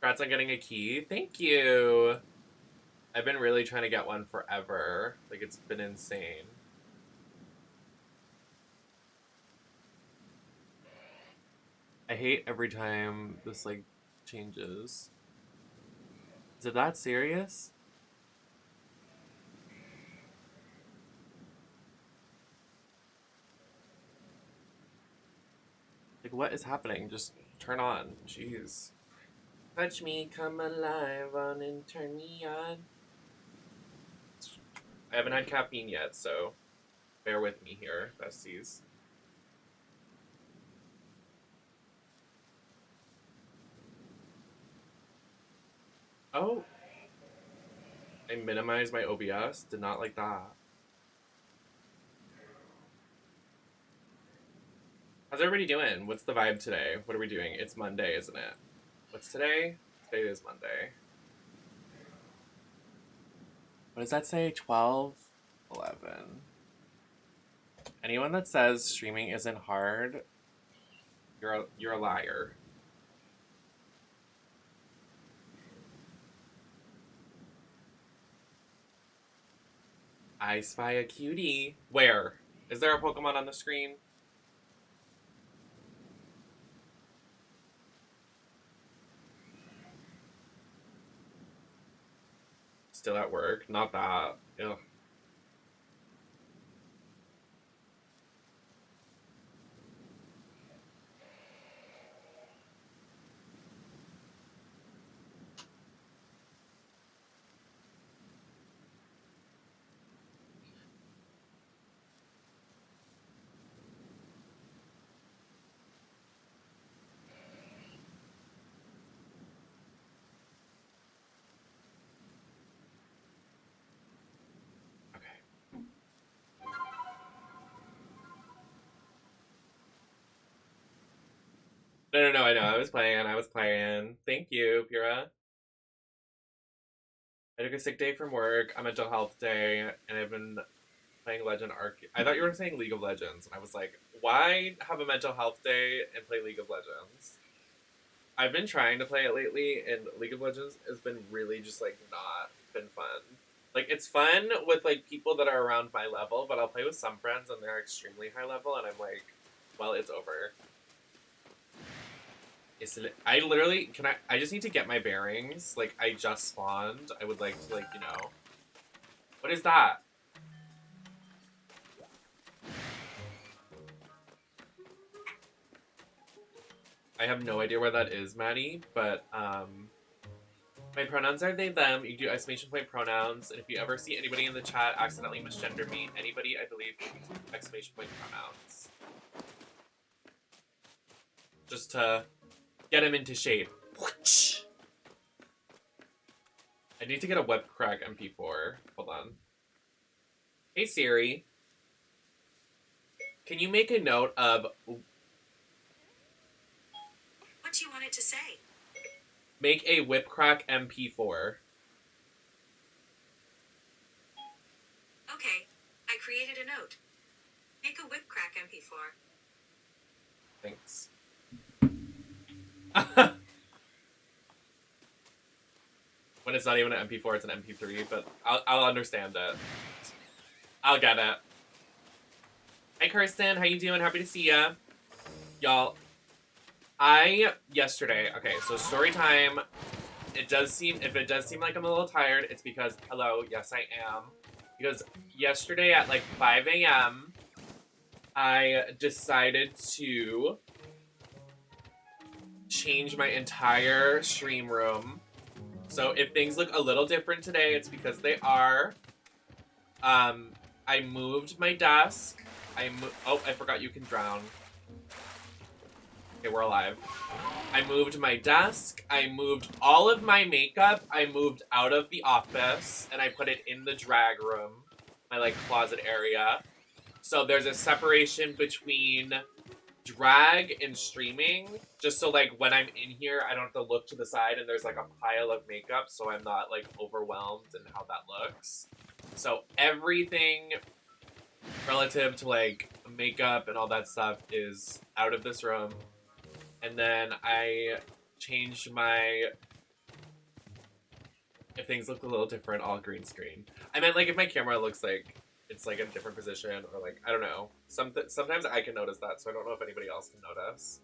Congrats on getting a key. Thank you. I've been really trying to get one forever. Like, it's been insane. I hate every time this, like, changes. Is it that serious? Like, what is happening? Just turn on. Jeez. Touch me, come alive on and turn me on. I haven't had caffeine yet, so bear with me here, besties. Oh. I minimized my OBS. Did not like that. How's everybody doing? What's the vibe today? What are we doing? It's Monday, isn't it? What's today? Today is Monday. What does that say? 12? 11. Anyone that says streaming isn't hard, you're a liar. I spy a cutie. Where? Is there a Pokemon on the screen? Still at work? Not that. Ugh. Okay. No, I know. I was playing. Thank you, Pura. I took a sick day from work, a mental health day, and I've been playing Legend Arceus. I thought you were saying League of Legends, and I was like, why have a mental health day and play League of Legends? I've been trying to play it lately, and League of Legends has been really just like not been fun. Like, it's fun with like people that are around my level, but I'll play with some friends and they're extremely high level, and I'm like, well, it's over. I literally can I just need to get my bearings. Like, I just spawned. I would like to, like, you know. What is that? I have no idea where that is, Maddie, but my pronouns are they, them. You do exclamation point pronouns, and if you ever see anybody in the chat accidentally misgender me, anybody, I believe, exclamation point pronouns. Just to get him into shape. I need to get a web crack MP4. Hold on. Hey Siri, can you make a note of what you wanted to say? Make a whip crack MP4. Okay, I created a note. Make a whip crack MP4. Thanks. When it's not even an MP4, it's an MP3, but I'll understand it. I'll get it. Hi Kirsten, how you doing? Happy to see ya. Y'all, yesterday, okay, so story time. If it does seem like I'm a little tired, it's because, hello, yes I am. Because yesterday at like 5 a.m., I decided to change my entire stream room. So if things look a little different today, it's because they are. I moved my desk. Oh, I forgot you can drown. Okay, we're alive. I moved my desk. I moved all of my makeup. I moved out of the office and I put it in the drag room, my like closet area. So there's a separation between drag and streaming, just so like when I'm in here, I don't have to look to the side and there's like a pile of makeup, so I'm not like overwhelmed in how that looks. So everything relative to like makeup and all that stuff is out of this room. And then I changed my If things look a little different, all green screen. I meant like if my camera looks like it's like a different position or like I don't know. Sometimes I can notice that, so I don't know if anybody else can notice.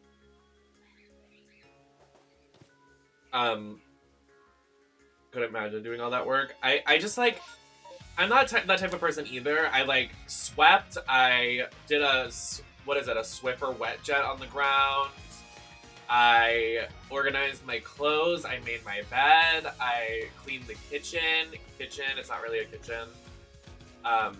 Couldn't imagine doing all that work. I just like I'm not that type of person either. I like swept. I did a Swiffer wet jet on the ground. I organized my clothes. I made my bed. I cleaned the kitchen. It's not really a kitchen. I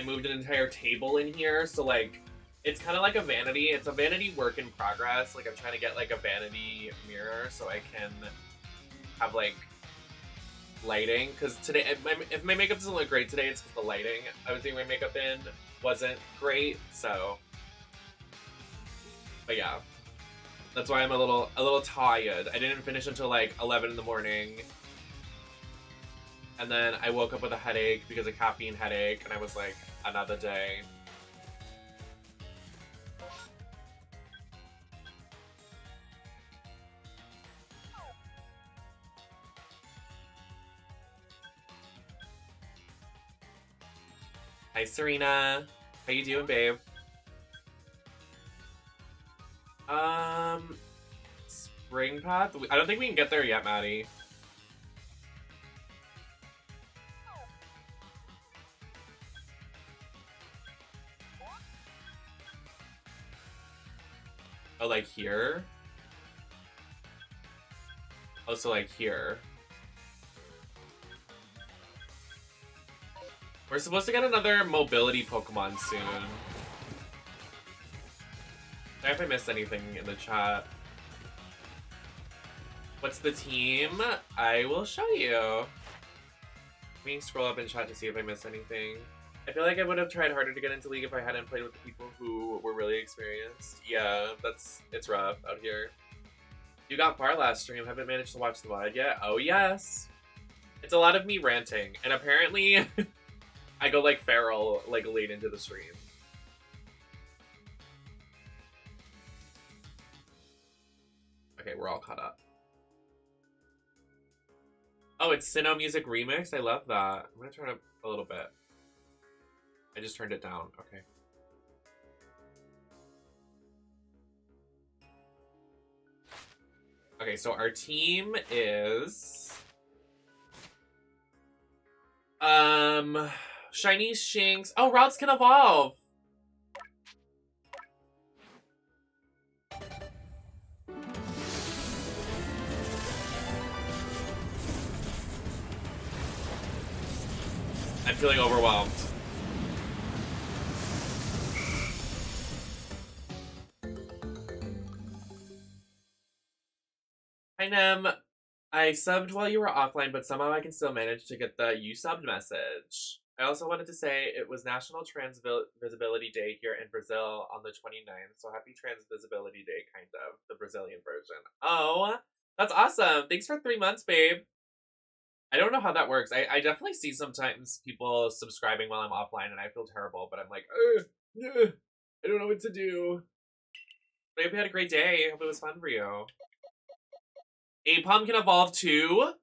moved an entire table in here, so like it's kind of like a vanity. It's a vanity work in progress. Like I'm trying to get like a vanity mirror so I can have like lighting. Because today, if my makeup doesn't look great today, it's because the lighting I was doing my makeup in wasn't great. So, but yeah. That's why I'm a little tired. I didn't finish until like 11 in the morning. And then I woke up with a headache because of caffeine headache, and I was like, another day. Hi Serena. How you doing, babe? Spring Path? I don't think we can get there yet, Maddie. Oh, like here? Oh, so like here. We're supposed to get another mobility Pokemon soon. Sorry if I missed anything in the chat. What's the team? I will show you. Let me scroll up in chat to see if I missed anything. I feel like I would have tried harder to get into League if I hadn't played with the people who were really experienced. Yeah, it's rough out here. You got far last stream. Haven't managed to watch the VOD yet? Oh yes. It's a lot of me ranting, and apparently I go like feral like late into the stream. Okay, we're all caught up. Oh, it's Sinnoh Music Remix? I love that. I'm gonna turn up a little bit. I just turned it down. Okay. Okay, so our team is... Shiny Shinx. Oh, routes can evolve! I'm feeling overwhelmed. Hi, Nem. I subbed while you were offline, but somehow I can still manage to get the you subbed message. I also wanted to say it was National Trans Visibility Day here in Brazil on the 29th, so happy Trans Visibility Day, kind of, the Brazilian version. Oh, that's awesome. Thanks for 3 months, babe. I don't know how that works. I definitely see sometimes people subscribing while I'm offline, and I feel terrible, but I'm like, I don't know what to do. But I hope you had a great day. I hope it was fun for you. Apom can evolve too?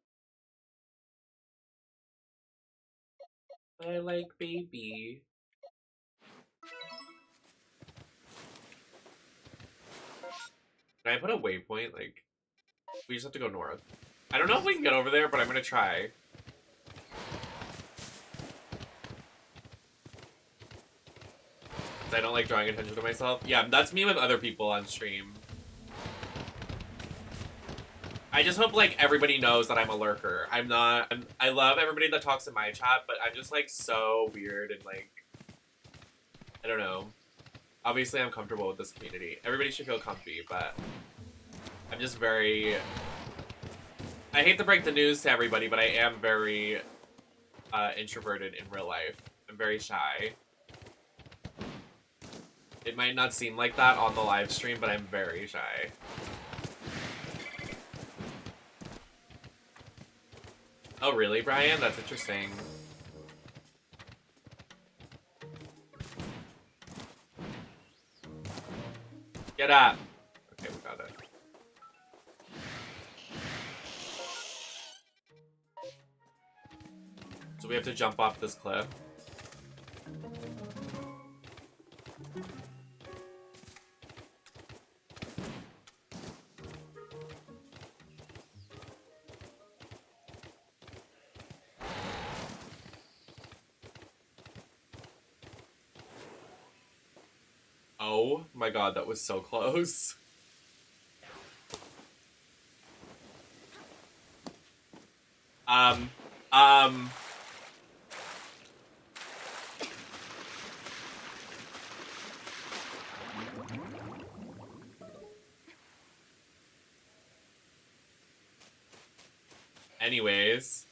I like baby. Can I put a waypoint? Like, we just have to go north. I don't know if we can get over there, but I'm gonna try. I don't like drawing attention to myself. Yeah, that's me with other people on stream. I just hope, like, everybody knows that I'm a lurker. I love everybody that talks in my chat, but I'm just, like, so weird and, like, I don't know. Obviously, I'm comfortable with this community. Everybody should feel comfy, but I'm just very... I hate to break the news to everybody, but I am very introverted in real life. I'm very shy. It might not seem like that on the live stream, but I'm very shy. Oh, really, Brian? That's interesting. Get up! Okay, we got it. So we have to jump off this cliff. Oh my god, that was so close. Um, um... Anyways.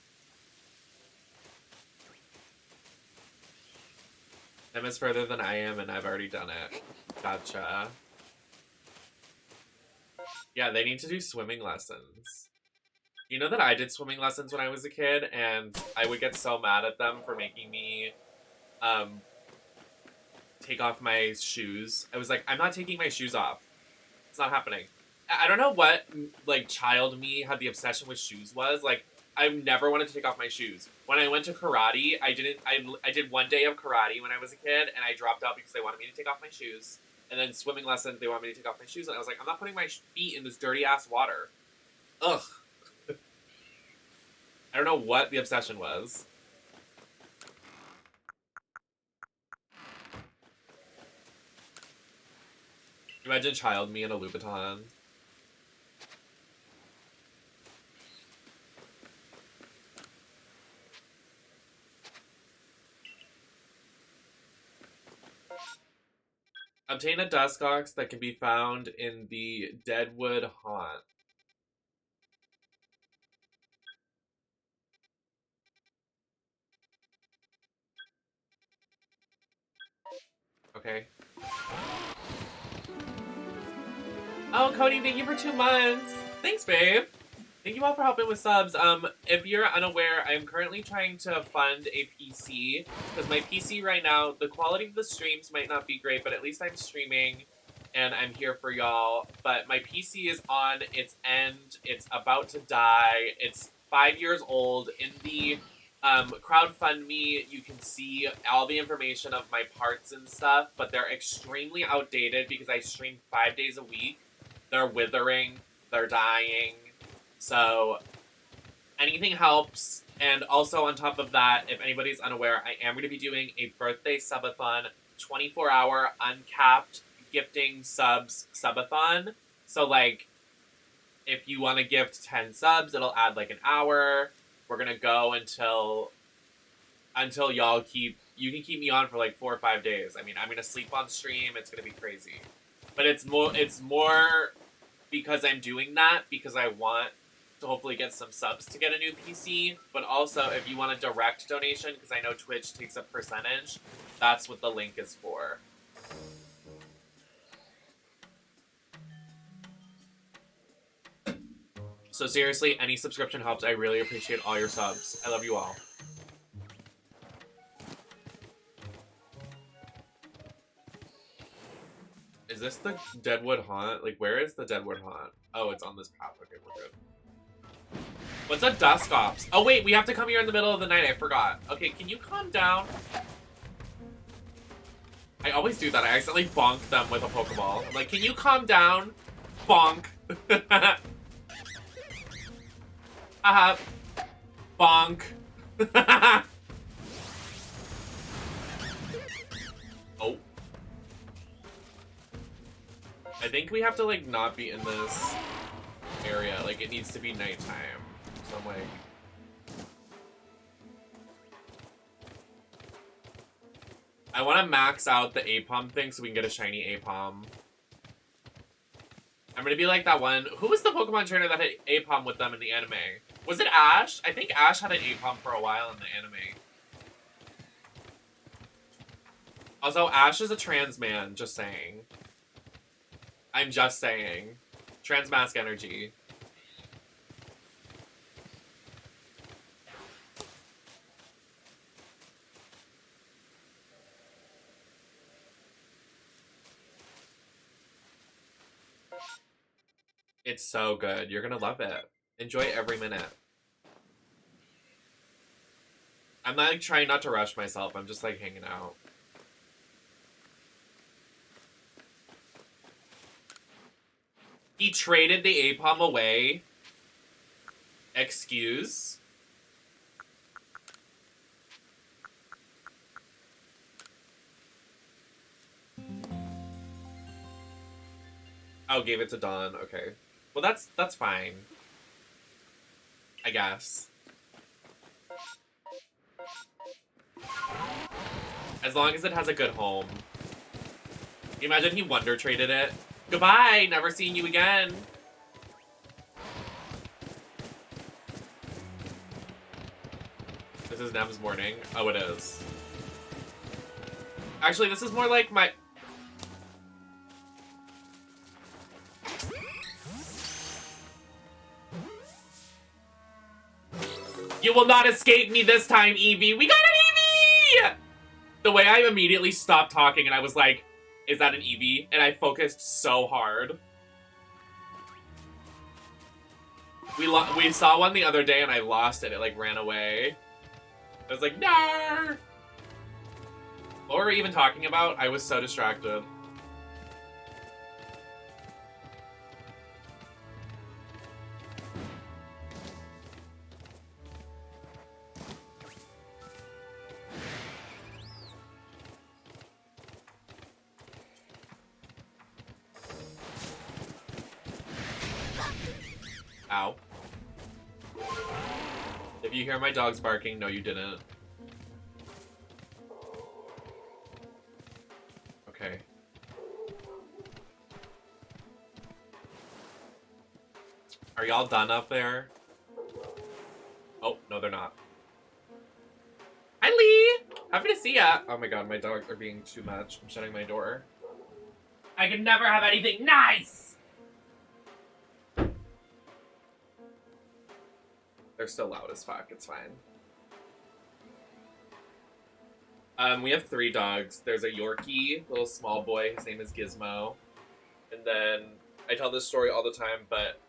Em is further than I am, and I've already done it. Gotcha. Yeah, they need to do swimming lessons. You know that I did swimming lessons when I was a kid, and I would get so mad at them for making me, take off my shoes. I was like, I'm not taking my shoes off. It's not happening. I don't know what, like, child me had the obsession with shoes was. Like, I never wanted to take off my shoes. When I went to karate, I did 1 day of karate when I was a kid, and I dropped out because they wanted me to take off my shoes. And then swimming lessons, they wanted me to take off my shoes, and I was like, I'm not putting my feet in this dirty-ass water. Ugh. I don't know what the obsession was. Imagine child me in a Louboutin. Obtain a Duskox that can be found in the Deadwood Haunt. Okay. Oh, Cody, thank you for 2 months. Thanks, babe. Thank you all for helping with subs. If you're unaware, I'm currently trying to fund a PC, because my PC right now, the quality of the streams might not be great, but at least I'm streaming, and I'm here for y'all. But my PC is on its end. It's about to die. It's 5 years old. In the crowdfund.me, you can see all the information of my parts and stuff, but they're extremely outdated because I stream 5 days a week. They're withering. They're dying. So anything helps. And also on top of that, if anybody's unaware, I am going to be doing a birthday subathon, 24-hour uncapped gifting subs subathon. So like, if you want to gift 10 subs, it'll add like an hour. We're going to go until y'all you can keep me on for like 4 or 5 days. I mean, I'm going to sleep on stream. It's going to be crazy. But it's more because I'm doing that because I want to hopefully get some subs to get a new PC, but also if you want a direct donation, because I know Twitch takes a percentage, that's what the link is for. So seriously, any subscription helps. I really appreciate all your subs. I love you all. Is this the Deadwood Haunt? Like, where is the Deadwood Haunt? Oh, it's on this path. Okay, we're good. What's a Duskox? Oh wait, we have to come here in the middle of the night. I forgot. Okay, can you calm down? I always do that. I accidentally bonk them with a Pokeball. I'm like, can you calm down? Bonk. Bonk. Oh. I think we have to, like, not be in this area. Like, it needs to be nighttime. So I'm like... I want to max out the Aipom thing so we can get a shiny Aipom. I'm gonna be like that one... Who was the Pokemon trainer that had Aipom with them in the anime? Was it Ash? I think Ash had an Aipom for a while in the anime. Also, Ash is a trans man, just saying. I'm just saying. Trans mask energy. It's so good. You're gonna love it. Enjoy every minute. I'm like trying not to rush myself. I'm just like hanging out. He traded the APOM away. Excuse. Oh, gave it to Dawn. Okay. Well, that's fine. I guess. As long as it has a good home. Imagine he wonder traded it. Goodbye, never seeing you again. This is Nem's morning. Oh, it is. Actually, this is more like my... You will not escape me this time, Eevee. We got an Eevee! The way I immediately stopped talking and I was like, is that an Eevee? And I focused so hard. We saw one the other day and I lost it. It like ran away. I was like, no! What were we even talking about? I was so distracted. Ow. If you hear my dogs barking, no you didn't. Okay. Are y'all done up there? Oh, no they're not. Hi Lee! Happy to see ya! Oh my god, my dogs are being too much. I'm shutting my door. I can never have anything nice! They're still loud as fuck, it's fine. We have 3 dogs. There's a Yorkie, little small boy, his name is Gizmo. And then, I tell this story all the time, but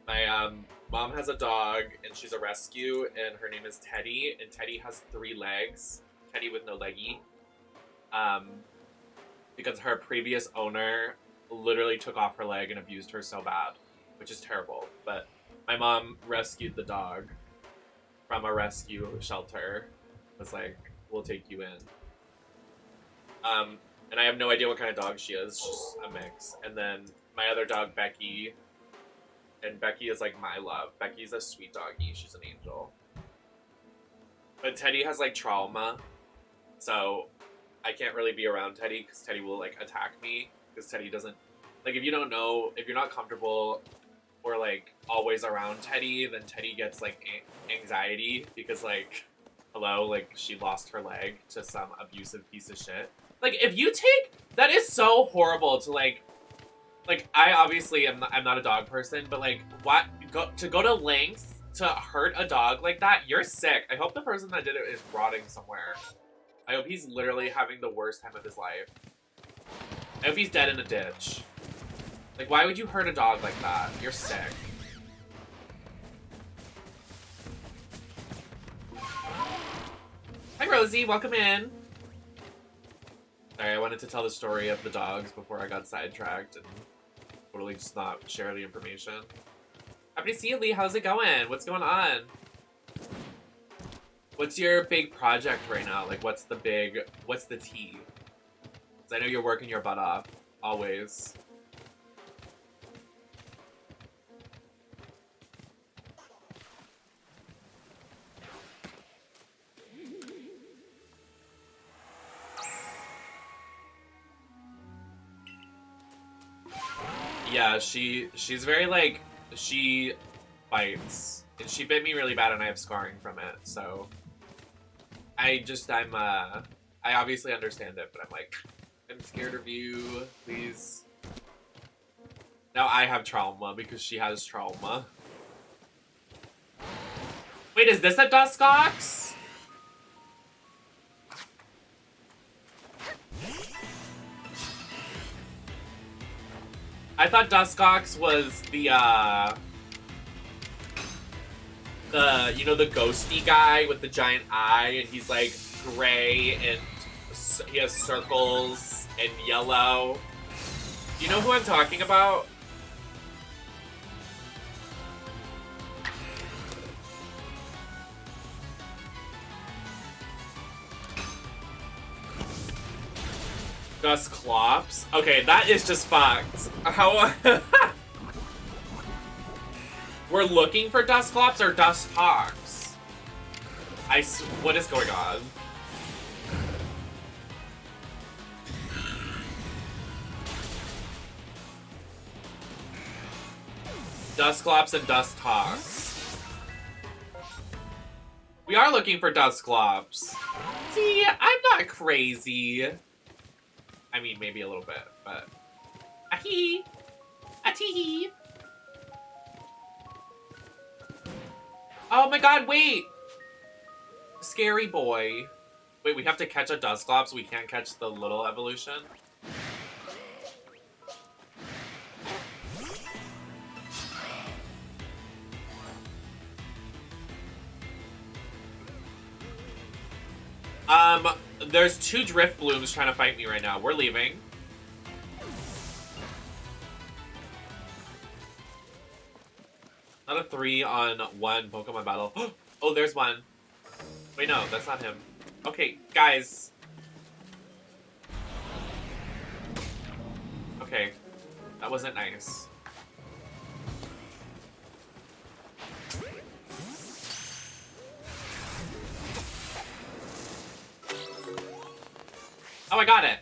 my mom has a dog, and she's a rescue, and her name is Teddy, and Teddy has 3 legs. Teddy with no leggy. Because her previous owner literally took off her leg and abused her so bad, which is terrible, but my mom rescued the dog from a rescue shelter. Was like, we'll take you in. And I have no idea what kind of dog she is. She's a mix. And then my other dog, Becky. And Becky is like my love. Becky's a sweet doggy. She's an angel. But Teddy has like trauma. So I can't really be around Teddy because Teddy will like attack me. Because Teddy doesn't... Like if you don't know, if you're not comfortable or like always around Teddy, then Teddy gets like anxiety because like, hello, like she lost her leg to some abusive piece of shit. Like if you take, that is so horrible to like I obviously I'm not a dog person, but like what go to lengths to hurt a dog like that, you're sick. I hope the person that did it is rotting somewhere. I hope he's literally having the worst time of his life. I hope he's dead in a ditch. Like, why would you hurt a dog like that? You're sick. Hi, Rosie. Welcome in. Sorry, I wanted to tell the story of the dogs before I got sidetracked and totally just not share the information. Happy to see you, Lee. How's it going? What's going on? What's your big project right now? Like, what's the tea? Because I know you're working your butt off. Always. Yeah, she's very like, she bites. And she bit me really bad and I have scarring from it, so I obviously understand it, but I'm like, I'm scared of you, please. Now I have trauma because she has trauma. Wait, is this a Duskox? I thought Duskox was the, You know, the ghosty guy with the giant eye, and he's like gray and he has circles and yellow. Do you know who I'm talking about? Dusclops? Okay, that is just fucked. How? We're looking for Dusclops or Dusthawks? What is going on? Dusclops and Dusthawks. We are looking for Dusclops. See, I'm not crazy. I mean, maybe a little bit, but... Ahee! A-tee-hee! Oh my god, wait! Scary boy. Wait, we have to catch a Dusclops, we can't catch the little evolution? There's 2 Drift Blooms trying to fight me right now. We're leaving. Not a 3 on 1 Pokemon battle. Oh, there's one. Wait, no, that's not him. Okay, guys. Okay, that wasn't nice. Oh, I got it.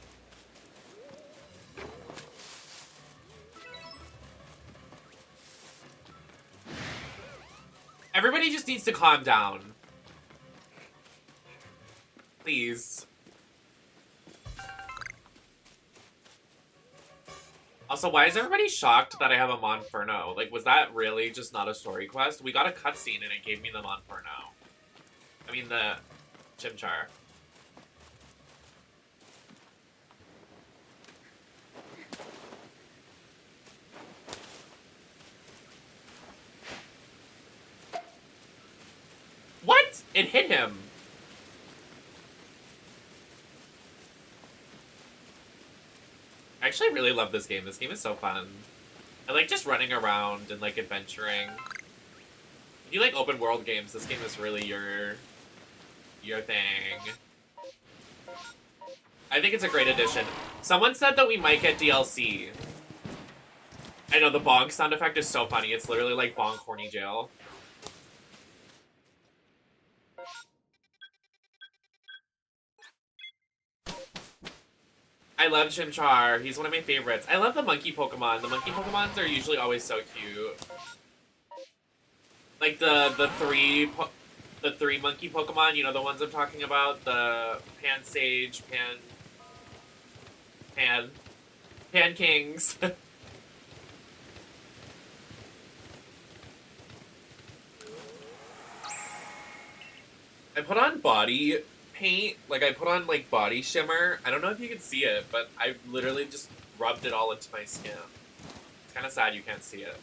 Everybody just needs to calm down. Please. Also, why is everybody shocked that I have a Monferno? Like, was that really just not a story quest? We got a cutscene and it gave me the Monferno. I mean, the Chimchar. What? It hit him. I actually really love this game. This game is so fun. I like just running around and like adventuring. If you like open world games, this game is really your thing. I think it's a great addition. Someone said that we might get DLC. I know the bonk sound effect is so funny. It's literally like bonk horny jail. I love Chimchar. He's one of my favorites. I love the monkey Pokemon. The monkey Pokemons are usually always so cute. Like the three monkey Pokemon, you know the ones I'm talking about? The Pansage, Pan Kings. I put on body paint, like I put on like body shimmer. I don't know if you can see it, but I literally just rubbed it all into my skin. It's kind of sad you can't see it.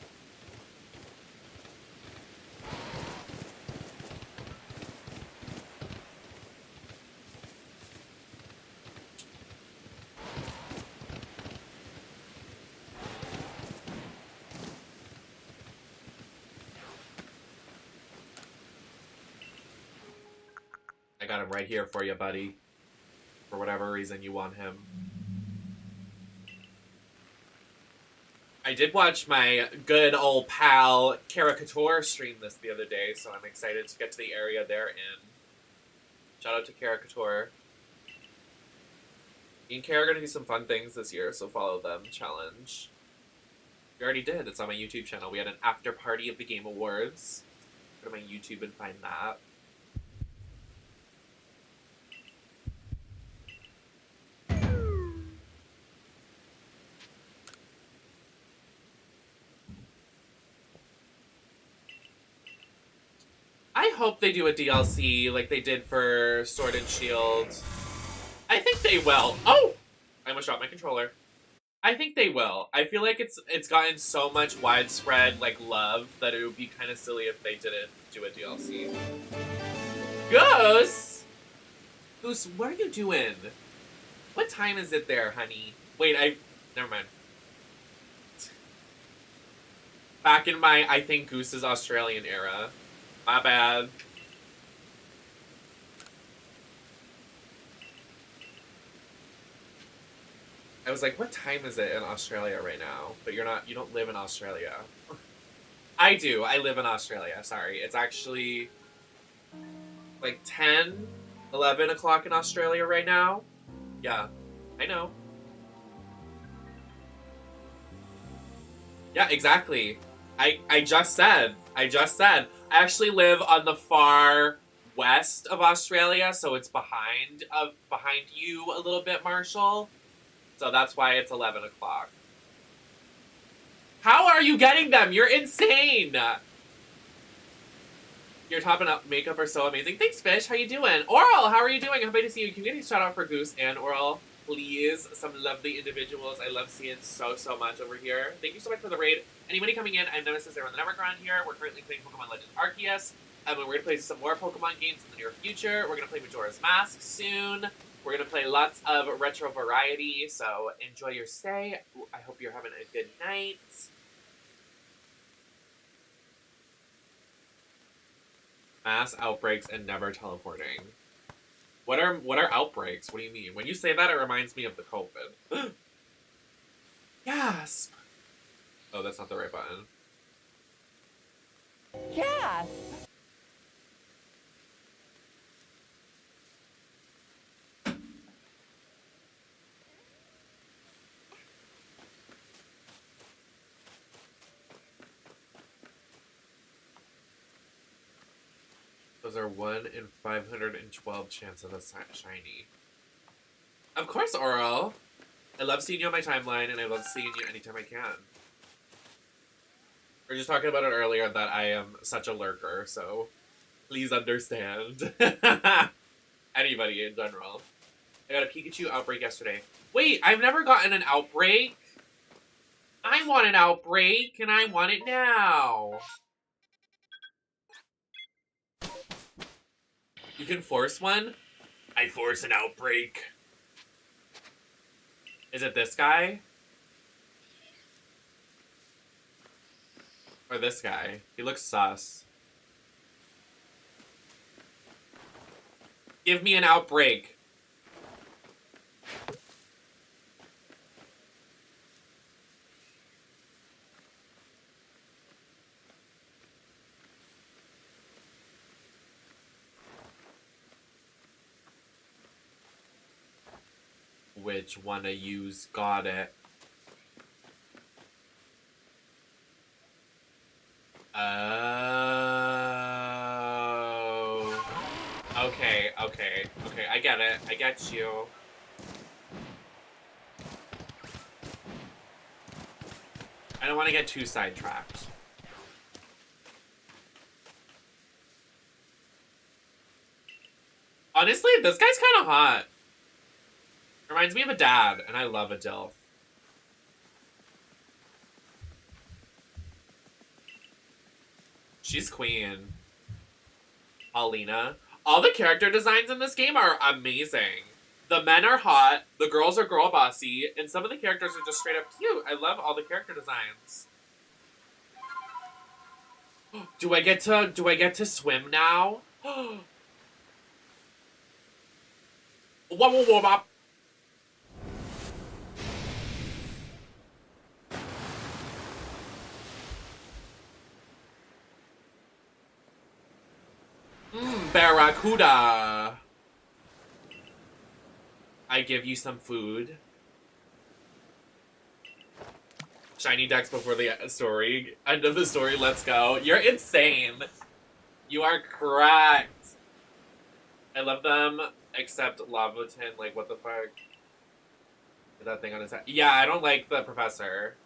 I got him right here for you, buddy. For whatever reason you want him. I did watch my good old pal Caricature stream this the other day, so I'm excited to get to the area they're in. Shout out to Caricature. Me and Kara are going to do some fun things this year, so follow them. Challenge. We already did. It's on my YouTube channel. We had an after party of the Game Awards. Go to my YouTube and find that. I hope they do a DLC like they did for Sword and Shield. I think they will. Oh! I almost dropped my controller. I think they will. I feel like it's gotten so much widespread like love that it would be kind of silly if they didn't do a DLC. Goose! Goose, what are you doing? What time is it there, honey? Wait, never mind. Back in my, I think Goose's Australian era. My bad. I was like, what time is it in Australia right now? But you don't live in Australia. I do. I live in Australia. Sorry. It's actually like 10, 11 o'clock in Australia right now. Yeah, I know. Yeah, exactly. I just said. I actually live on the far west of Australia, so it's behind you a little bit, Marshall. So that's why it's 11 o'clock. How are you getting them? You're insane! Your top and up makeup are so amazing. Thanks, Fish. How you doing? Oral, how are you doing? Happy to see you. Can you get a shout out for Goose and Oral, please? Some lovely individuals. I love seeing so much over here. Thank you so much for the raid. Anybody coming in, I've noticed they're on the network around here. We're currently playing Pokemon Legends Arceus. We're going to play some more Pokemon games in the near future. We're going to play Majora's Mask soon. We're going to play lots of retro variety, so enjoy your stay. I hope you're having a good night. Mass outbreaks and never teleporting. What are outbreaks? What do you mean? When you say that, it reminds me of the COVID. Gasp! Oh, that's not the right button. Gasp! Those are 1 in 512 chance of a shiny. Of course, Oral. I love seeing you on my timeline, and I love seeing you anytime I can. We were just talking about it earlier that I am such a lurker, so please understand. Anybody in general. I got a Pikachu outbreak yesterday. Wait, I've never gotten an outbreak. I want an outbreak, and I want it now. You can force one? I force an outbreak. Is it this guy? Or this guy? He looks sus. Give me an outbreak. Which one of you's got it? Oh. Okay. I get it. I get you. I don't want to get too sidetracked. Honestly, this guy's kind of hot. Reminds me of a dad, and I love a DILF. She's queen. Alina. All the character designs in this game are amazing. The men are hot, the girls are girl bossy, and some of the characters are just straight up cute. I love all the character designs. Do I get to swim now? Whoa. Barracuda. I give you some food. Shiny decks before the story. End of the story, let's go. You're insane. You are correct. I love them, except Lavotin. Like, what the fuck? That thing on his head. Yeah, I don't like the professor.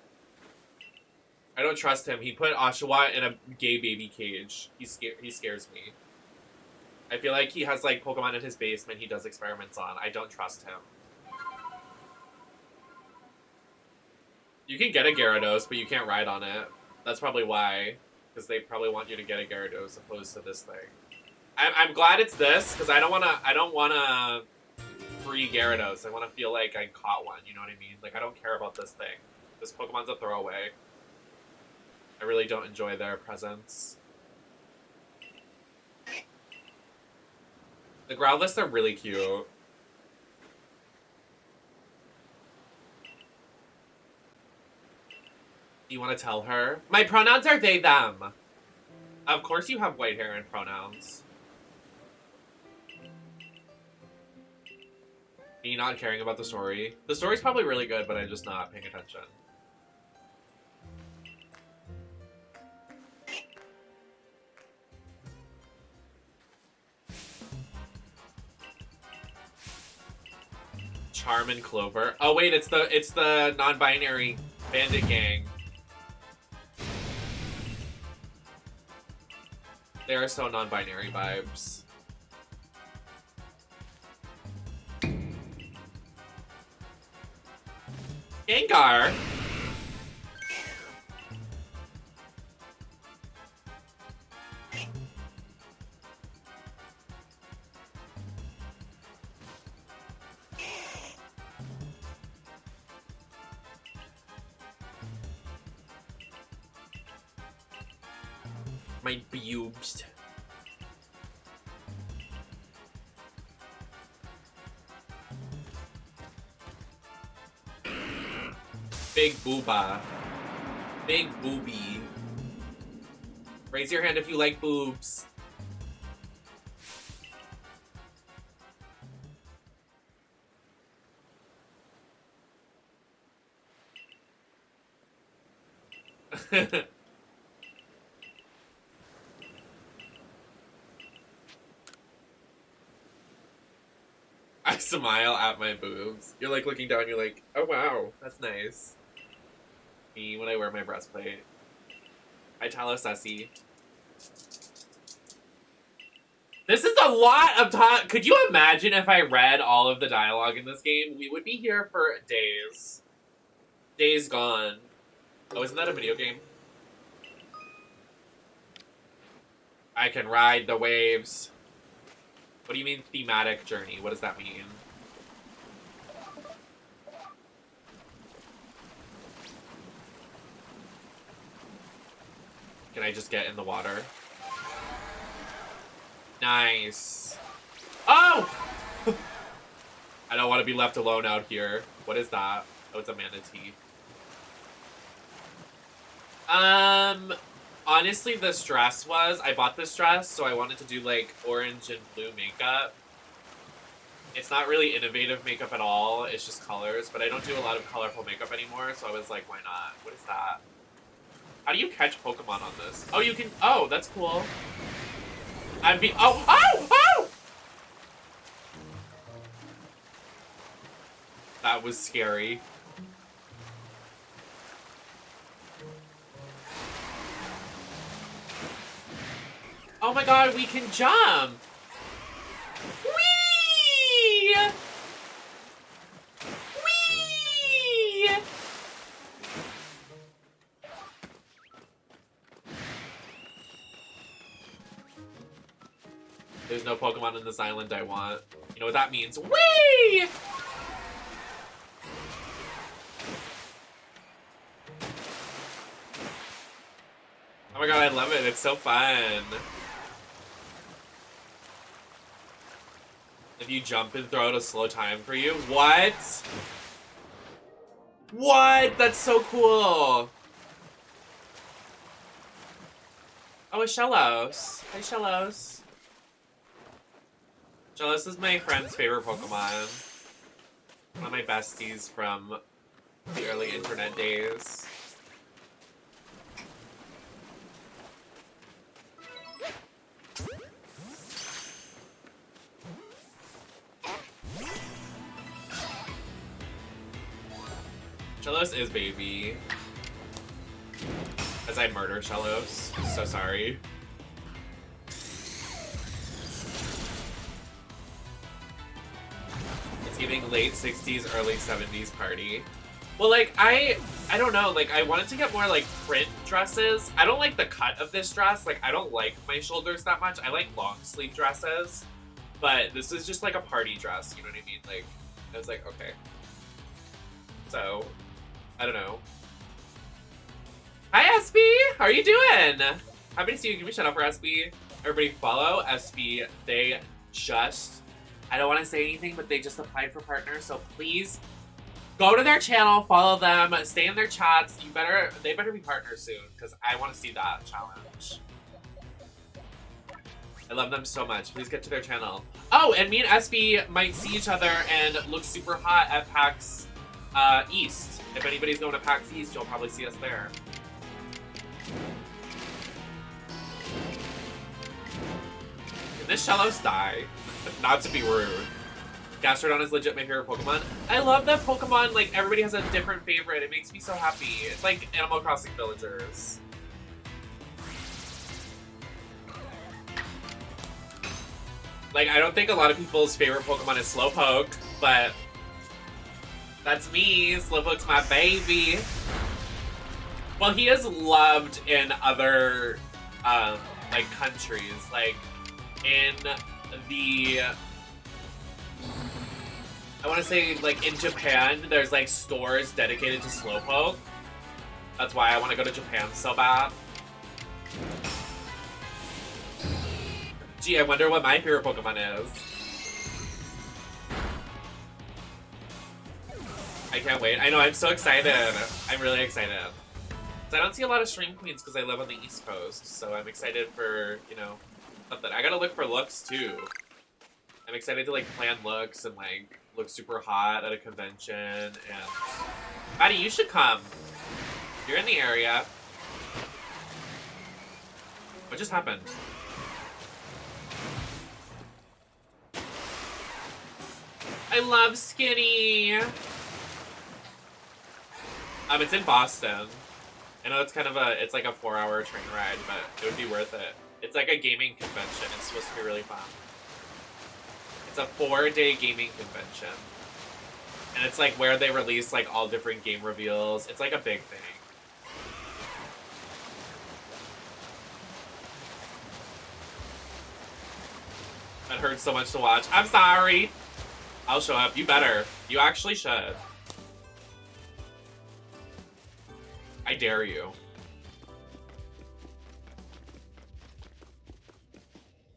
I don't trust him. He put Oshawott in a gay baby cage. He scares me. I feel like he has, like, Pokemon in his basement he does experiments on. I don't trust him. You can get a Gyarados, but you can't ride on it. That's probably why. Because they probably want you to get a Gyarados opposed to this thing. I'm glad it's this, because I don't wanna free Gyarados. I wanna feel like I caught one, you know what I mean? Like, I don't care about this thing. This Pokemon's a throwaway. I really don't enjoy their presence. The Growlithe's are really cute. Do you want to tell her? My pronouns are they, them. Of course you have white hair and pronouns. Me not caring about the story. The story's probably really good, but I'm just not paying attention. Charm and Clover. Oh wait, it's the non-binary bandit gang. They are so non-binary vibes. Gengar. My boobs. Big booba. Big booby. Raise your hand if you like boobs. I smile at my boobs. You're like looking down, you're like, oh wow, that's nice. Me when I wear my breastplate. Italicessi. This is a lot of time. Could you imagine if I read all of the dialogue in this game? We would be here for days. Days gone. Oh, isn't that a video game? I can ride the waves. What do you mean thematic journey? What does that mean? Can I just get in the water? Nice. Oh! I don't want to be left alone out here. What is that? Oh, it's a manatee. Honestly, the stress was, I bought this dress, so I wanted to do, like, orange and blue makeup. It's not really innovative makeup at all. It's just colors, but I don't do a lot of colorful makeup anymore, so I was like, why not? What is that? How do you catch Pokemon on this? Oh, you can, oh, that's cool. Oh! That was scary. Oh my god, we can jump! Whee! Whee! There's no Pokemon in this island I want. You know what that means? Whee! Oh my god, I love it. It's so fun. If you jump and throw out a slow time for you. What? What? That's so cool. Oh, a Shellos. Hi, Shellos. Shellos is my friend's favorite Pokemon. One of my besties from the early internet days. Shellos is baby. As I murder Shellos. So sorry. It's giving late 60s, early 70s party. Well, like, I don't know, like, I wanted to get more, like, print dresses. I don't like the cut of this dress. Like, I don't like my shoulders that much. I like long sleeve dresses. But this is just, like, a party dress, you know what I mean? Like, I was like, okay. So, I don't know. Hi, SB! How are you doing? Happy to see you. Give me a shout out for SB. Everybody follow SB. They just, I don't want to say anything, but they just applied for partners, so please go to their channel, follow them, stay in their chats. They better be partners soon, because I want to see that challenge. I love them so much. Please get to their channel. Oh, and me and SB might see each other and look super hot at PAX East. If anybody's going to PAX East, you'll probably see us there. Can this Shellos die? Not to be rude. Gastrodon is legit my favorite Pokemon. I love that Pokemon, like, everybody has a different favorite. It makes me so happy. It's like Animal Crossing Villagers. Like, I don't think a lot of people's favorite Pokemon is Slowpoke, but that's me. Slowpoke's my baby. Well, he is loved in other, like, countries. Like, in the... I want to say, like, in Japan, there's, like, stores dedicated to Slowpoke. That's why I want to go to Japan so bad. Gee, I wonder what my favorite Pokemon is. I can't wait. I know, I'm so excited. I'm really excited. So I don't see a lot of Stream Queens because I live on the East Coast, so I'm excited for, you know, something. I gotta look for looks, too. I'm excited to, like, plan looks and, like, look super hot at a convention, and... Maddie, you should come. You're in the area. What just happened? I love Skinny! It's in Boston. I know it's kind of it's like a 4-hour train ride, but it would be worth it. It's like a gaming convention. It's supposed to be really fun. It's a 4-day gaming convention. And it's like where they release like all different game reveals. It's like a big thing. That hurts so much to watch. I'm sorry. I'll show up. You better. You actually should. I dare you.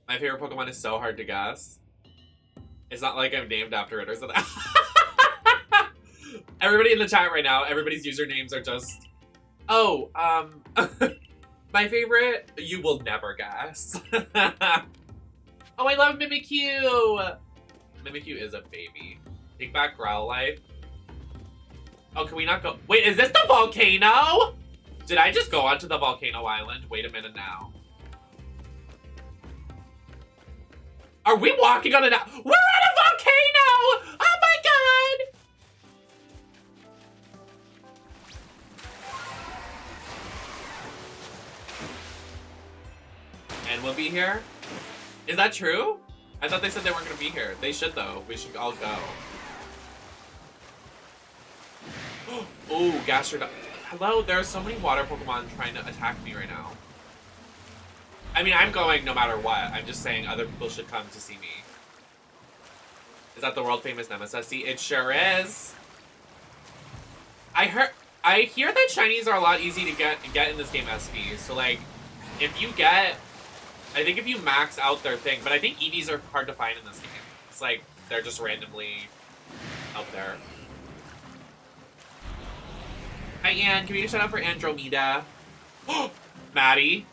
My favorite Pokemon is so hard to guess. It's not like I'm named after it or something. Everybody in the chat right now, everybody's usernames are just... Oh, my favorite, you will never guess. Oh, I love Mimikyu! Mimikyu is a baby. Take back Growlithe. Oh, can we not go? Wait, is this the volcano? Did I just go onto the volcano island? Wait a minute now. Are we walking on it now? We're at a volcano! Oh my god! And we'll be here? Is that true? I thought they said they weren't gonna be here. They should though. We should all go. Oh, Gastrodon. Hello, there are so many water Pokemon trying to attack me right now. I mean, I'm going no matter what. I'm just saying other people should come to see me. Is that the world famous Nemesis? It sure is. I hear that shinies are a lot easy to get in this game, SP. So like, if you get, I think if you max out their thing, but I think EVs are hard to find in this game. It's like they're just randomly out there. Hi, Ann. Can we get a shout out for Andromeda? Maddie,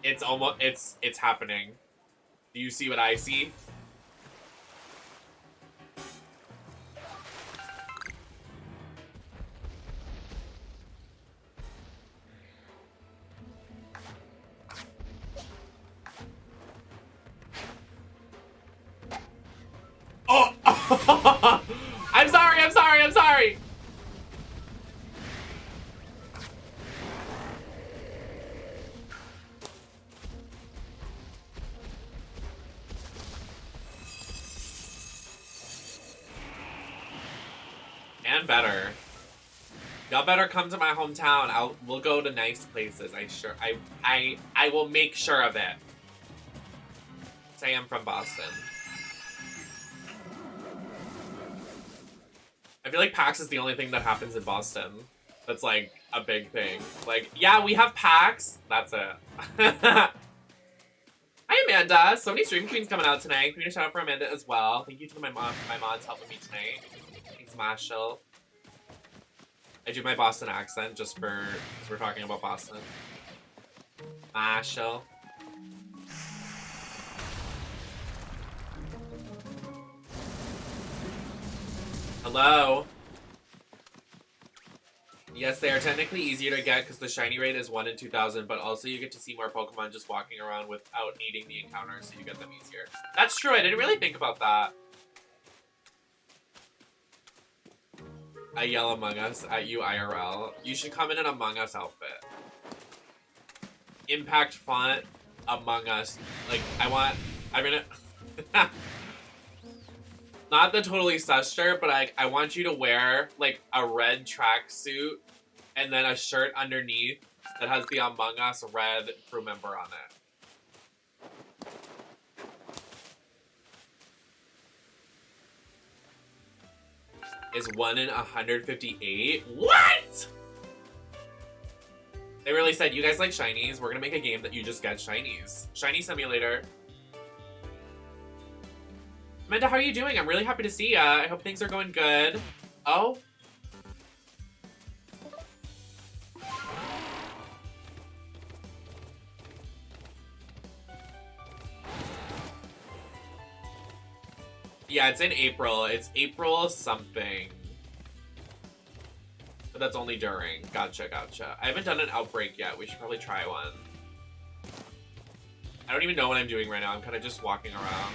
it's happening. Do you see what I see? Oh! I'm sorry, I'm sorry, I'm sorry! And better. Y'all better come to my hometown. We'll go to nice places. I will make sure of it. Say I'm from Boston. I feel like PAX is the only thing that happens in Boston. That's like a big thing. Like, yeah, we have PAX. That's it. Hi, Amanda. So many stream queens coming out tonight. Can we shout out for Amanda as well? Thank you to my mods helping me tonight. Thanks, Marshall. I do my Boston accent just for, because we're talking about Boston. Marshall. Hello. Yes, they are technically easier to get because the shiny rate is 1 in 2,000, but also you get to see more Pokemon just walking around without needing the encounter, so you get them easier. That's true, I didn't really think about that. I yell Among Us at you IRL. You should come in an Among Us outfit. Impact font, Among Us. Like, I'm gonna... Not the totally sus shirt, but I want you to wear, like, a red tracksuit and then a shirt underneath that has the Among Us red crew member on it. Is 1 in 158? What?! They really said, you guys like shinies? We're gonna make a game that you just get shinies. Shiny Simulator. Amanda, how are you doing? I'm really happy to see ya. I hope things are going good. Oh? Yeah, it's in April. It's April something. But that's only during. Gotcha, gotcha. I haven't done an outbreak yet. We should probably try one. I don't even know what I'm doing right now. I'm kind of just walking around.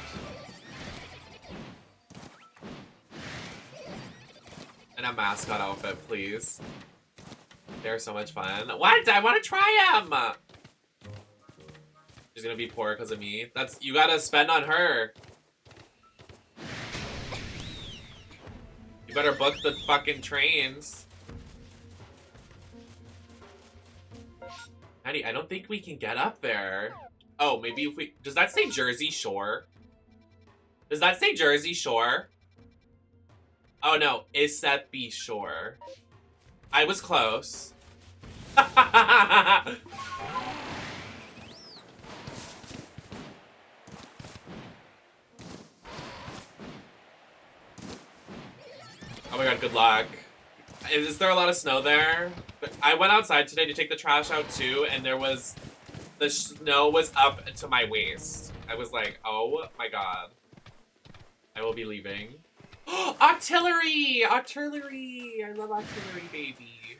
And a mascot outfit, please. They're so much fun. What? I want to try them! She's gonna be poor because of me. That's, you gotta spend on her. You better book the fucking trains. Maddie, I don't think we can get up there. Oh, maybe if we... Does that say Jersey Shore? Does that say Jersey Shore? Oh no, Issepi Shore. I was close. Oh my god, good luck. Is there a lot of snow there? I went outside today to take the trash out too, and there was... The snow was up to my waist. I was like, oh my god. I will be leaving. Artillery! Artillery! I love artillery, baby.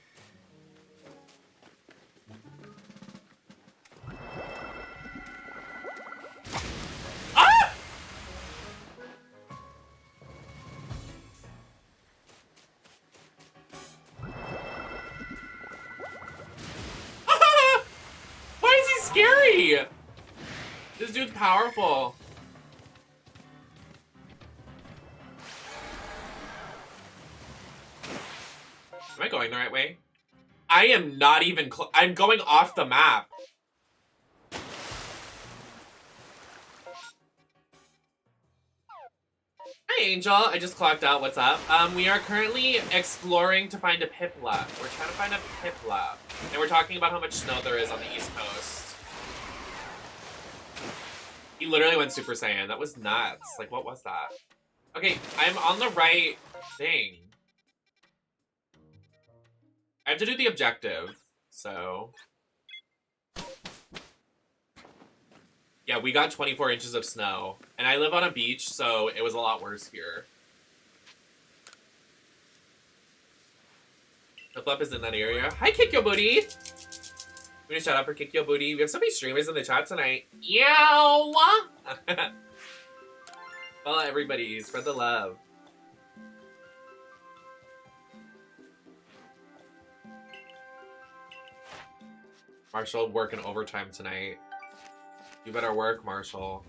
Ah! Why is he scary? This dude's powerful. Am I going the right way? I am not even I'm going off the map. Hi, Angel. I just clocked out. What's up? We are currently exploring to find a Piplup. We're trying to find a Piplup. And we're talking about how much snow there is on the East Coast. He literally went Super Saiyan. That was nuts. Like, what was that? Okay, I'm on the right thing. I have to do the objective, so... Yeah, we got 24 inches of snow. And I live on a beach, so it was a lot worse here. Piplup is in that area. Hi, Kick Your Booty! I'm gonna shout out for Kick Your Booty. We have so many streamers in the chat tonight. Yow! Follow everybody. Spread the love. Marshall working overtime tonight. You better work, Marshall.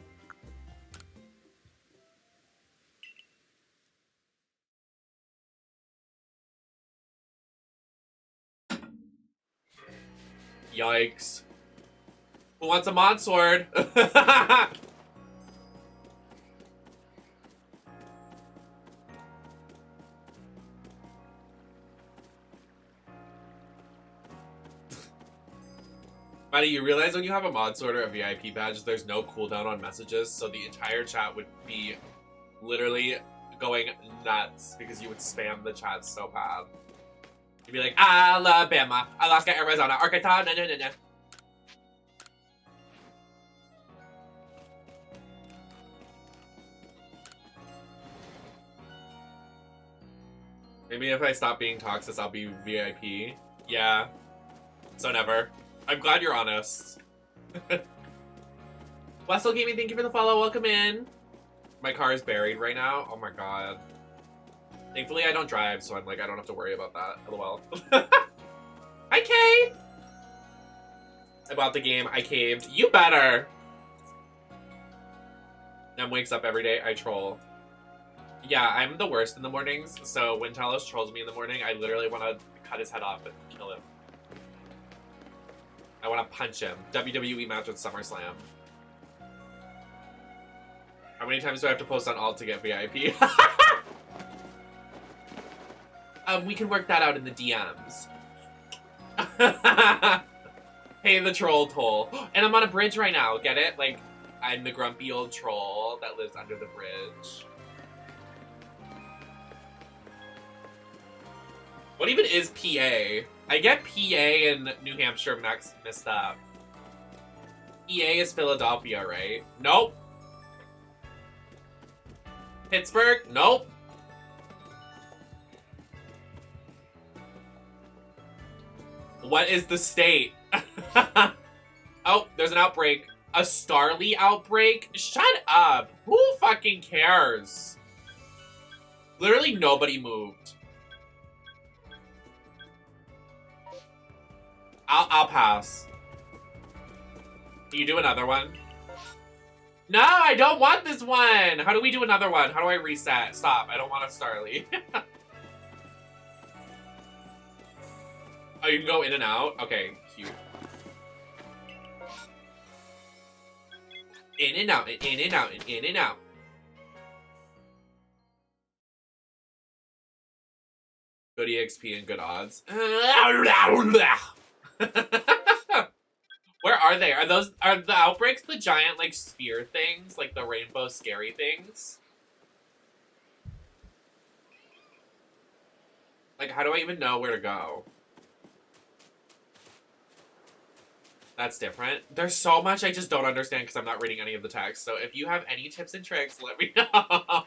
Yikes. Who wants a mod sword? Buddy, you realize when you have a mod sword or a VIP badge, there's no cooldown on messages, so the entire chat would be literally going nuts because you would spam the chat so bad. You'd be like, Alabama, Alaska, Arizona, Arkansas, na. Maybe if I stop being toxic, I'll be VIP. Yeah. So never. I'm glad you're honest. Wessel Gaming, thank you for the follow. Welcome in. My car is buried right now. Oh my god. Thankfully, I don't drive, so I'm like, I don't have to worry about that. LOL. Hi, Kay! I bought the game. I caved. You better! Nem wakes up every day. I troll. Yeah, I'm the worst in the mornings, so when Talos trolls me in the morning, I literally want to cut his head off and kill him. I want to punch him. WWE match at SummerSlam. How many times do I have to post on alt to get VIP? We can work that out in the DMs. Pay the troll toll. And I'm on a bridge right now, get it? Like, I'm the grumpy old troll that lives under the bridge. What even is PA? I get PA and New Hampshire mixed up. PA is Philadelphia, right? Nope. Pittsburgh? Nope. What is the state? Oh, there's an outbreak. A Starly outbreak? Shut up. Who fucking cares? Literally nobody moved. I'll pass. Can you do another one? No, I don't want this one. How do we do another one? How do I reset? Stop. I don't want a Starly. Oh, you can go in and out? Okay, cute. In and out, and in and out, and in and out. Good EXP and good odds. Where are they? Are the outbreaks the giant, like, spear things? Like the rainbow scary things? Like, how do I even know where to go? That's different. There's so much I just don't understand because I'm not reading any of the text. So if you have any tips and tricks, let me know.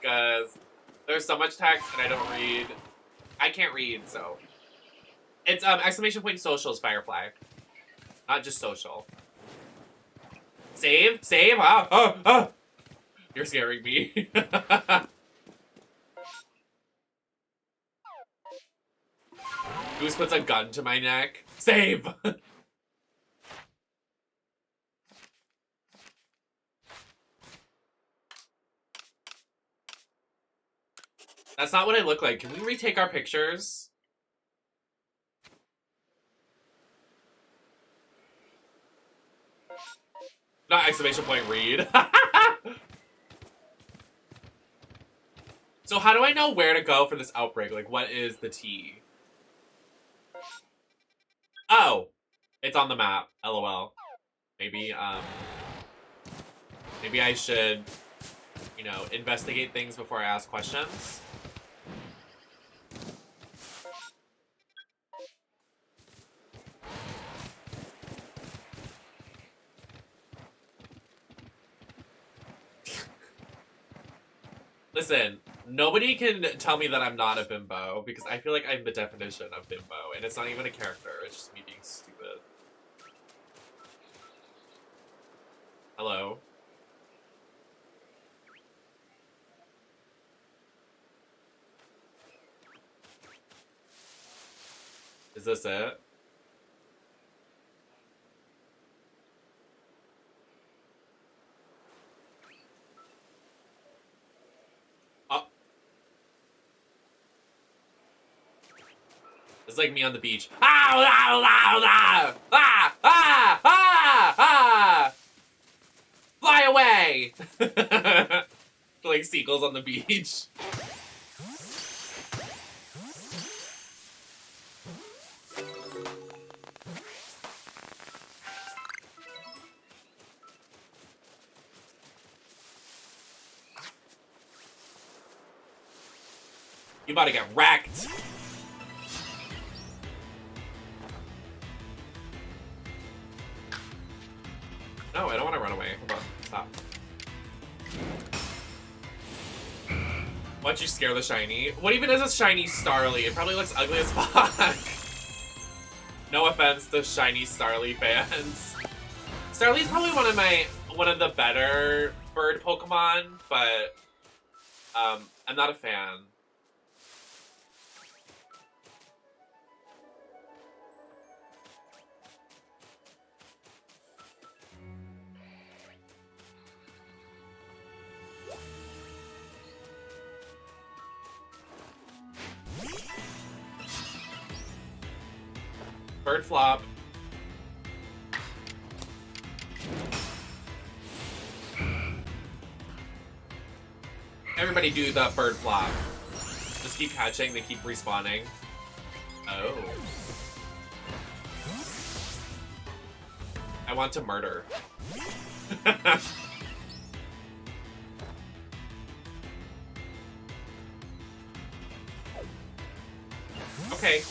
Because there's so much text and I don't read. I can't read, so. It's exclamation point socials, Firefly. Not just social. Save? Save? Oh. You're scaring me. Goose puts a gun to my neck. Save! That's not what I look like. Can we retake our pictures? Not exclamation point read. So how do I know where to go for this outbreak? Like, what is the T? Oh, it's on the map. LOL. Maybe I should, you know, investigate things before I ask questions. Listen, nobody can tell me that I'm not a bimbo, because I feel like I'm the definition of bimbo, and it's not even a character, it's just me being stupid. Hello? Is this it? It's like me on the beach. Ah! Fly away! Like seagulls on the beach. You about to get wrecked. No, I don't want to run away. Hold on. Stop. Why'd you scare the shiny? What even is a shiny Starly? It probably looks ugly as fuck. No offense to shiny Starly fans. Starly's probably one of the better bird Pokemon, but I'm not a fan. Bird flop. Everybody do the bird flop. Just keep catching, they keep respawning. Oh. I want to murder. Okay.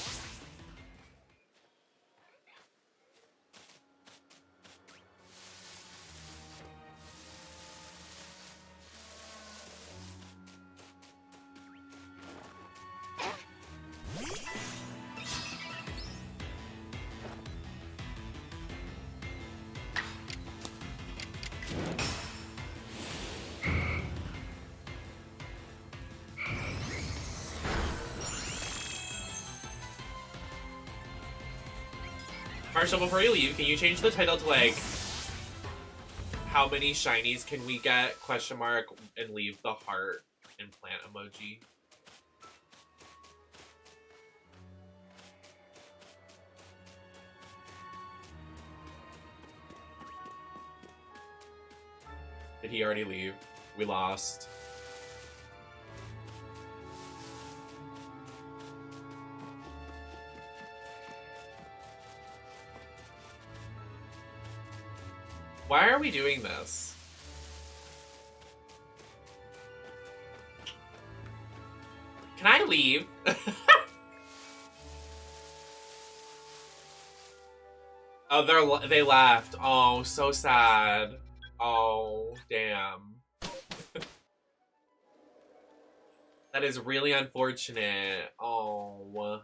Marshall, before you leave, can you change the title to like, how many shinies can we get, question mark, and leave the heart and plant emoji? Did he already leave? We lost. Why are we doing this? Can I leave? Oh, they left. Oh, so sad. Oh, damn. That is really unfortunate. Oh.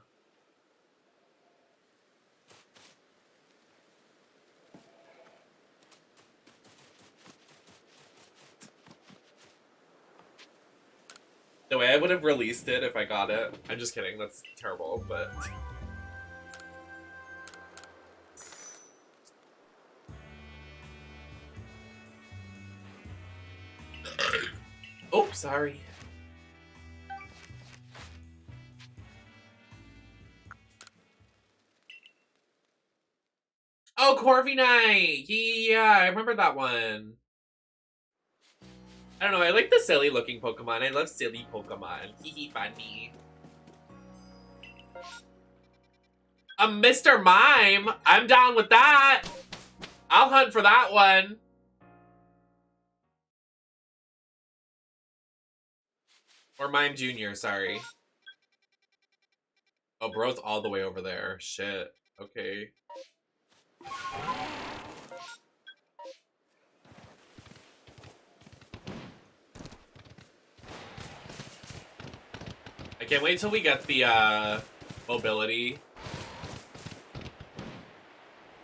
The way I would have released it if I got it. I'm just kidding, that's terrible, but... Oh, sorry. Oh, Corviknight! Yeah, I remember that one. I don't know, I like the silly looking Pokemon. I love silly Pokemon. Hee funny. Mr. Mime! I'm down with that! I'll hunt for that one. Or Mime Jr., sorry. Oh, bro's all the way over there. Shit. Okay. I can't wait till we get the, mobility.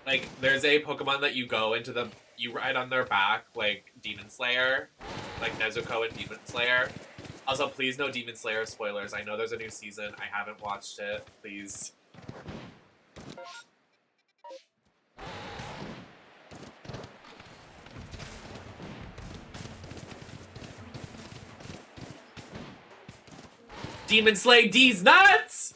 Like, there's a Pokemon that you go into the... You ride on their back, like Demon Slayer. Like Nezuko and Demon Slayer. Also, please no Demon Slayer spoilers. I know there's a new season. I haven't watched it. Please. Demon Slay D's nuts!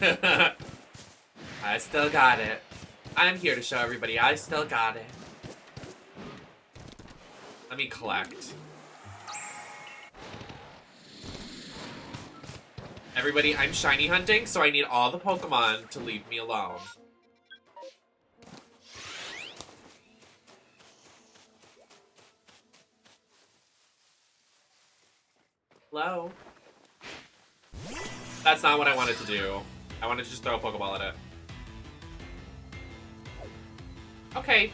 I still got it. I'm here to show everybody I still got it. Let me collect. Everybody, I'm shiny hunting, so I need all the Pokemon to leave me alone. Hello? That's not what I wanted to do. I wanted to just throw a Pokeball at it. Okay.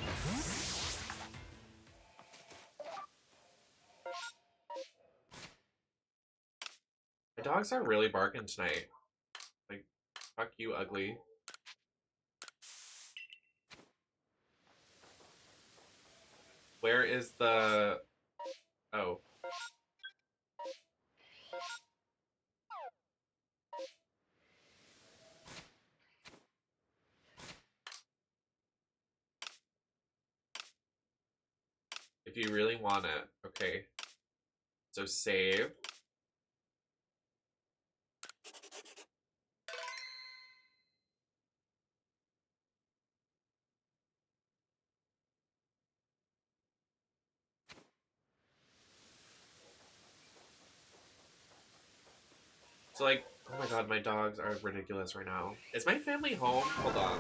My dogs are really barking tonight. Like, fuck you, ugly. Where is the... Oh. If you really want it. Okay. So save. So like, oh my god, my dogs are ridiculous right now. Is my family home? Hold on.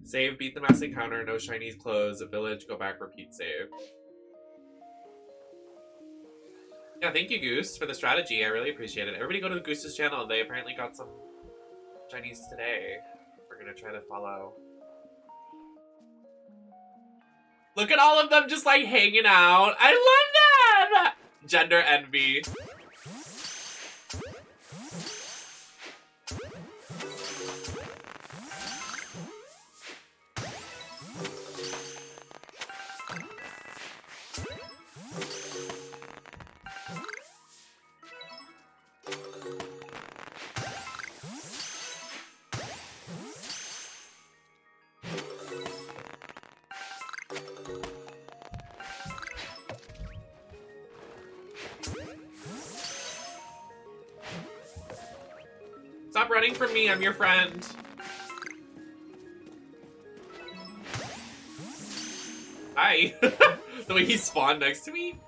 Save, beat the mass encounter, no shinies, close, a village, go back, repeat save. Yeah, thank you, Goose, for the strategy. I really appreciate it. Everybody go to Goose's channel. They apparently got some shinies today. We're gonna try to follow. Look at all of them just like hanging out. I love them! Gender envy. Stop running from me, I'm your friend. Hi. The way he spawned next to me?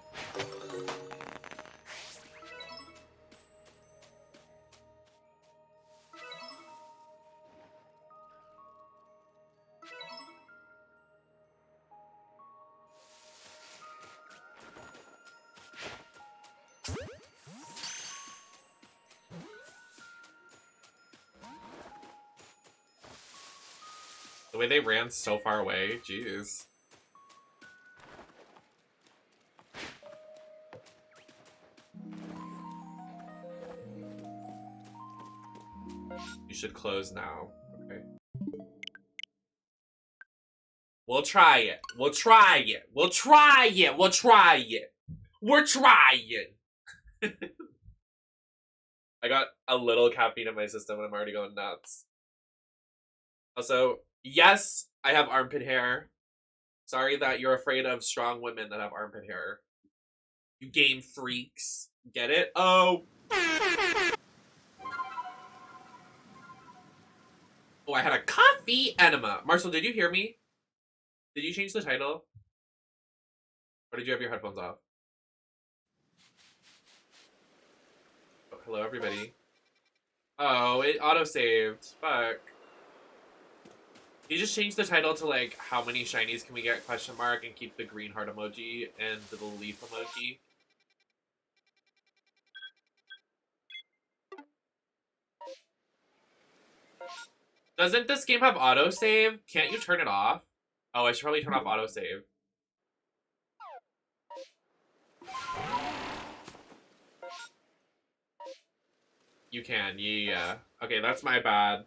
The way they ran so far away, jeez. You should close now. Okay. We'll try it. We'll try it. We'll try it. We'll try it. We're trying. I got a little caffeine in my system and I'm already going nuts. Also, yes, I have armpit hair. Sorry that you're afraid of strong women that have armpit hair. You game freaks. Get it? Oh. Oh, I had a coffee enema. Marcel, did you hear me? Did you change the title? Or did you have your headphones off? Oh, hello, everybody. Oh, it auto-saved. Fuck. You just changed the title to, like, how many shinies can we get, question mark, and keep the green heart emoji and the leaf emoji. Doesn't this game have autosave? Can't you turn it off? Oh, I should probably turn off autosave. You can, yeah. Okay, that's my bad.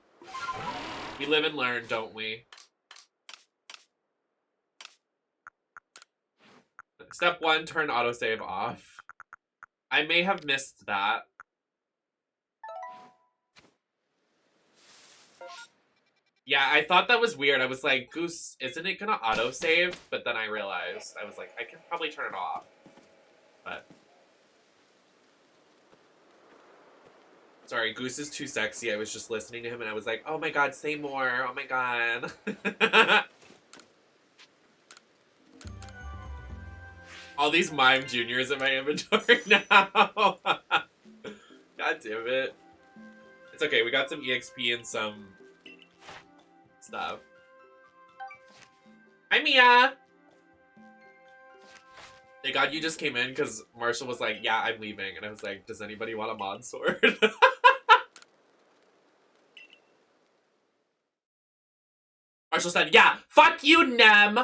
We live and learn, don't we? Step 1, turn autosave off. I may have missed that. Yeah, I thought that was weird. I was like, Goose, isn't it gonna autosave? But then I realized, I was like, I can probably turn it off. But. Sorry, Goose is too sexy. I was just listening to him and I was like, oh my god, say more. Oh my god. All these mime juniors in my inventory now. God damn it. It's okay, we got some EXP and some stuff. Hi, Mia! Thank God you just came in because Marshall was like, yeah, I'm leaving. And I was like, does anybody want a mod sword? Marshall said, yeah, fuck you, Nem!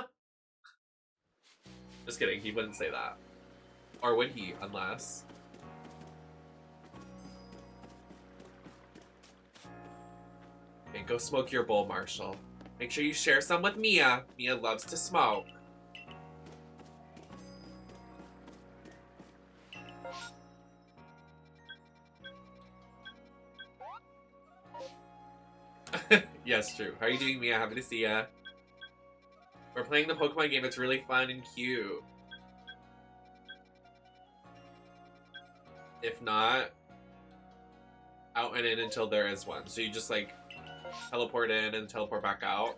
Just kidding, he wouldn't say that. Or would he, unless... Okay, go smoke your bowl, Marshall. Make sure you share some with Mia. Mia loves to smoke. Yes, true. How are you doing, Mia? Happy to see ya. We're playing the Pokemon game. It's really fun and cute. If not, out and in until there is one. So you just like teleport in and teleport back out.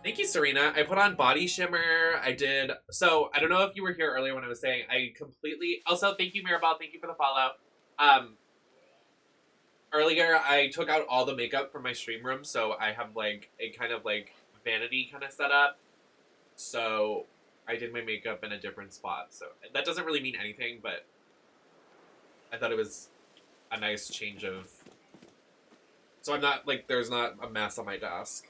Thank you, Serena. I put on body shimmer. I did. So I don't know if you were here earlier when I was saying I completely. Also, thank you, Mirabelle. Thank you for the follow. Earlier I took out all the makeup from my stream room, so I have like a kind of like vanity kind of setup. So I did my makeup in a different spot. So that doesn't really mean anything, but I thought it was a nice change of. So I'm not like there's not a mess on my desk.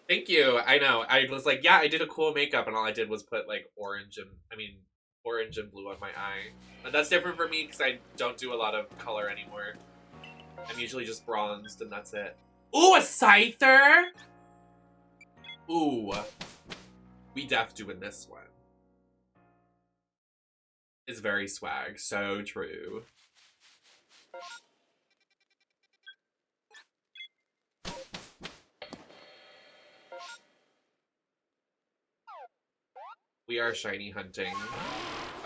Thank you. I know. I was like, yeah, I did a cool makeup, and all I did was put like orange and blue on my eye. But that's different for me because I don't do a lot of color anymore. I'm usually just bronzed, and that's it. Ooh, a Scyther! Ooh. We def doing this one. It's very swag. So true. We are shiny hunting.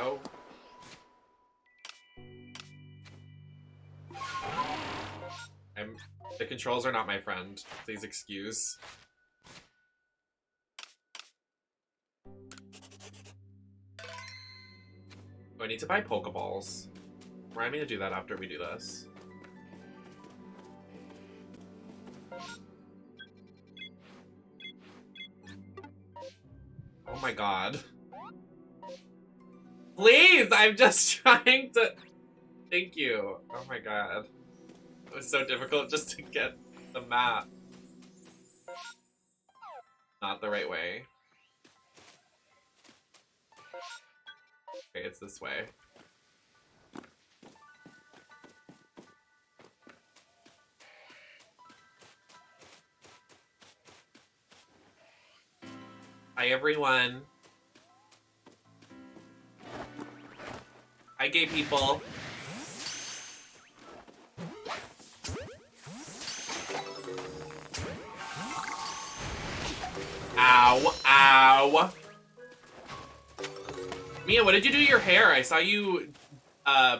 Oh. The controls are not my friend. Please excuse. Oh, I need to buy Pokeballs. Remind me to do that after we do this. Oh my god. Please! I'm just trying to... Thank you. Oh my god. It was so difficult just to get the map. Not the right way. Okay, it's this way. Hi, everyone. Hi, gay people. Ow, ow. Mia, what did you do to your hair? I saw you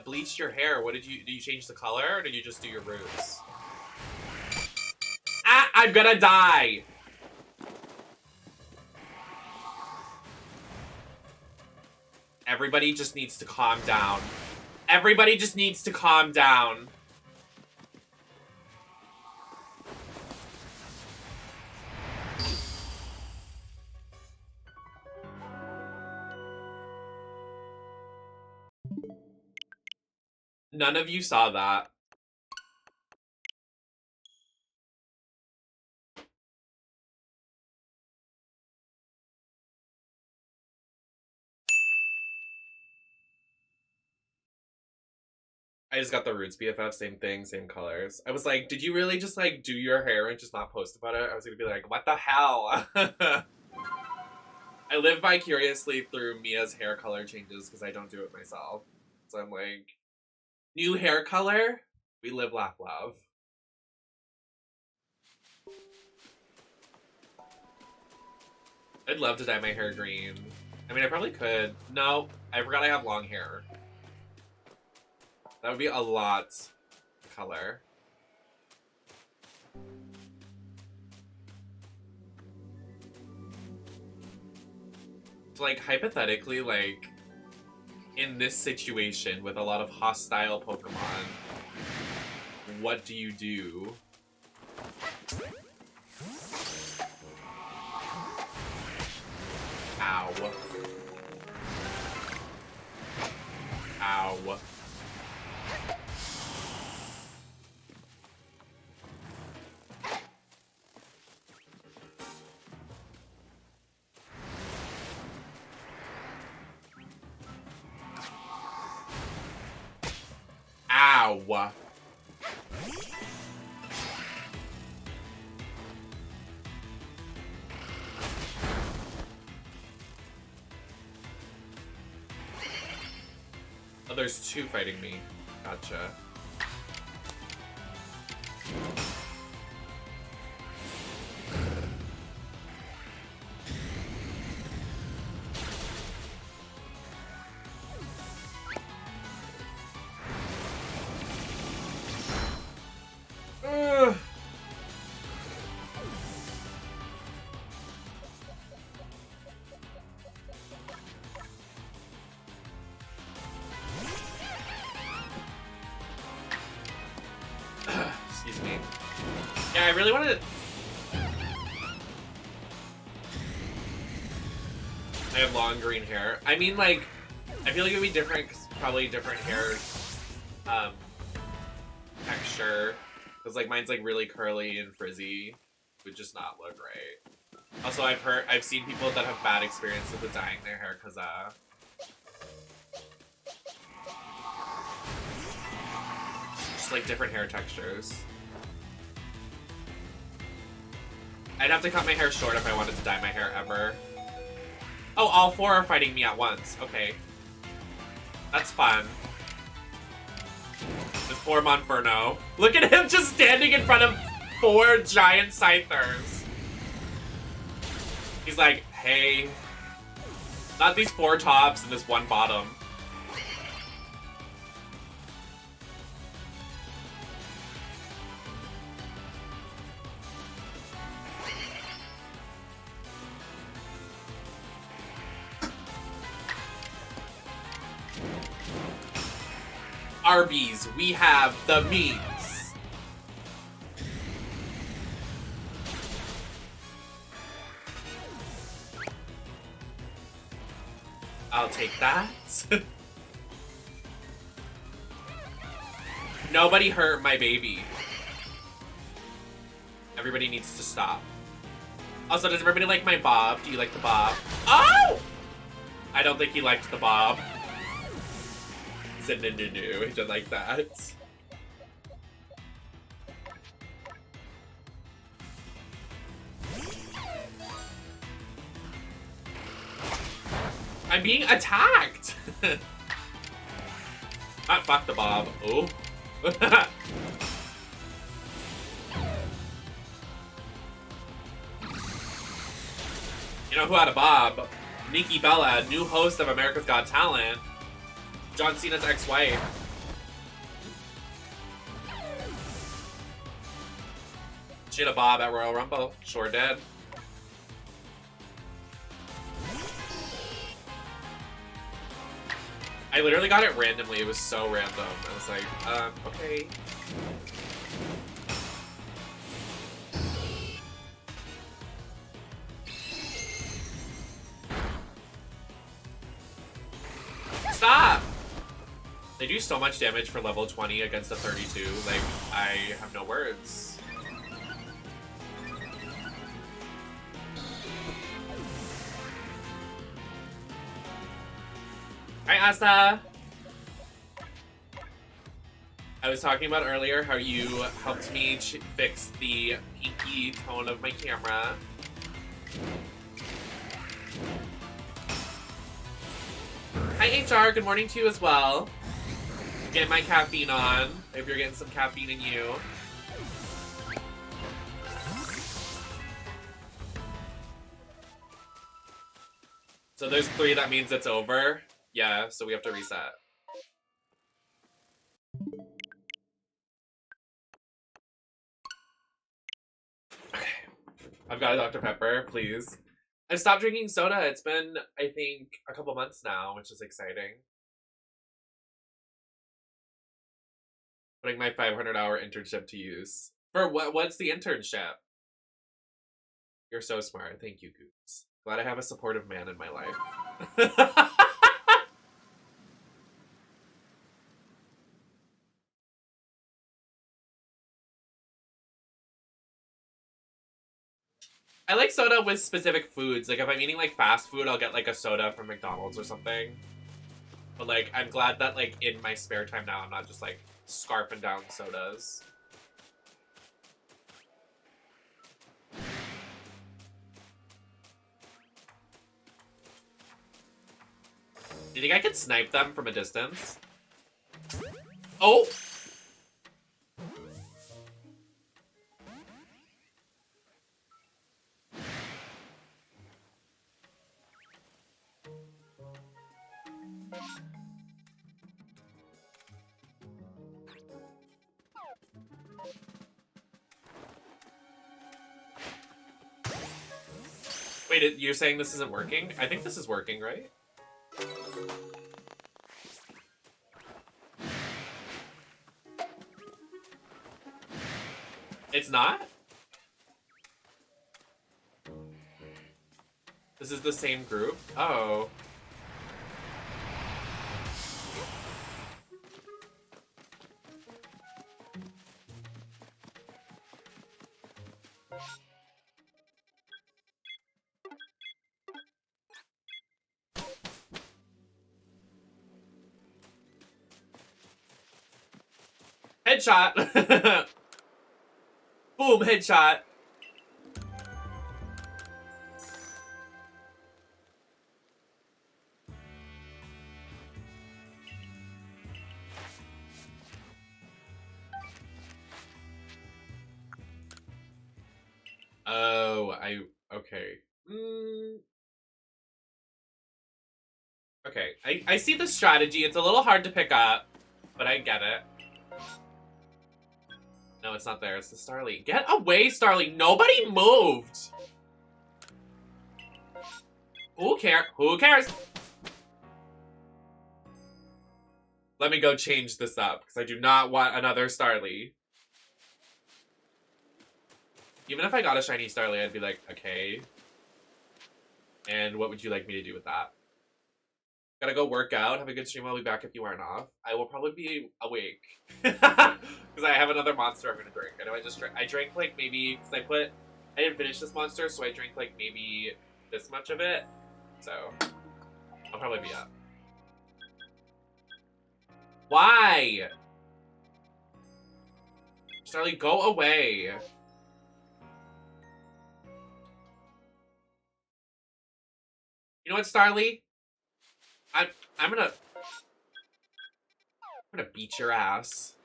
bleached your hair. Did you change the color or did you just do your roots? Ah, I'm gonna die. Everybody just needs to calm down. Everybody just needs to calm down. None of you saw that. I just got the Roots BFF, same thing, same colors. I was like, did you really just like do your hair and just not post about it? I was gonna be like, what the hell? I live vicariously through Mia's hair color changes because I don't do it myself. So I'm like, new hair color, we live, laugh, love. I'd love to dye my hair green. I mean, I probably could. No, I forgot I have long hair. That would be a lot of color. So, like, hypothetically, like, in this situation with a lot of hostile Pokemon, what do you do? Ow. Ow. Ow. Oh, there's two fighting me. Gotcha. Ugh. Excuse me. Yeah, I really want to... I have long green hair. I mean, like, I feel like it would be different, cause probably different hair texture. Because, like, mine's, like, really curly and frizzy. Would just not look right. Also, I've seen people that have bad experiences with dyeing their hair, because, just, like, different hair textures. I'd have to cut my hair short if I wanted to dye my hair ever. Oh, all four are fighting me at once. Okay. That's fun. This poor Monferno. Look at him just standing in front of 4 giant Scythers. He's like, hey. Not these 4 tops and this 1 bottom. Arby's, we have the meats. I'll take that. Nobody hurt my baby. Everybody needs to stop. Also, does everybody like my bob? Do you like the bob? Oh! I don't think he liked the bob. He said no, no, no. He didn't like that. I'm being attacked! Not fuck the bob. Oh. You know who had a bob? Nikki Bella, new host of America's Got Talent. John Cena's ex-wife. She had a bob at Royal Rumble. Sure did. I literally got it randomly. It was so random. I was like, okay. Stop! They do so much damage for level 20 against a 32. Like, I have no words. Hi, Asa! I was talking about earlier how you helped me fix the pinky tone of my camera. Hi HR, good morning to you as well. Get my caffeine on. If you're getting some caffeine in you. So there's 3, that means it's over. Yeah, so we have to reset. Okay. I've got a Dr. Pepper, please. I've stopped drinking soda. It's been, I think, a couple months now, which is exciting. Putting my 500-hour internship to use. For what? What's the internship? You're so smart. Thank you, Goose. Glad I have a supportive man in my life. I like soda with specific foods. Like, if I'm eating, like, fast food, I'll get, like, a soda from McDonald's or something. But, like, I'm glad that, like, in my spare time now, I'm not just, like, scarfing down sodas. Do you think I could snipe them from a distance? Oh! Wait, you're saying this isn't working? I think this is working, right? It's not? This is the same group? Oh. Headshot! Boom, headshot. Oh, okay. Okay, I see the strategy. It's a little hard to pick up, but I get it. No, it's not there. It's the Starly. Get away, Starly. Nobody moved. Who cares? Who cares? Let me go change this up, because I do not want another Starly. Even if I got a shiny Starly, I'd be like, okay. And what would you like me to do with that? Gotta go work out. Have a good stream. I'll be back if you aren't off. I will probably be awake. Because I have another monster I'm gonna drink. I know I drank like maybe, because I didn't finish this monster, so I drank like maybe this much of it. So, I'll probably be up. Why? Starly, go away. You know what, Starly? I'm gonna beat your ass.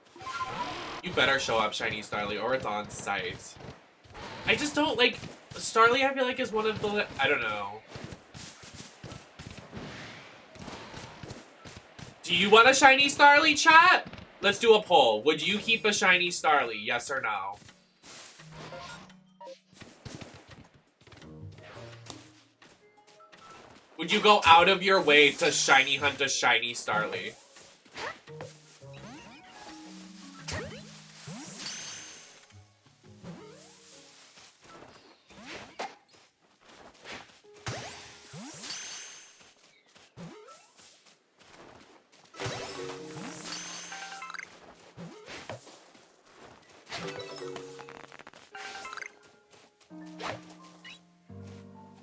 You better show up, Shiny Starly, or it's on site. I just don't like Starly. I feel like is one of the I don't know. Do you want a Shiny Starly, chat? Let's do a poll. Would you keep a Shiny Starly? Yes or no? Would you go out of your way to shiny hunt a Shiny Starly?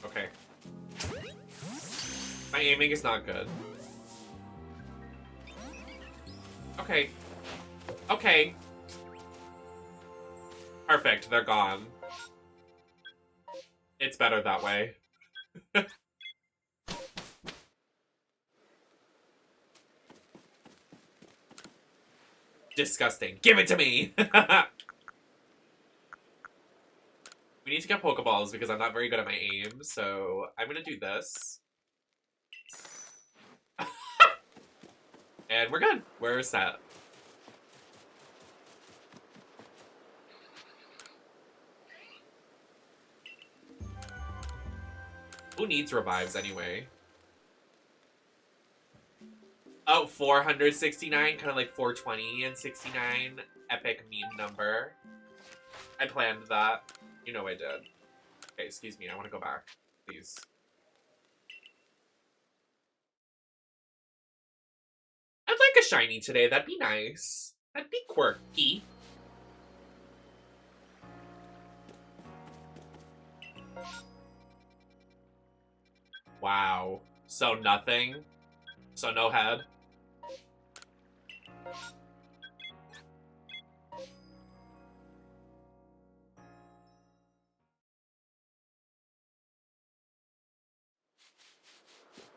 Okay. My aiming is not good. Okay. Okay. Perfect, they're gone. It's better that way. Disgusting. Give it to me! We need to get Pokeballs because I'm not very good at my aim, so I'm gonna do this. And we're good. We're set. Who needs revives anyway? Oh, 469, kind of like 420 and 69. Epic meme number. I planned that. You know I did. Okay, excuse me. I want to go back, please. I'd like a shiny today. That'd be nice. That'd be quirky. Wow. So nothing? So no head?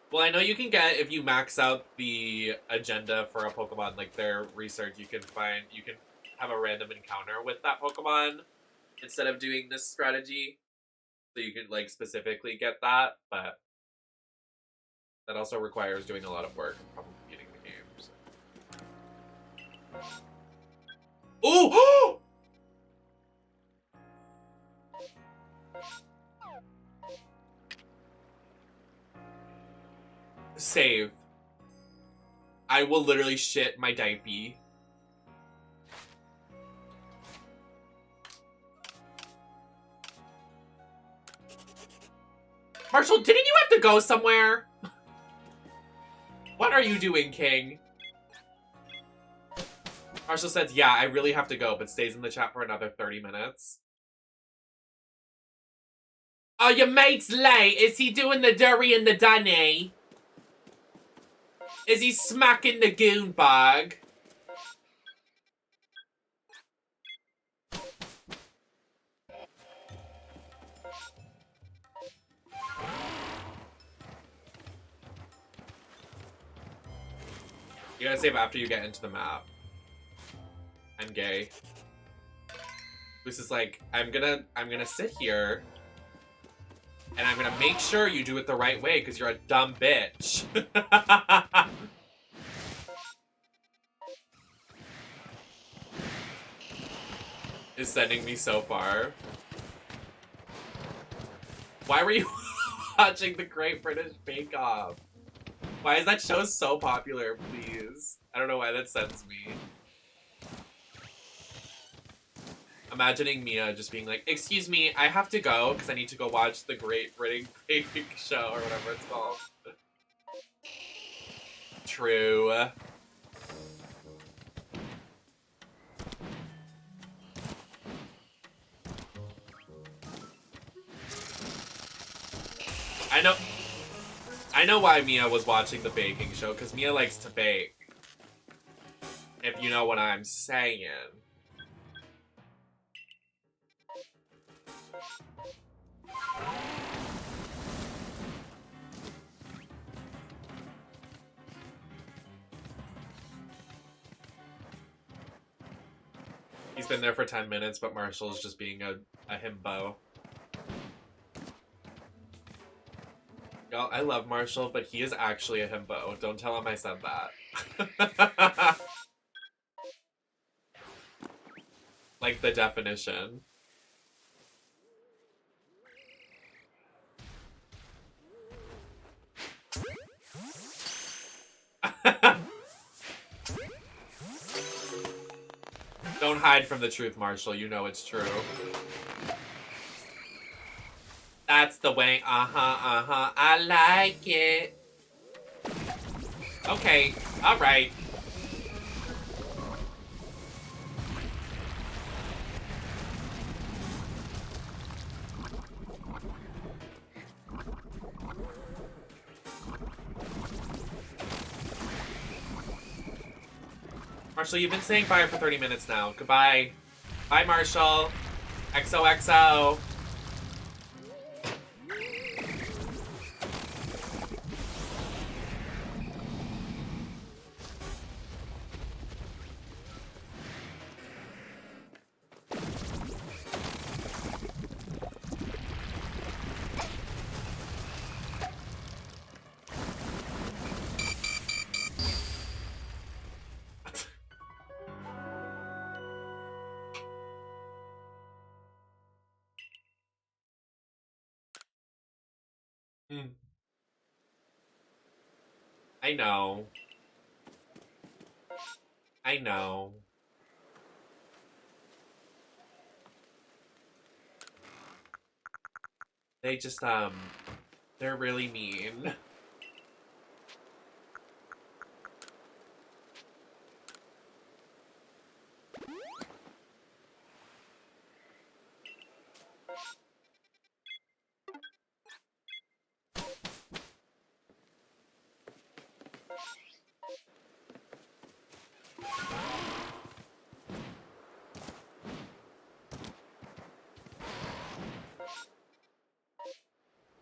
Well, I know you can get, if you max out the agenda for a Pokemon, like their research, you can have a random encounter with that Pokemon instead of doing this strategy. So you can, like, specifically get that, but that also requires doing a lot of work and probably beating the game. So. Ooh! Save. I will literally shit my diaper. Marshall, didn't you have to go somewhere? What are you doing, King? Marshall says, yeah, I really have to go, but stays in the chat for another 30 minutes. Oh, your mate's late. Is he doing the Durry and the Dunny? Is he smacking the goon bug? You gotta save after you get into the map. I'm gay. This is like, I'm gonna sit here and I'm gonna make sure you do it the right way because you're a dumb bitch. Is sending me so far. Why were you watching the Great British Bake Off? Why is that show so popular, please? I don't know why that sends me. Imagining Mia just being like, excuse me, I have to go because I need to go watch the Great British Baking Show or whatever it's called. True. I know why Mia was watching the baking show, because Mia likes to bake. If you know what I'm saying. He's been there for 10 minutes, but Marshall's just being a himbo. Y'all, I love Marshall, but he is actually a himbo. Don't tell him I said that. Like the definition. Don't hide from the truth, Marshall. You know it's true. That's the way. I like it. Okay. All right. Marshall, you've been saying bye for 30 minutes now. Goodbye. Bye, Marshall. XOXO. I know. I know. They just, they're really mean.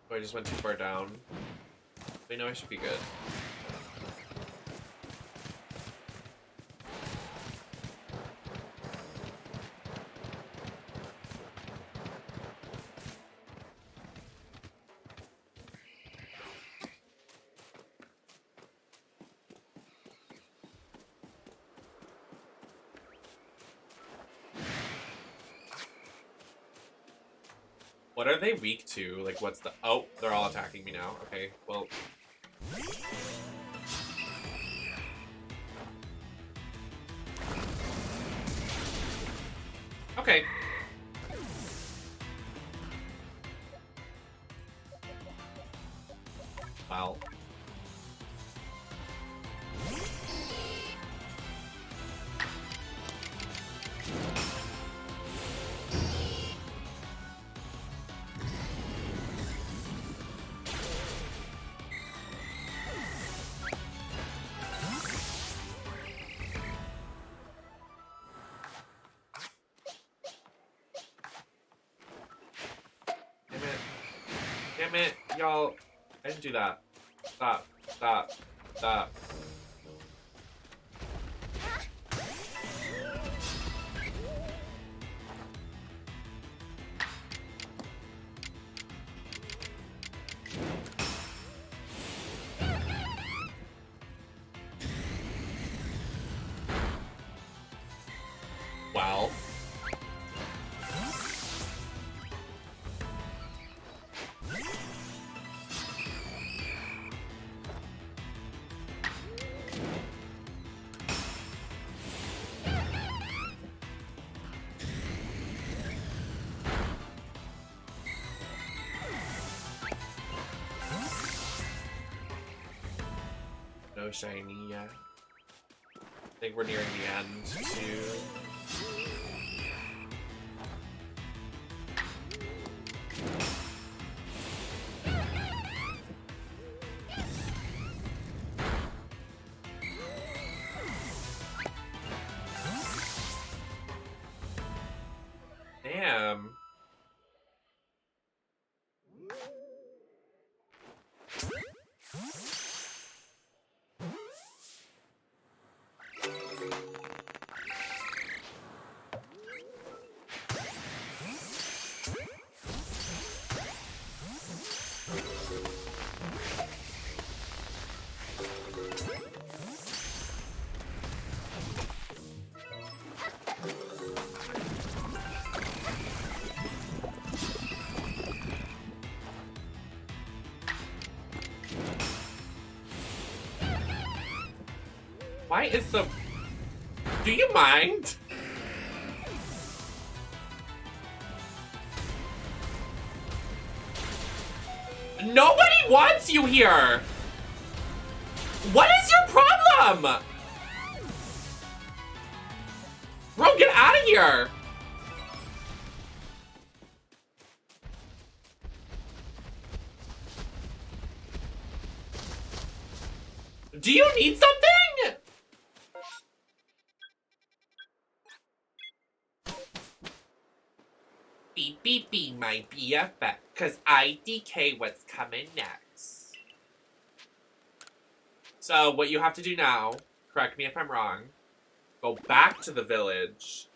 Oh, I just went too far down. I know I should be good. What are they weak to? Like, what's the... Oh, they're all attacking me now. Okay, well... Okay. Well... Damn it, y'all. I didn't do that. Stop. Stop. Stop. Wow. No shiny yet. I think we're nearing the end, too. Damn. Why is the... Do you mind? Nobody wants you here! What is your problem? Bro, get out of here! Do you need something? be my BFF, cause I DK what's coming next. So what you have to do now, correct me if I'm wrong, go back to the village,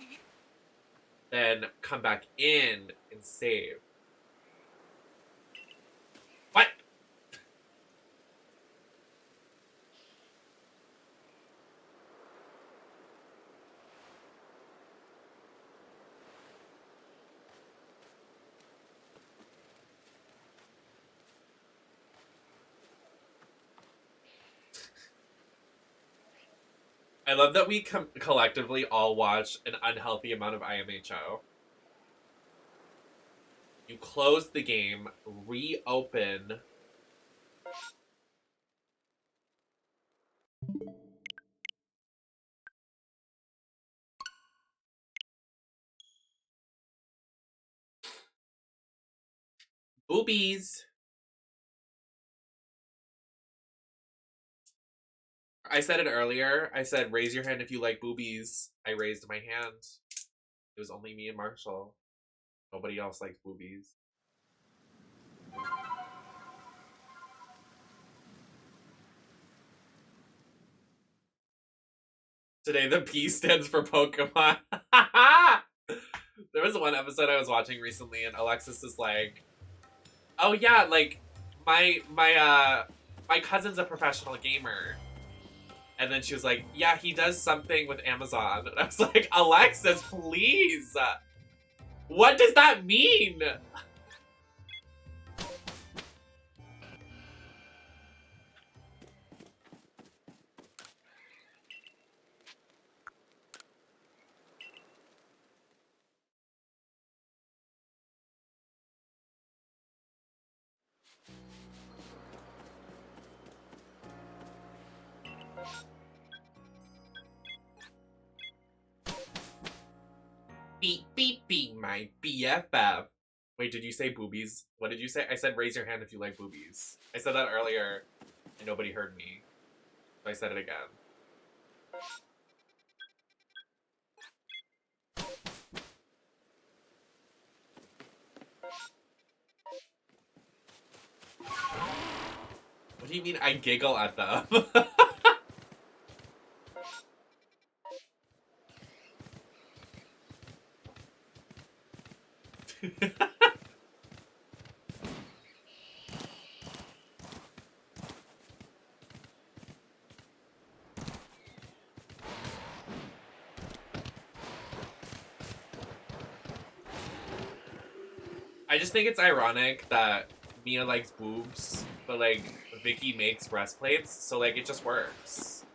then come back in and save. What? I love that we collectively all watch an unhealthy amount of IMHO. You close the game, reopen. Boobies. I said it earlier. I said, raise your hand if you like boobies. I raised my hand. It was only me and Marshall. Nobody else likes boobies. Today the P stands for Pokemon. There was one episode I was watching recently and Alexis is like, oh yeah, like my cousin's a professional gamer. And then she was like, yeah, he does something with Amazon. And I was like, Alexis, please. What does that mean? Beep, beep, beep, my BFF. Wait, did you say boobies? What did you say? I said raise your hand if you like boobies. I said that earlier and nobody heard me. So I said it again. What do you mean I giggle at them? I just think it's ironic that Mia likes boobs, but like Vicky makes breastplates, so like it just works.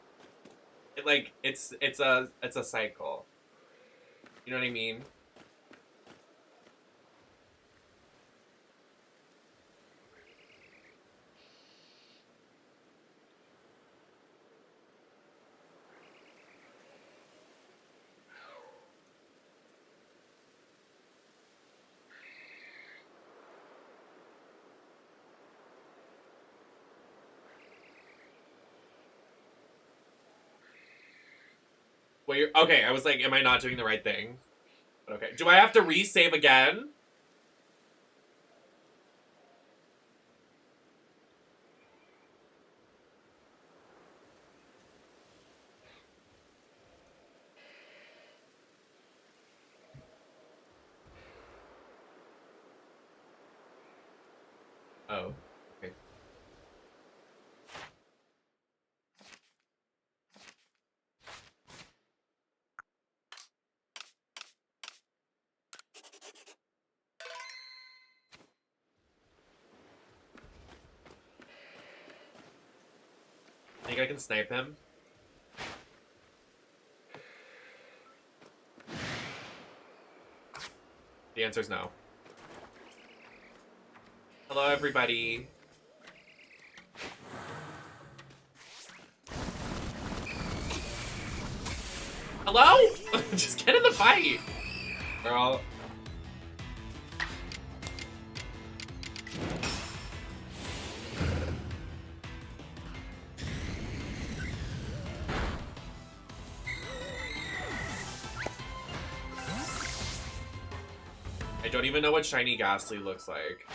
It like it's a cycle. You know what I mean? Well, you're okay. I was like, am I not doing the right thing? But okay. Do I have to resave again? Oh, okay. Think I can snipe him? The answer is no. Hello, everybody. Hello? Just get in the fight. They're all... I don't even know what shiny Ghastly looks like.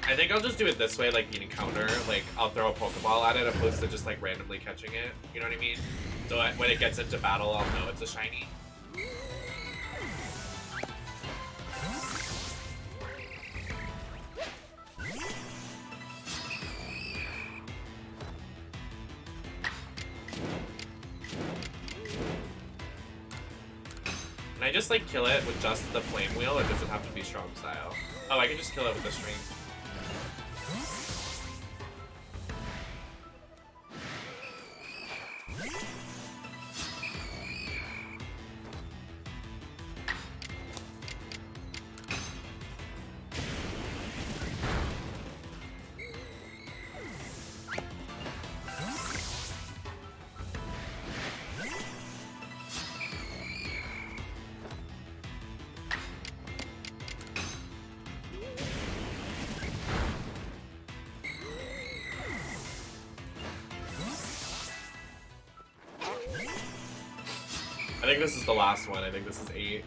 I think I'll just do it this way, like the encounter. Like, I'll throw a Pokeball at it opposed to just, like, randomly catching it. You know what I mean? So when it gets into battle, I'll know it's a shiny. Can I just, like, kill it with just the Flame Wheel, or does it have to be strong style? Oh, I can just kill it with the string. I think this is the last one. I think this is 8.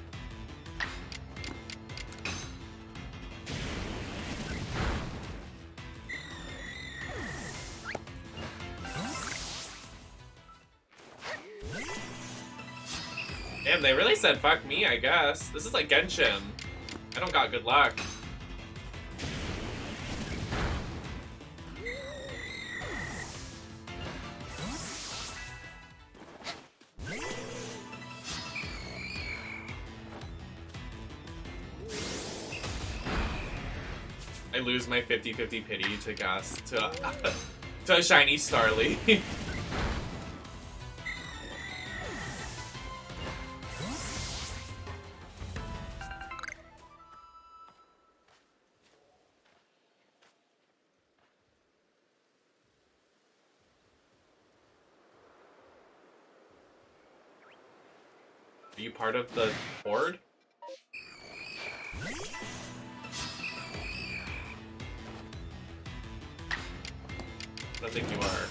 Damn, they really said fuck me, I guess. This is like Genshin. I don't got good luck. I lose my 50-50 pity to to a shiny Starly. Are you part of the board? I don't think you are.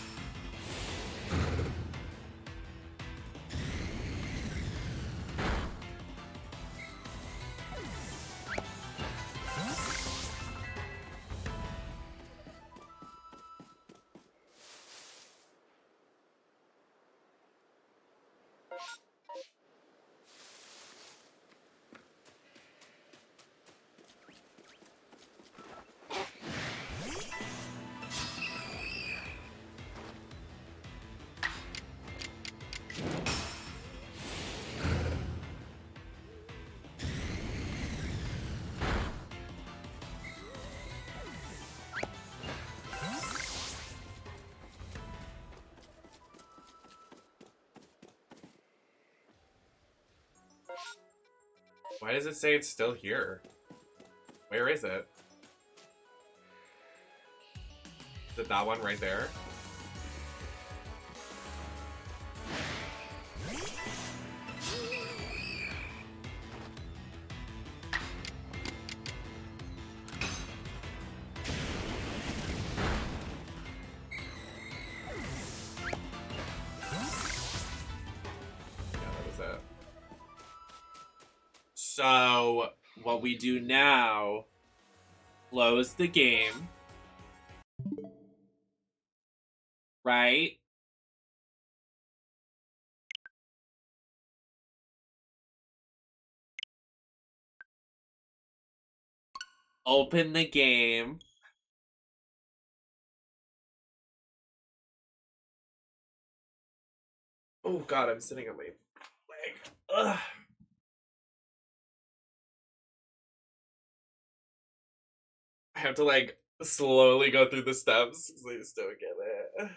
Why does it say it's still here? Where is it? Is it that one right there? So, what we do now, close the game, right? Open the game. Oh god, I'm sitting on my leg. Ugh. I have to like slowly go through the steps because I just don't get it.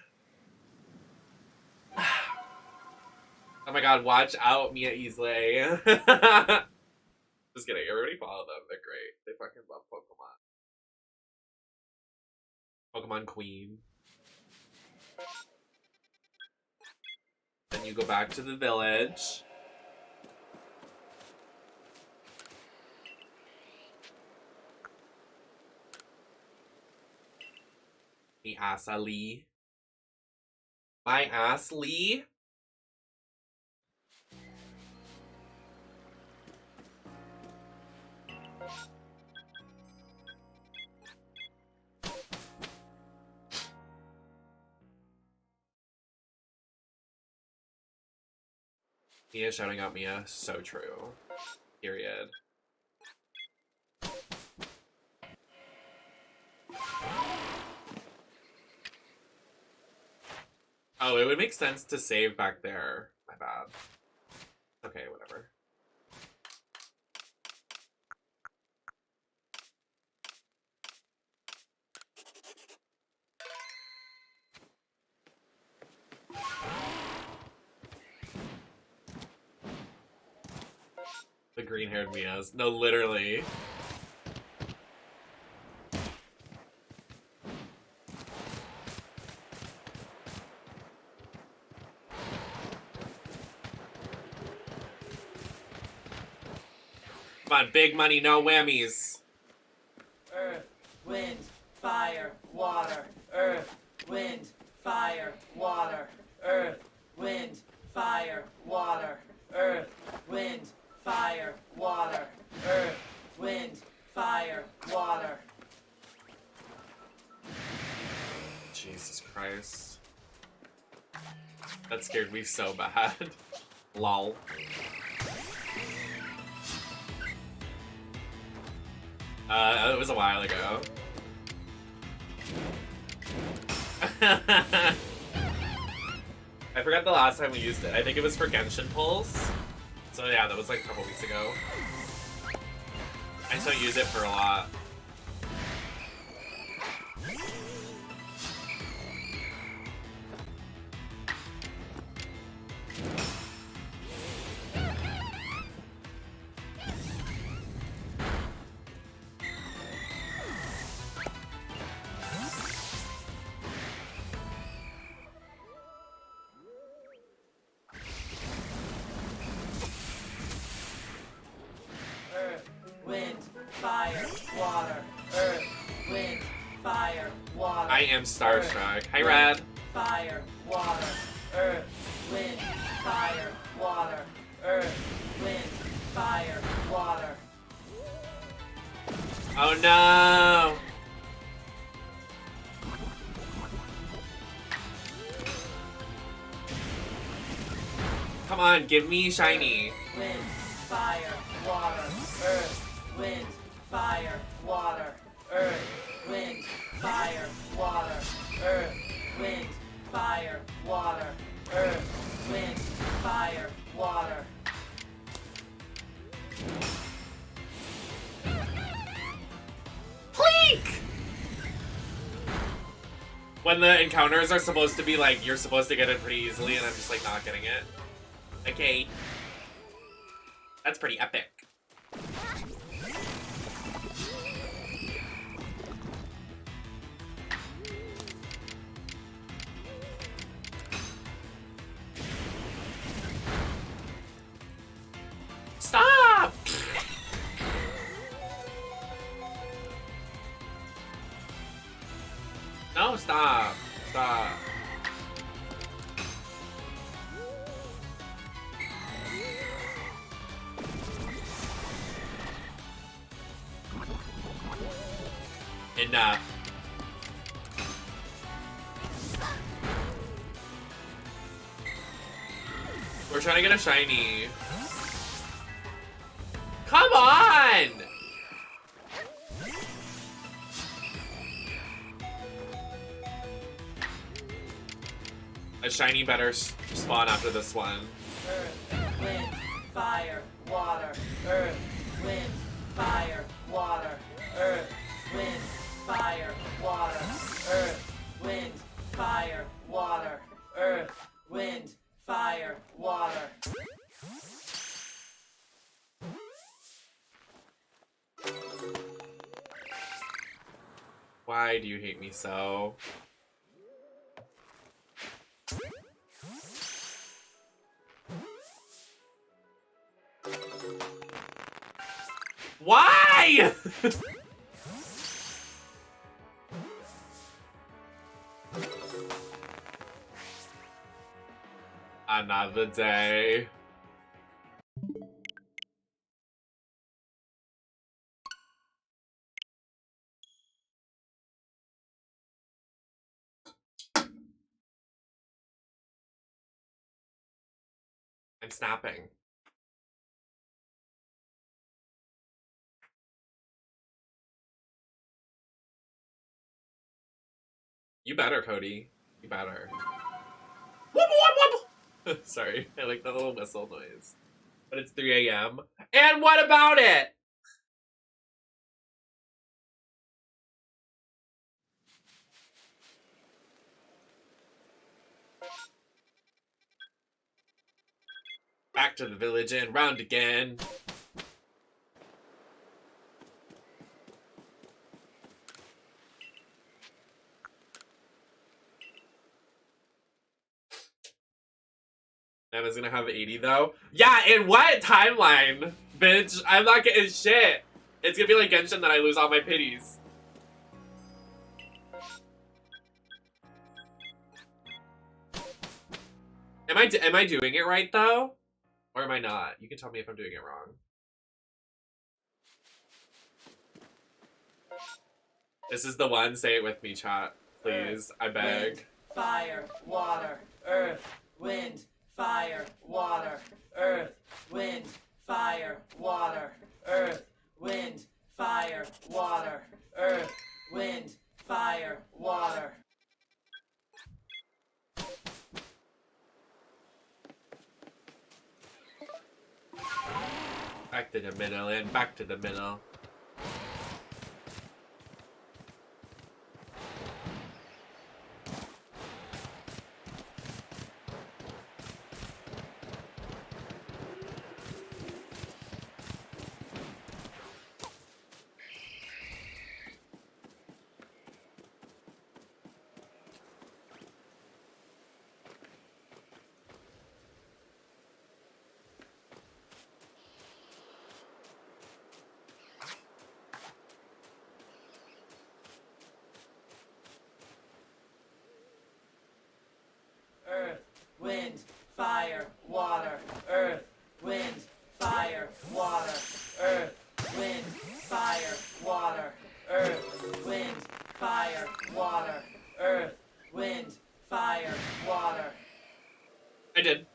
Oh my god, watch out, Mia Easley. Just kidding. Everybody follow them. They're great. They fucking love Pokemon. Pokemon Queen. Then you go back to the village. Me ass Ali. My ass Lee. Mia shouting out Mia. So true. Period. Oh, it would make sense to save back there. My bad. Okay, whatever. The green-haired Mias. No, literally. Come on, big money, no whammies. Earth, wind, fire, water. Earth, wind, fire, water. Earth, wind, fire, water. Earth, wind, fire, water. Earth, wind, fire, water. Jesus Christ. That scared me so bad. Lol. It was a while ago. I forgot the last time we used it. I think it was for Genshin Pulse. So yeah, that was like a couple weeks ago. I still use it for a lot. Earth, wind, fire, water. Earth, wind, fire, water. I am starstruck. Hi, Rad. Fire, water. Earth, wind, fire, water. Earth, wind, fire, water. Oh no! Come on, give me shiny. Wind, fire, water. Earth, wind, fire, water. Earth, wind, fire, water. Earth, wind, fire, water. Earth, wind, fire, water. Pleek! When the encounters are supposed to be like, you're supposed to get it pretty easily, and I'm just like not getting it. Okay. That's pretty epic. Stop! No, stop. Stop. Enough. We're trying to get a shiny. Come on! A shiny better spawn after this one. Earth, wind, fire, water. Earth, wind, fire, water. Earth, wind, fire, water. Earth, wind, fire, water. Earth, wind, fire, water. Why do you hate me so? Why? Another day. I'm snapping. You better, Cody. You better. Whoop, whoop, whoop. Sorry, I like that little whistle noise. But it's 3 a.m. And what about it? Back to the village and round again. Emma's gonna have 80 though. Yeah, in what timeline? Bitch, I'm not getting shit. It's gonna be like Genshin that I lose all my pities. Am I doing it right though? Or am I not? You can tell me if I'm doing it wrong. This is the one. Say it with me, chat. Please. I beg. Wind, fire, water, earth, wind, fire, water, earth, wind, fire, water, earth, wind, fire, water, earth, wind, fire, water. Back to the middle and back to the middle. Earth, wind, fire, water, earth, wind, fire, water, earth, wind, fire, water, earth, wind, fire, water, earth, wind, fire, water. I did.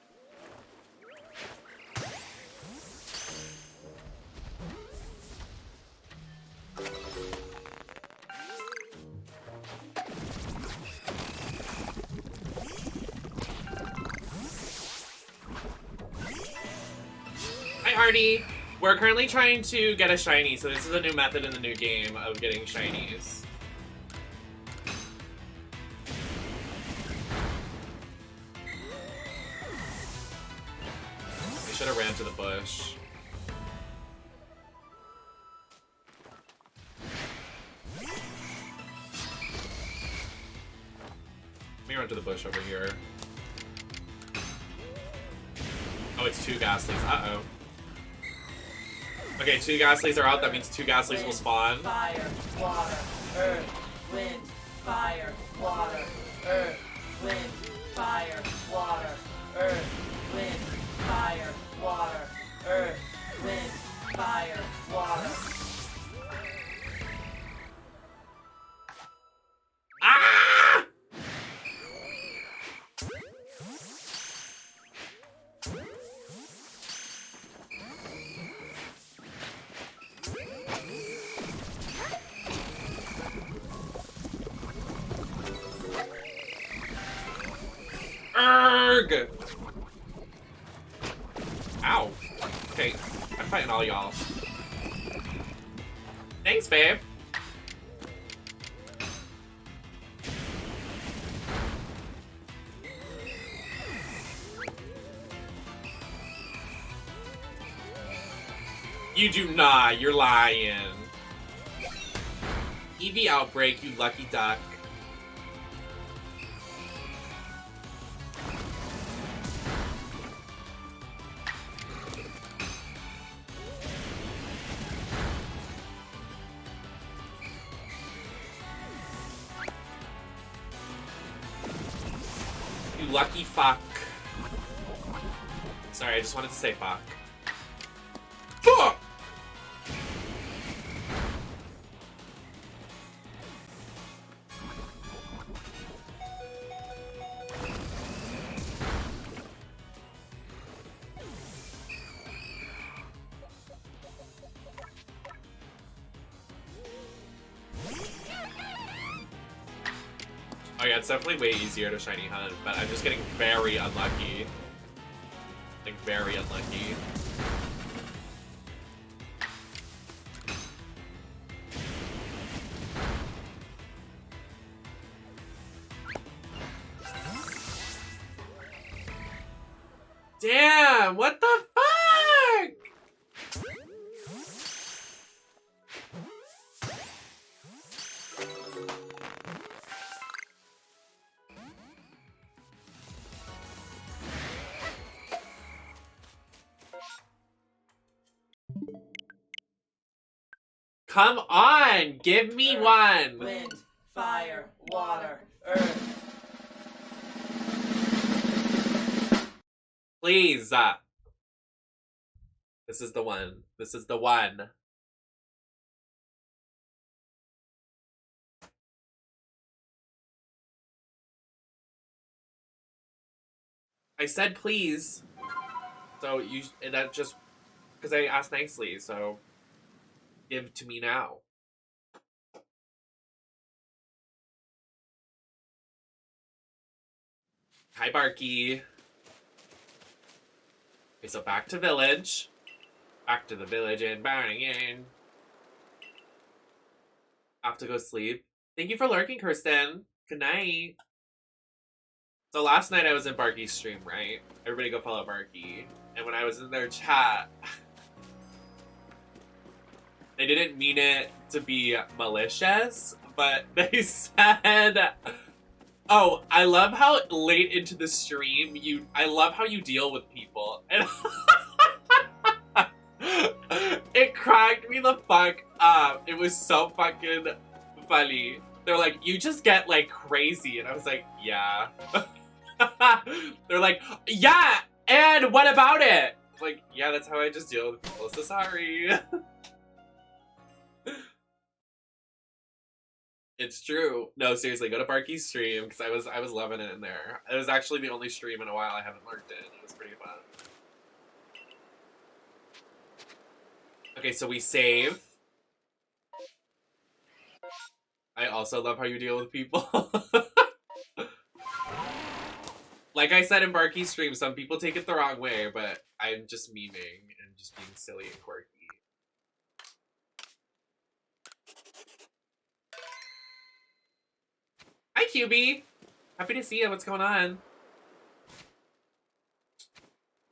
Hi, Artie. We're currently trying to get a shiny, so this is a new method in the new game of getting shinies. I should have ran to the bush. Let me run to the bush over here. Oh, it's 2 Ghastlies. Uh-oh. Okay, 2 Ghastlies are out. That means 2 Ghastlies will spawn. Fire, water, earth, wind, fire, water, earth, wind, fire, water, earth, wind, fire, water, earth, wind, fire, water. Ah! Erg! Ow. Okay, I'm fighting all y'all. Thanks, babe. You do not. You're lying. Eevee Outbreak, you lucky duck. You lucky fuck. Sorry, I just wanted to say fuck. Fuck! Oh yeah, it's definitely way easier to shiny hunt, but I'm just getting very unlucky. Like, very unlucky. Damn, what the fuck? Come on, give me Earth, one. Wind, fire, water, earth. Please. This is the one. This is the one. I said please. So you, that just, because I asked nicely, so give to me now. Hi, Barky. Okay, so back to village. Back to the village and burning in. Have to go sleep. Thank you for lurking, Kirsten. Good night. So last night I was in Barky's stream, right? Everybody go follow Barky. And when I was in their chat, they didn't mean it to be malicious, but they said, oh, I love how late into the stream I love how you deal with people. And it cracked me the fuck up. It was so fucking funny. They're like, you just get like crazy. And I was like, yeah. They're like, yeah, and what about it? Like, yeah, that's how I just deal with people, so sorry. It's true. No, seriously, go to Barky's stream, because I was loving it in there. It was actually the only stream in a while I haven't lurked in. It was pretty fun. Okay, so we save. I also love how you deal with people. Like I said in Barky's stream, some people take it the wrong way, but I'm just memeing and just being silly and quirky. Hi, QB. Happy to see you. What's going on?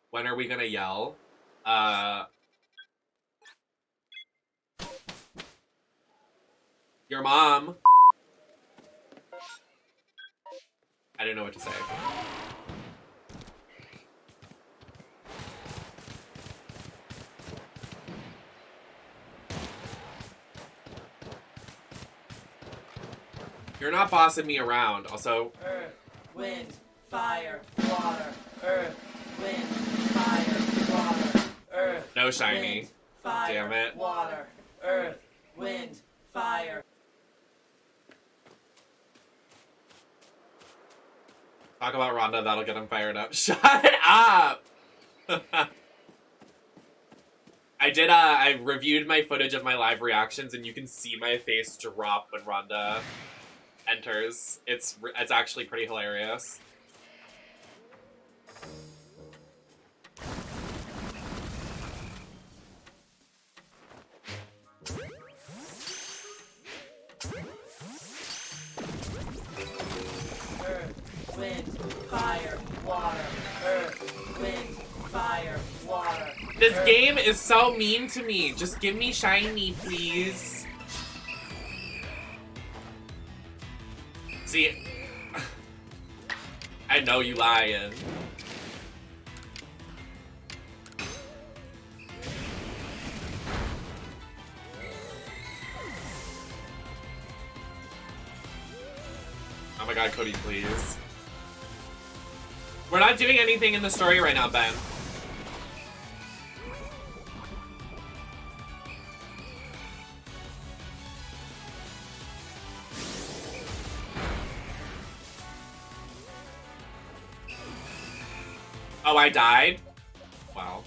When are we gonna yell? Your mom. I didn't know what to say. You're not bossing me around. Also, Earth, wind, fire, water, earth, wind, fire, water, earth. no shiny. Wind, fire, Damn it. Water, earth, wind, fire. Talk about Rhonda, that'll get him fired up. Shut up! I reviewed my footage of my live reactions, and you can see my face drop when Rhonda enters. It's actually pretty hilarious. Earth, wind, fire, water, earth, wind, fire, water. This earth. game is so mean to me. Just give me shiny, please. See, I know you lying. Oh my god, Cody, please. We're not doing anything in the story right now, Ben. Oh, I died? Wow.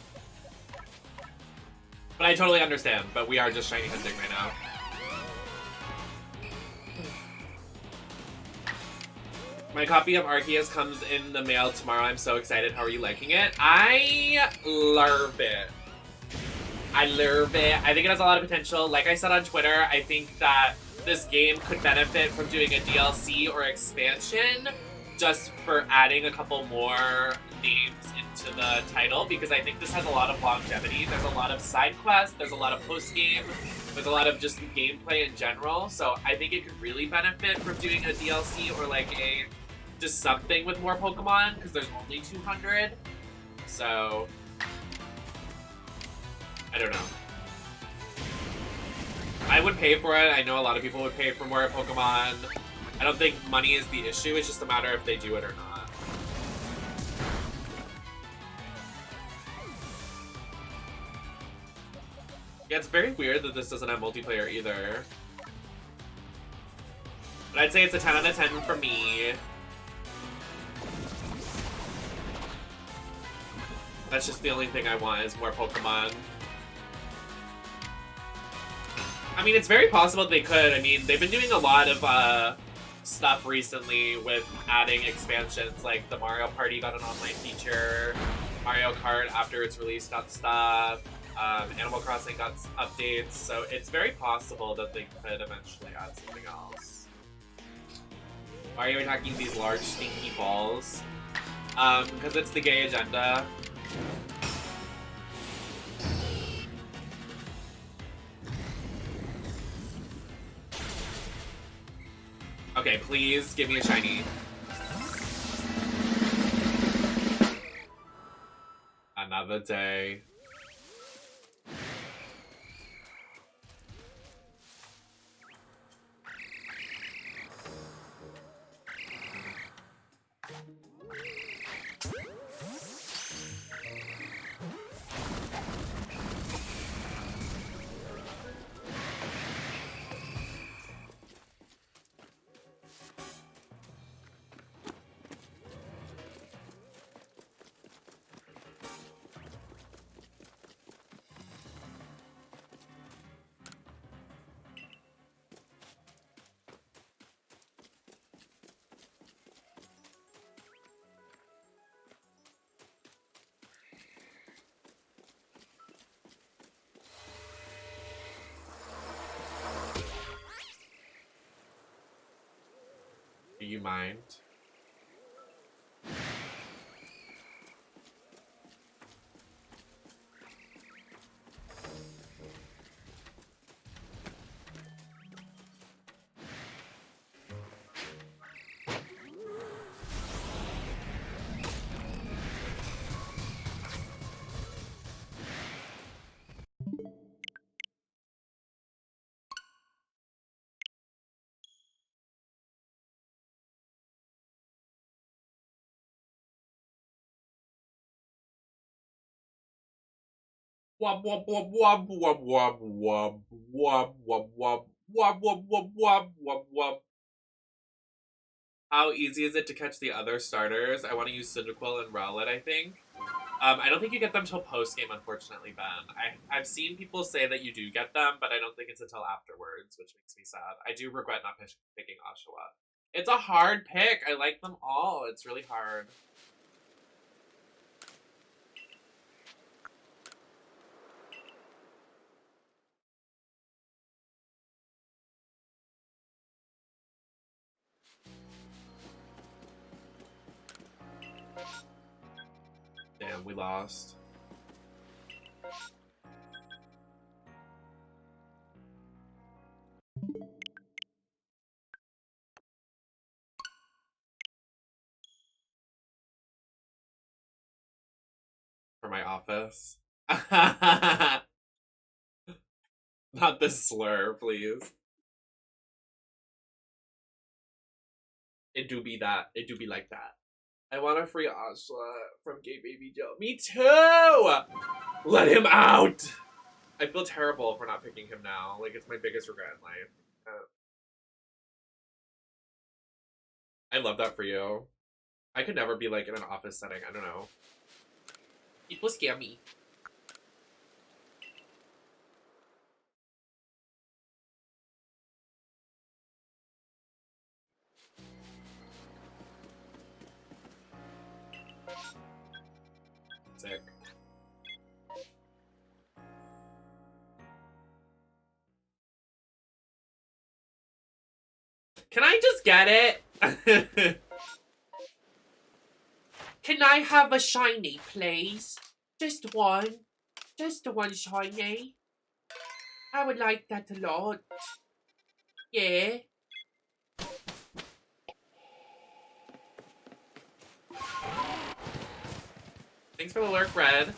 But I totally understand, but we are just shiny hunting right now. My copy of Arceus comes in the mail tomorrow. I'm so excited. How are you liking it? I love it. I love it. I think it has a lot of potential. Like I said on Twitter, I think that this game could benefit from doing a DLC or expansion just for adding a couple more names into the title, because I think this has a lot of longevity. There's a lot of side quests, there's a lot of post-game, there's a lot of just gameplay in general, so I think it could really benefit from doing a DLC or like a just something with more Pokemon, because there's only 200. So I don't know. I would pay for it. I know a lot of people would pay for more Pokemon. I don't think money is the issue. It's just a matter if they do it or not. Yeah, it's very weird that this doesn't have multiplayer either. But I'd say it's a 10 out of 10 for me. That's just the only thing I want is more Pokemon. I mean, it's very possible they could. I mean, they've been doing a lot of stuff recently with adding expansions, like the Mario Party got an online feature, Mario Kart after its release got stuff, Animal Crossing got updates, so it's very possible that they could eventually add something else. Why are you attacking these large stinky balls? Because it's the gay agenda. Okay, please give me a shiny. Another day. Do you mind? Wub wub wub wub wub wub wub wub wub wub wub wub wub wub wub wub. How easy is it to catch the other starters? I want to use Cyndaquil and Rowlet, I think. I don't think you get them till post-game, unfortunately, Ben. I've seen people say that you do get them, but I don't think it's until afterwards, which makes me sad. I do regret not picking Oshawott. It's a hard pick. I like them all. It's really hard. Damn, we lost. for my office. Not the slur, please. It do be that. It do be like that. I want a free Ashla from Gay Baby Joe. Me too! Let him out! I feel terrible for not picking him now. Like, it's my biggest regret in life. I love that for you. I could never be, like, in an office setting. I don't know. People scare me. Sick. Can I just get it? Can I have a shiny, please? Just one. Just the one shiny. I would like that a lot. Yeah. Thanks for the lurk, Red.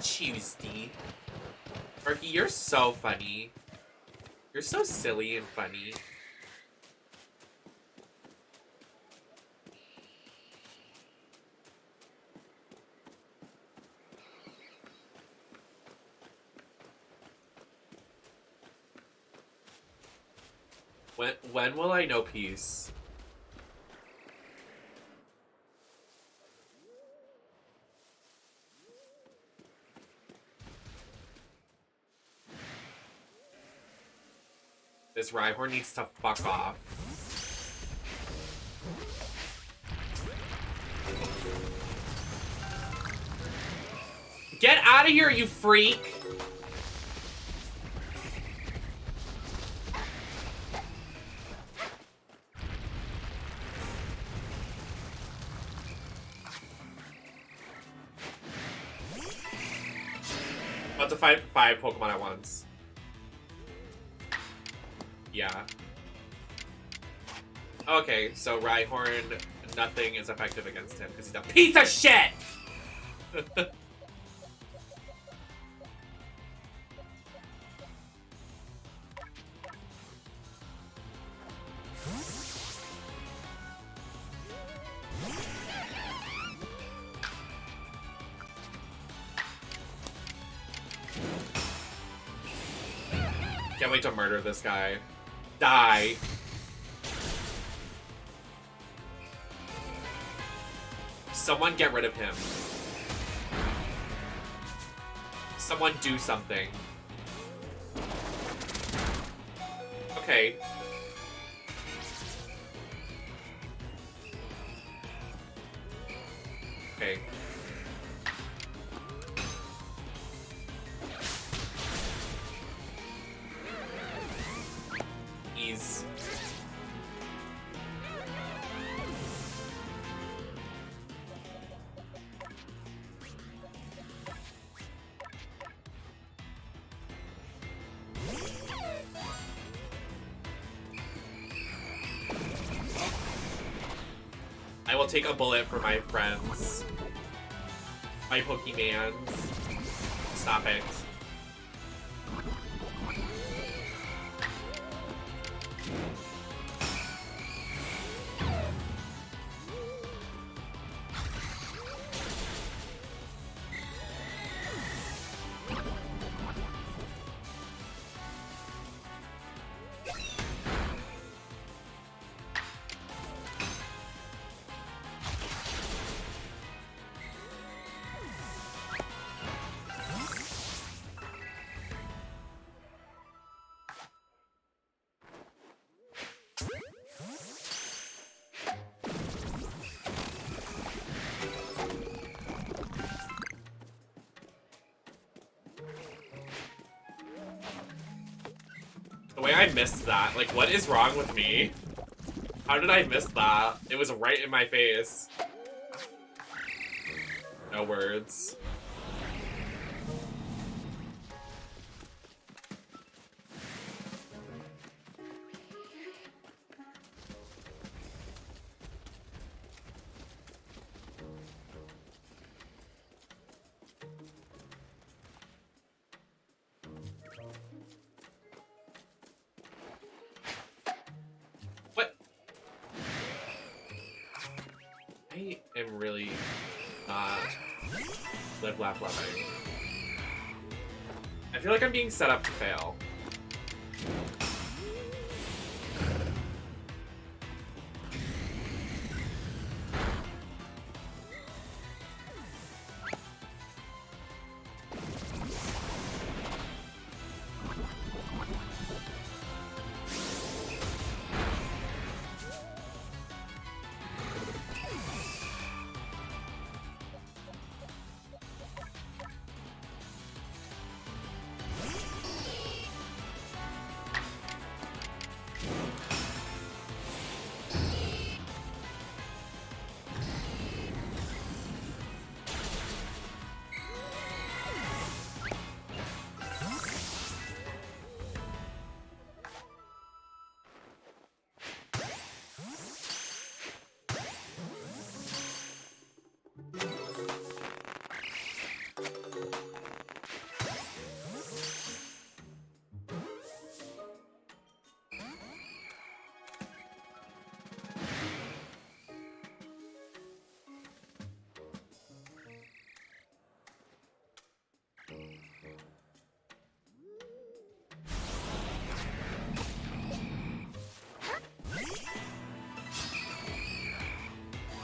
Tuesday. Marky, you're so funny. You're so silly and funny. When will I know peace? This Rhyhorn needs to fuck off. Get out of here, you freak! About to fight 5 Pokemon at once. Yeah. Okay, so Rhyhorn, nothing is effective against him because he's a piece of shit! Can't wait to murder this guy. Die. Someone get rid of him. Someone do something. Okay. Okay. Ease. I will take a bullet for my friends. My Pokemans. Stop it. The way I missed that, like, what is wrong with me? How did I miss that? It was right in my face. No words. I am really not Live Laugh Loving. I feel like I'm being set up to fail.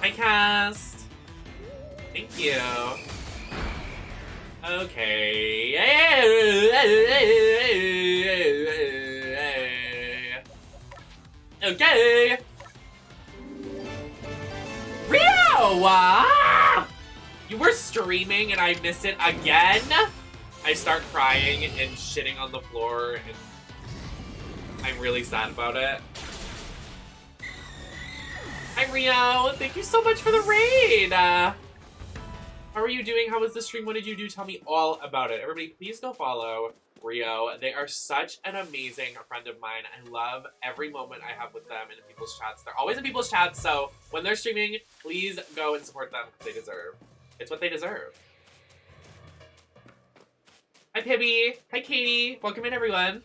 Hi, Cast. Thank you. Okay. Okay. Rio! You were streaming and I missed it again? I start crying and shitting on the floor and I'm really sad about it. Hi, Rio. Thank you so much for the raid. How are you doing? How was the stream? What did you do? Tell me all about it. Everybody, please go follow Rio. They are such an amazing friend of mine. I love every moment I have with them in people's chats. They're always in people's chats, so when they're streaming, please go and support them because they deserve. It's what they deserve. Hi, Pibby. Hi, Katie. Welcome in, everyone.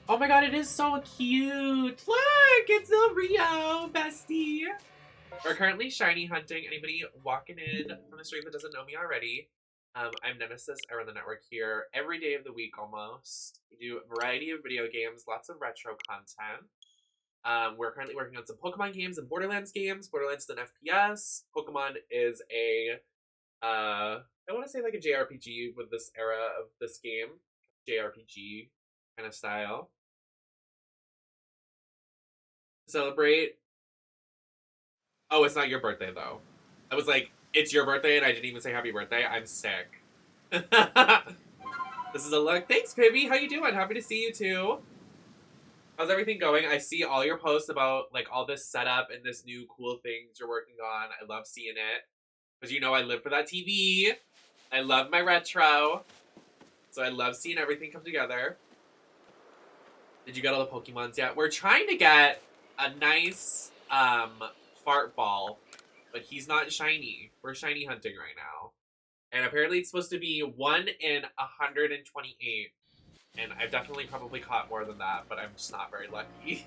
Oh my god, it is so cute! Look, it's the Rio bestie! We're currently shiny hunting. Anybody walking in from the stream that doesn't know me already, I'm Nemesis. I run the network here every day of the week almost. We do a variety of video games, lots of retro content. We're currently working on some Pokemon games and Borderlands games. Borderlands is an FPS. Pokemon is a, I want to say like a JRPG with this era of this game. JRPG kind of style. Celebrate. Oh, it's not your birthday though. I was like, it's your birthday and I didn't even say happy birthday. I'm sick. This is a look. Thanks, Pibby. How you doing? Happy to see you too. How's everything going? I see all your posts about like all this setup and this new cool things you're working on. I love seeing it. Because you know I live for that TV. I love my retro. So I love seeing everything come together. Did you get all the Pokemons yet? We're trying to get a nice fart ball, but he's not shiny. We're shiny hunting right now. And apparently it's supposed to be 1 in 128. And I've definitely probably caught more than that, but I'm just not very lucky.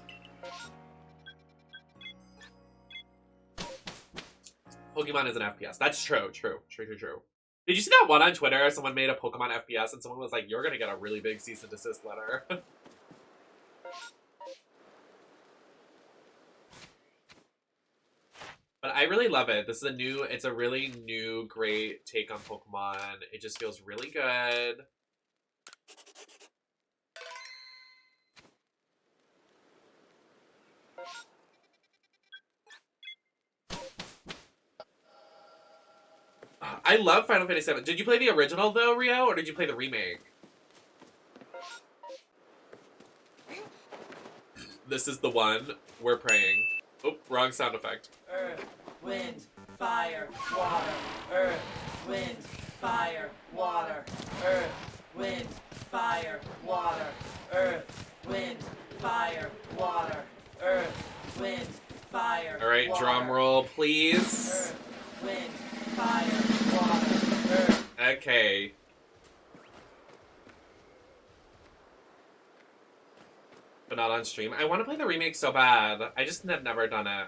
Pokemon is an FPS. That's true. Did you see that one on Twitter? Someone made a Pokemon FPS and someone was like, you're gonna get a really big cease and desist letter. But I really love it. This is it's a really new, great take on Pokemon. It just feels really good. I love Final Fantasy VII. Did you play the original though, Rio, or did you play the remake? This is the one. We're praying. Oh, wrong sound effect. Earth, wind, fire, water. Earth, wind, fire, water. Earth, wind, fire, water. Earth, wind, fire, water. Earth, wind, fire. All right, water. drum roll, please. Earth, wind, fire, water. Earth. Okay. but not on stream. I want to play the remake so bad. I just have never done it.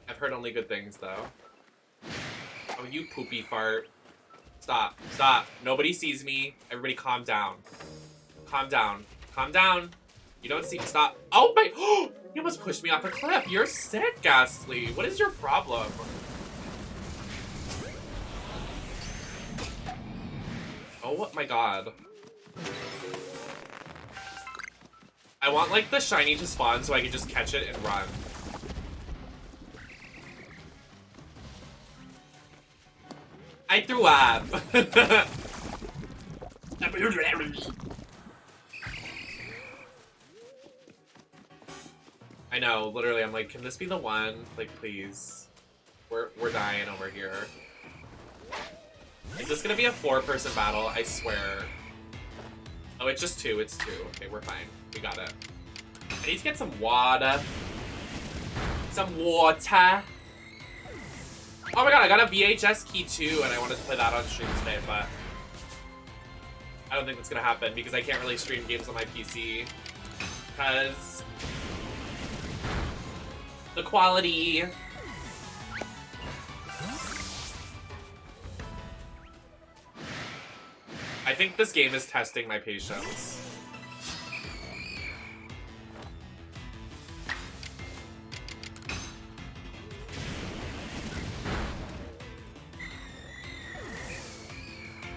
I've heard only good things, though. Oh, you poopy fart. Stop. Stop. Nobody sees me. Everybody calm down. Calm down. Calm down. You don't see- Stop. Oh my- You almost pushed me off a cliff. You're sick, Ghastly. What is your problem? Oh my god. I want, like, the shiny to spawn so I can just catch it and run. I threw up. I know, literally, I'm like, can this be the one? Like, please. We're dying over here. Is this gonna be a 4-person battle? I swear. Oh, it's just 2. It's 2. Okay, we're fine. We got it. I need to get some water. Some water. Oh my god, I got a VHS key too, and I wanted to play that on stream today, but I don't think that's gonna happen because I can't really stream games on my PC. Because the quality. I think this game is testing my patience.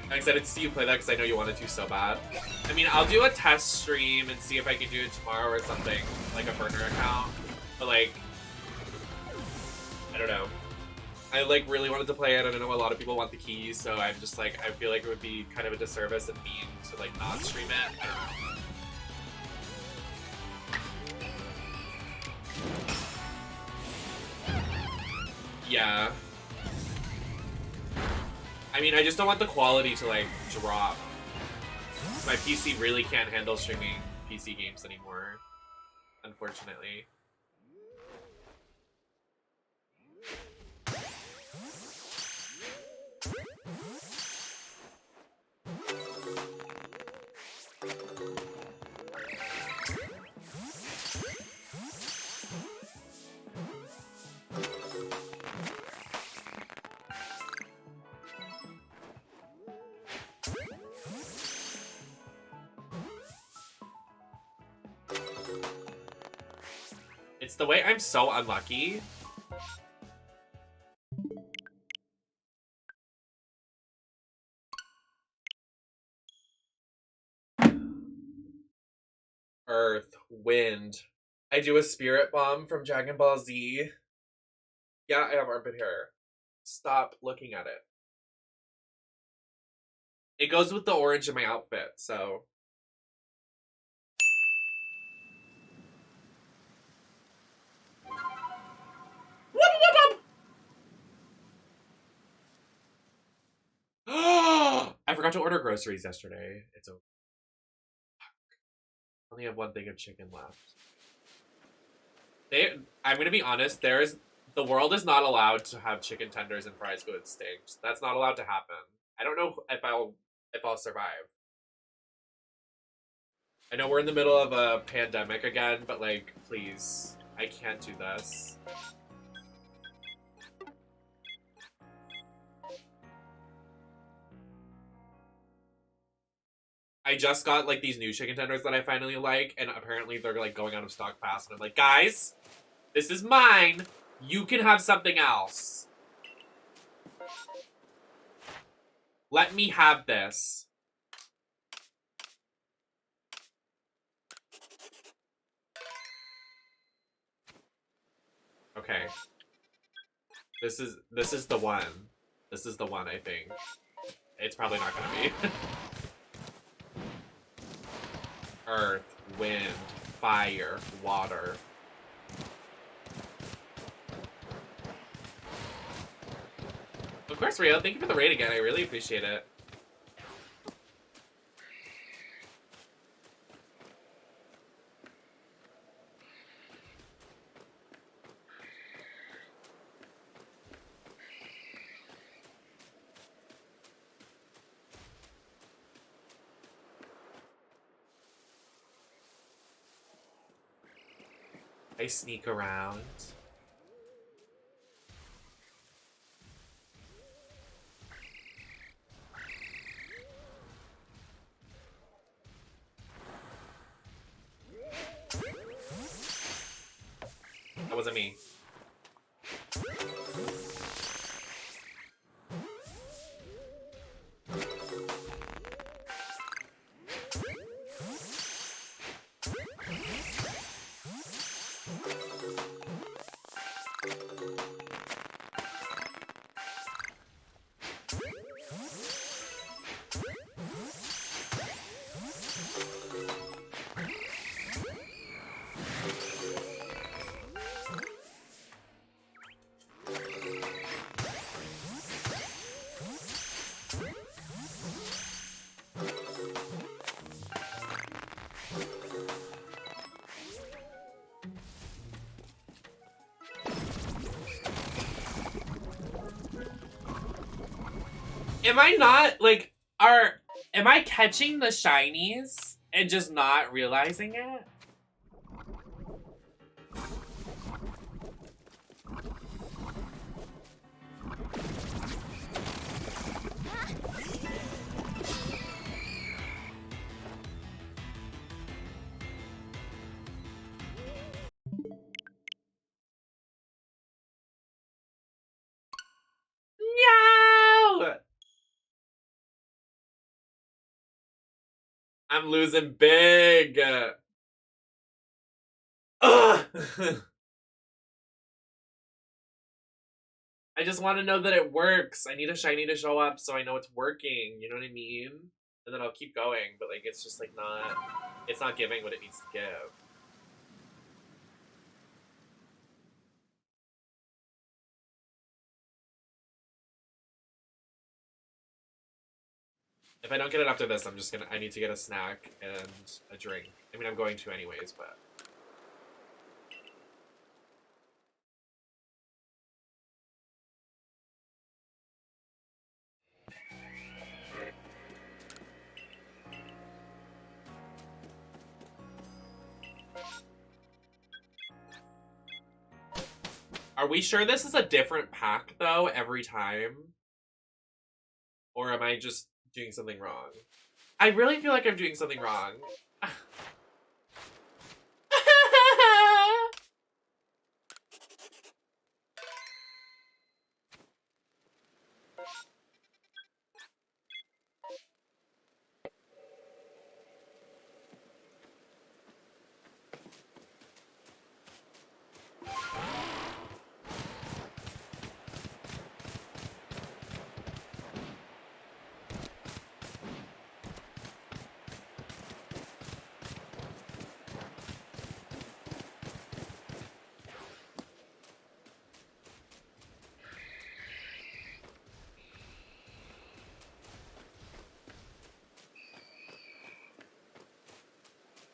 I'm excited to see you play that because I know you wanted to so bad. I mean, I'll do a test stream and see if I can do it tomorrow or something, like a burner account. But like, I don't know. I like really wanted to play it, and I know a lot of people want the keys, so I'm just like, I feel like it would be kind of a disservice and mean to like not stream it. I don't know. Yeah. I mean, I just don't want the quality to like drop. My PC really can't handle streaming PC games anymore, unfortunately. It's the way I'm so unlucky. Earth, wind. I do a spirit bomb from Dragon Ball Z. Yeah, I have armpit hair. Stop looking at it. It goes with the orange in my outfit, so. I forgot to order groceries yesterday. It's okay. I only have one thing of chicken left. I'm gonna be honest, the world is not allowed to have chicken tenders and fries go extinct. That's not allowed to happen. I don't know if I'll survive. I know we're in the middle of a pandemic again, but like, please, I can't do this. I just got like these new chicken tenders that I finally like, and apparently they're like going out of stock fast. And I'm like, guys, this is mine. You can have something else. Let me have this. Okay. This is the one. This is the one, I think. It's probably not gonna be. Earth, wind, fire, water. Of course, Rio, thank you for the raid again. I really appreciate it. I sneak around. That wasn't me. Am I not, like, am I catching the shinies and just not realizing it? No! I'm losing big. Ugh! I just want to know that it works. I need a shiny to show up so I know it's working. You know what I mean? And then I'll keep going. But, like, it's just, like, not... It's not giving what it needs to give. If I don't get it after this, I need to get a snack and a drink. I mean, I'm going to anyways, but... Are we sure this is a different pack, though, every time? Or am I just doing something wrong? I really feel like I'm doing something wrong.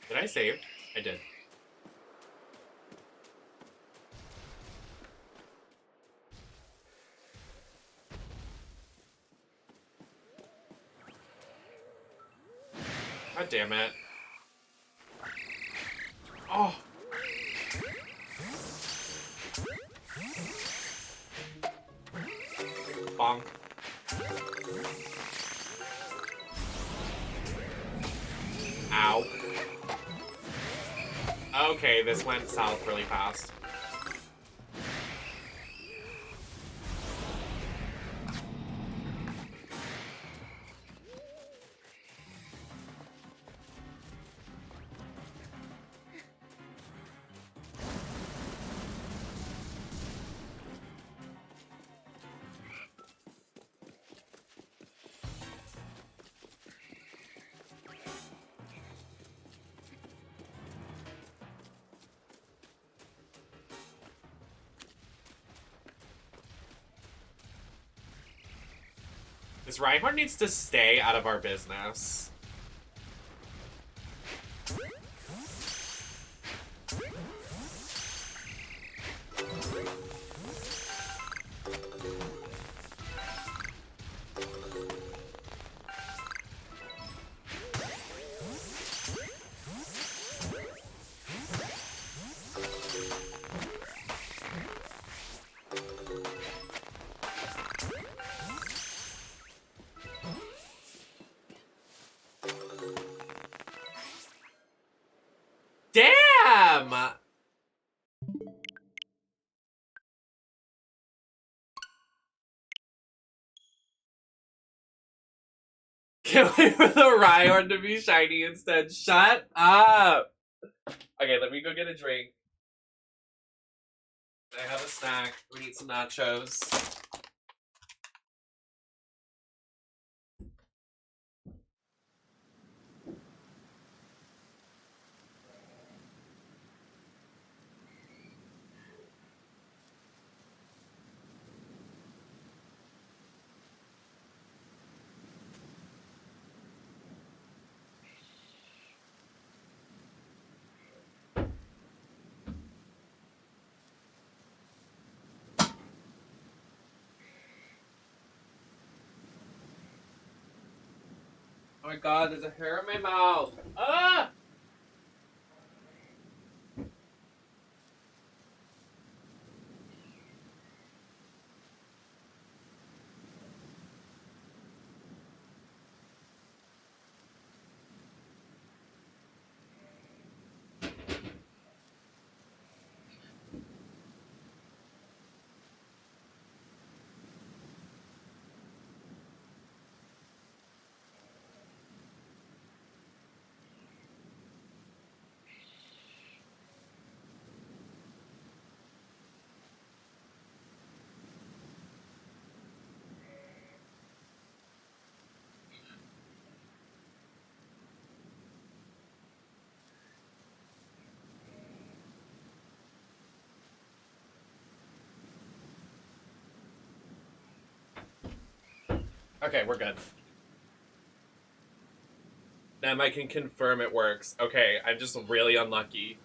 Did I save? I did. God damn it. Oh. Bonk. Ow. Okay, this went south really fast. This Reinhardt needs to stay out of our business. can't wait for the Rhyhorn to be shiny instead. Shut up. Okay, let me go get a drink. I have a snack. We need some nachos. Oh my god, there's a hair in my mouth. Ah! Okay, we're good. Them, I can confirm it works. Okay, I'm just really unlucky.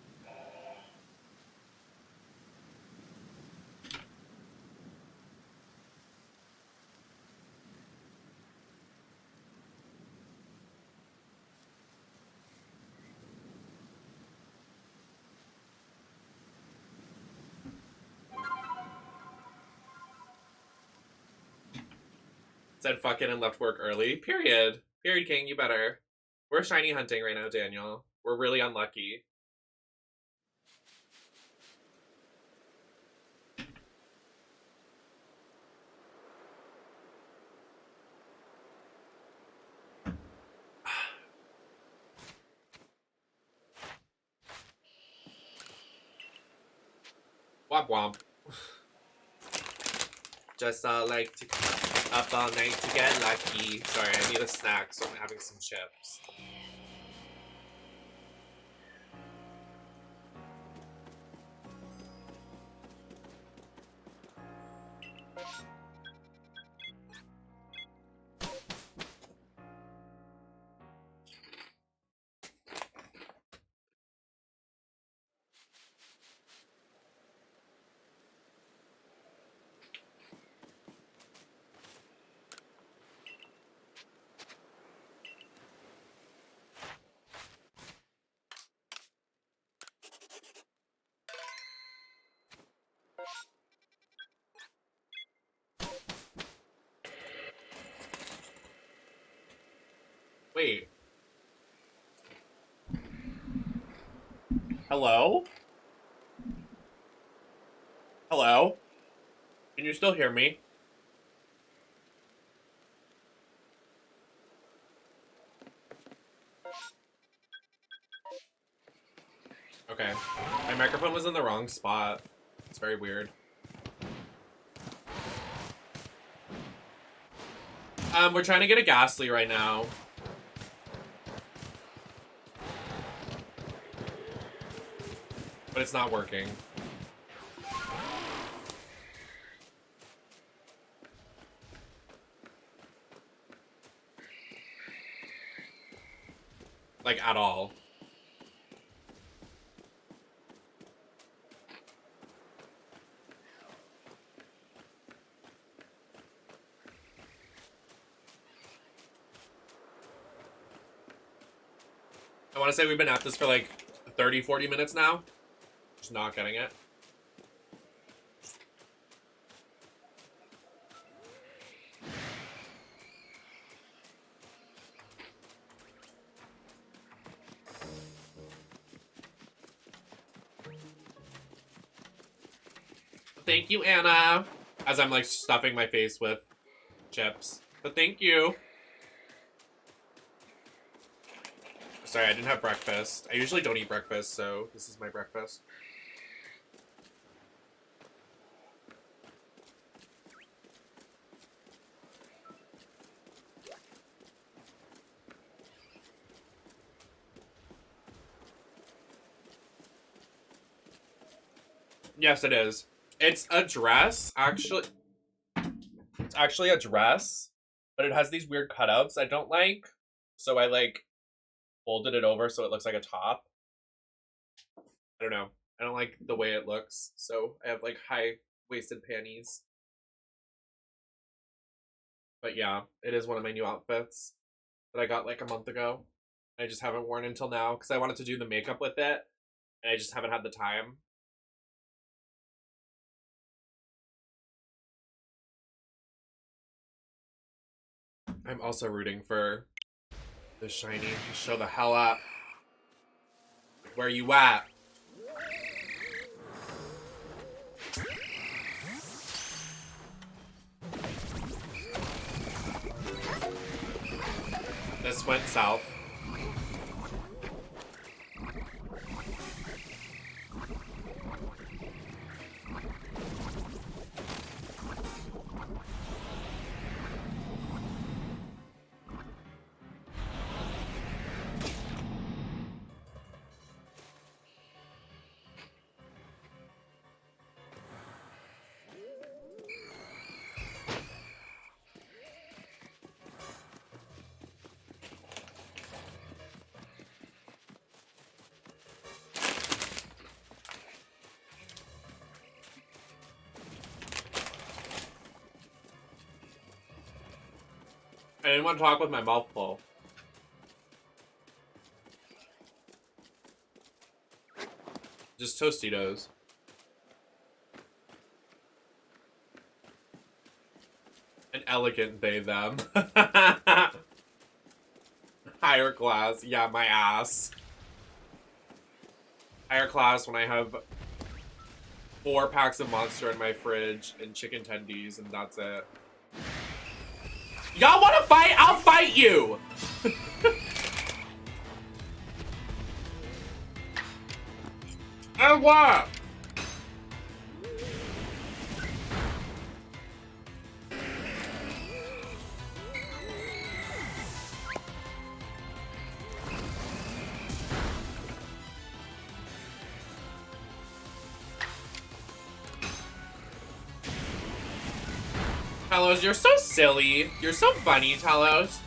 Said fuck it and left work early. Period. Period, King, you better. We're shiny hunting right now, Daniel. We're really unlucky. Womp womp. Just like to up all night to get lucky. Sorry, I need a snack, so I'm having some chips. Wait. Hello? Hello? Can you still hear me? Okay. My microphone was in the wrong spot. It's very weird. We're trying to get a Ghastly right now. But it's not working. Like, at all. I want to say we've been at this for like 30, 40 minutes now. Just not getting it. Thank you, Anna. As I'm like stuffing my face with chips. But thank you. Sorry, I didn't have breakfast. I usually don't eat breakfast, so this is my breakfast. Yes, it is. It's a dress, actually. It's actually a dress, but it has these weird cutouts I don't like. So I like folded it over so it looks like a top. I don't know. I don't like the way it looks. So I have like high-waisted panties. But yeah, it is one of my new outfits that I got like a month ago. I just haven't worn until now because I wanted to do the makeup with it and I just haven't had the time. I'm also rooting for the shiny to show the hell up. Where you at? This went south. I didn't want to talk with my mouth full. Just Tostitos. An elegant they, them. Higher class. Yeah, my ass. Higher class when I have 4 packs of Monster in my fridge and chicken tendies and that's it. Y'all wanna fight? I'll fight you! And what? Talos, you're so silly. You're so funny, Talos.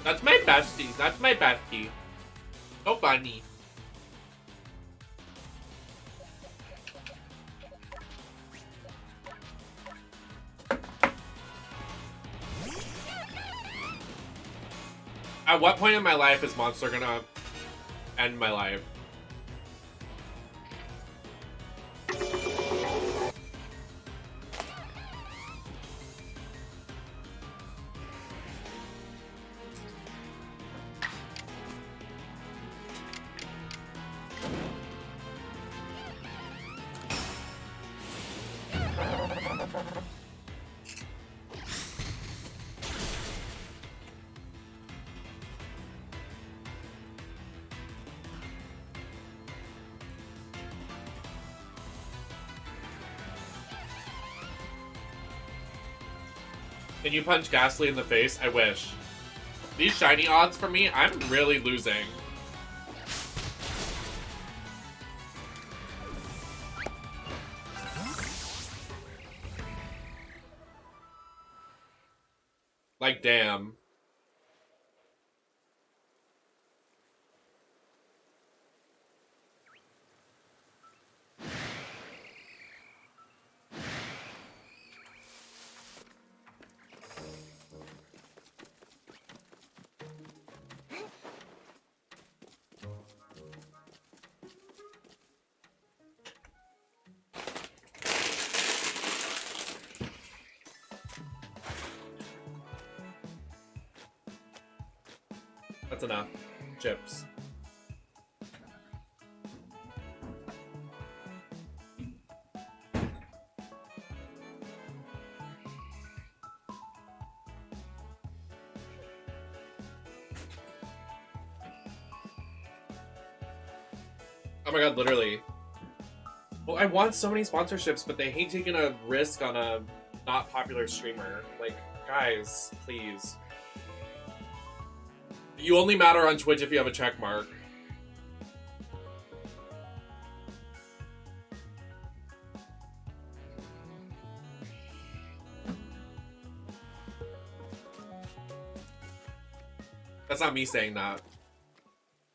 That's my bestie. That's my bestie. So funny. At what point in my life is Monster gonna end my life? Can you punch Ghastly in the face? I wish. These shiny odds for me, I'm really losing. Like, damn. That's enough. Chips. Oh my god, literally. Well, I want so many sponsorships, but they hate taking a risk on a not popular streamer. Like, guys, please. You only matter on Twitch if you have a check mark. That's not me saying that.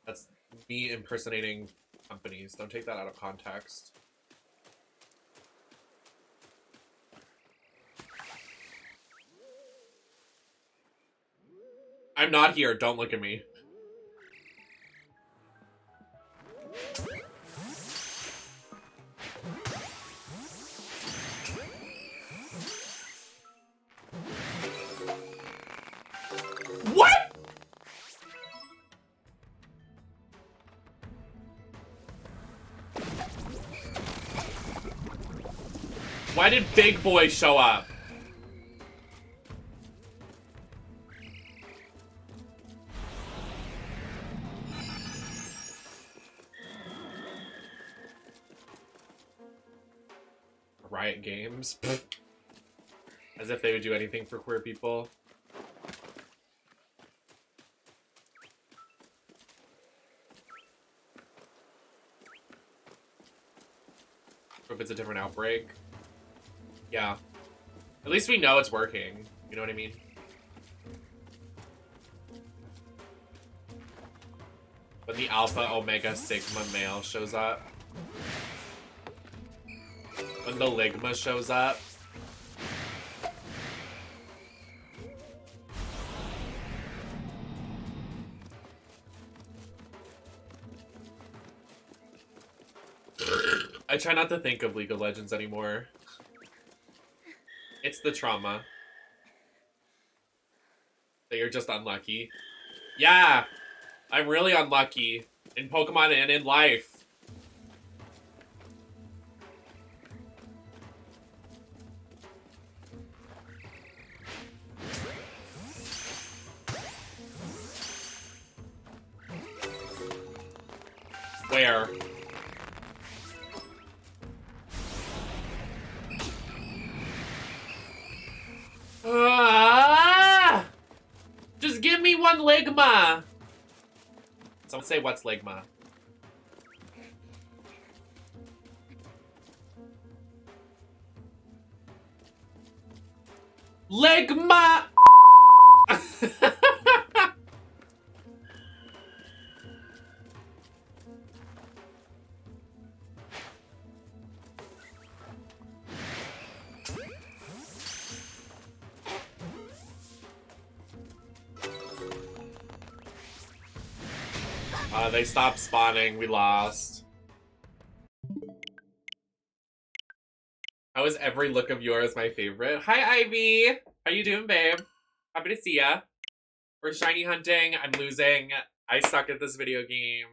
That's me impersonating companies. Don't take that out of context. I'm not here. Don't look at me. What? Why did Big Boy show up? Riot Games. As if they would do anything for queer people. Hope it's a different outbreak. Yeah. At least we know it's working. You know what I mean? When the Alpha Omega Sigma male shows up. When the Ligma shows up. I try not to think of League of Legends anymore. It's the trauma. That you're just unlucky. Yeah! I'm really unlucky. In Pokemon and in life. Where? Just give me one Ligma! Someone say, what's Ligma? Ligma! They stopped spawning. We lost. How is every look of yours my favorite? Hi, Ivy. How you doing, babe? Happy to see ya. We're shiny hunting. I'm losing. I suck at this video game.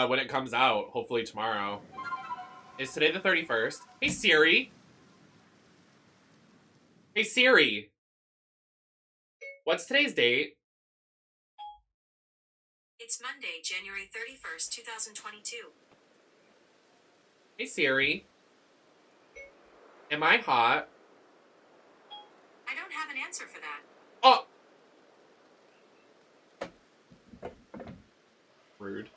When it comes out, hopefully tomorrow. Is today the 31st? Hey, Siri. Hey, Siri. What's today's date? It's Monday, January 31st, 2022. Hey, Siri. Am I hot? I don't have an answer for that. Oh! Rude.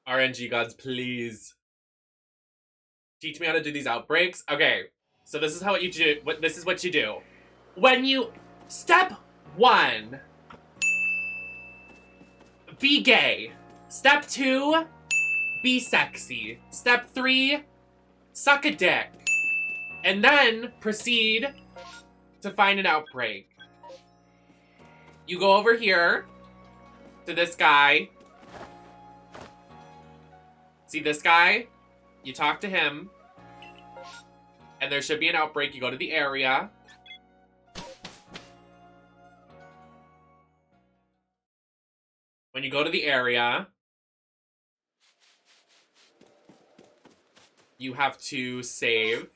RNG gods, please. Teach me how to do these outbreaks. Okay, so this is how you do. This is what you do. When you step 1, be gay. Step 2, be sexy. Step 3, suck a dick. And then proceed to find an outbreak. You go over here to this guy. See this guy? You talk to him. And there should be an outbreak. You go to the area. when you go to the area, you have to save.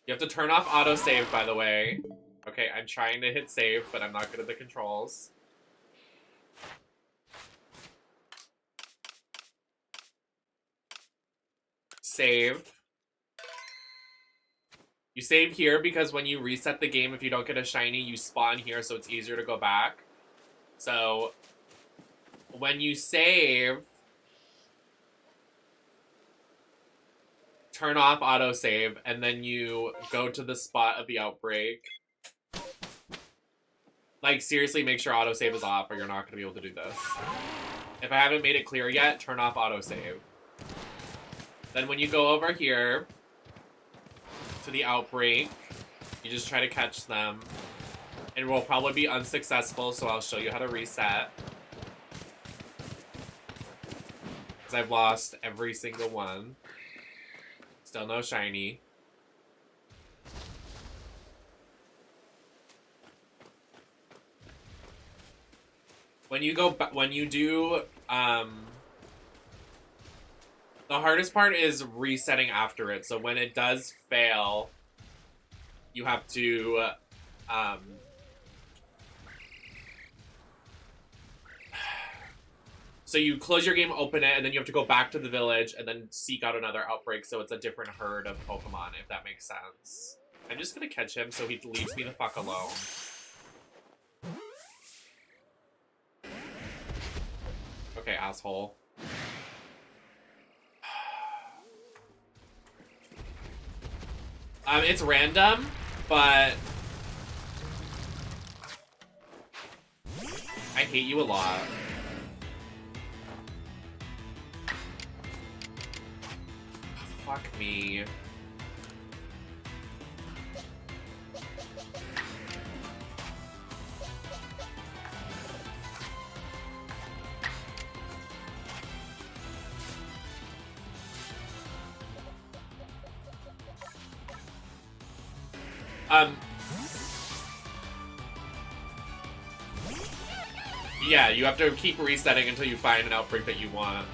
You have to turn off autosave, by the way. Okay, I'm trying to hit save, but I'm not good at the controls. Save. You save here because when you reset the game, if you don't get a shiny, you spawn here, so it's easier to go back. So, when you save, turn off autosave, and then you go to the spot of the outbreak. Like, seriously, make sure autosave is off or you're not going to be able to do this. If I haven't made it clear yet, turn off autosave. Then when you go over here to the outbreak, you just try to catch them. It will probably be unsuccessful, so I'll show you how to reset. Because I've lost every single one. Still no shiny. When you go, when you do, the hardest part is resetting after it. So when it does fail, you have to, so you close your game, open it, and then you have to go back to the village and then seek out another outbreak so it's a different herd of Pokemon, if that makes sense. I'm just gonna catch him so he leaves me the fuck alone. Okay, asshole. It's random, but I hate you a lot. Fuck me. Yeah, you have to keep resetting until you find an outbreak that you want.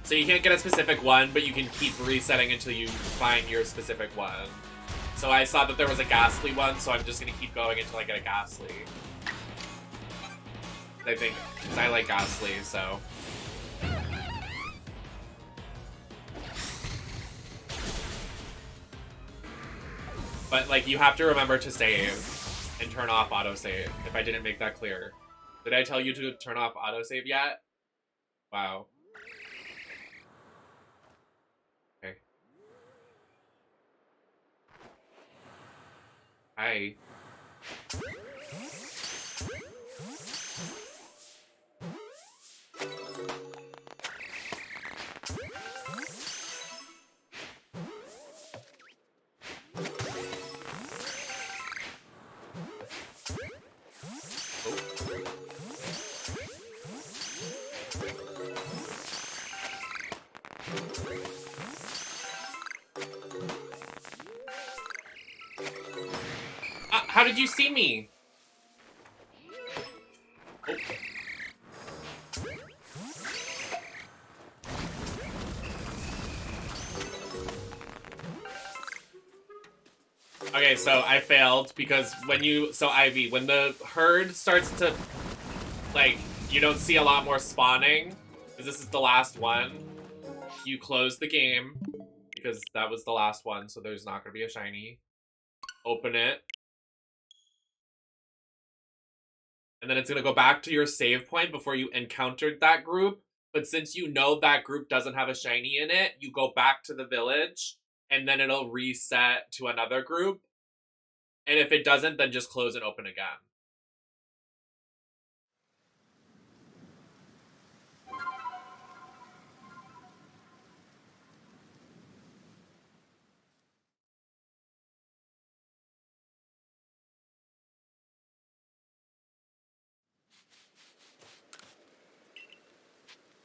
So you can't get a specific one, but you can keep resetting until you find your specific one. So I saw that there was a Ghastly one, so I'm just gonna keep going until I get a Ghastly. I think, because I like Ghastly, so... But, like, you have to remember to save and turn off autosave, if I didn't make that clear. Did I tell you to turn off autosave yet? Wow. Okay. Hi. How did you see me? Oh. Okay, so I failed because when you... So, Ivy, when the herd starts to... Like, you don't see a lot more spawning, because this is the last one. You close the game, because that was the last one, so there's not going to be a shiny. Open it. And then it's going to go back to your save point before you encountered that group. But since you know that group doesn't have a shiny in it, you go back to the village, and then it'll reset to another group. And if it doesn't, then just close and open again.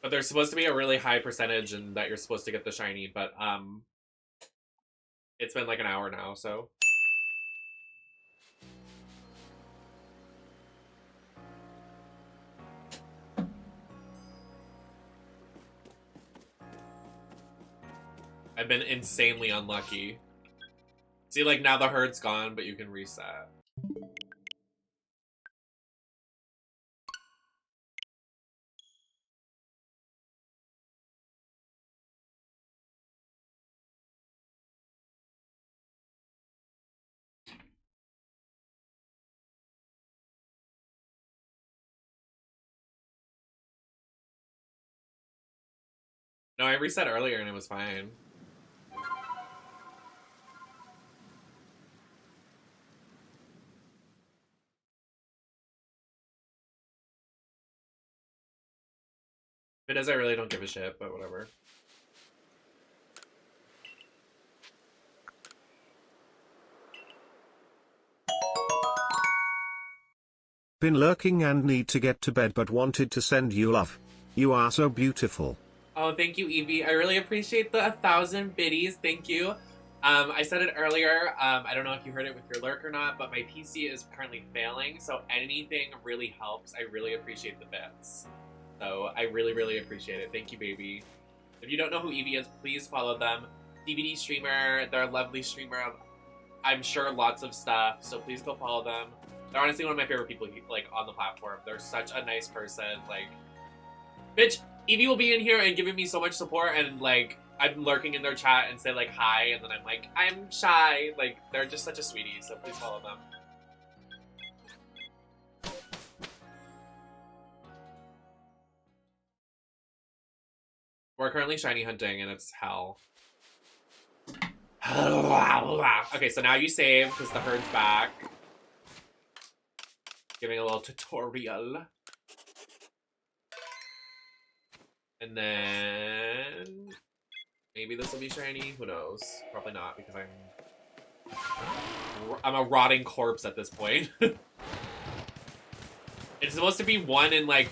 But there's supposed to be a really high percentage and that you're supposed to get the shiny, but it's been like an hour now, so. I've been insanely unlucky. See, like, now the herd's gone, but you can reset. No, I reset earlier and it was fine. If it does, I really don't give a shit, but whatever. Been lurking and need to get to bed but wanted to send you love. You are so beautiful. Oh, thank you, Evie. I really appreciate the 1,000 biddies. Thank you. I said it earlier. I don't know if you heard it with your lurk or not, but my PC is currently failing, so anything really helps. I really appreciate the bits. So I really, really appreciate it. Thank you, baby. If you don't know who Evie is, please follow them. DVD streamer. They're a lovely streamer of, I'm sure, lots of stuff. So please go follow them. They're honestly one of my favorite people, like, on the platform. They're such a nice person. Like, bitch, Evie will be in here and giving me so much support, and, like, I'm lurking in their chat and say, like, hi, and then I'm like, I'm shy. Like, they're just such a sweetie, so please follow them. We're currently shiny hunting, and it's hell. Okay, so now you save, because the herd's back. Giving a little tutorial. And then maybe this will be shiny. Who knows? Probably not, because I'm a rotting corpse at this point. It's supposed to be 1 in like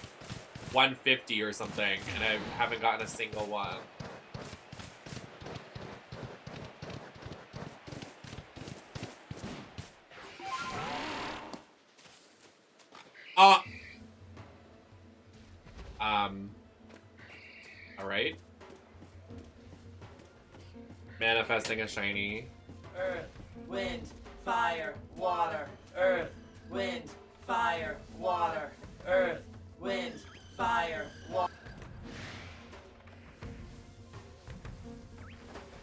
150 or something, and I haven't gotten a single one. Oh. Alright. Manifesting a shiny. Earth, wind, fire, water. Earth, wind, fire, water. Earth, wind, fire, water.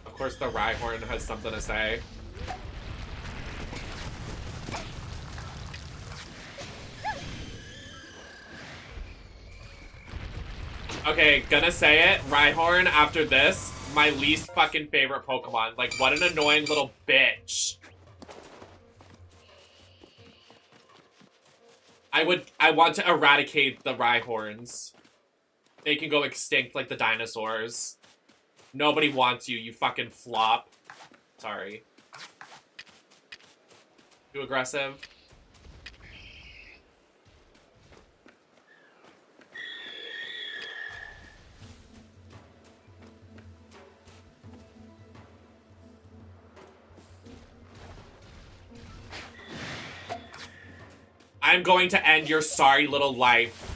Of course, the Rhyhorn has something to say. Okay, gonna say it. Rhyhorn, after this, my least fucking favorite Pokemon. Like, what an annoying little bitch. I want to eradicate the Rhyhorns. They can go extinct like the dinosaurs. Nobody wants you, you fucking flop. Sorry. Too aggressive. I'm going to end your sorry little life.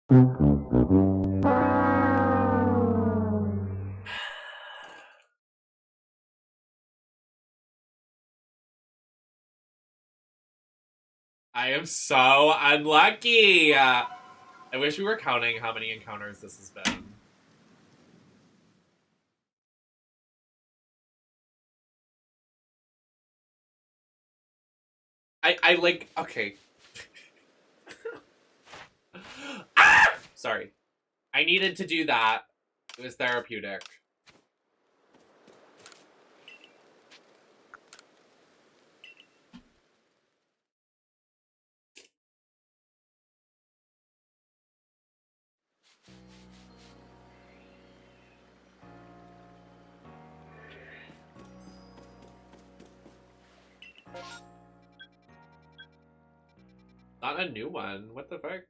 I am so unlucky. I wish we were counting how many encounters this has been. I like, okay. Ah! Sorry. I needed to do that. It was therapeutic. Not a new one. What the fuck?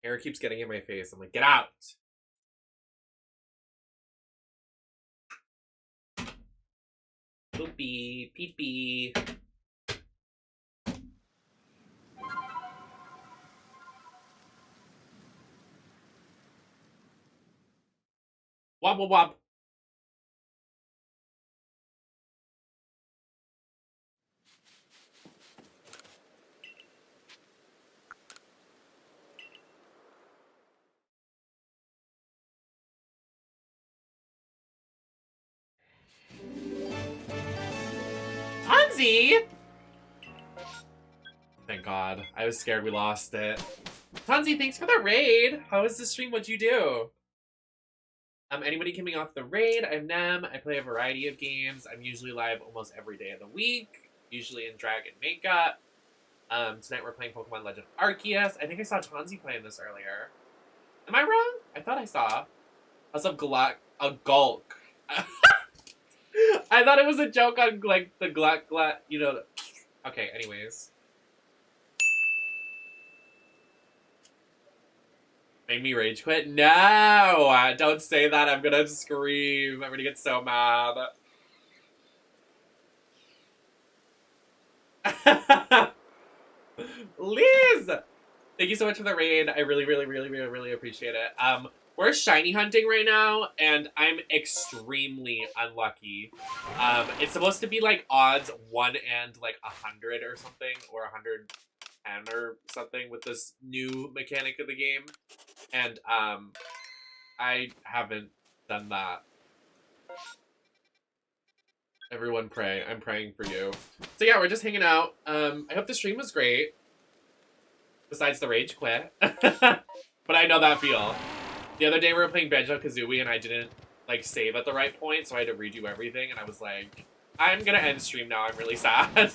Hair keeps getting in my face. I'm like, get out. Poopy, pee-pee. Wop, wop, wop. Tanzi! Thank God. I was scared we lost it. Tanzi, thanks for the raid. How was the stream? What'd you do? Anybody coming off the raid? I'm Nem. I play a variety of games. I'm usually live almost every day of the week, usually in Dragon Makeup. Tonight we're playing Pokemon Legend Arceus. I think I saw Tanzi playing this earlier. Am I wrong? I thought I saw. House of a Gulk. I thought it was a joke on, like, the Gluck, you know. Okay, anyways. Made me rage quit? No! Don't say that. I'm gonna scream. I'm gonna get so mad. Liz! Thank you so much for the raid. I really, really, really, really, really appreciate it. We're shiny hunting right now, and I'm extremely unlucky. It's supposed to be like odds 1 and like 100 or something, or 110 or something with this new mechanic of the game. And I haven't done that. Everyone pray. I'm praying for you. So yeah, we're just hanging out. I hope the stream was great. Besides the rage quit. But I know that feel. The other day we were playing Banjo-Kazooie and I didn't like save at the right point, so I had to redo everything, and I was like, I'm gonna end stream now, I'm really sad.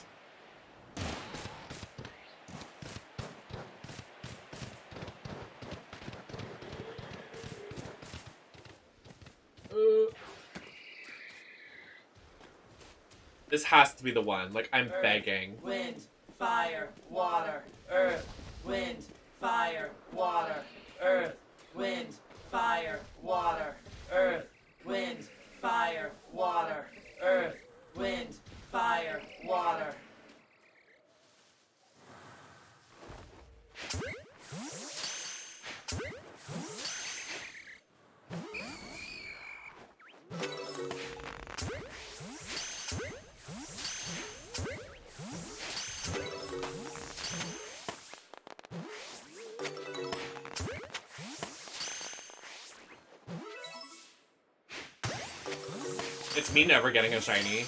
This has to be the one. Like, I'm Earth, begging. Wind, fire, water, earth, wind, fire, water, earth, wind, fire, water, earth, wind, fire, water, earth, wind, fire, water. It's me never getting a shiny.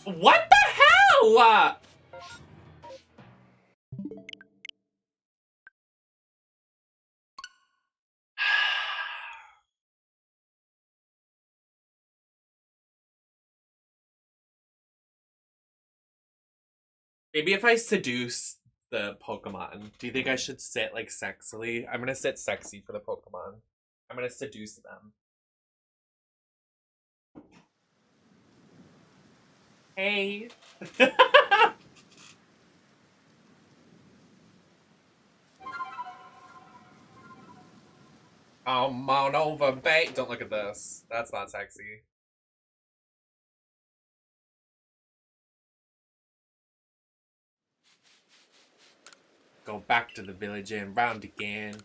What the hell? Maybe if I seduce the Pokemon. Do you think I should sit like sexily? I'm gonna sit sexy for the Pokemon. I'm gonna seduce them. Hey. Come on over, babe. Don't look at this. That's not sexy. Go back to the village and round again.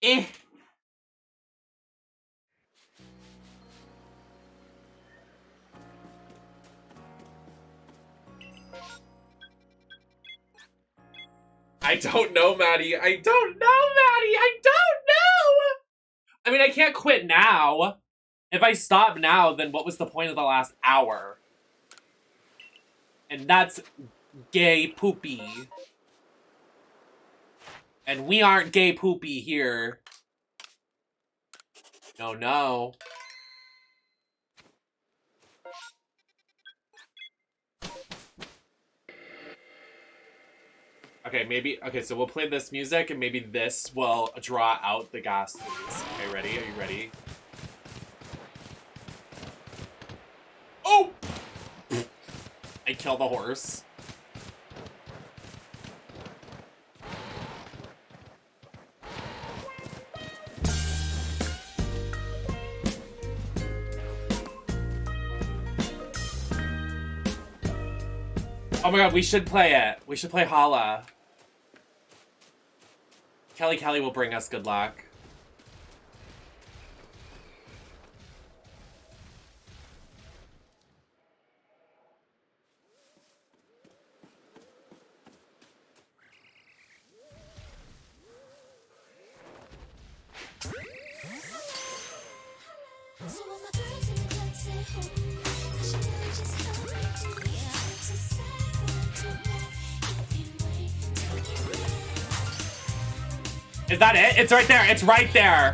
Eh. I don't know, Maddie. I don't know, Maddie. I don't know. I mean, I can't quit now. If I stop now, then what was the point of the last hour? And that's gay poopy. And we aren't gay poopy here. No, no. Okay, maybe, okay, so we'll play this music and maybe this will draw out the ghastlies. Okay, ready? Are you ready? Oh! I kill the horse. Oh my god, we should play it. We should play Hala. Kelly will bring us good luck. Is that it? It's right there. It's right there.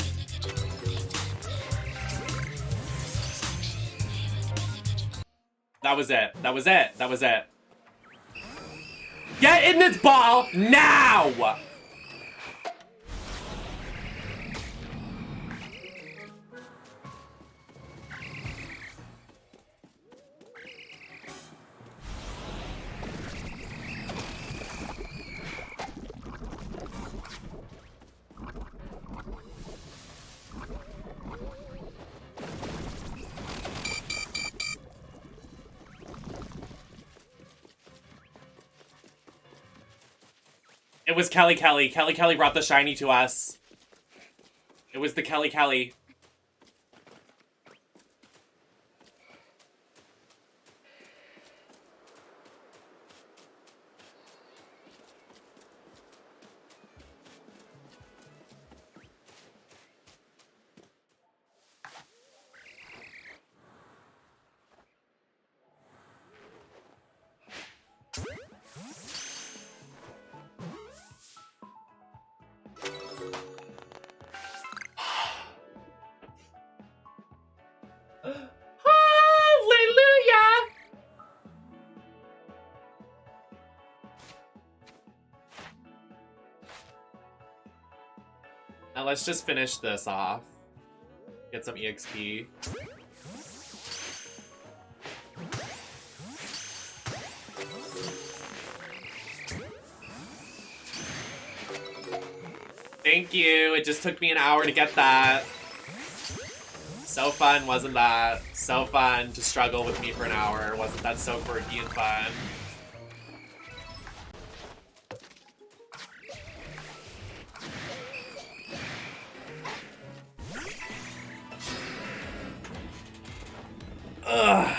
That was it. That was it. That was it. Get in this ball now! It was Kelly. Kelly brought the shiny to us. It was the Kelly. Hallelujah! Now let's just finish this off. Get some EXP. Thank you. It just took me an hour to get that. So fun, wasn't that? So fun to struggle with me for an hour. Wasn't that so quirky and fun? Ugh.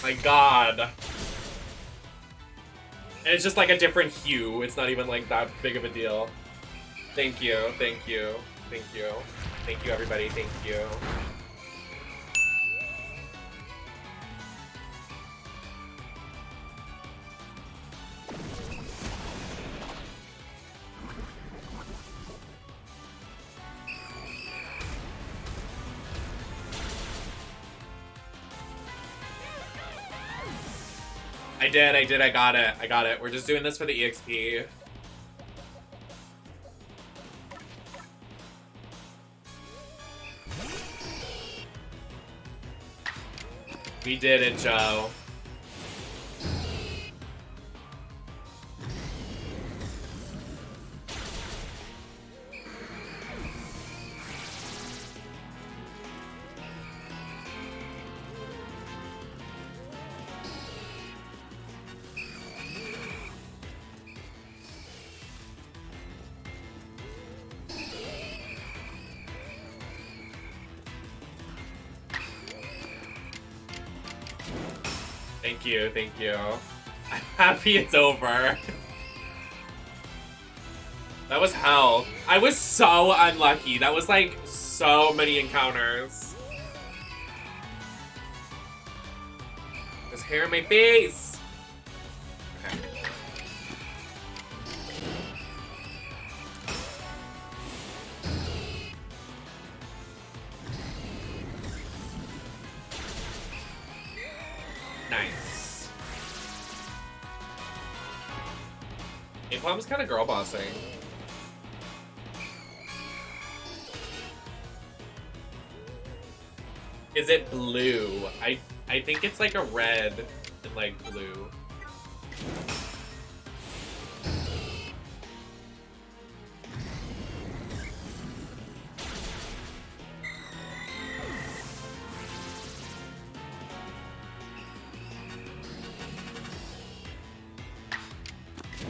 My god. And it's just like a different hue. It's not even like that big of a deal. Thank you, thank you, thank you. Thank you, everybody, thank you. I got it. We're just doing this for the EXP. We did it, Joe. Thank you, thank you. I'm happy it's over. That was hell. I was so unlucky. That was like so many encounters. There's hair in my face. Okay. Nice. Apom's kind of girl bossing. Is it blue? I think it's like a red and like blue.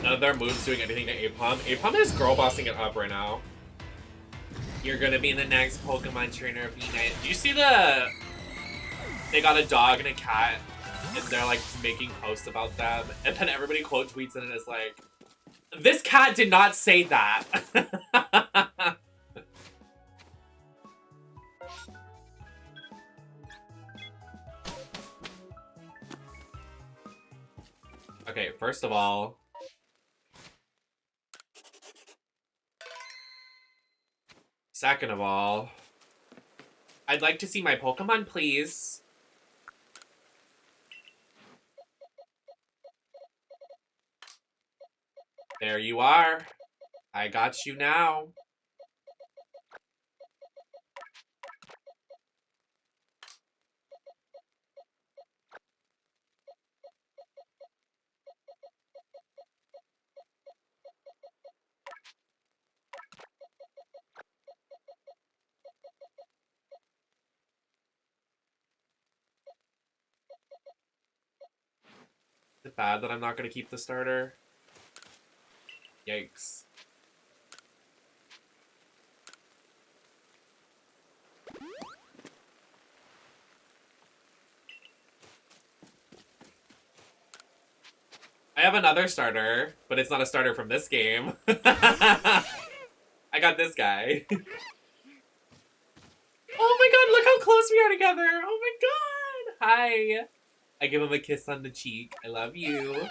None of their moves doing anything to Apom. Apom is girl bossing it up right now. You're gonna be the next Pokemon trainer of Unite. Do you see they got a dog and a cat and they're like making posts about them, and then everybody quote tweets it and is like, this cat did not say that. Okay, first of all, second of all, I'd like to see my Pokemon, please. There you are. I got you now. Is it bad that I'm not going to keep the starter? Yikes. I have another starter, but it's not a starter from this game. I got this guy. Oh my god, look how close we are together! Oh my god! Hi! I give him a kiss on the cheek. I love you.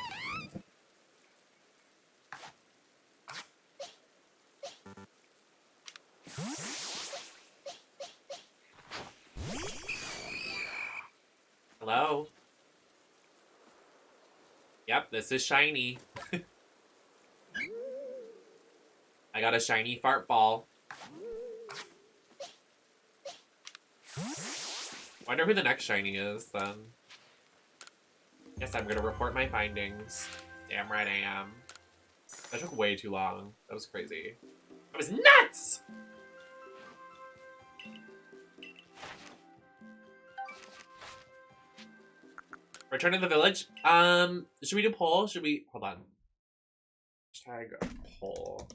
Hello? Yep, this is shiny. I got a shiny fart ball. Wonder who the next shiny is, then. Guess I'm gonna report my findings. Damn right I am. That took way too long. That was crazy. That was nuts! Return to the village. Should we do poll? Should we... Hold on. Hashtag poll.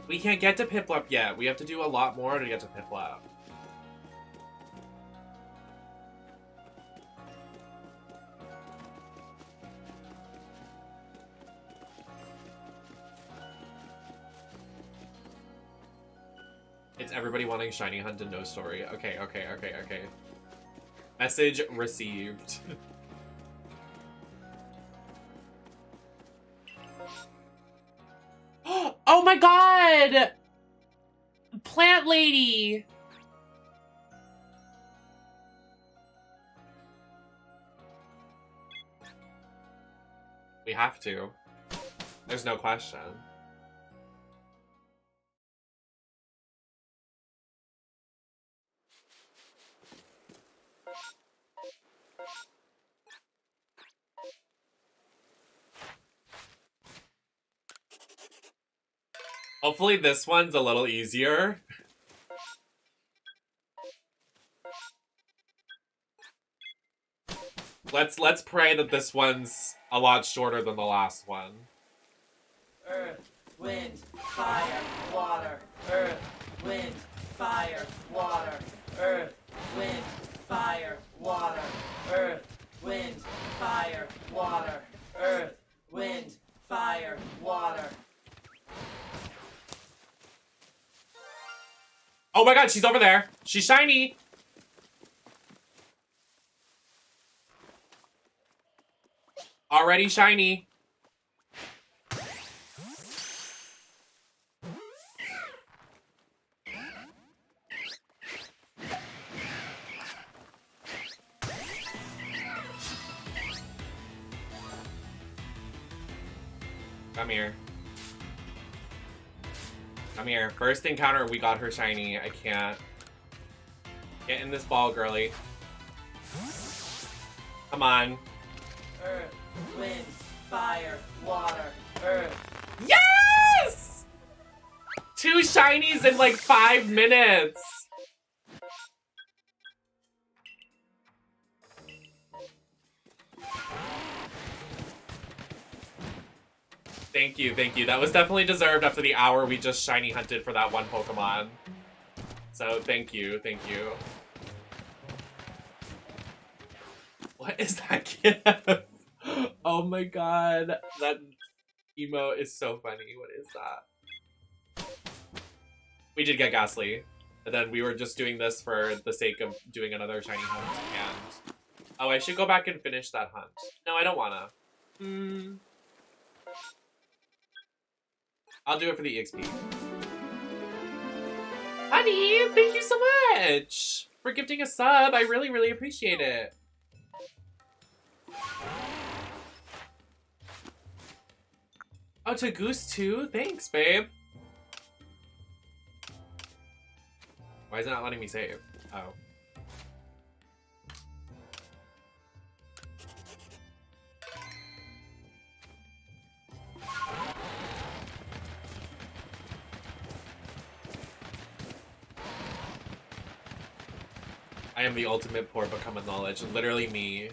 We can't get to Piplup yet. We have to do a lot more to get to Piplup. It's everybody wanting shiny hunt and no story. Okay. Message received. Oh my god! Plant lady! We have to. There's no question. Hopefully this one's a little easier. Let's pray that this one's a lot shorter than the last one. Earth, wind, fire, water. Earth, wind, fire, water. Earth, wind, fire, water. Earth, wind, fire, water. Earth, wind, fire, water. Oh my god, she's over there. She's shiny. Already shiny. Come here. Come here. First encounter, we got her shiny. I can't. Get in this ball, girly. Come on. Earth, wind, fire, water. Earth. Yes! 2 shinies in like 5 minutes. Thank you, thank you. That was definitely deserved after the hour we just shiny hunted for that one Pokemon. So thank you, thank you. What is that gif? Oh my god, that emote is so funny. What is that? We did get Ghastly, and then we were just doing this for the sake of doing another shiny hunt, and... Oh, I should go back and finish that hunt. No, I don't wanna. I'll do it for the EXP. Honey, thank you so much for gifting a sub. I really, really appreciate it. Oh, to Goose too? Thanks, babe. Why is it not letting me save? Oh. I am the ultimate poor but common knowledge. Literally me.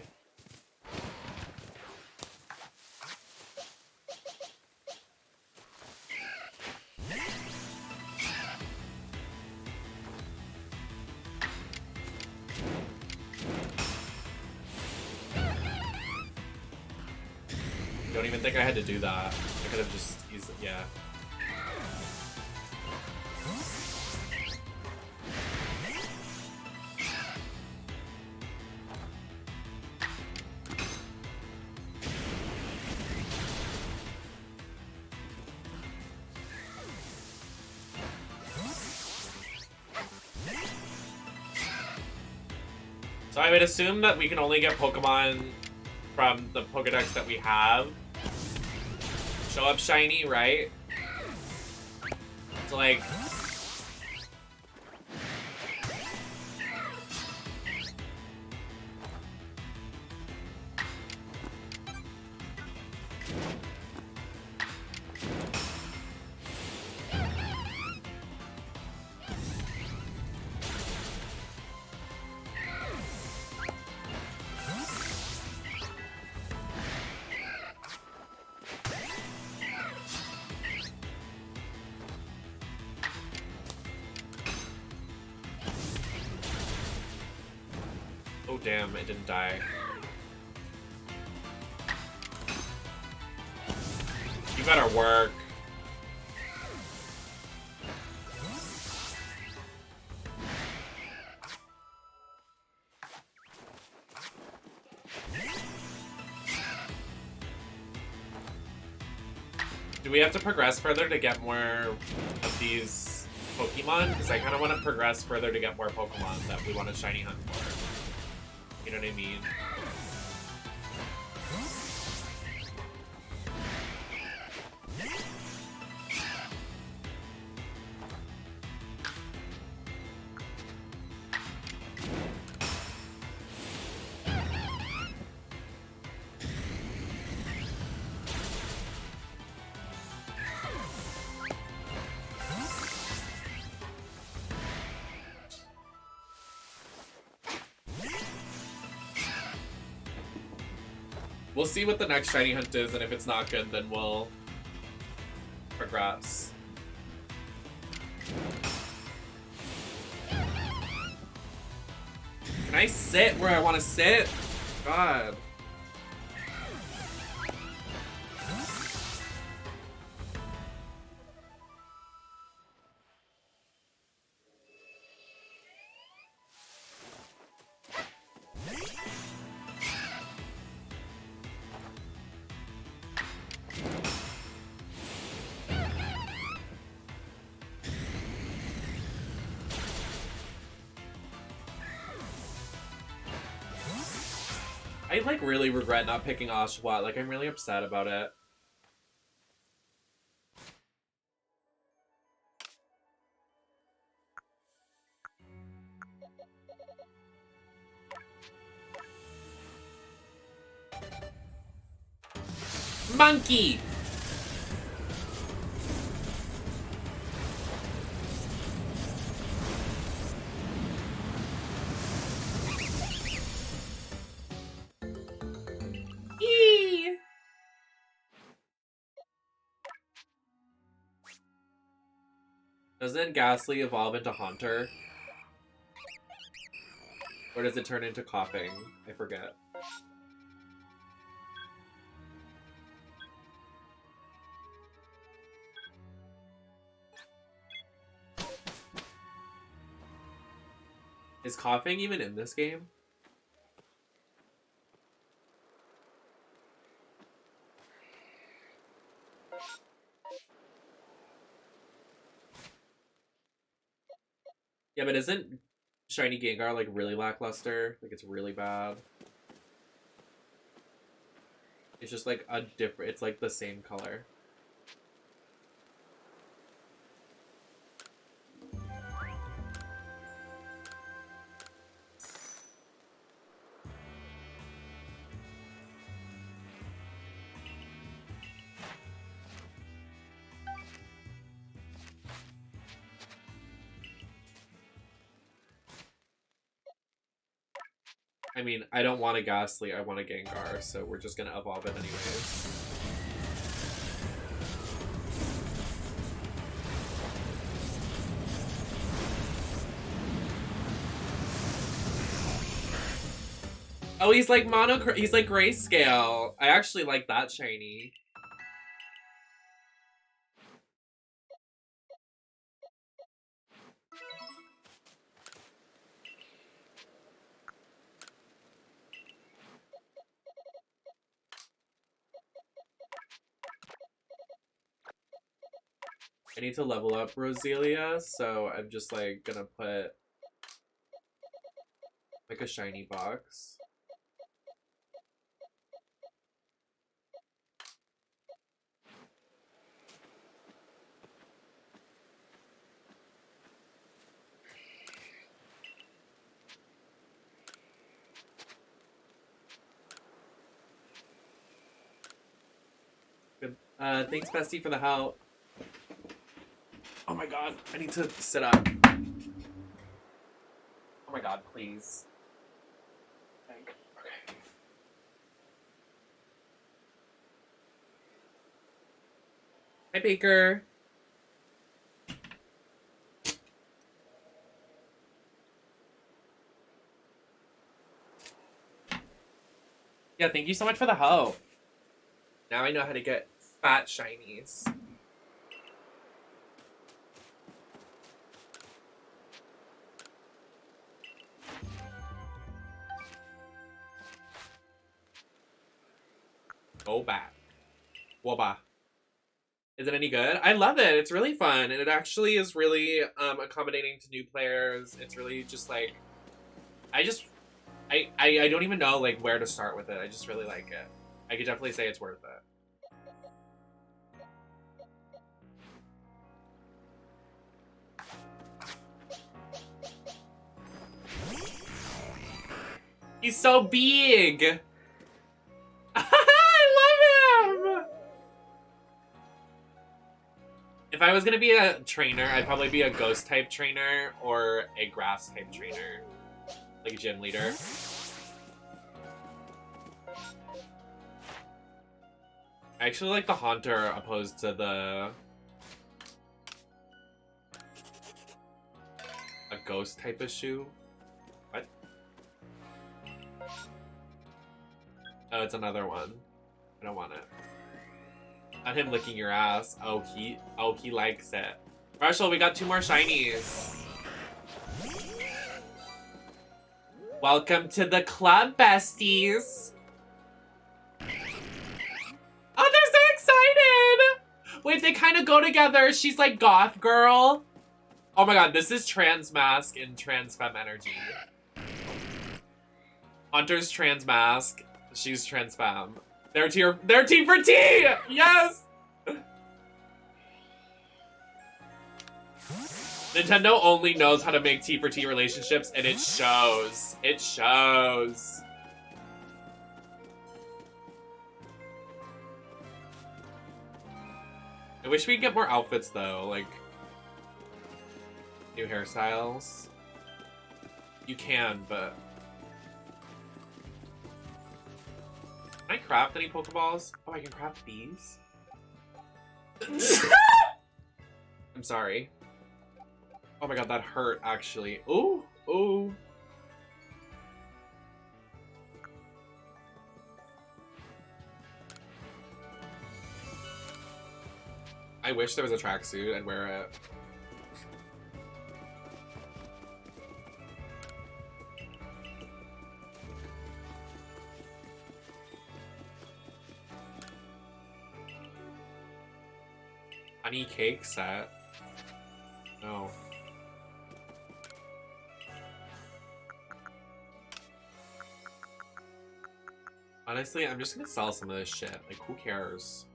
Don't even think I had to do that. I could have just easily, yeah. So I would assume that we can only get Pokemon from the Pokedex that we have. Show up shiny, right? So like... Oh damn, it didn't die. You better work. Do we have to progress further to get more of these Pokemon? Because I kind of want to progress further to get more Pokemon that we want to shiny hunt for. You know what I mean? We'll see what the next shiny hunt is, and if it's not good, then we'll progress. Can I sit where I want to sit? God. I like really regret not picking Oshawott. Like I'm really upset about it. Monkey! Eee! Doesn't Ghastly evolve into Haunter? Or does it turn into Coughing? I forget. Is Coughing even in this game? Yeah, but isn't Shiny Gengar like really lackluster? Like it's really bad. It's just like a different, it's like the same color. I mean, I don't want a Ghastly, I want a Gengar, so we're just gonna evolve it anyways. Oh, he's like he's like grayscale. I actually like that shiny. I need to level up Roselia, so I'm just like gonna put like a shiny box. Good. Thanks, Bestie, for the help. Oh my god, I need to sit up. Oh my god, please. Okay. Hi, Baker. Yeah, thank you so much for the help. Now I know how to get fat shinies. Go back. Woba. Is it any good? I love it. It's really fun, and it actually is really accommodating to new players. It's really just like, I don't even know like where to start with it. I just really like it. I could definitely say it's worth it. He's so big. I love him. If I was gonna be a trainer, I'd probably be a ghost type trainer or a grass type trainer, like a gym leader. I actually like the Haunter opposed to a ghost type of shoe. What? Oh, it's another one. I don't want it. Not him licking your ass. Oh, he likes it. Marshall, we got 2 more shinies. Welcome to the club, besties. Oh, they're so excited! Wait, they kind of go together. She's like goth girl. Oh my god, this is trans mask and trans femme energy. Hunter's trans mask. She's trans femme. They're T for T! Yes! Nintendo only knows how to make T for T relationships, and it shows. It shows. I wish we'd get more outfits, though. Like, new hairstyles. You can, but... Can I craft any Pokeballs? Oh, I can craft these? I'm sorry. Oh my god, that hurt, actually. Ooh, ooh. I wish there was a tracksuit. I'd wear it. Honey cake set. No. Honestly, I'm just gonna sell some of this shit. Like, who cares?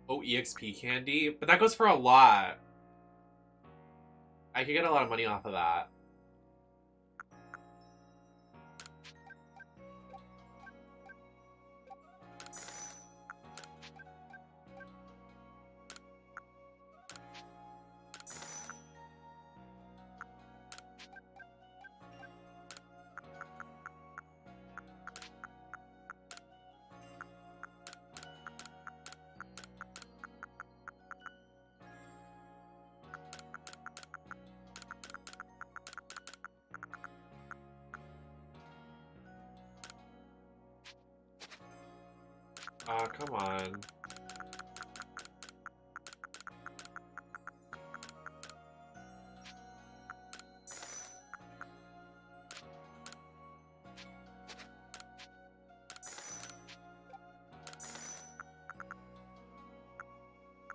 Oh, EXP candy? But that goes for a lot. I could get a lot of money off of that. Aw, come on.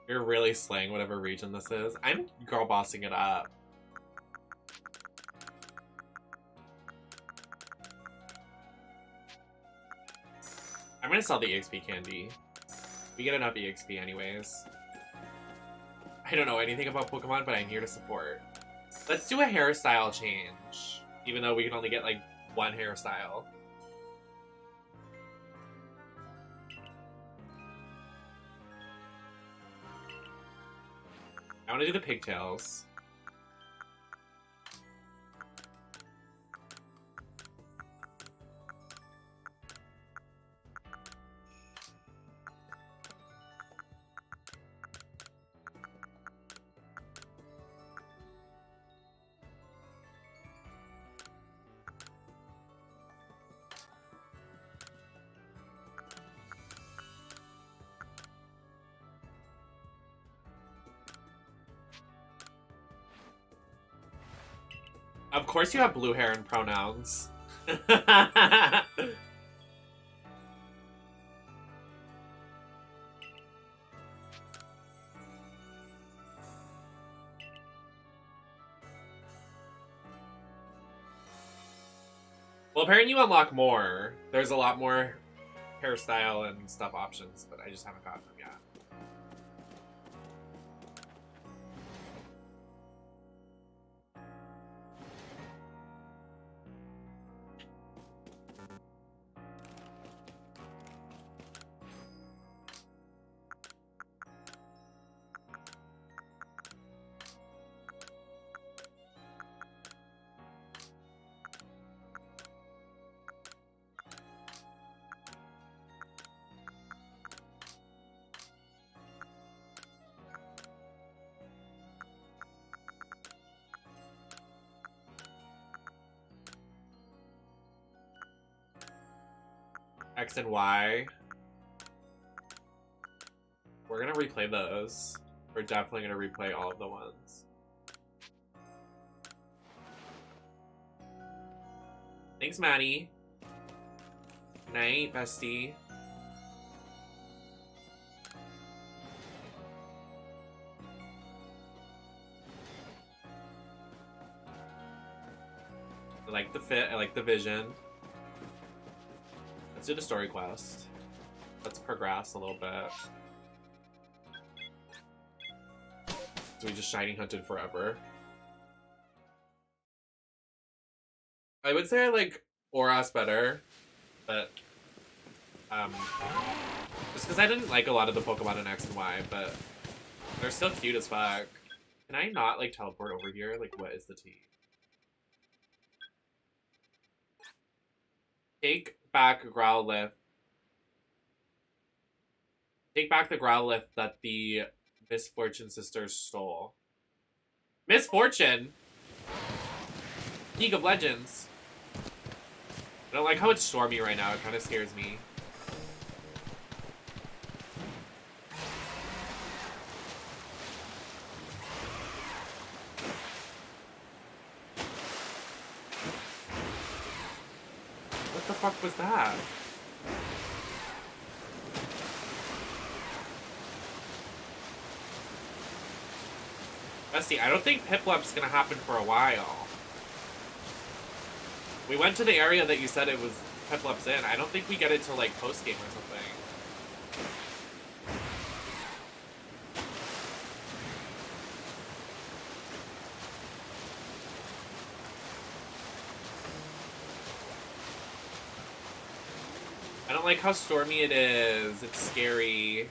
You're really slaying whatever region this is. I'm girl bossing it up. I'm gonna sell the EXP candy. We get enough EXP anyways. I don't know anything about Pokemon, but I'm here to support. Let's do a hairstyle change. Even though we can only get like 1 hairstyle. I want to do the pigtails. Of course you have blue hair and pronouns. Well, apparently you unlock more. There's a lot more hairstyle and stuff options, but I just haven't gotten them yet. X and Y. We're gonna replay those. We're definitely gonna replay all of the ones. Thanks, Maddie. Good night, bestie. I like the fit, I like the vision. Let's do the story quest. Let's progress a little bit. So we just shiny hunted forever. I would say I like Oras better, but just because I didn't like a lot of the Pokemon in X and Y, but they're still cute as fuck. Can I not like teleport over here? Like, what is the tea? Take back Growlithe. Take back the Growlithe that the Misfortune sisters stole. Misfortune? League of Legends. I don't like how it's stormy right now. It kind of scares me. What the fuck was that? Bestie, I don't think Piplup's gonna happen for a while. We went to the area that you said it was Piplup's in. I don't think we get it till like post-game or something. I don't like how stormy it is. It's scary.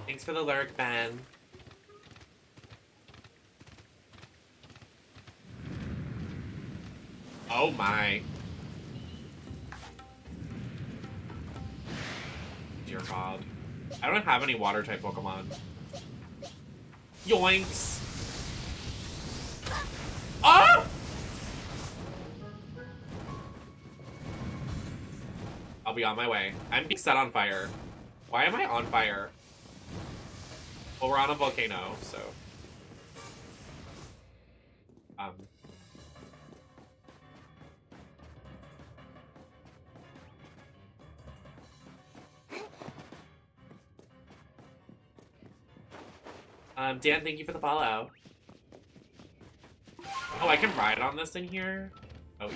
Thanks for the lurk, Ben. Oh my. Dear God. I don't have any water type Pokemon. Yoinks. Ah! I'll be on my way. I'm being set on fire. Why am I on fire? Well, we're on a volcano, so. Dan, thank you for the follow. Oh, I can ride on this in here? Oh, easy.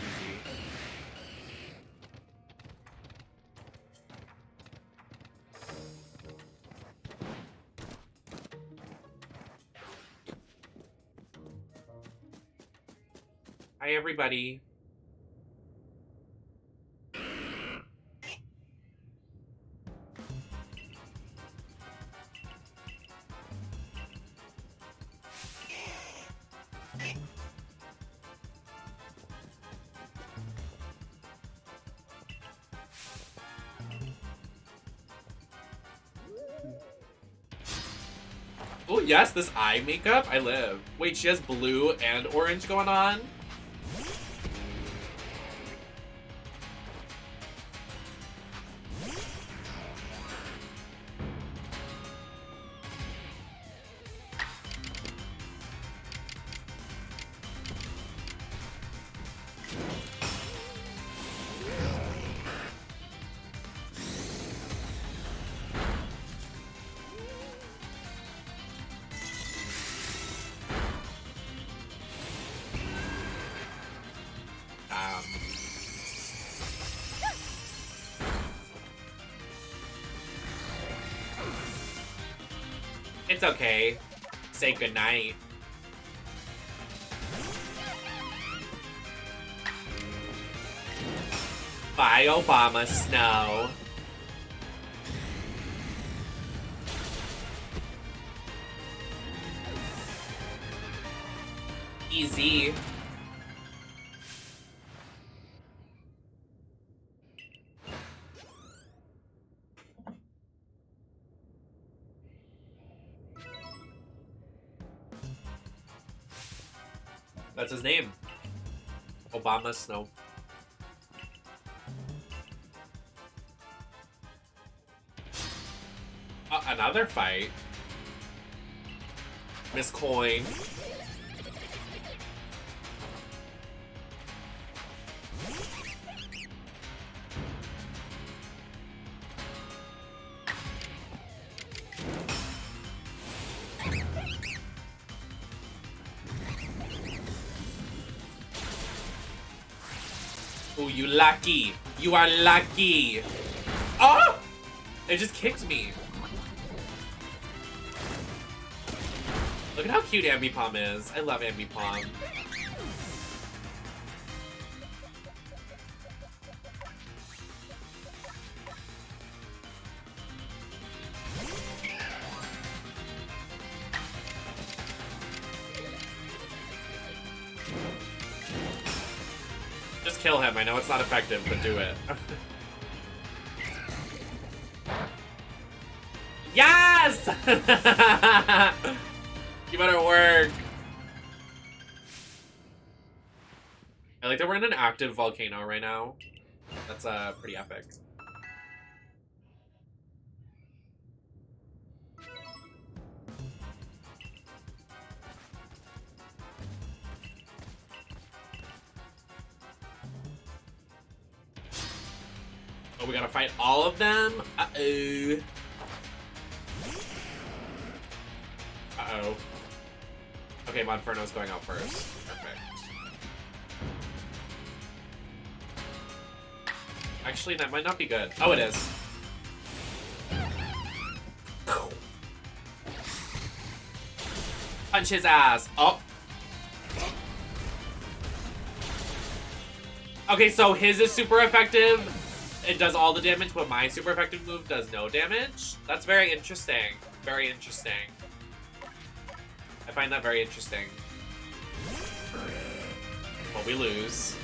Hi, everybody. Oh yes, this eye makeup. I live. Wait, she has blue and orange going on? It's okay. Say goodnight. Bye, Obama Snow. Easy. That's his name. Obama Snow. Another fight. Miss Coin. Oh, you lucky. You are lucky. Oh! It just kicked me. Look at how cute Ambipom is. I love Ambipom. Just kill him. I know it's not effective, but do it. Yes! You better work. I like that we're in an active volcano right now. That's pretty epic. Oh, we gotta fight all of them? Uh-oh. Uh-oh. Okay, Monferno's going out first. Perfect. Actually, that might not be good. Oh, it is. Punch his ass. Oh. Okay, so his is super effective. It does all the damage, but my super effective move does no damage. That's very interesting. Very interesting. I find that very interesting. Well, we lose.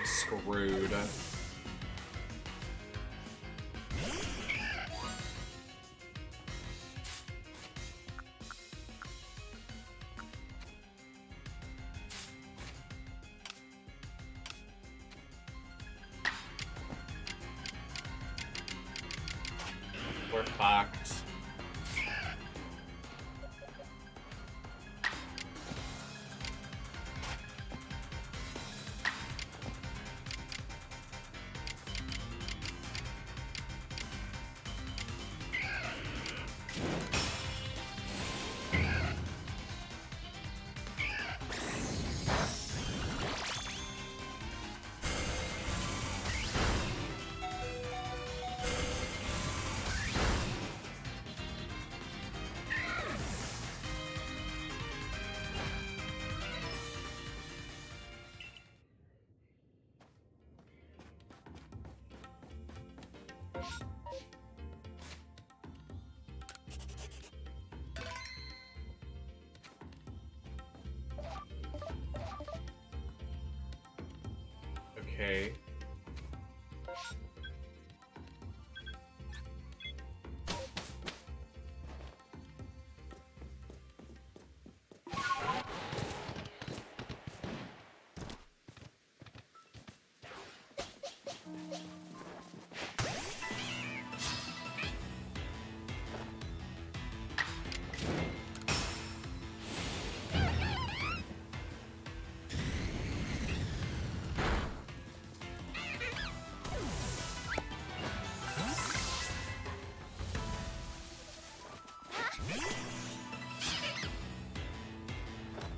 Screwed. We're fucked. Okay.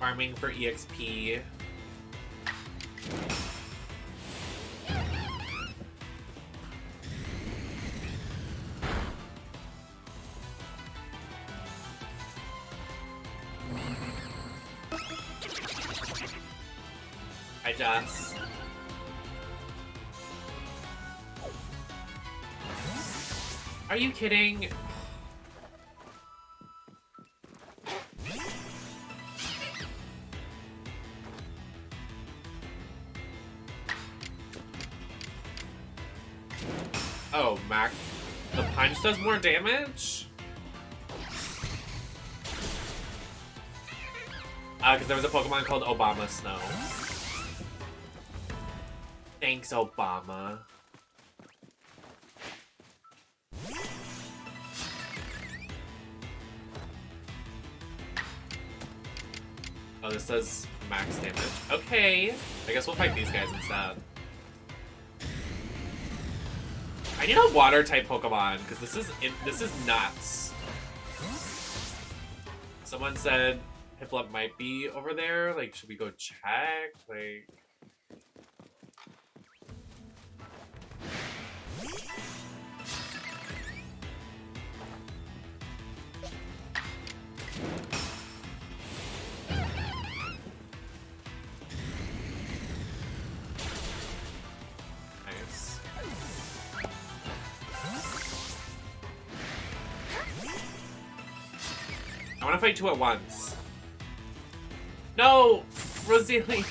Farming for EXP. Hi, Jess. Are you kidding? Oh, Mac. The punch does more damage? Because there was a Pokemon called Obama Snow. Thanks, Obama. Oh, this does max damage. Okay. I guess we'll fight these guys instead. I need a water type Pokemon because this is nuts. Someone said Piplup might be over there. Like, should we go check? Like, nice. I want to fight two at once. No! Roselie!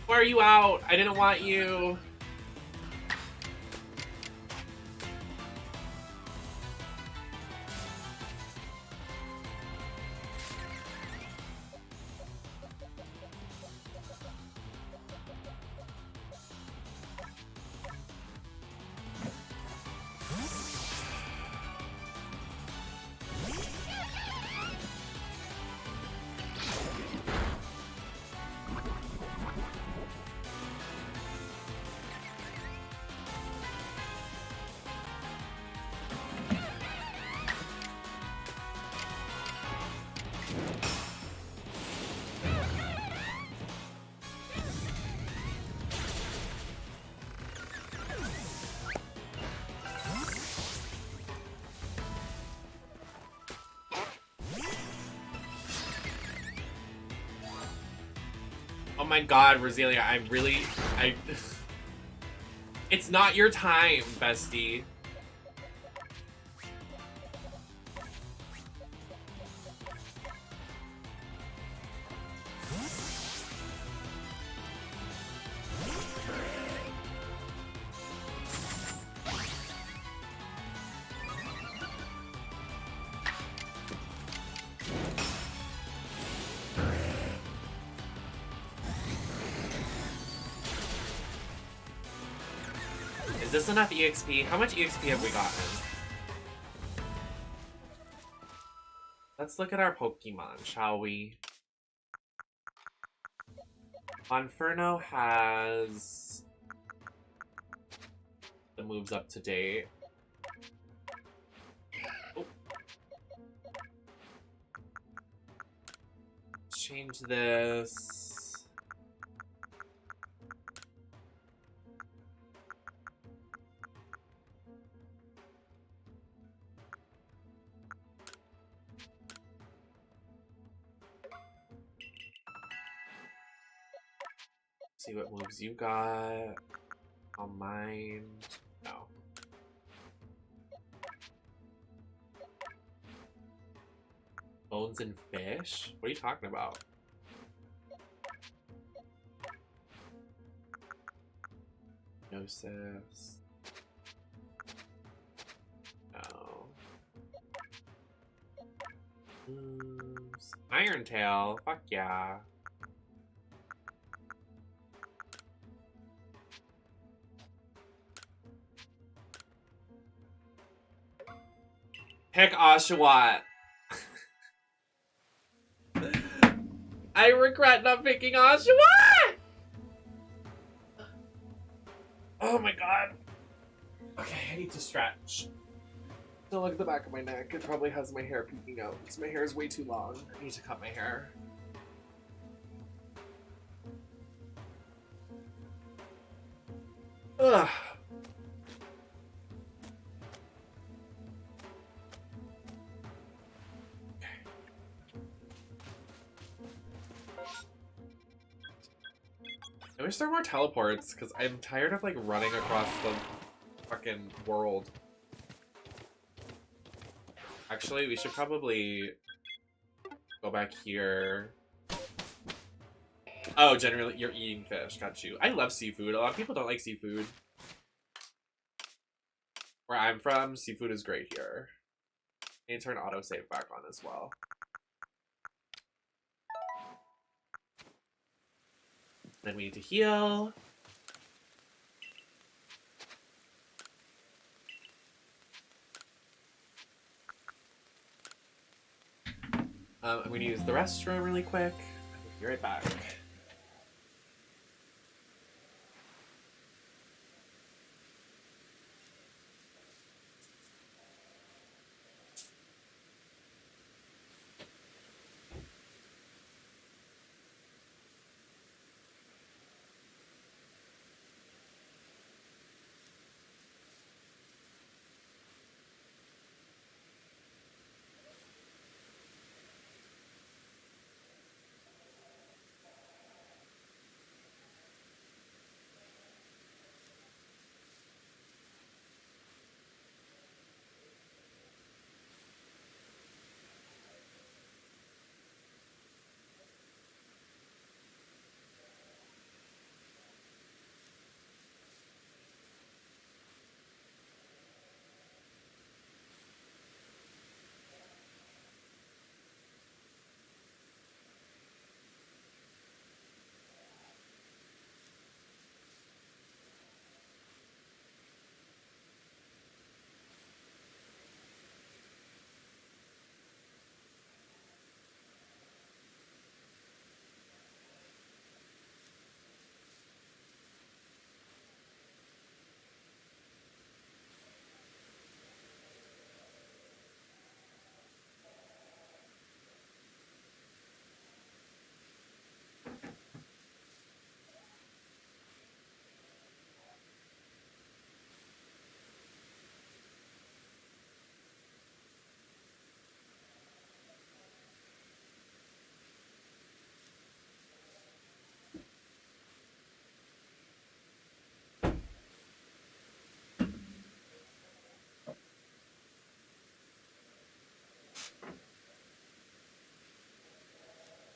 Why are you out? I didn't want you. Oh my god, Roselia, I... It's not your time, bestie. Is this enough EXP? How much EXP have we gotten? Let's look at our Pokemon, shall we? Monferno has the moves up to date. Oh. Change this. See what moves you got on mine. No. Bones and fish? What are you talking about? Hypnosis. No. Iron Tail. Fuck yeah. Pick Oshawott. I regret not picking Oshawott! Oh my god. Okay, I need to stretch. Don't look at the back of my neck. It probably has my hair peeking out because my hair is way too long. I need to cut my hair. Ugh. I wish there were more teleports, because I'm tired of, like, running across the fucking world. Actually, we should probably go back here. Oh, generally, you're eating fish. Got you. I love seafood. A lot of people don't like seafood. Where I'm from, seafood is great here. I need to turn autosave back on as well. Then we need to heal. I'm going to use the restroom really quick. I'll be right back.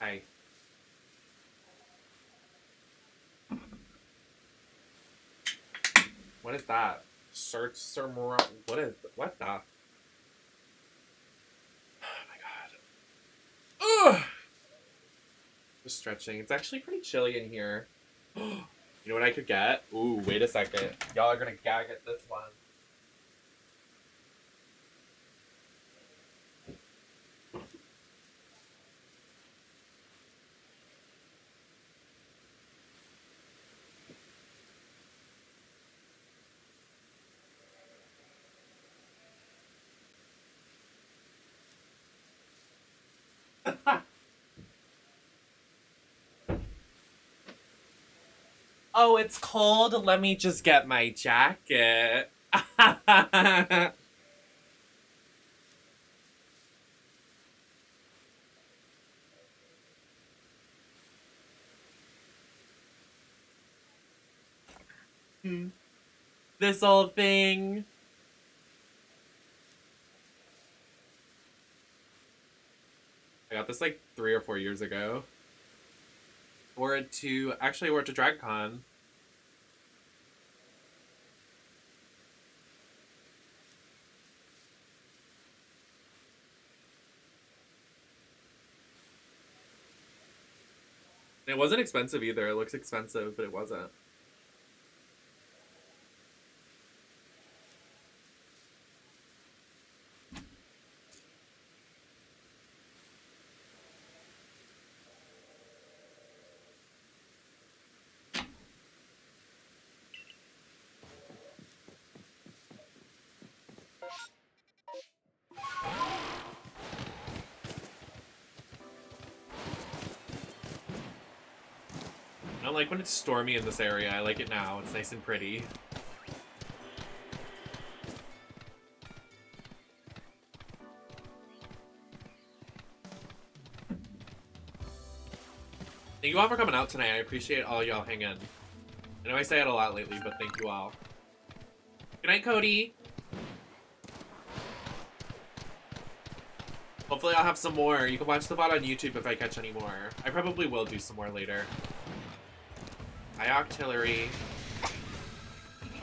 Hi. What is that? Search some more. What the? Oh my god. Ugh! Just stretching. It's actually pretty chilly in here. You know what I could get? Ooh, wait a second. Y'all are gonna gag at this one. Oh, it's cold. Let me just get my jacket. This old thing. I got this like 3 or 4 years ago. Wore it to DragCon. It wasn't expensive either. It looks expensive, but it wasn't. I don't like when it's stormy in this area. I like it now. It's nice and pretty. Thank you all for coming out tonight. I appreciate all y'all hanging. I know I say it a lot lately, but thank you all. Good night, Cody. Hopefully I'll have some more. You can watch the VOD on YouTube if I catch any more. I probably will do some more later. Hi, Octillery.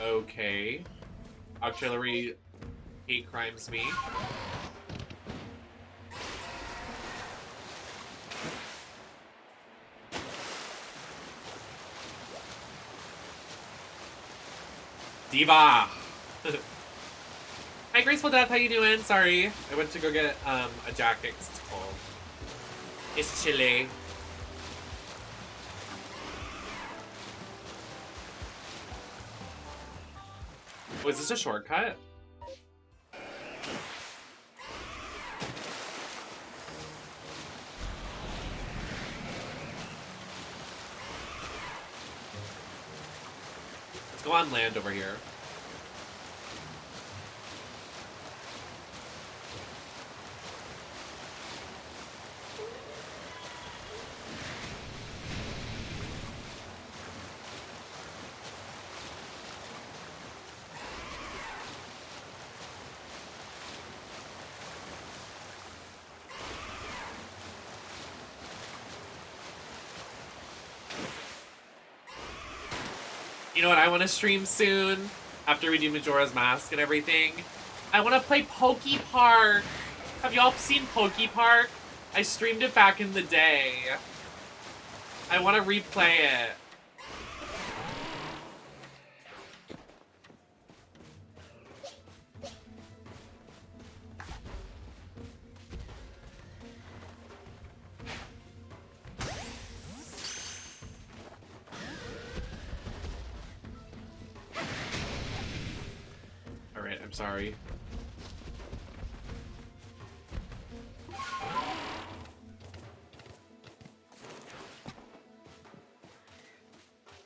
Okay. Octillery hate crimes me. Diva! Hi, Graceful Death, how you doing? Sorry, I went to go get a jacket. It's cold. It's chilly. Oh, is this a shortcut? Let's go on land over here. You know what I want to stream soon? After we do Majora's Mask and everything? I want to play Poke Park! Have y'all seen Poke Park? I streamed it back in the day. I want to replay it. Alright, I'm sorry.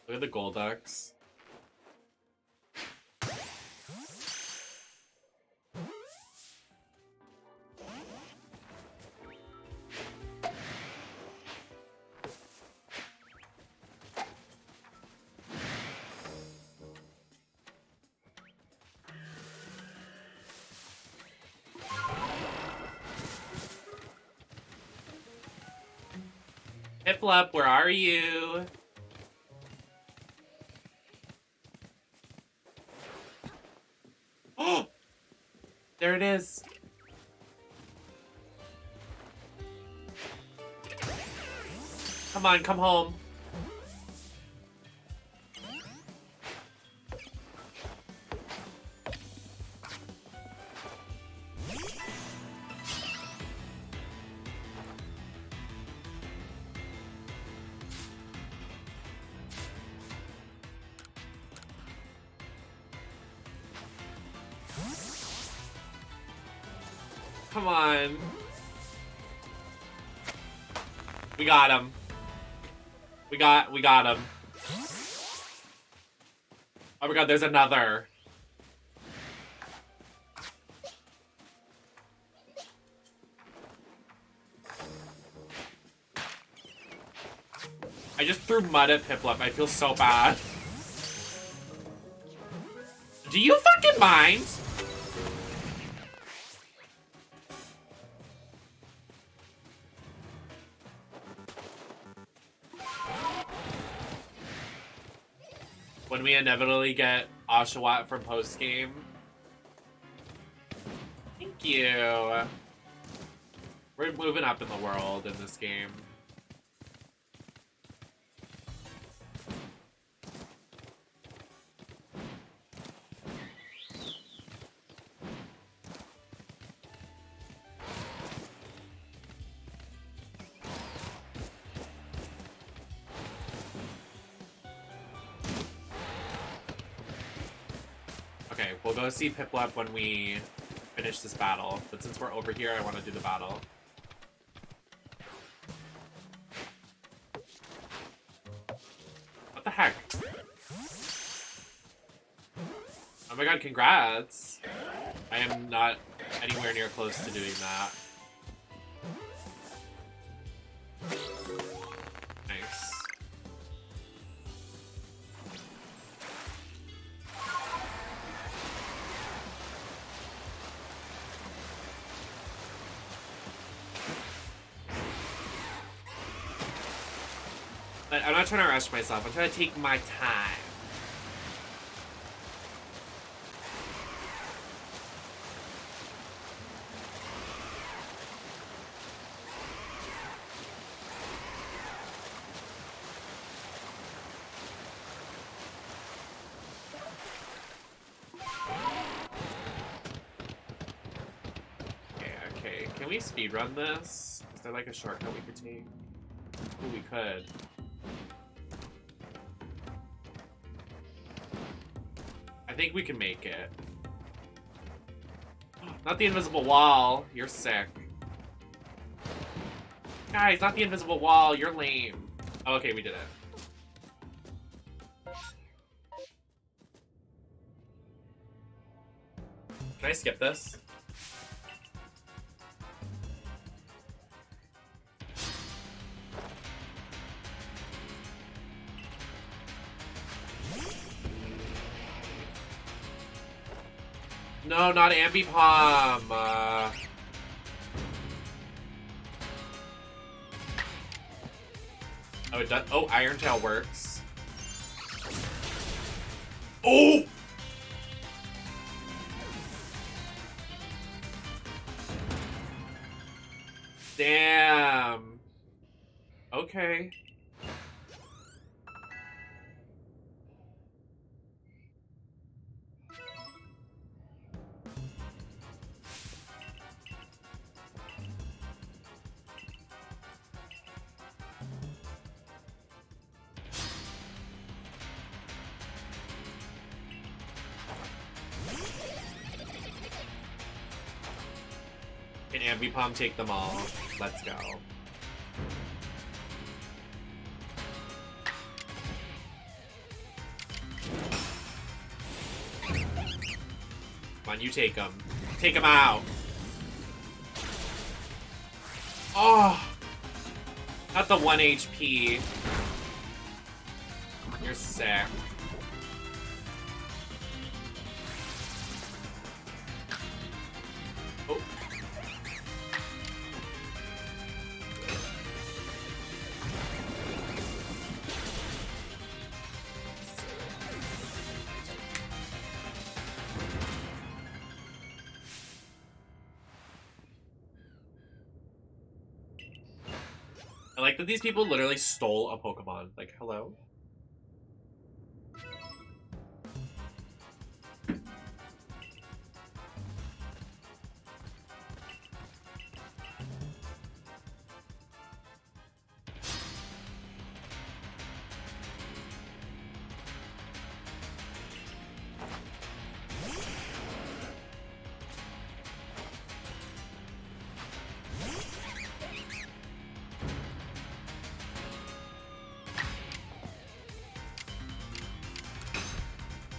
Look at the Golducks. Piplup, where are you? Oh! There it is. Come on, come home. Come on. We got him. We got him. Oh my god, there's another. I just threw mud at Piplup. I feel so bad. Do you fucking mind? When we inevitably get Oshawott from post-game. Thank you. We're moving up in the world in this game. Okay, we'll go see Piplup when we finish this battle. But since we're over here, I want to do the battle. What the heck? Oh my god, congrats! I am not anywhere near close to doing that. Nice. But I'm not trying to rush myself. I'm trying to take my time. Okay. Can we speedrun this? Is there like a shortcut we could take? Ooh, we could. I think we can make it. Not the invisible wall. You're sick. Guys, not the invisible wall. You're lame. Oh, okay, we did it. Can I skip this? No, not Ambipom. Oh, it does. Oh, Iron Tail works. Oh! Damn. Okay. Can Ambipom take them all? Let's go. Come on, you take them. Take them out. Oh! Not the 1 HP. You're sick. Oh. I like that these people literally stole a Pokemon. Like, hello?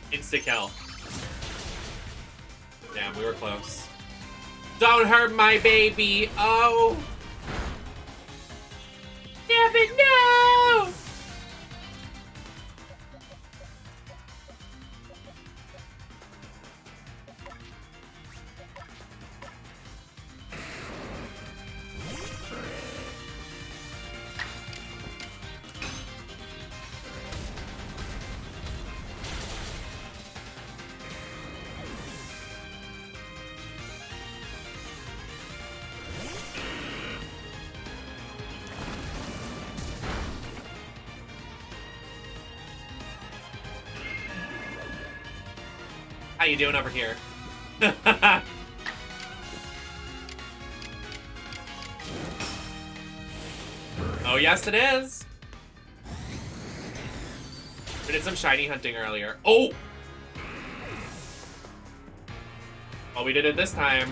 Insta-kill. Damn, we were close. Don't hurt my baby! Oh! Damn it, no! How you doing over here? Oh, yes, it is. We did some shiny hunting earlier. Oh! Oh, we did it this time.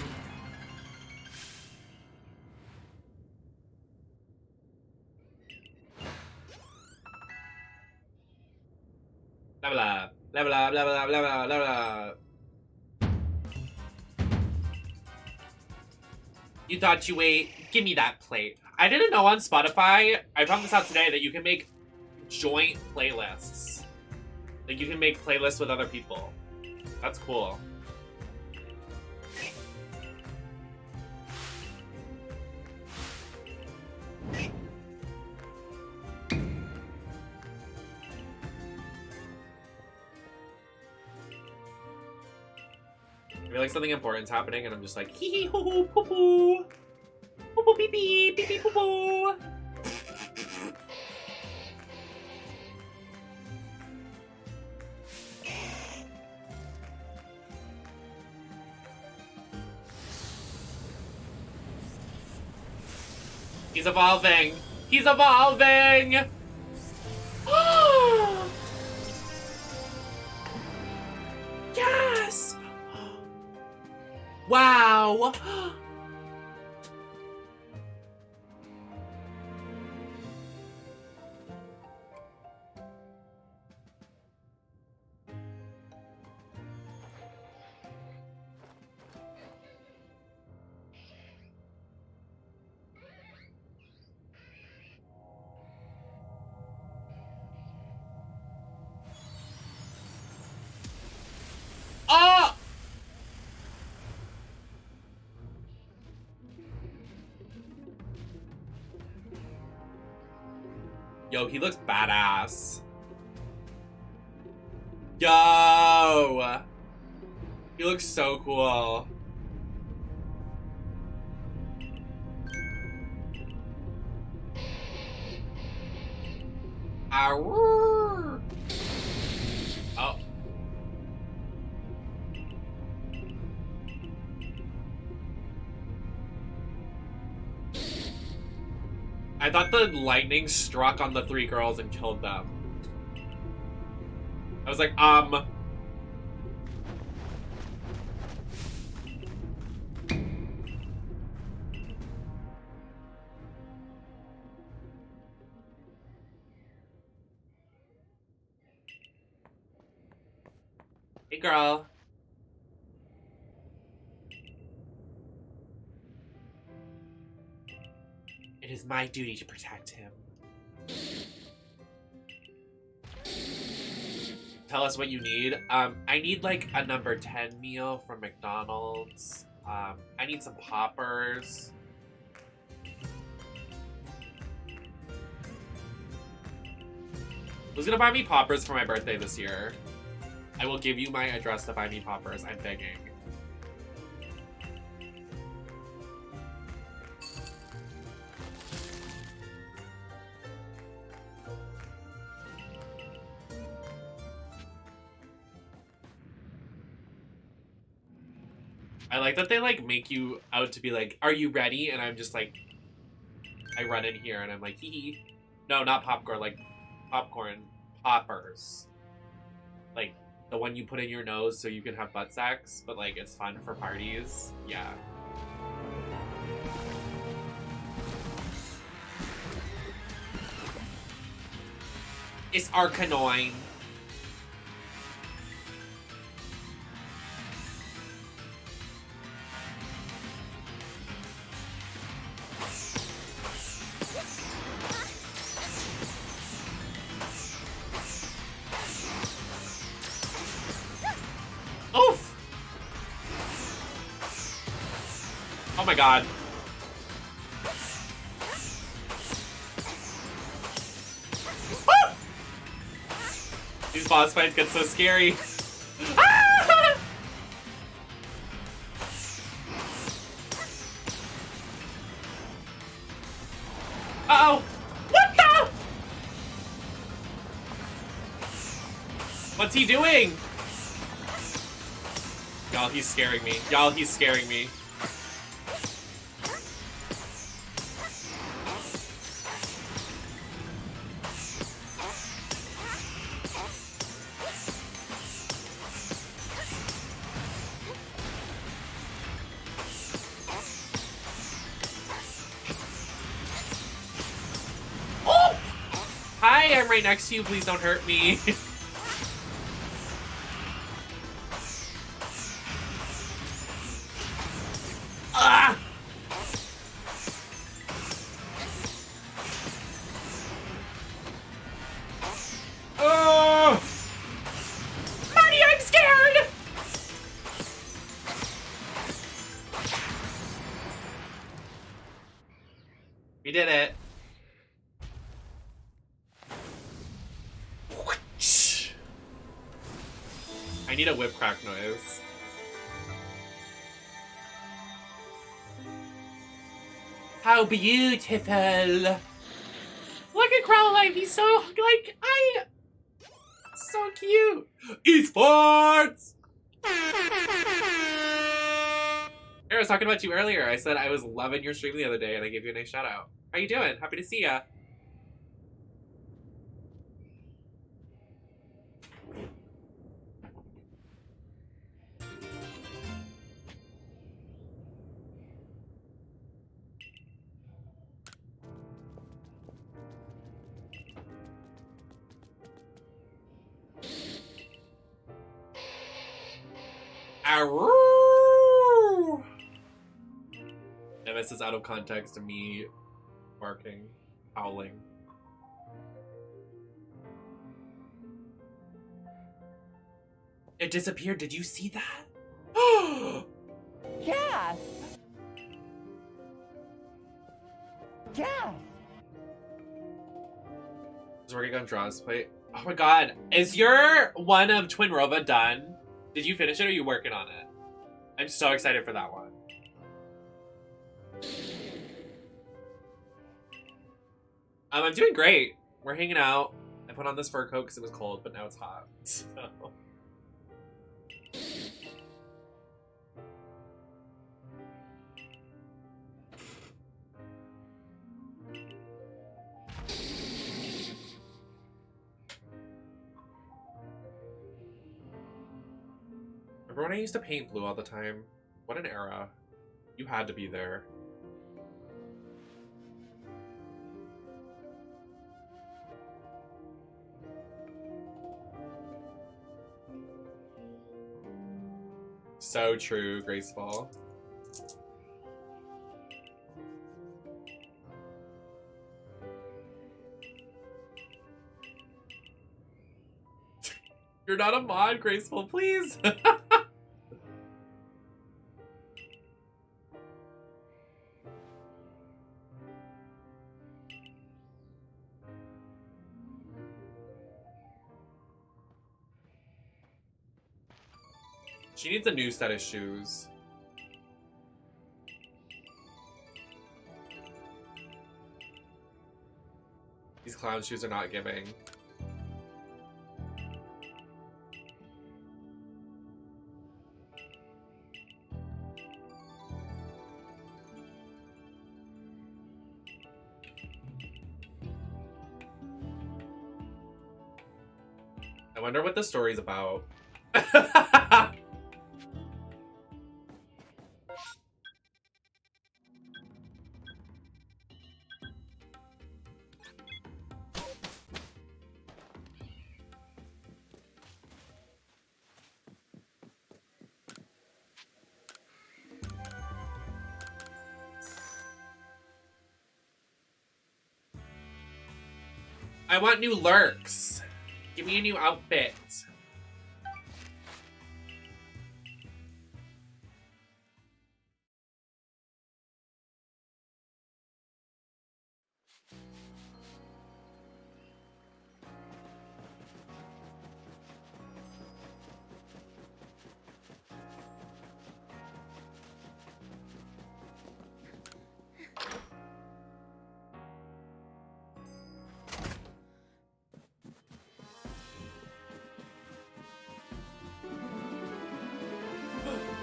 Level up. Level up, level up, level up, level up. You thought you ate? Give me that plate. I didn't know on Spotify, I found this out today, that you can make joint playlists. Like, you can make playlists with other people. That's cool. I feel like something important's happening, and I'm just like, hee hee hoo hoo poo poo. Poo poo pee pee, pee pee poo poo. He's evolving! He's evolving! Gasp! Wow! Oh! Yo, he looks badass. Yo! He looks so cool. Arrrr. Oh. I thought the lightning struck on the three girls and killed them. I was like, Hey, girl. It is my duty to protect him. Tell us what you need. I need like a number 10 meal from McDonald's. I need some poppers. Who's gonna buy me poppers for my birthday this year? I will give you my address to buy me poppers. I'm begging. I like that they like make you out to be like, are you ready? And I'm just like, I run in here and I'm like, hee hee. No, not popcorn, like popcorn poppers. Like the one you put in your nose so you can have butt sex, but like it's fun for parties. Yeah. It's Arcanine. Oof! Oh my god. Ah! These boss fights get so scary. Ah! Uh-oh! What the? What's he doing? Y'all, he's scaring me. Y'all, he's scaring me. I'm right next to you. Please don't hurt me. Ah! Oh! Marty, I'm scared! We did it. I need a whip crack noise. How beautiful! Look at Crowlite, he's so, like, so cute! Esports! I was talking about you earlier. I said I was loving your stream the other day and I gave you a nice shout out. How you doing? Happy to see ya. Arroo! And this is out of context of me barking, howling. It disappeared. Did you see that? Yes! Yes! Is working on Draw's plate. Oh my god. Is your one of Twinrova done? Did you finish it or are you working on it? I'm so excited for that one. I'm doing great. We're hanging out. I put on this fur coat because it was cold, but now it's hot. So. Remember when I used to paint blue all the time? What an era. You had to be there. So true, Graceful. You're not a mod, Graceful, please. She needs a new set of shoes. These clown shoes are not giving. I wonder what the story's about. I want new lurks. Give me a new outfit.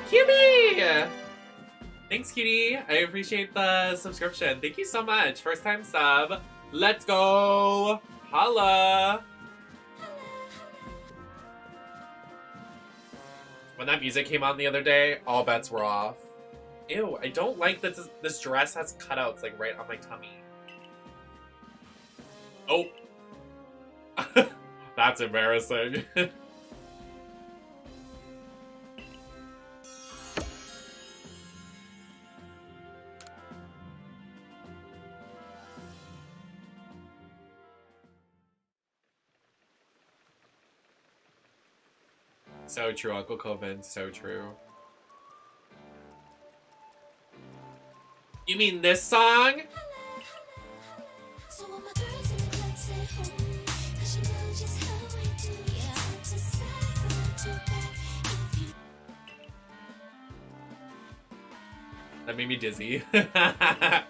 Cutie! Thanks, cutie. I appreciate the subscription. Thank you so much. First time sub. Let's go. Holla. When that music came on the other day, all bets were off. Ew, I don't like that this dress has cutouts like right on my tummy. Oh. That's embarrassing. So true, Uncle Coven, so true. You mean this song? So all my girls in the club say ho, 'cause you know just how we do. Side to side, front to back. If you That made me dizzy. I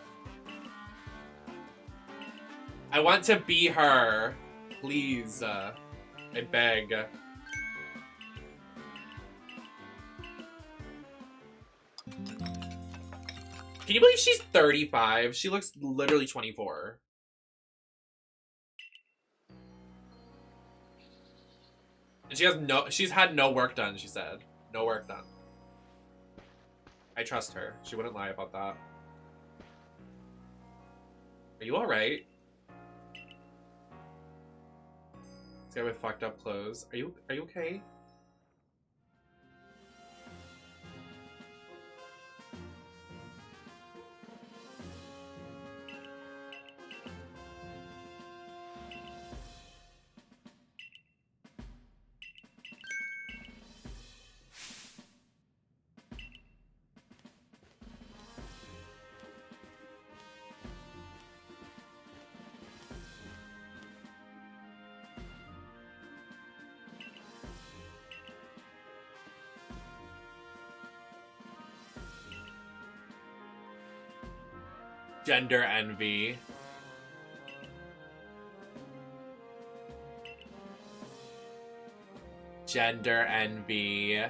want to be her. Please. I beg. Can you believe she's 35? She looks literally 24. And she's had no work done, she said. No work done. I trust her. She wouldn't lie about that. Are you alright? This guy with fucked up clothes. Are you okay? Gender envy. Gender envy.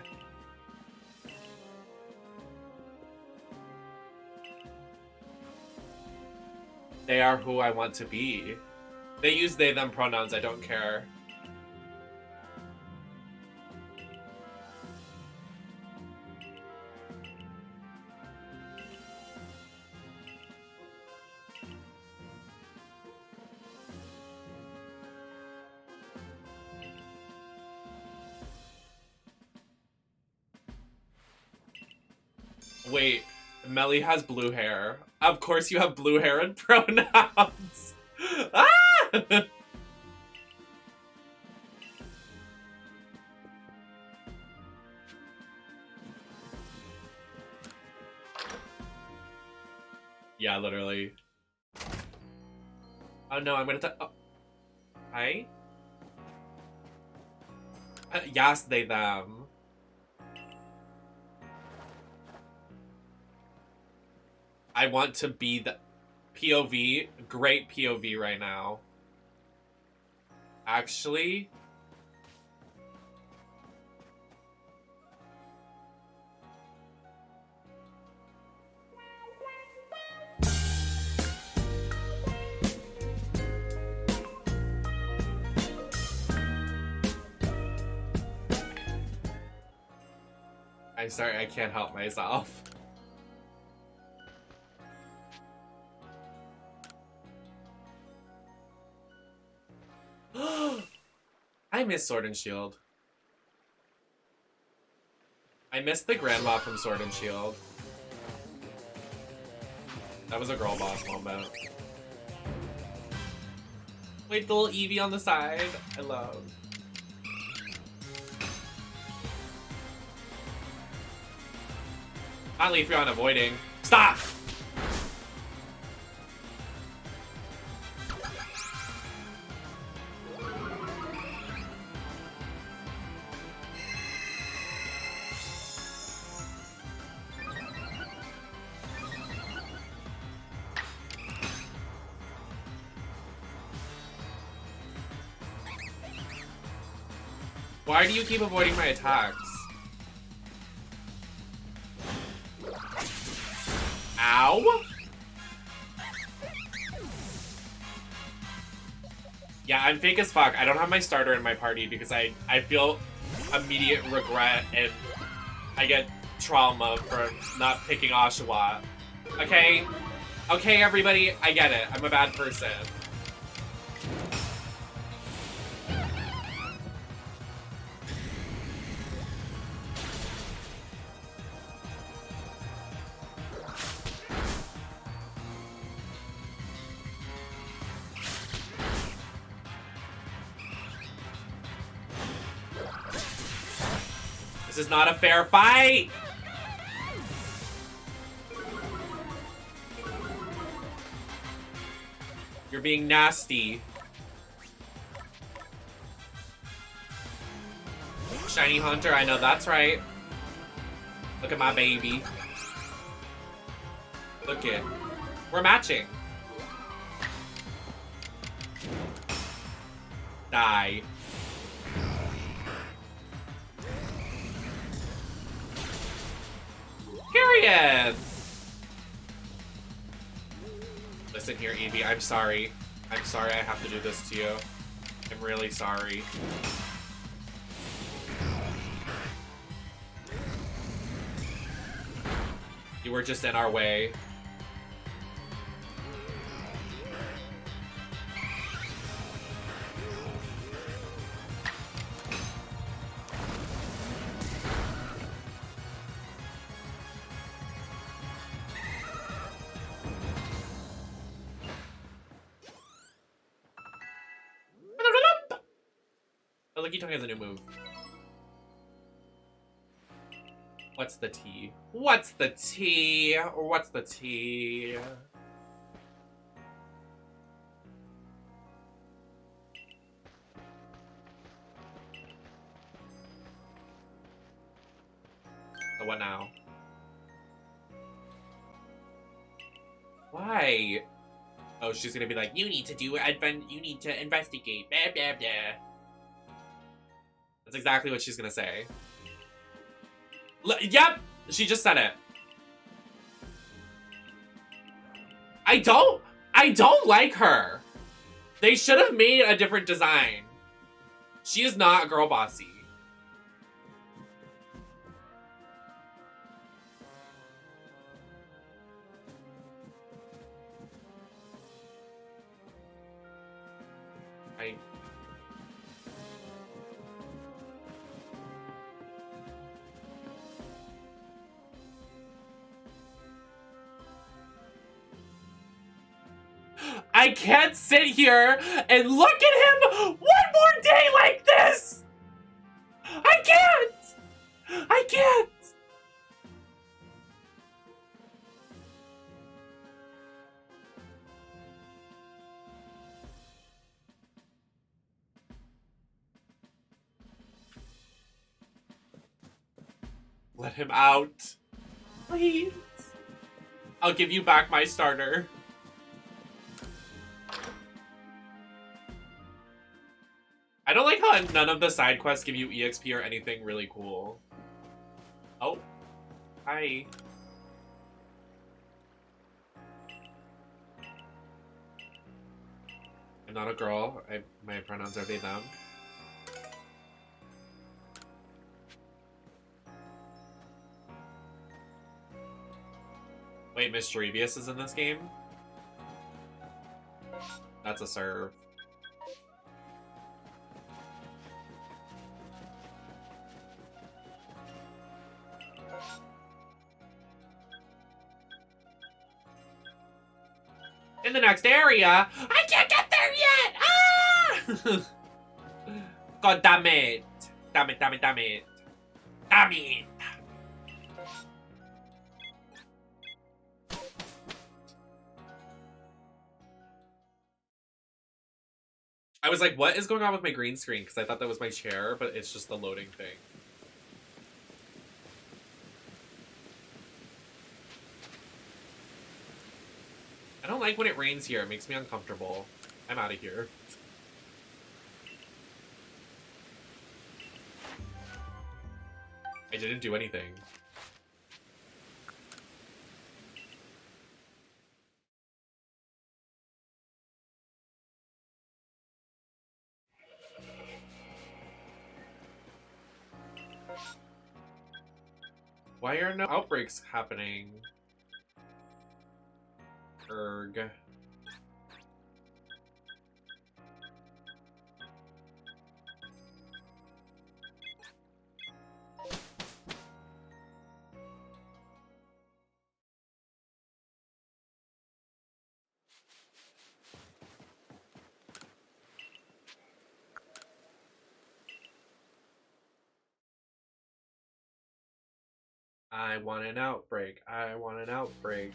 They are who I want to be. They use they, them pronouns, I don't care. Wait, Melly has blue hair. Of course you have blue hair and pronouns. Ah! Yeah, literally. Oh no, I'm gonna oh. Hi? Yes, they, them. I want to be the POV. Great POV right now. Actually. I'm sorry, I can't help myself. I miss Sword and Shield. I miss the grandma from Sword and Shield. That was a girl boss moment. Wait, the little Eevee on the side. I love. Not Leafeon on avoiding. Stop! Why do you keep avoiding my attacks? Ow! Yeah, I'm fake as fuck. I don't have my starter in my party because I feel immediate regret and I get trauma for not picking Oshawott. Okay? Okay, everybody, I get it. I'm a bad person. This is not a fair fight! You're being nasty. Shiny Hunter, I know that's right. Look at my baby. Look it. We're matching. Die. Period. Listen here, Evie. I'm sorry. I'm sorry I have to do this to you. I'm really sorry. You were just in our way. Oh, Licky Tongue has a new move. What's the tea? What's the tea? What's the tea? So what now? Why? Oh, she's gonna be like, you need to investigate. Blah, blah, blah. That's exactly what she's gonna say. Yep! She just said it. I don't like her. They should have made a different design. She is not girl bossy. I can't sit here and look at him one more day like this! I can't! I can't! Let him out. Please. I'll give you back my starter. I don't like how none of the side quests give you EXP or anything really cool. Oh. Hi. I'm not a girl. My pronouns are they, them. Wait, Mischievous is in this game? That's a serve. In the next area. I can't get there yet! Ah! God damn it. Damn it, damn it, damn it. Damn it. I was like, what is going on with my green screen? Because I thought that was my chair, but it's just the loading thing. I don't like when it rains here. It makes me uncomfortable. I'm out of here. I didn't do anything. Why are no outbreaks happening? Erg. I want an outbreak. I want an outbreak.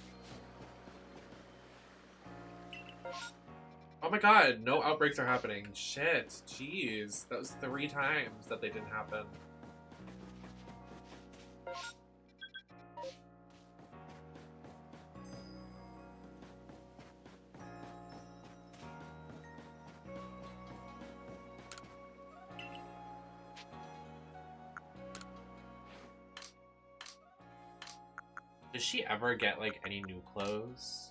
Oh my god, no outbreaks are happening. Shit, jeez. That was 3 times that they didn't happen. Does she ever get, like, any new clothes?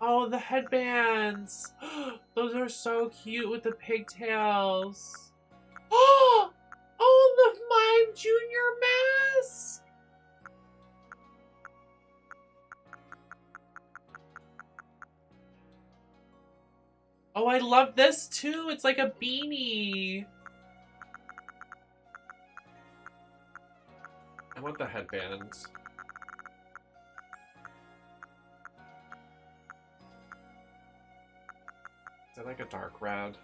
Oh, the headbands! Those are so cute with the pigtails. Oh, the Mime Junior mask! Oh, I love this too. It's like a beanie. I want the headband. Is that like a dark red?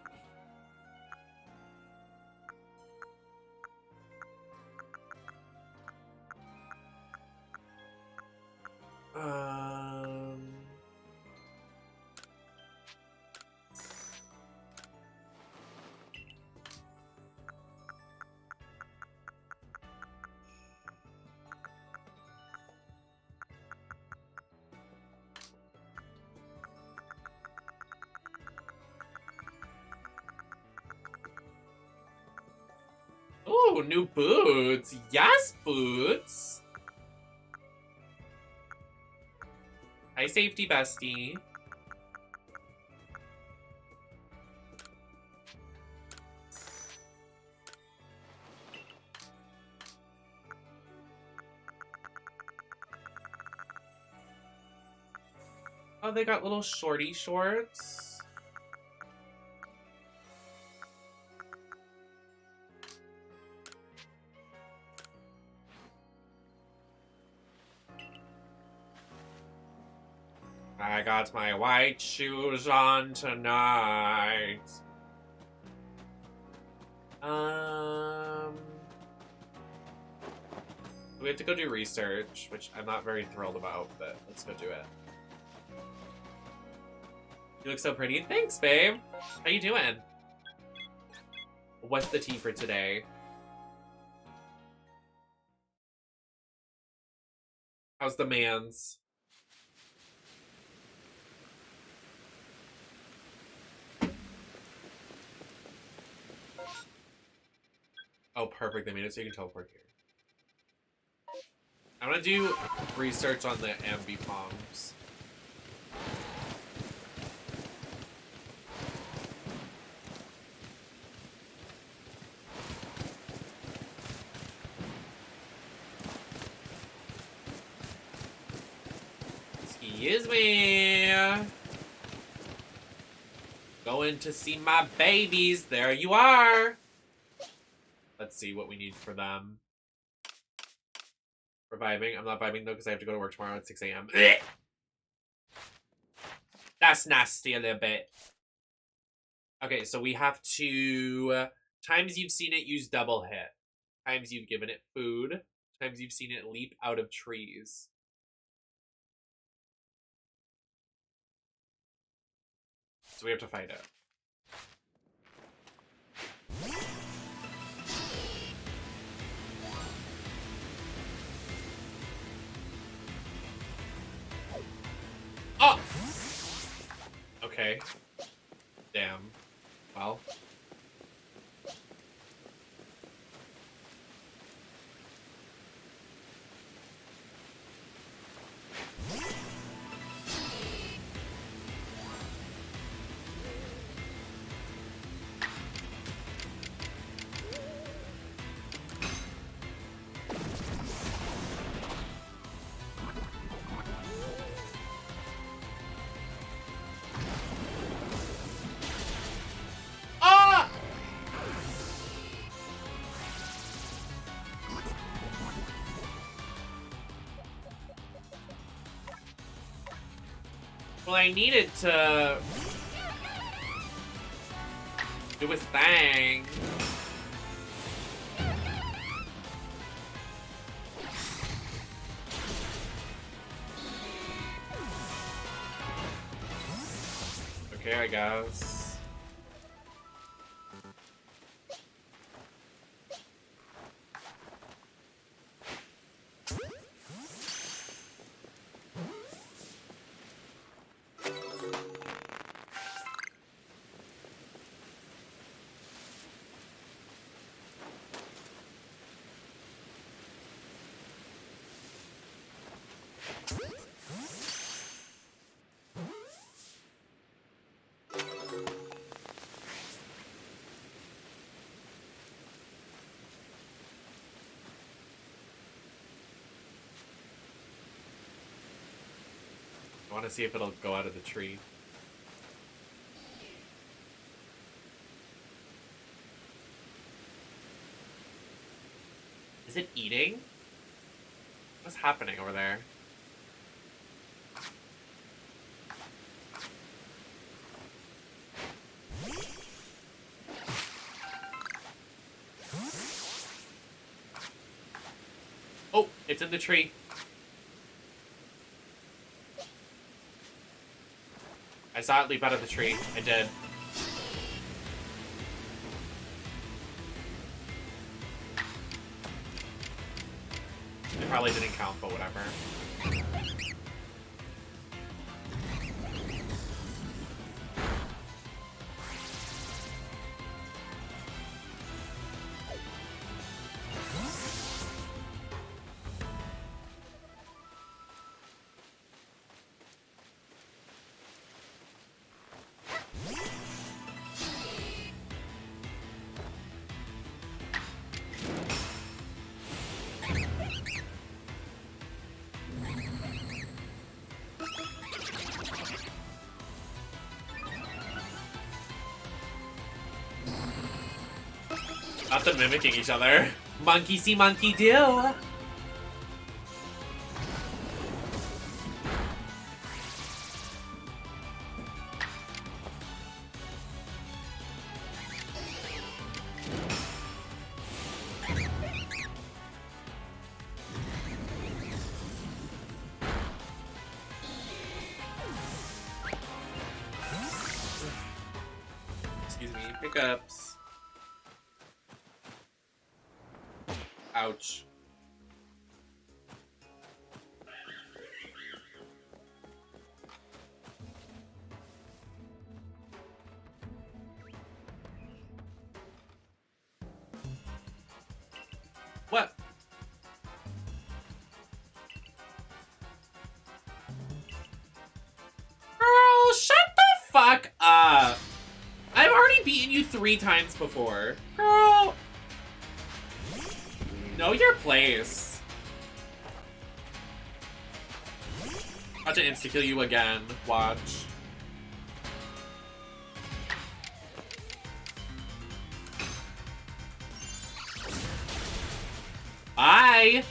Ooh, new boots. Yes, boots. Hi, safety bestie. Oh, they got little shorty shorts. I got my white shoes on tonight. We have to go do research, which I'm not very thrilled about, but let's go do it. You look so pretty. Thanks, babe. How you doing? What's the tea for today? How's the mans? Oh, perfect. They made it so you can teleport here. I want to do research on the Ambipomps. Excuse me. Going to see my babies. There you are. Let's see what we need for them. We're vibing. I'm not vibing though because I have to go to work tomorrow at 6 a.m. That's nasty a little bit. Okay, so we have to... times you've seen it use double hit. Times you've given it food. Times you've seen it leap out of trees. So we have to fight it. Oh! Okay. Damn. Well. Well, I needed to do his thing. Okay, I guess. I want to see if it'll go out of the tree. Is it eating? What's happening over there? Oh, it's in the tree. I saw it leap out of the tree. I did. It probably didn't count, but whatever. Not them mimicking each other. Monkey see, monkey do. Excuse me, pickups. Ouch. What? Girl, shut the fuck up. I've already beaten you 3 times before. Girl. Know your place. About to insta-kill you again. Watch. Bye!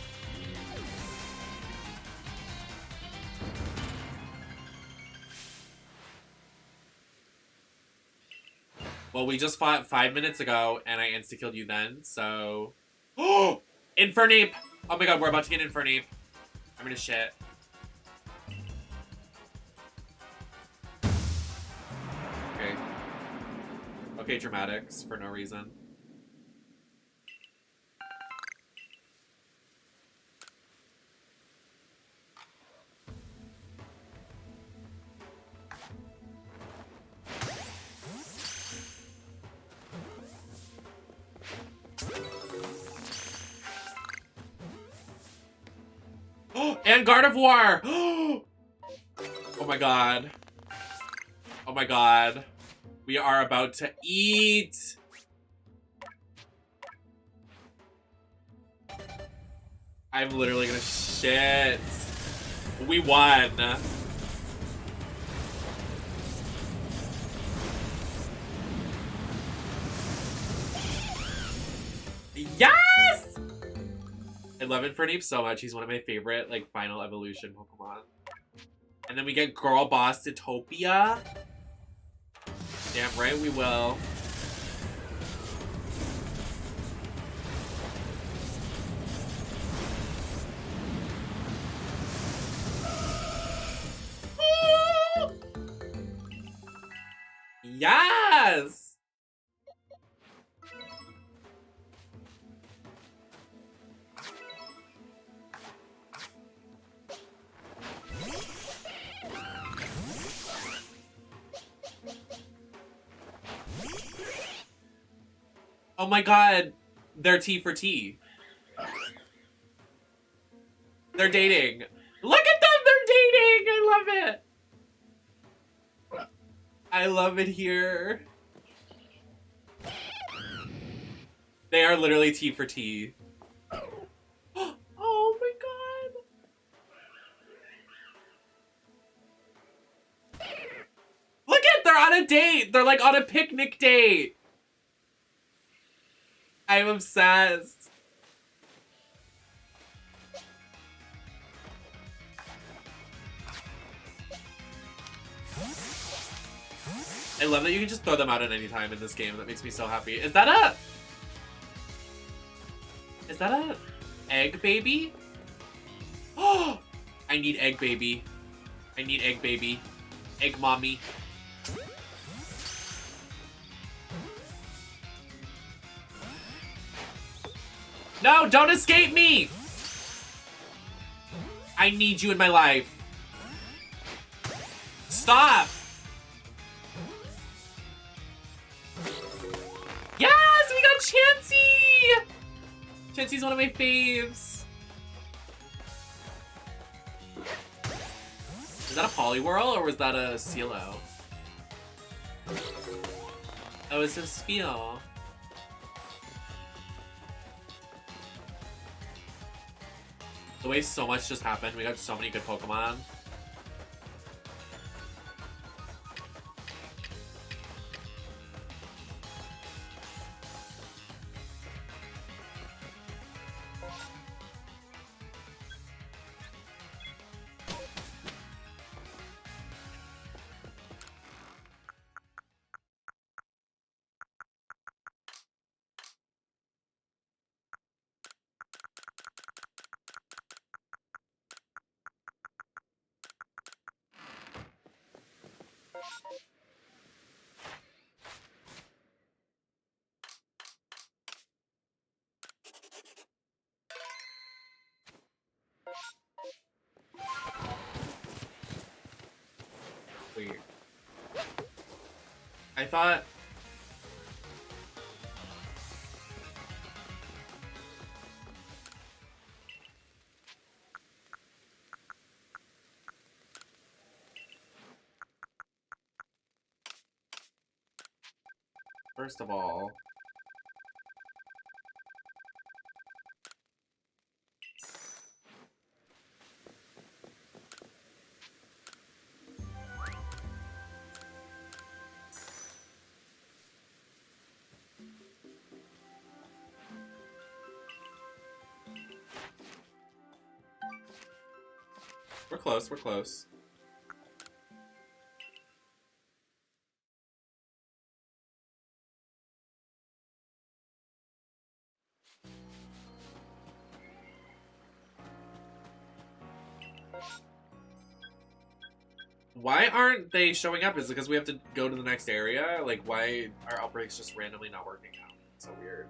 Well, we just fought 5 minutes ago, and I insta-killed you then, so... Oh! Infernape! Oh my god, we're about to get Infernape. I'm gonna shit. Okay. Okay, dramatics, for no reason. And Gardevoir! Oh my god. Oh my god. We are about to eat! I'm literally gonna shit. We won. Yes! I love Infernape so much. He's one of my favorite, like, final evolution Pokemon. And then we get Girl Boss Utopia. Damn right we will. Yes! Oh my god, they're T for T. They're dating. Look at them, they're dating! I love it. I love it here. They are literally T for T. Oh my god. Look at, they're on a date. They're like on a picnic date. I'm obsessed. I love that you can just throw them out at any time in this game. That makes me so happy. Is that a egg baby? Oh, I need egg baby. I need egg baby. Egg mommy. No, don't escape me! I need you in my life. Stop! Yes, we got Chansey! Chansey's one of my faves. Is that a Poliwhirl or was that a CeeLo? Oh, it's a Spheal. The way so much just happened, we got so many good Pokemon. Weird. I thought... First of all... We're close, we're close. Why aren't they showing up? Is it because we have to go to the next area? Like, why are outbreaks just randomly not working out? It's so weird.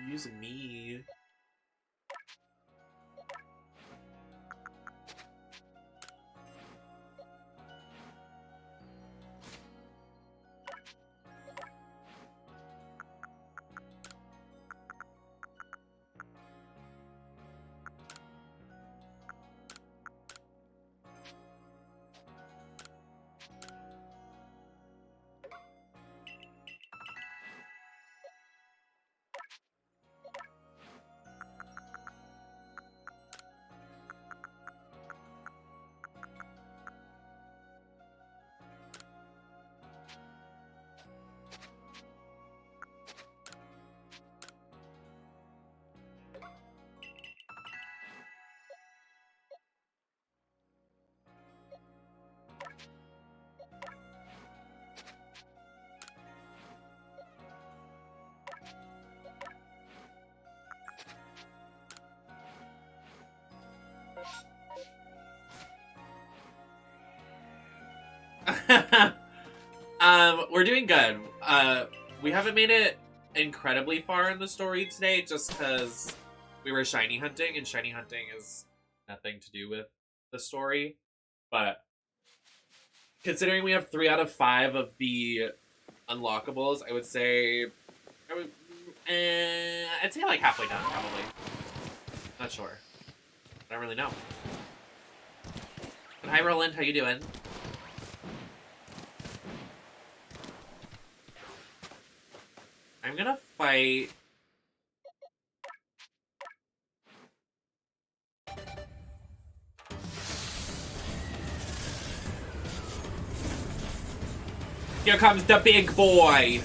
Using me. We're doing good. We haven't made it incredibly far in the story today just because we were shiny hunting, and shiny hunting is nothing to do with the story. But considering we have 3 out of 5 of the unlockables, I would say I'd say like halfway done, probably. Not sure. I don't really know. But hi, Roland. How you doing? I'm gonna fight. Here comes the big boy.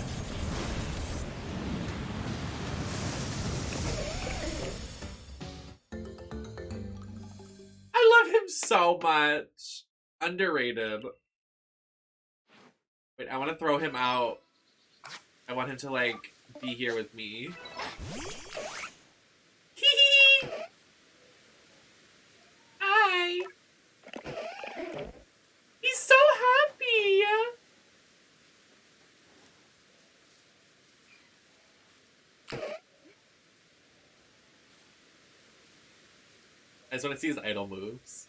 I love him so much. Underrated. Wait, I want to throw him out. I want him to, like, be here with me. Hee. Hi. He's so happy. I just want to see his idle moves.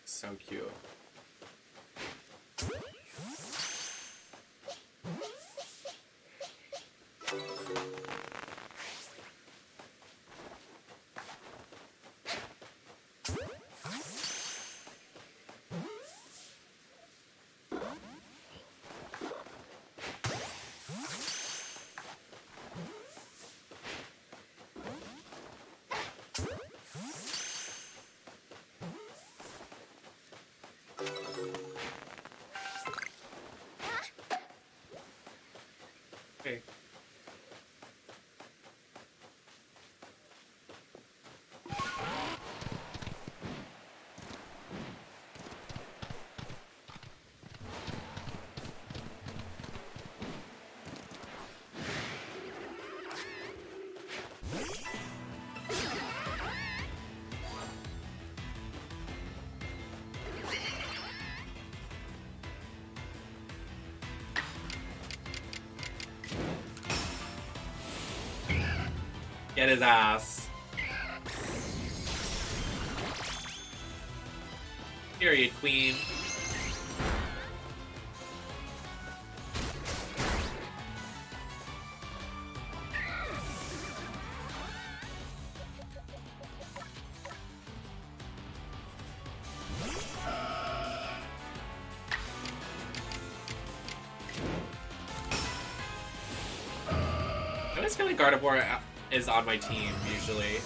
So cute. Okay. Get his ass. Period, queen. I always feel like Gardevoir is on my team, usually.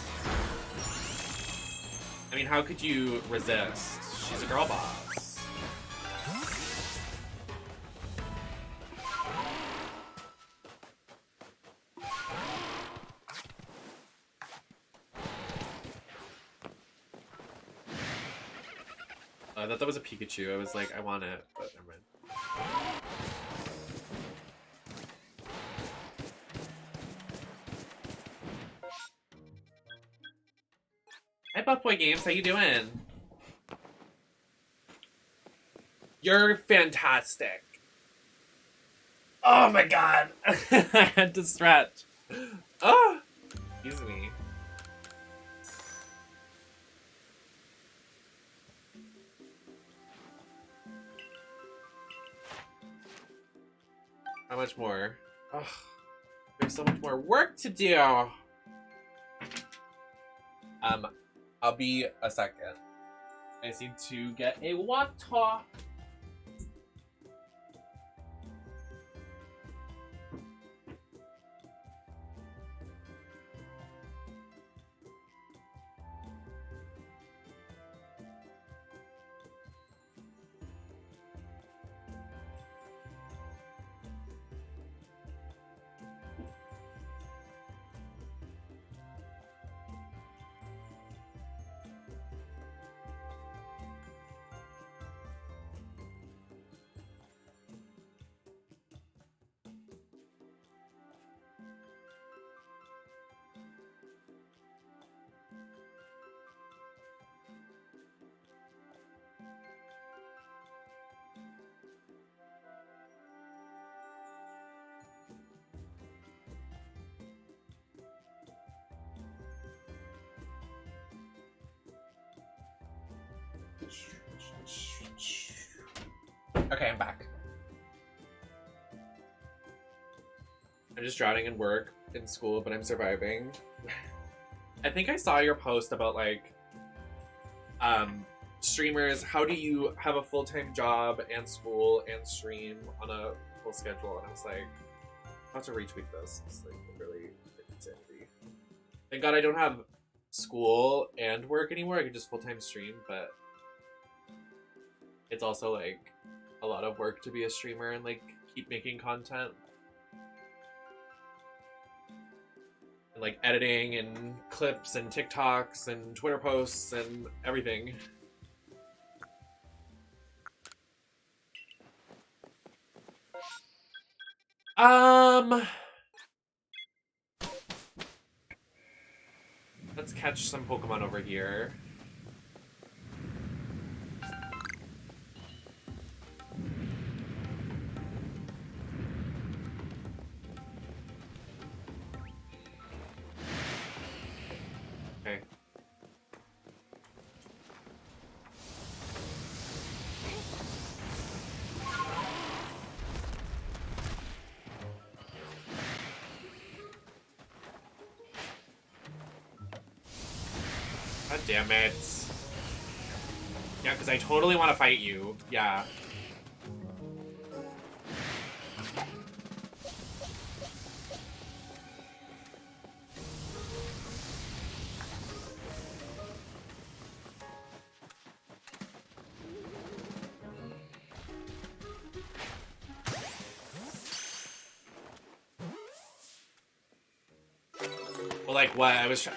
I mean, how could you resist? She's a girl boss. I thought that was a Pikachu. I was like, I want it, but never mind. Hi, Buff Boy Games. How you doing? You're fantastic. Oh my god. I had to stretch. Oh, excuse me. How much more? Oh, there's so much more work to do. I'll be a second. I just need to get a water. Okay, I'm back. I'm just drowning in work, in school, but I'm surviving. I think I saw your post about like streamers, how do you have a full-time job and school and stream on a full schedule? And I was like, I'm about to retweet this. It's like really insanity. Thank God I don't have school and work anymore. I can just full-time stream, but it's also like a lot of work to be a streamer and like keep making content. And like editing and clips and TikToks and Twitter posts and everything. Let's catch some Pokemon over here. Okay. God damn it. Yeah, because I totally want to fight you. Yeah. Well, like what? I was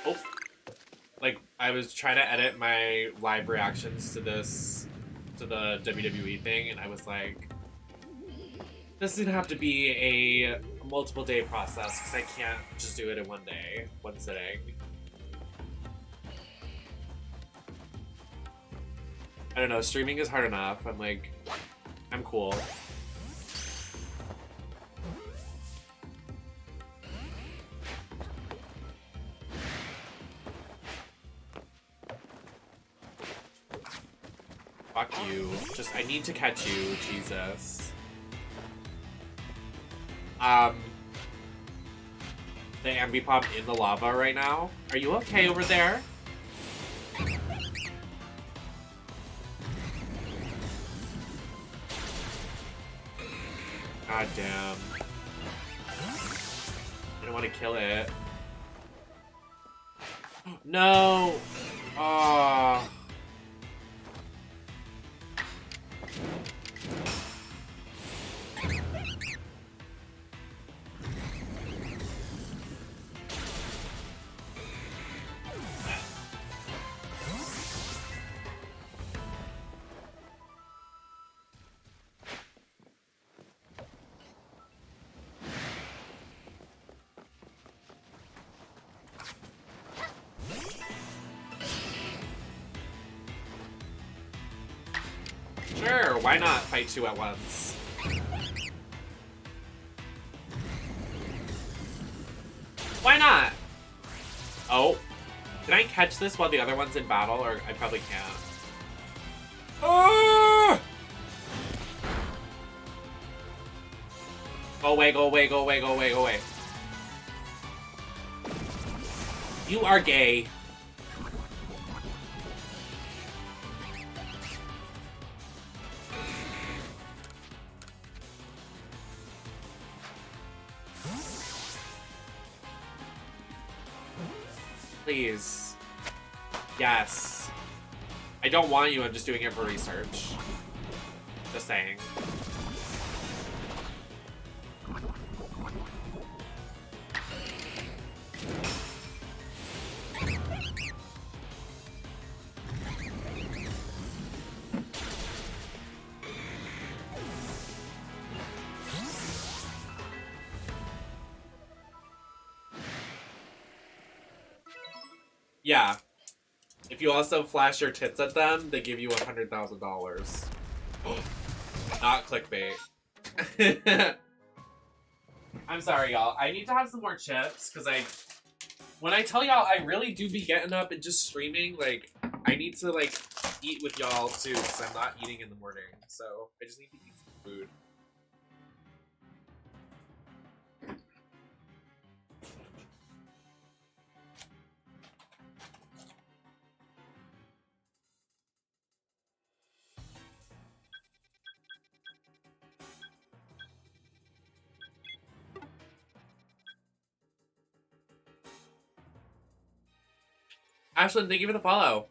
I was trying to edit my live reactions to this, to the WWE thing, and I was like, this is gonna have to be a multiple day process because I can't just do it in one day, one sitting. I don't know, streaming is hard enough. I'm like, I'm cool. Fuck you. Just, I need to catch you, Jesus. The Ambipom in the lava right now. Are you okay over there? God damn. I don't want to kill it. No! Oh. Sure, why not fight two at once? Why not? Oh. Can I catch this while the other one's in battle? Or I probably can't. Oh! Go away, go away, go away, go away, go away. You are gay. Please. Yes. I don't want you, I'm just doing it for research. Just saying. Yeah. If you also flash your tits at them, they give you $100,000. Not clickbait. I'm sorry, y'all. I need to have some more chips, because when I tell y'all, I really do be getting up and just streaming, like, I need to like eat with y'all too, because I'm not eating in the morning. So I just need to eat some food. Ashlyn, thank you for the follow.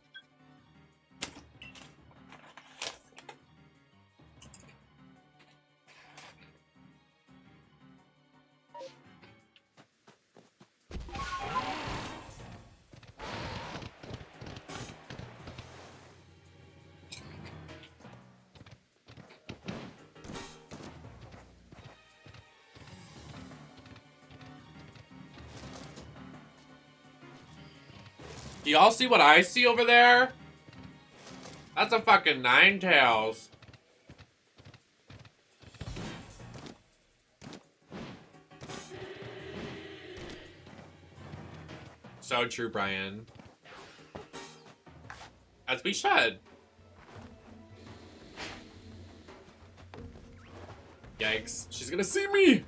Do y'all see what I see over there? That's a fucking Ninetales. So true, Brian. As we should. Yikes. She's gonna see me!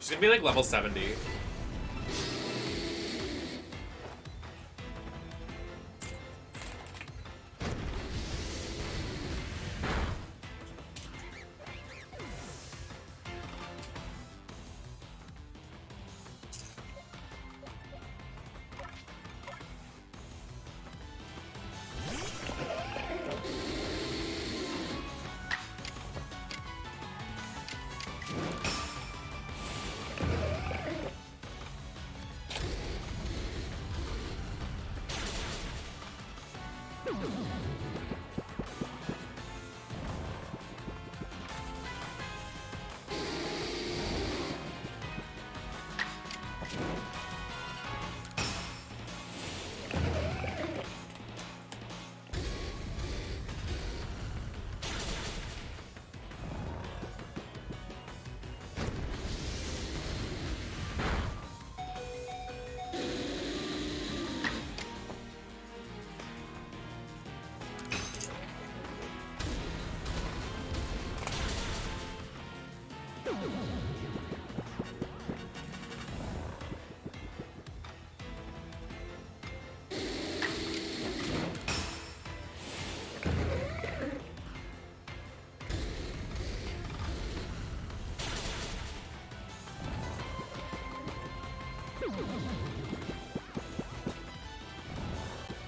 She's gonna be like level 70.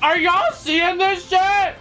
Are y'all seeing this shit?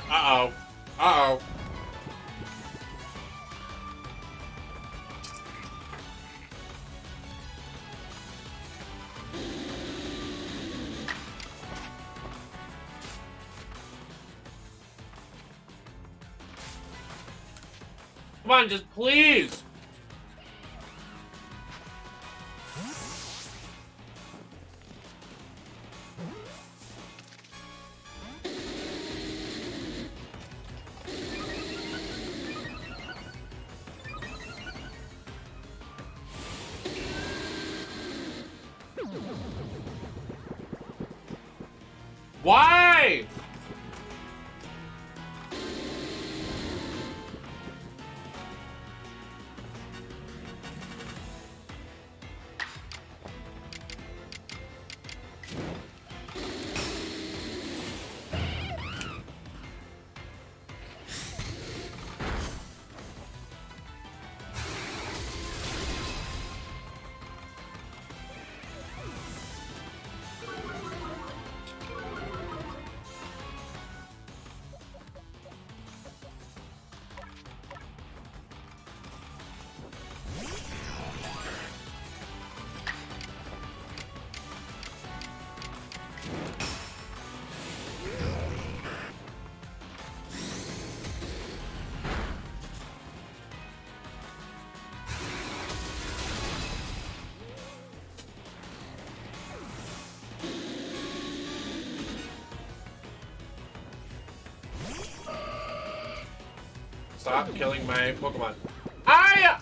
Uh-oh. Uh-oh. Come on, just please. Why? Stop killing my Pokemon. I.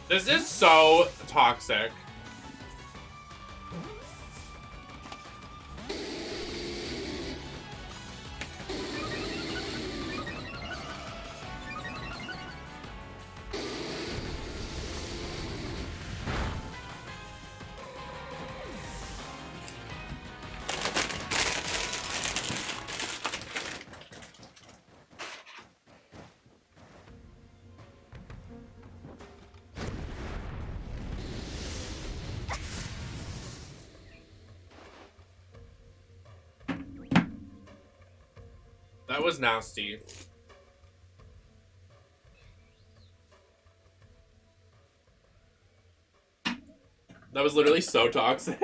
This is so toxic. That was nasty. That was literally so toxic.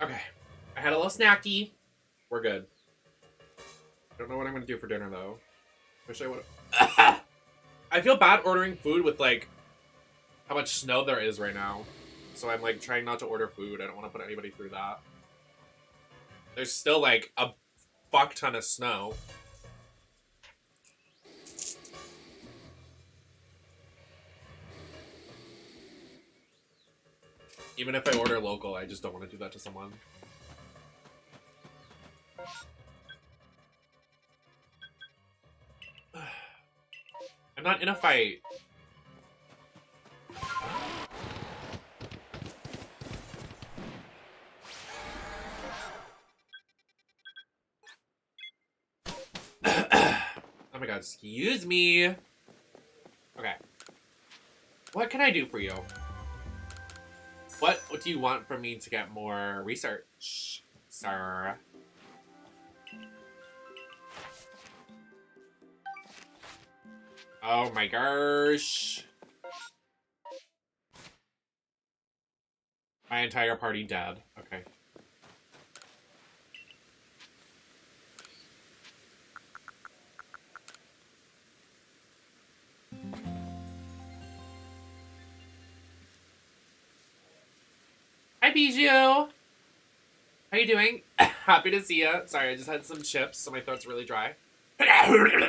Okay. I had a little snacky. We're good. Don't know what I'm gonna do for dinner though. Wish I would. I feel bad ordering food with like how much snow there is right now. So I'm like trying not to order food. I don't want to put anybody through that. There's still like a fuck ton of snow. Even if I order local, I just don't want to do that to someone. I'm not in a fight. Oh my god, excuse me. Okay. What can I do for you? What do you want from me to get more research, sir? Oh my gosh. My entire party dead. Okay. Hi, Bijou. How you doing? Happy to see you. Sorry, I just had some chips, so my throat's really dry. I don't know.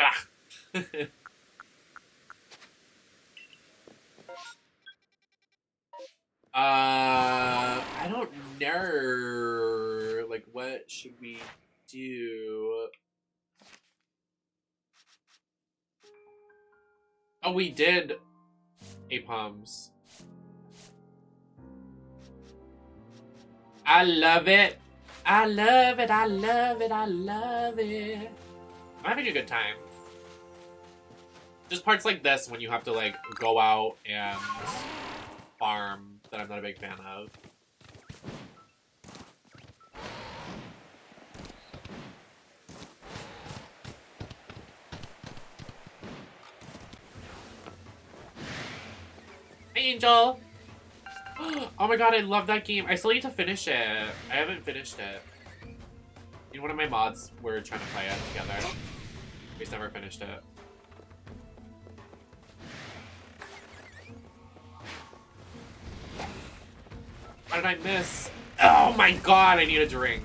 Like, what should we do? Oh, we did Apums. I love it. I love it. I love it. I love it. I'm having a good time. Just parts like this when you have to, like, go out and farm that I'm not a big fan of. Hey, Angel! Oh my god, I love that game. I still need to finish it. I haven't finished it. Me and one of my mods were trying to play it together. We just never finished it. How did I miss? Oh my god, I need a drink.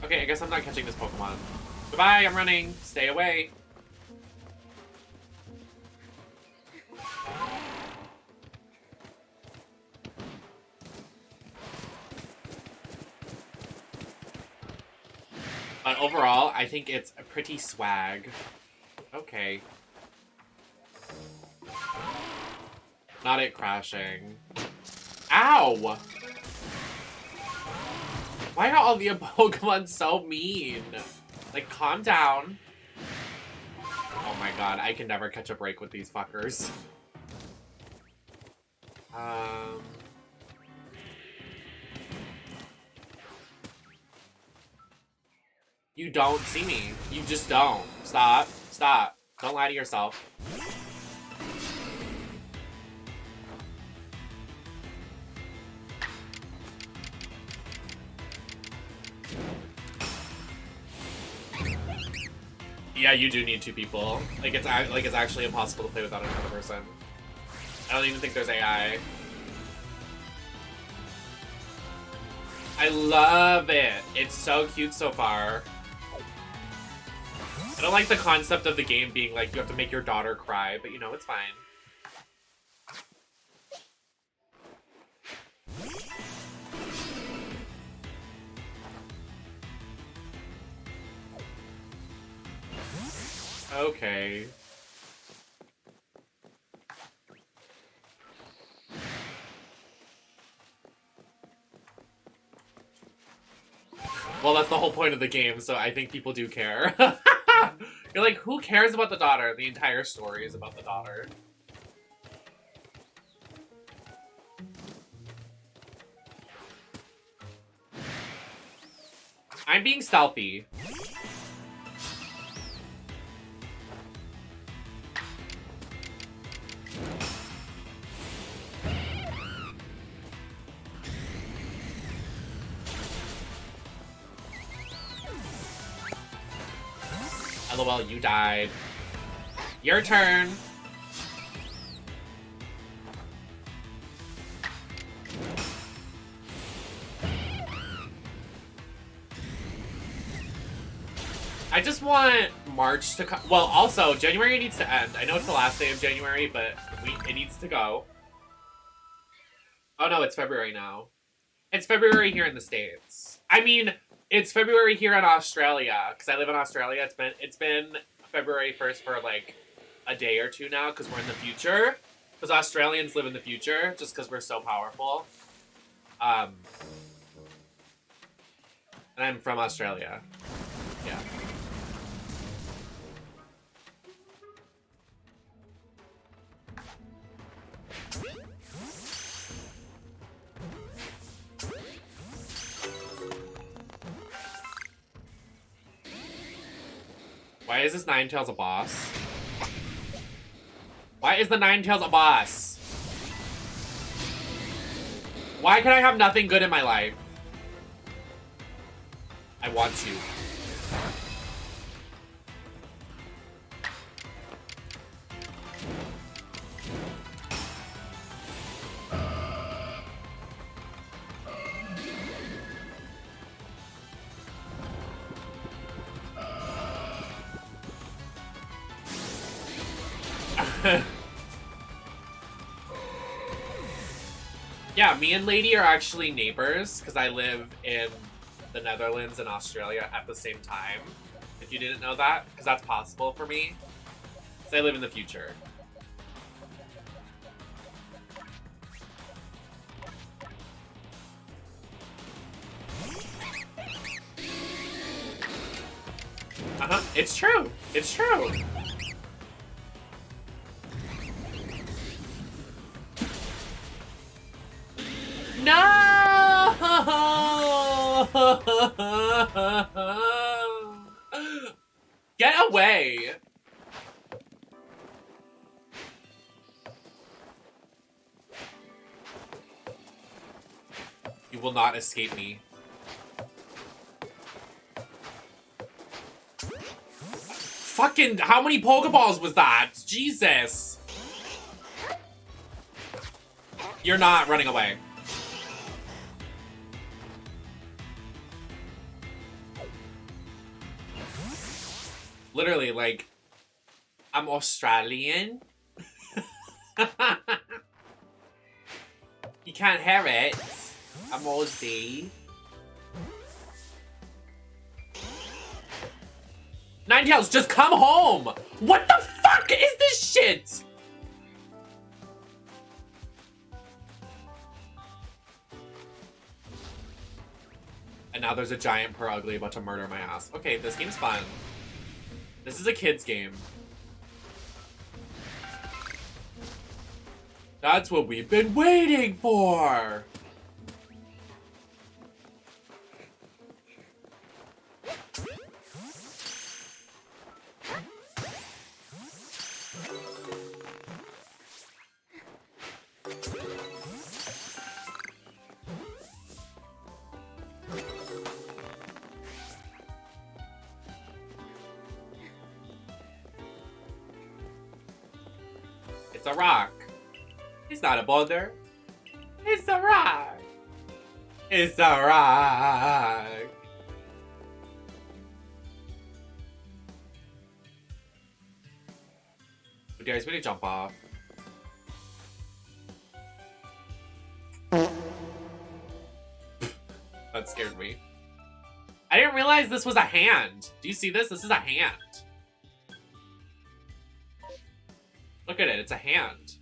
Okay, I guess I'm not catching this Pokemon. Goodbye, I'm running. Stay away. But overall, I think it's a pretty swag. Okay. Not it crashing. Ow! Why are all the Pokemon so mean? Like, calm down. Oh my god, I can never catch a break with these fuckers. You don't see me. You just don't. Stop. Stop. Don't lie to yourself. Yeah, you do need two people. Like it's actually impossible to play without another person. I don't even think there's AI. I love it. It's so cute so far. I don't like the concept of the game being like you have to make your daughter cry, but you know, it's fine. Okay. Well, that's the whole point of the game, so I think people do care. You're like, who cares about the daughter? The entire story is about the daughter. I'm being stealthy. LOL, you died. Your turn. I just want March to come. Well, also, January needs to end. I know it's the last day of January, but it needs to go. Oh no, it's February now. It's February here in the States. I mean, it's February here in Australia, because I live in Australia. It's been February 1st for like a day or two now, because we're in the future. Because Australians live in the future, just because we're so powerful. And I'm from Australia. Yeah. Why is this Ninetales a boss? Why is the Ninetales a boss? Why can I have nothing good in my life? I want you. Yeah, me and Lady are actually neighbors because I live in the Netherlands and Australia at the same time. If you didn't know that, because that's possible for me. Because I live in the future. Uh-huh, it's true. It's true. Get away! You will not escape me. Fucking, how many Pokeballs was that? Jesus! You're not running away. Literally, like, I'm Australian. You can't hear it. I'm Aussie. Ninetales, just come home! What the fuck is this shit? And now there's a giant Purugly about to murder my ass. Okay, this game's fun. This is a kid's game. That's what we've been waiting for! It's a rock. It's not a boulder. It's a rock. It's a rock. Would you guys really jump off? That scared me. I didn't realize this was a hand. Do you see this? This is a hand. Look at it, it's a hand.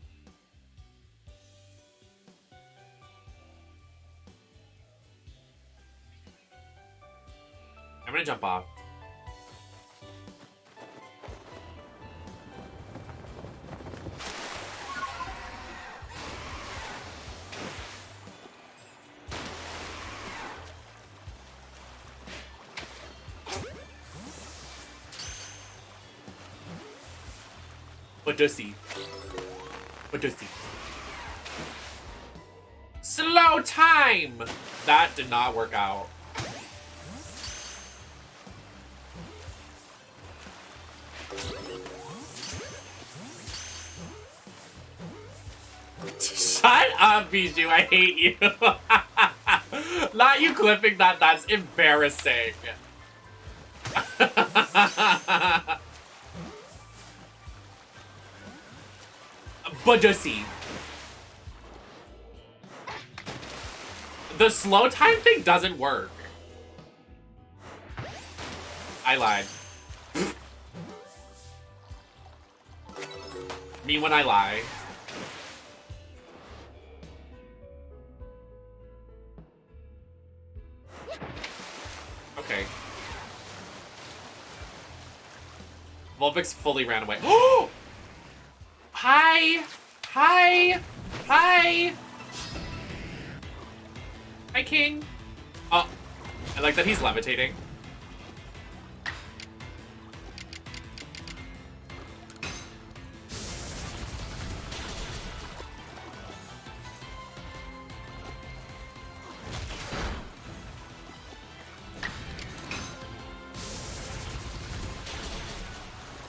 I'm gonna jump off. What does he? What does he? Slow time! That did not work out. Shut up, Bijou. I hate you. Not you clipping that. That's embarrassing. Badussy. The slow time thing doesn't work. I lied. Me when I lie. Okay. Vulpix fully ran away. Oh! Hi! Hi! Hi! Hi, King. Oh, I like that he's levitating.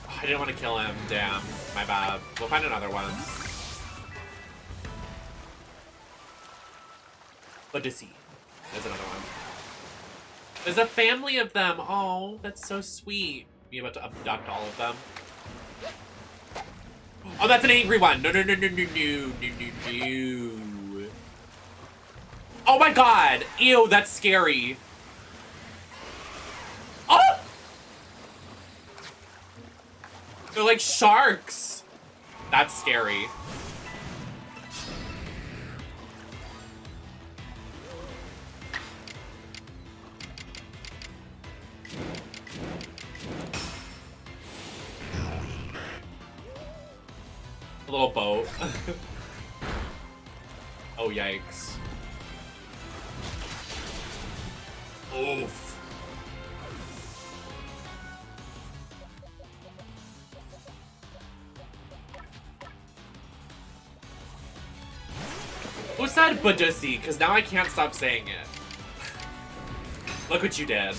I didn't want to kill him. Damn. My bad. We'll find another one. Badussy. There's another one. There's a family of them. Oh, that's so sweet. You're about to abduct all of them. Oh, that's an angry one. No, no, no, no, no, no, no, no, no. Oh my god. Ew, that's scary. Oh! They're like sharks. That's scary. A little boat. Oh, yikes. Oof. Who said Badussy? Because now I can't stop saying it. Look what you did.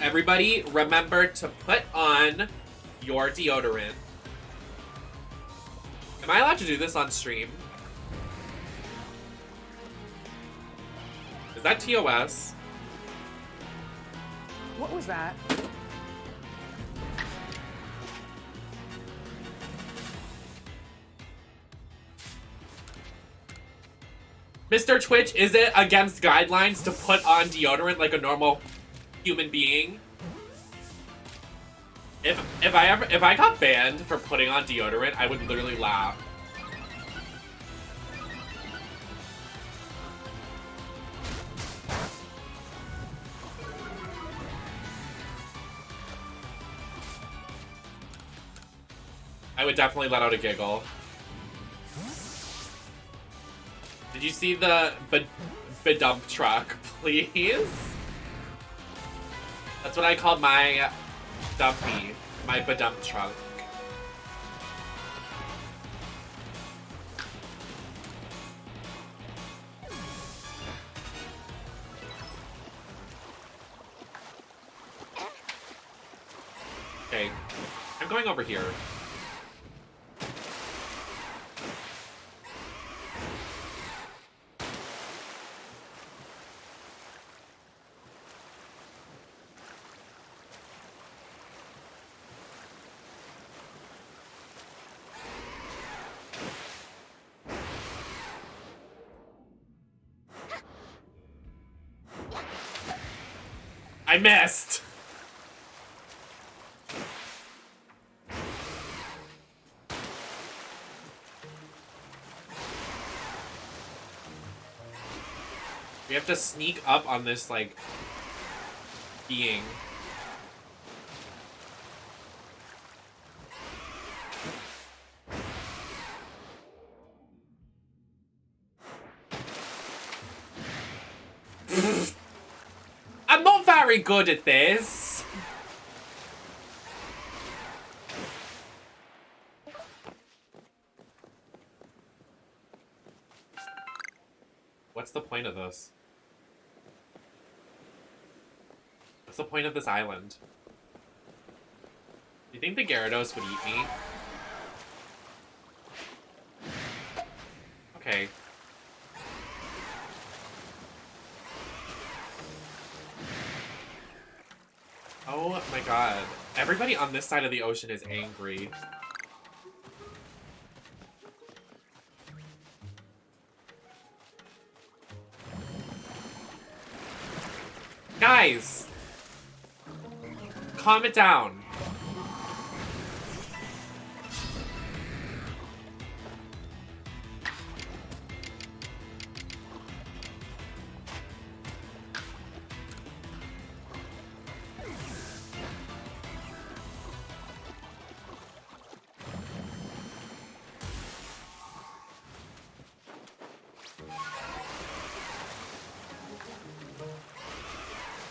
Everybody, remember to put on your deodorant. Am I allowed to do this on stream? Is that TOS? What was that? Mr. Twitch, is it against guidelines to put on deodorant like a normal human being? If I got banned for putting on deodorant, I would literally laugh. I would definitely let out a giggle. Did you see the bedump truck, please? That's what I called my dumpy, my bedump truck. Okay, I'm going over here. I missed! We have to sneak up on this, like, being. I'm not very good at this. What's the point of this? What's the point of this island? Do you think the Gyarados would eat me? Okay. Oh my god. Everybody on this side of the ocean is angry. Guys! Calm it down.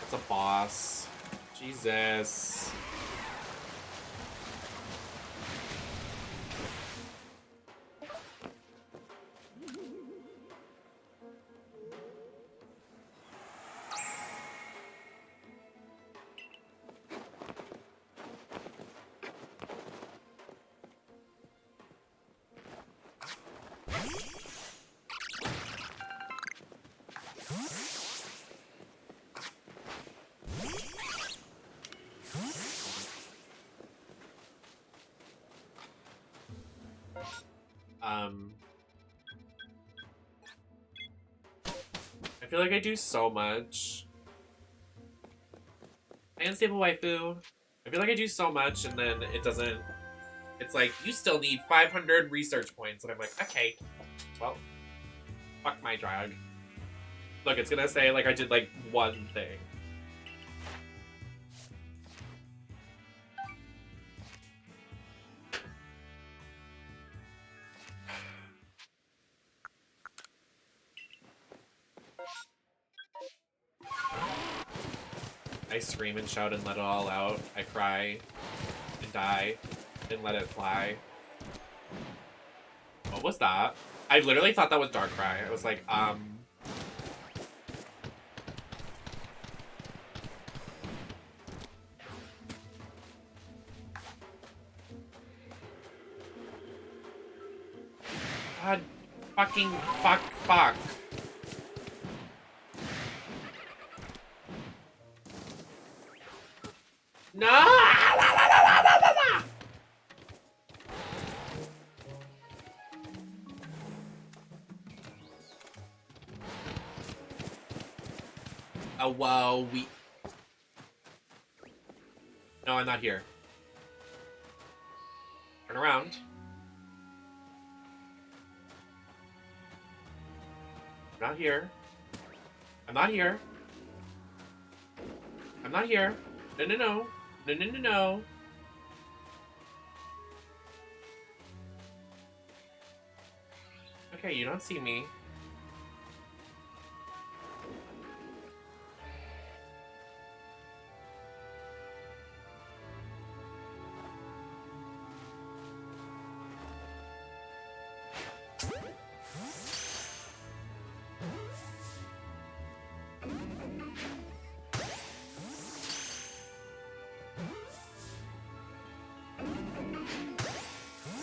It's a boss. Jesus. I feel like I do so much. Unstable waifu. I feel like I do so much and then it doesn't... It's like, you still need 500 research points. And I'm like, okay, well, fuck my drag. Look, it's gonna say like I did like one thing. I scream and shout and let it all out. I cry and die and let it fly. What was that? I literally thought that was Darkrai. I was like, God, fucking fuck. No! Oh, whoa, No, I'm not here. Turn around. I'm not here. I'm not here. I'm not here. No, no, no. No, no, no, no. Okay, you don't see me.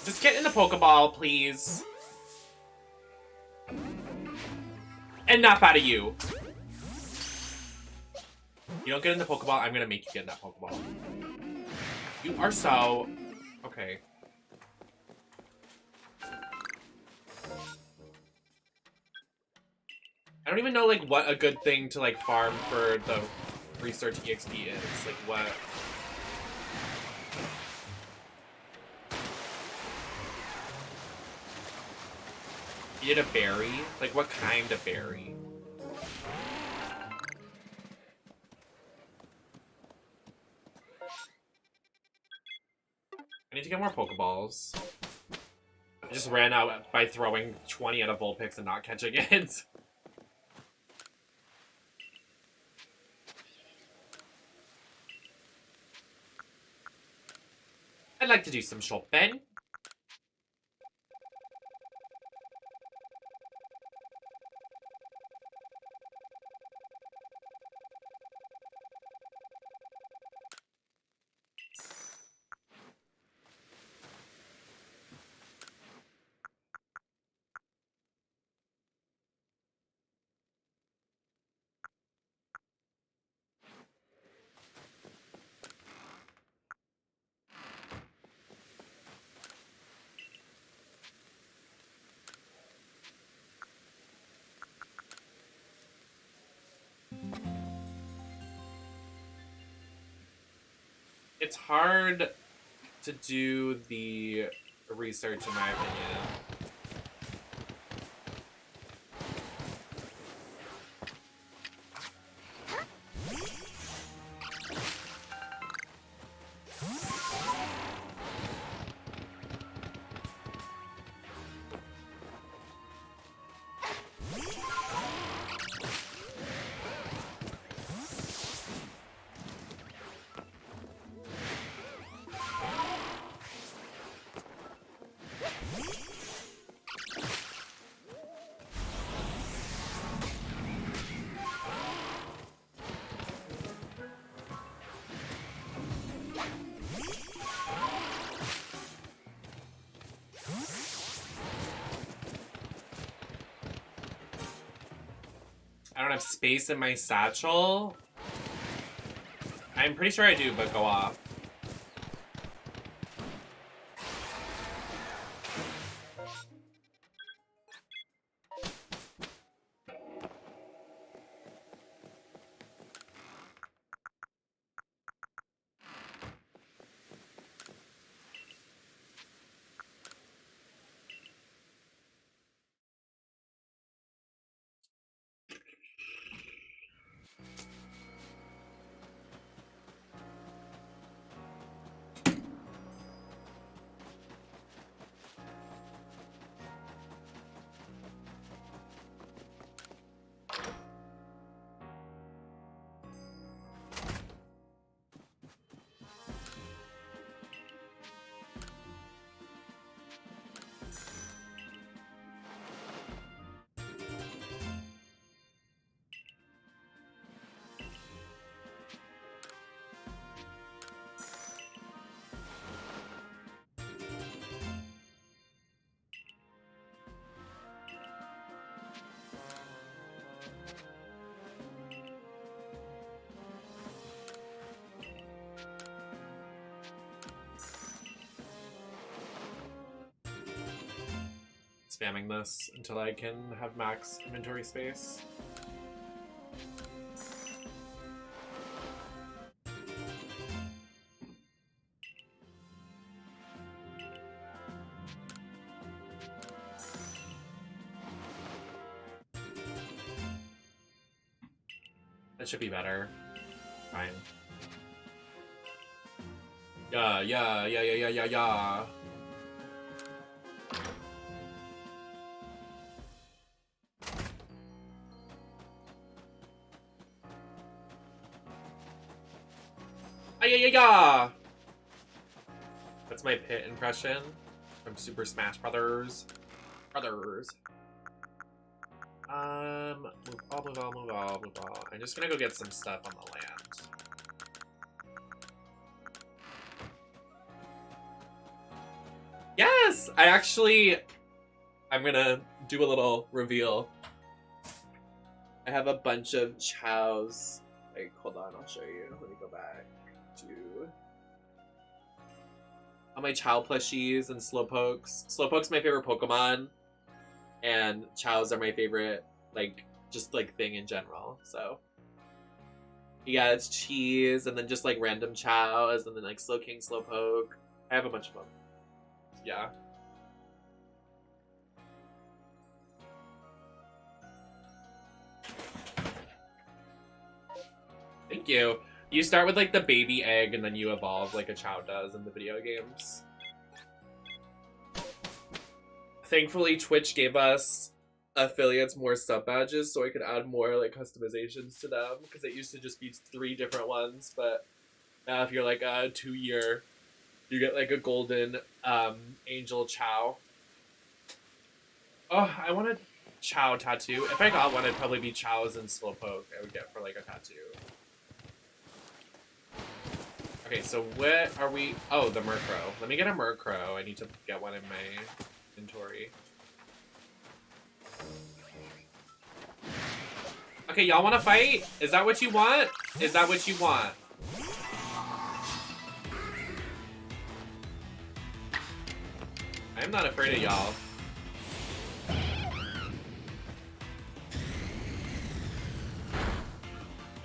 Just get in the Pokeball, please. Enough out of you. You don't get in the Pokeball, I'm gonna make you get in that Pokeball. You are so... Okay. I don't even know, like, what a good thing to, like, farm for the Research EXP is. Like, what... You need a berry? Like, what kind of berry? I need to get more Pokeballs. I just ran out by throwing 20 at a Vulpix and not catching it. I'd like to do some shopping. It's hard to do the research, in my opinion. I don't have space in my satchel. I'm pretty sure I do, but go off. spamming this until I can have max inventory space. That should be better. Fine. Yeah. Yeah. That's my Pit impression from Super Smash Brothers. Move all. I'm just gonna go get some stuff on the land. Yes! I'm gonna do a little reveal. I have a bunch of chows. Like, hold on, I'll show you. Let me go back to all my chow plushies and slowpokes. Slowpoke's my favorite Pokemon, and chows are my favorite, like, just like thing in general. So yeah, it's cheese, and then just like random chows, and then like Slowking, Slowpoke. I have a bunch of them. Yeah. Thank you. You start with like the baby egg and then you evolve like a Chow does in the video games. Thankfully, Twitch gave us affiliates more sub badges so I could add more like customizations to them, because it used to just be 3 different ones, but now if you're like a 2-year, you get like a golden angel Chow. Oh, I want a Chow tattoo. If I got one, it'd probably be Chows and Slowpoke I would get for like a tattoo. Okay, so what are we... Oh, the Murkrow. Let me get a Murkrow. I need to get one in my inventory. Okay, y'all want to fight? Is that what you want? Is that what you want? I'm not afraid of y'all.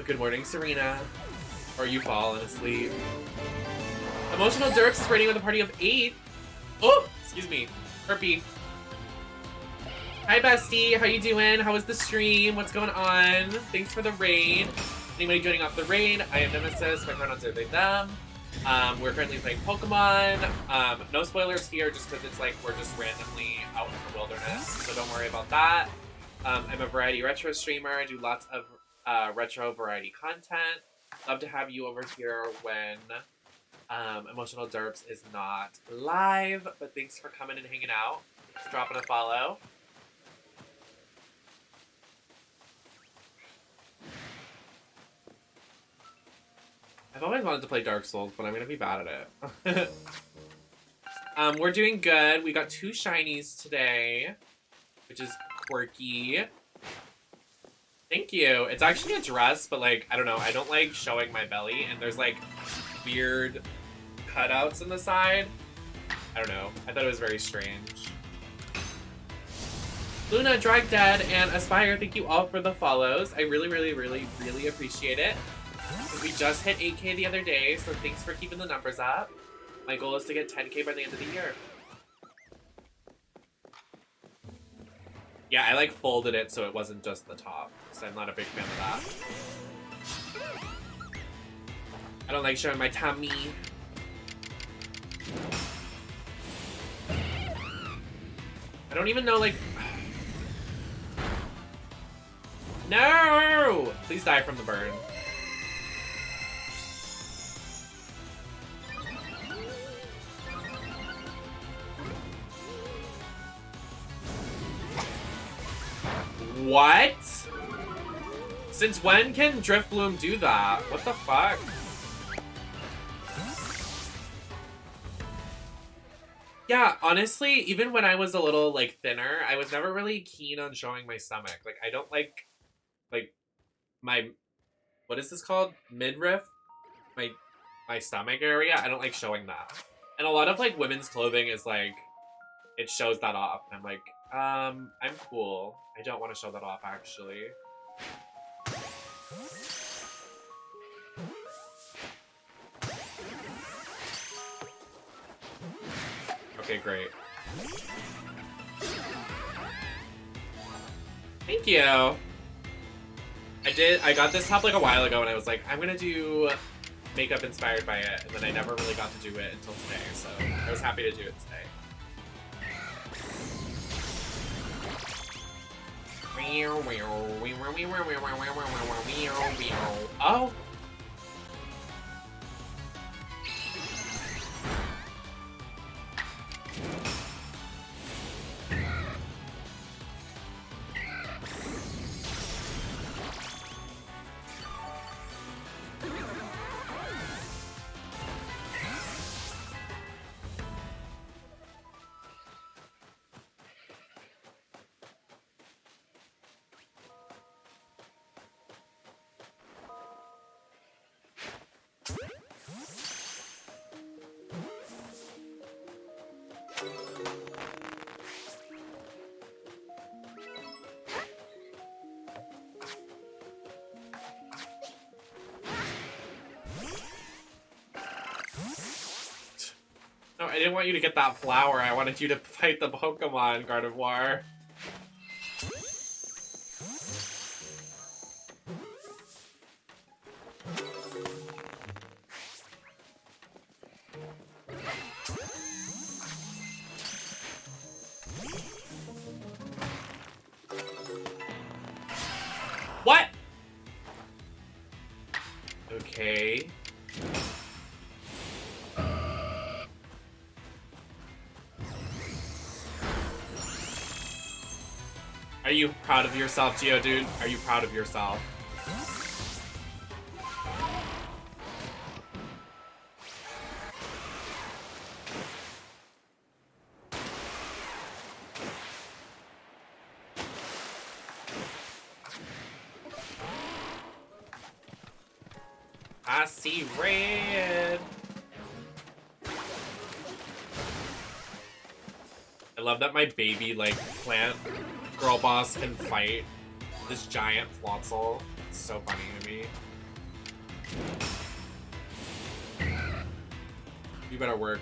Good morning, Serena. Or you fallen asleep. Emotional Derps is raiding with a party of 8. Oh, excuse me. Herpy. Hi, bestie. How you doing? How was the stream? What's going on? Thanks for the raid. Anybody joining off the raid? I am Nemesis. My pronouns are they, them. We're currently playing Pokemon. No spoilers here, just because it's like we're just randomly out in the wilderness, so don't worry about that. I'm a variety retro streamer. I do lots of retro variety content. Love to have you over here when Emotional Derps is not live, but thanks for coming and hanging out. Just dropping a follow. I've always wanted to play Dark Souls, but I'm gonna be bad at it. We're doing good. We got 2 shinies today, which is quirky. Thank you. It's actually a dress, but like, I don't know. I don't like showing my belly, and there's like weird cutouts in the side. I don't know. I thought it was very strange. Luna, Drag Dead, and Aspire, thank you all for the follows. I really, really, really, really appreciate it. We just hit 8K the other day, so thanks for keeping the numbers up. My goal is to get 10K by the end of the year. Yeah, I like folded it so it wasn't just the top, because I'm not a big fan of that. I don't like showing my tummy. I don't even know, like... No! Please die from the burn. What? Since when can Driftbloom do that? What the fuck? Yeah, honestly, even when I was a little, like, thinner, I was never really keen on showing my stomach. Like, I don't like, my, what is this called? Midriff? My stomach area? I don't like showing that. And a lot of, like, women's clothing is, like, it shows that off. And I'm like, I'm cool. I don't want to show that off, actually. Okay, great. Thank you. I got this top like a while ago and I was like, I'm gonna do makeup inspired by it, and then I never really got to do it until today, so I was happy to do it today. Oh! No, I didn't want you to get that flower. I wanted you to fight the Pokemon, Gardevoir. What? Okay. Are you proud of yourself, Geodude? Are you proud of yourself? I see red. I love that my baby, like, plant girl boss can fight this giant Floatzel. It's so funny to me. You better work.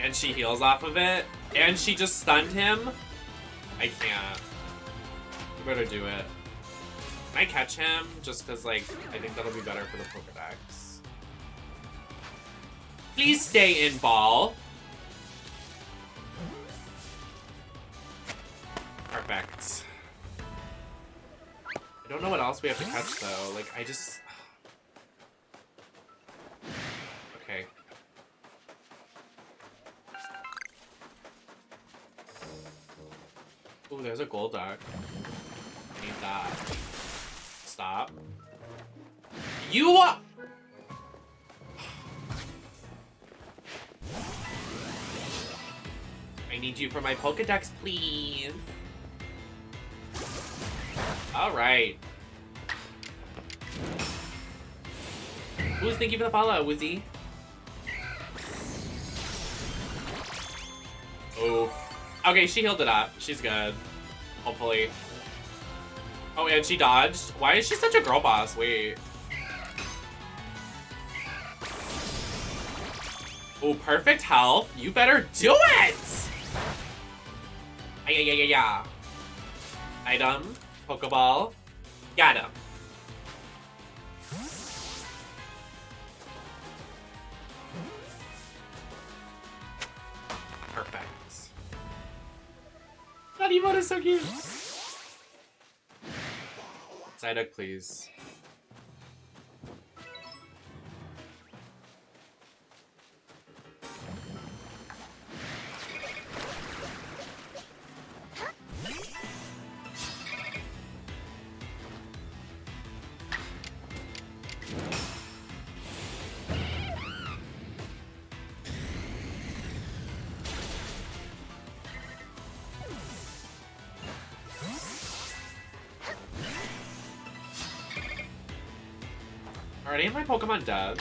And she heals off of it. And she just stunned him. I can't. You better do it. Can I catch him? Just because, like, I think that'll be better for the Pokedex. Please stay in, ball. Perfect. I don't know what else we have to catch, though. Like, I just... Okay. Ooh, there's a Golduck. I need that. Stop. You are... I need you for my Pokedex, please. Alright. Who's thank you for the follow, Woozy? Oh. Okay, she healed it up. She's good. Hopefully. Oh, and she dodged. Why is she such a girl boss? Wait. Oh, perfect health. You better do it! Yeah. Item. Pokeball. Got him. Perfect. That emote is so cute. Psyduck, please. Are any of my Pokemon dead?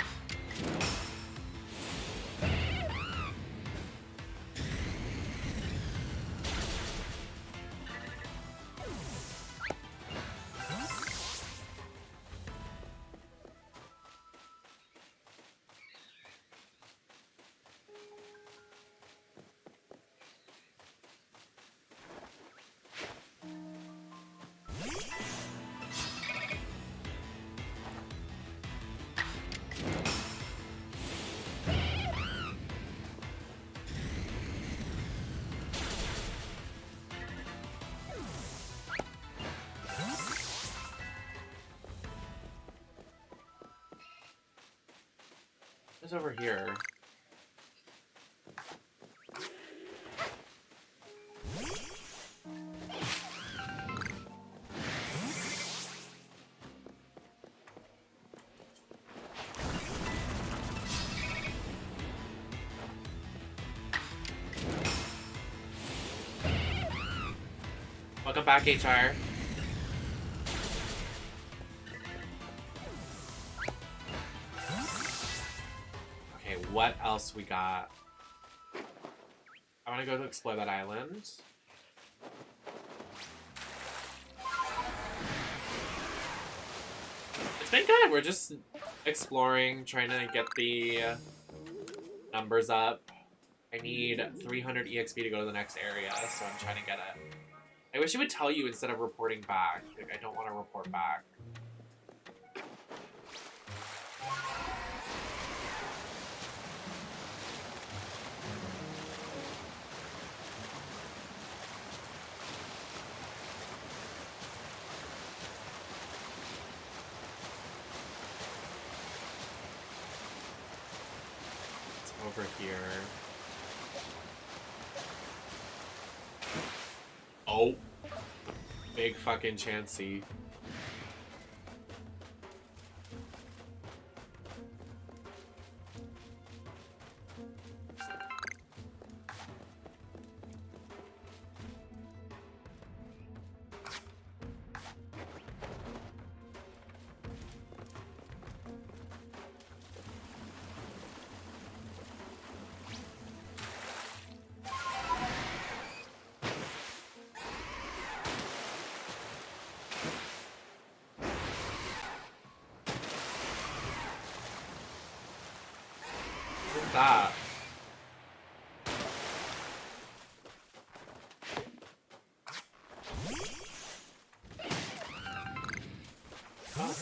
What's over here? Welcome back, HR. Okay, what else we got? I want to go to explore that island. It's been good. We're just exploring, trying to get the numbers up. I need 300 EXP to go to the next area, so I'm trying to get it. I wish it would tell you instead of reporting back. Like, I don't want to report back. It's over here. Oh. Big fucking Chansey. What's that? Oh.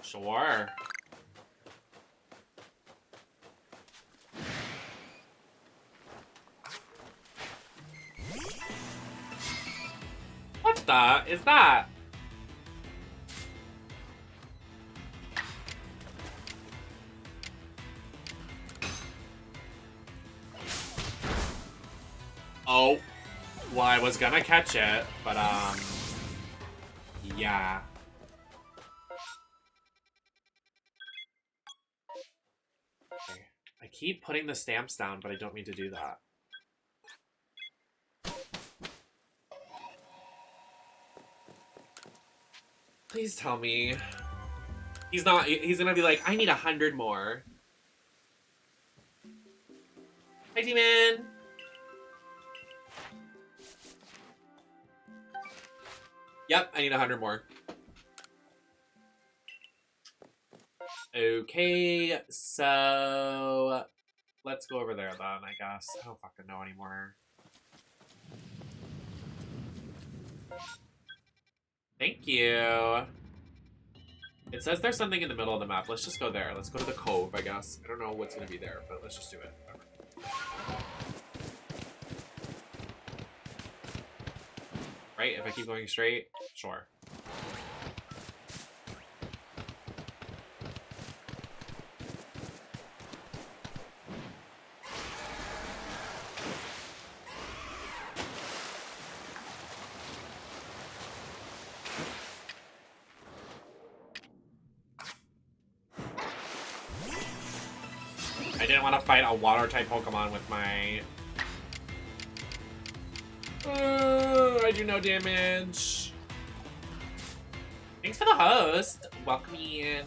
Sure. What the is that? Oh, well, I was gonna catch it, but, yeah. Okay. I keep putting the stamps down, but I don't mean to do that. Please tell me. He's gonna be like, I need 100 more. Hi, Demon! Yep, I need 100 more. Okay, so let's go over there then, I guess. I don't fucking know anymore. Thank you. It says there's something in the middle of the map. Let's just go there. Let's go to the cove, I guess. I don't know what's gonna be there, but let's just do it. Whatever. Right? If I keep going straight? Sure. I didn't want to fight a water-type Pokemon with my... I do no damage. Thanks for the host. Welcome me in.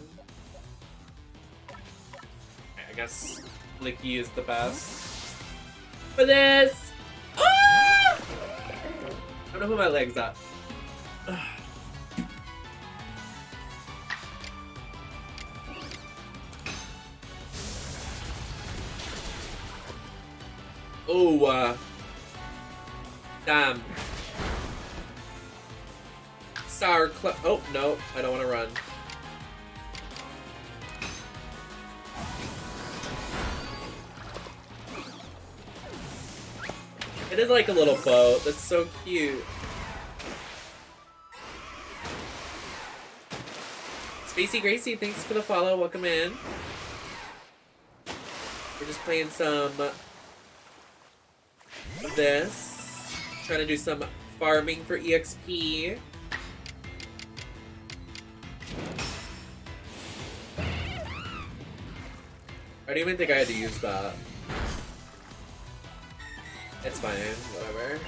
Okay, I guess Licky is the best for this. Ah! I don't know who my leg's at. Oh, damn. Sour oh, no, I don't want to run. It is like a little boat. That's so cute. Spacey Gracie, thanks for the follow. Welcome in. We're just playing some of this. Trying to do some farming for EXP. I didn't even think I had to use that. It's fine, whatever.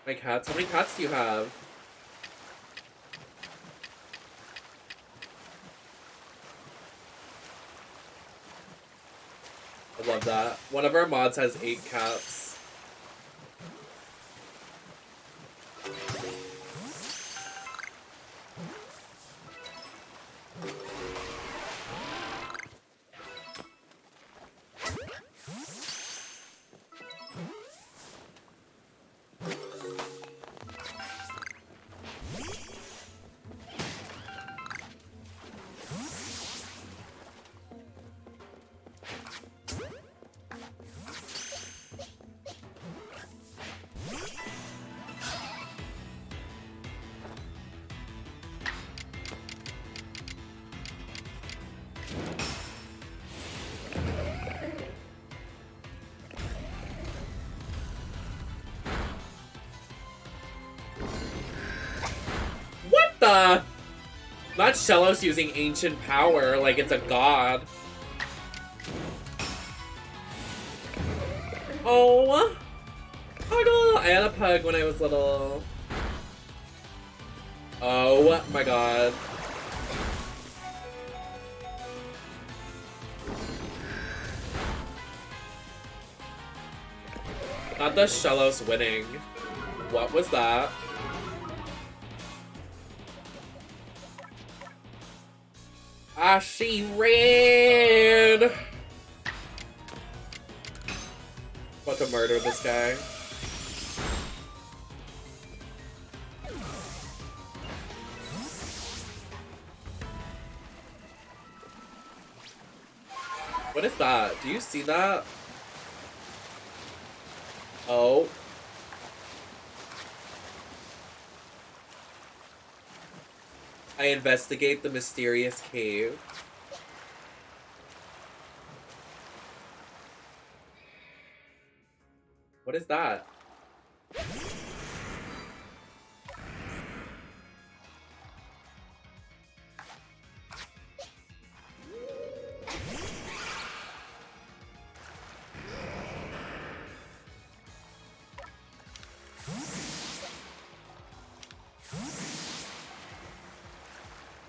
My cats? How many cats do you have? I love that. One of our mods has 8 cats. What the? Not Shellos using ancient power like it's a god. Oh, Puggle! I had a pug when I was little. Oh my god. Not the Shellos winning. What was that? Ah, she ran! About to murder this guy. What is that? Do you see that? Oh. I investigate the mysterious cave. What is that?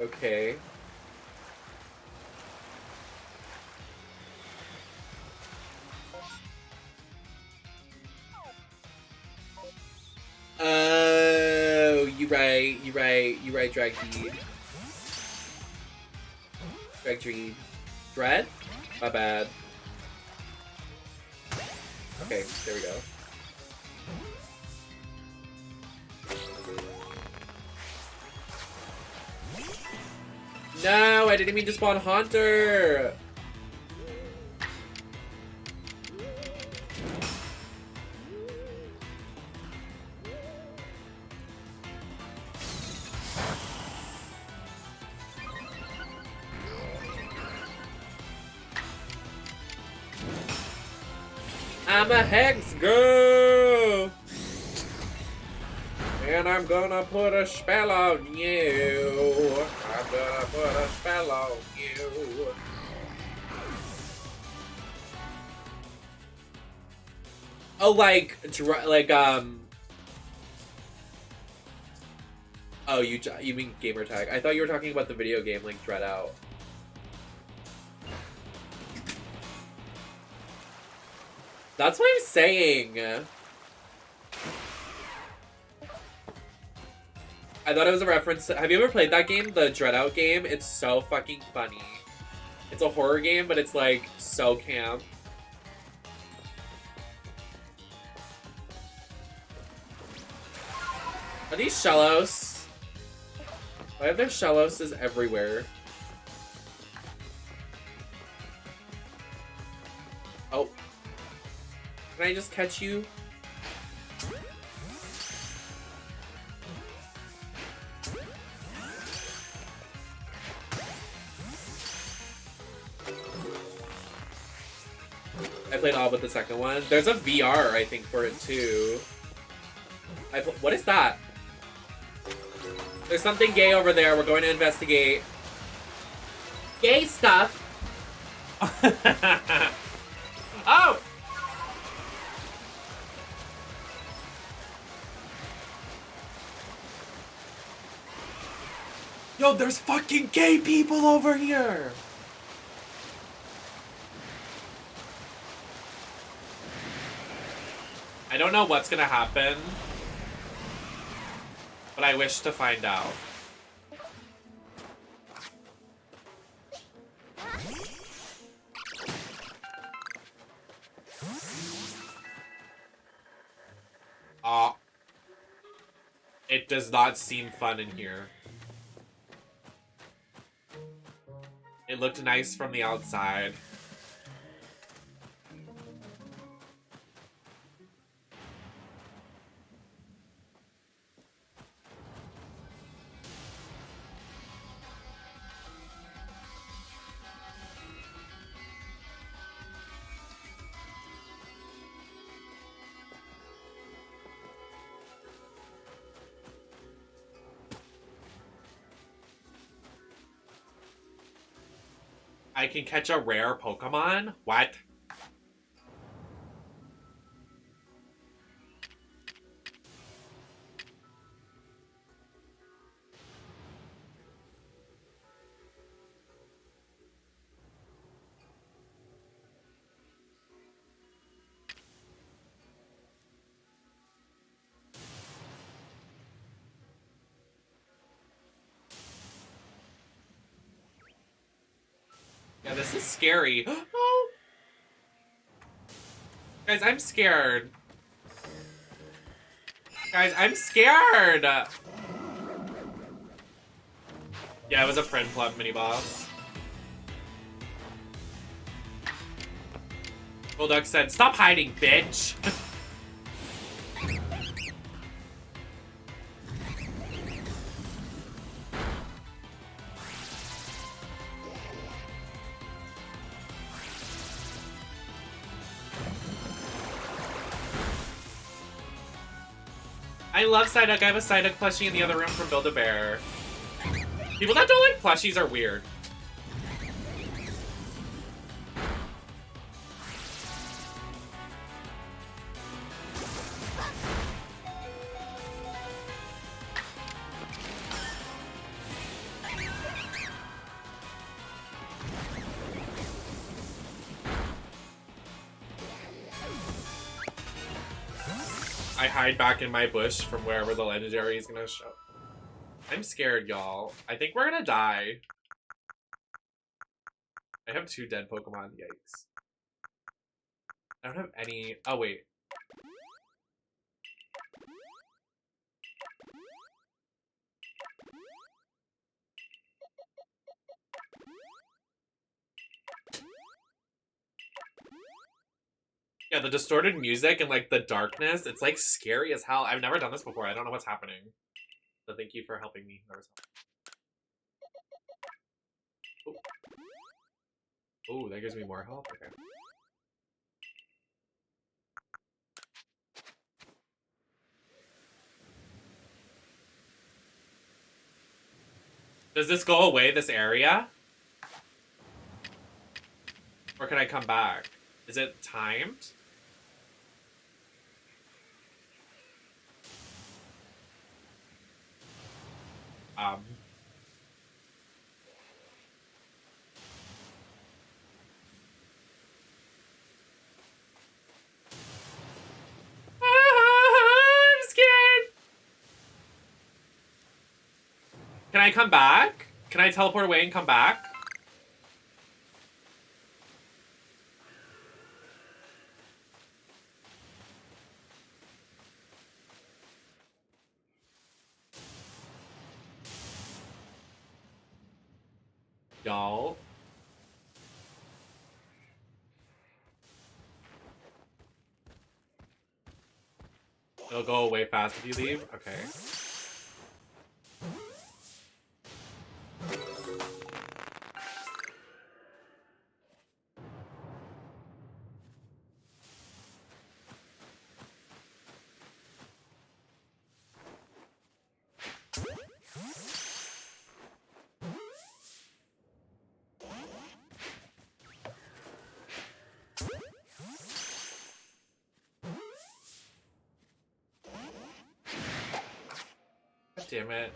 Okay. Oh, you right, Dragdeed. Dragdeed. Dread? My bad. Okay, there we go. No, I didn't mean to spawn Haunter! I'm a hex girl! And I'm gonna put a spell on you. I'm gonna put a spell on you. Oh, oh, you mean gamer tag? I thought you were talking about the video game, like Dread Out. That's what I'm saying. I thought it was a reference to, have you ever played that game, the Dread Out game? It's so fucking funny. It's a horror game, but it's like so camp. Are these Shellos? Why are there Shelloses everywhere? Can I just catch you? I played all but the second one. There's a VR, I think, for it too. What is that? There's something gay over there. We're going to investigate. Gay stuff. Oh! Yo, there's fucking gay people over here! I don't know what's gonna happen, but I wish to find out. It does not seem fun in here. It looked nice from the outside. I can catch a rare Pokemon? What? Yeah, this is scary. Oh! Guys, I'm scared. Guys, I'm scared! Yeah, it was a Prinplup mini-boss. Bulldog said, "Stop hiding, bitch!" I love Psyduck. I have a Psyduck plushie in the other room from Build-A-Bear. People that don't like plushies are weird. I hide back in my bush from wherever the legendary is gonna show. I'm scared, y'all. I think we're gonna die. I have 2 dead Pokemon. Yikes. I don't have any... Oh, wait. Yeah, the distorted music and, like, the darkness, it's, like, scary as hell. I've never done this before. I don't know what's happening. So thank you for helping me. Oh, that gives me more health? Okay. Does this go away, this area? Or can I come back? Is it timed? I'm scared. Can I come back? Can I teleport away and come back? Y'all. It'll go away fast if you leave? Okay. God damn it.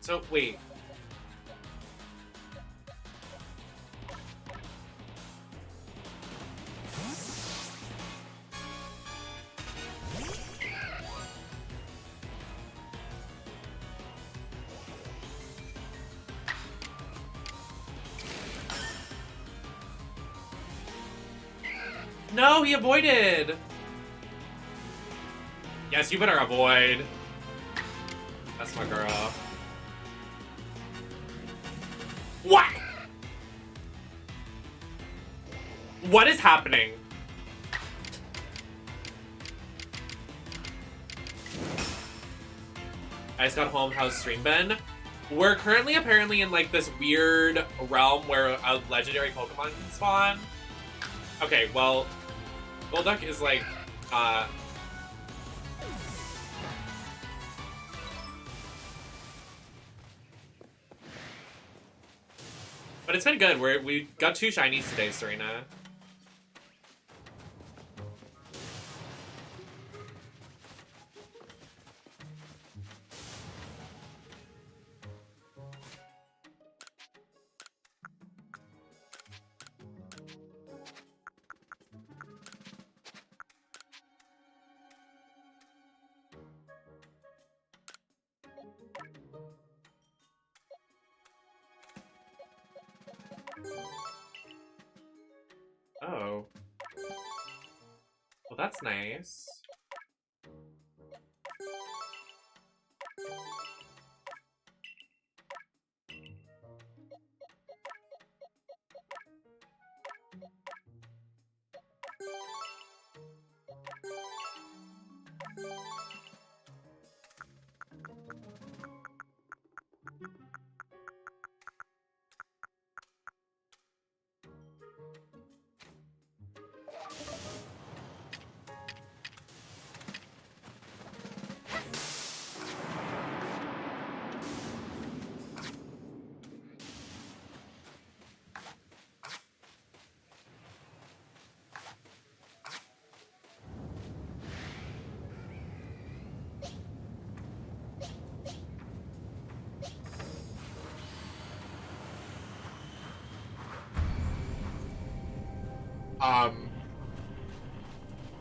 So, wait. No, he avoided! Yes, you better avoid. That's my girl. What? What is happening? I just got home. How's stream been? We're currently apparently in like this weird realm where a legendary Pokemon can spawn. Okay, well, Golduck is like, but it's been good. We got 2 shinies today, Serena. Oh. Well, that's nice.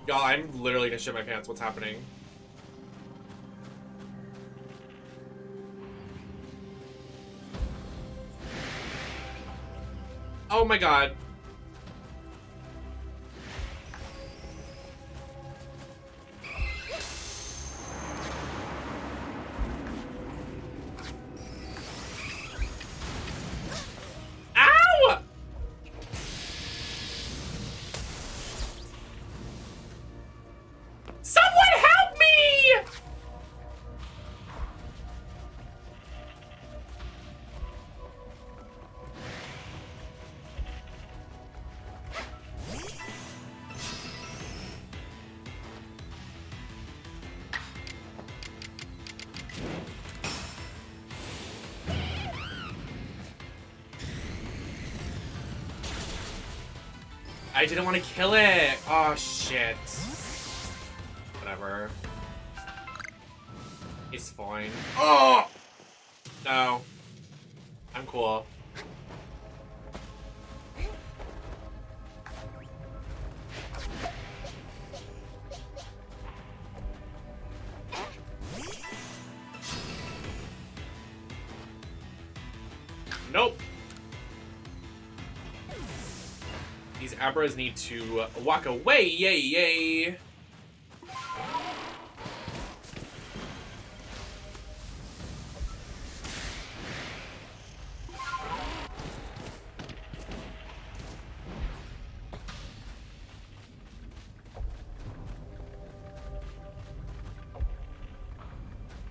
Y'all, I'm literally gonna shit my pants. What's happening? Oh my god. Ow! Someone help me! I didn't want to kill it. Oh, shit. Whatever. It's fine. Oh! No. I'm cool. Nope. These Abras need to walk away. Yay, yay.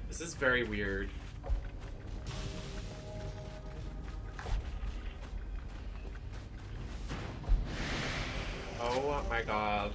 This is very weird. Oh my god.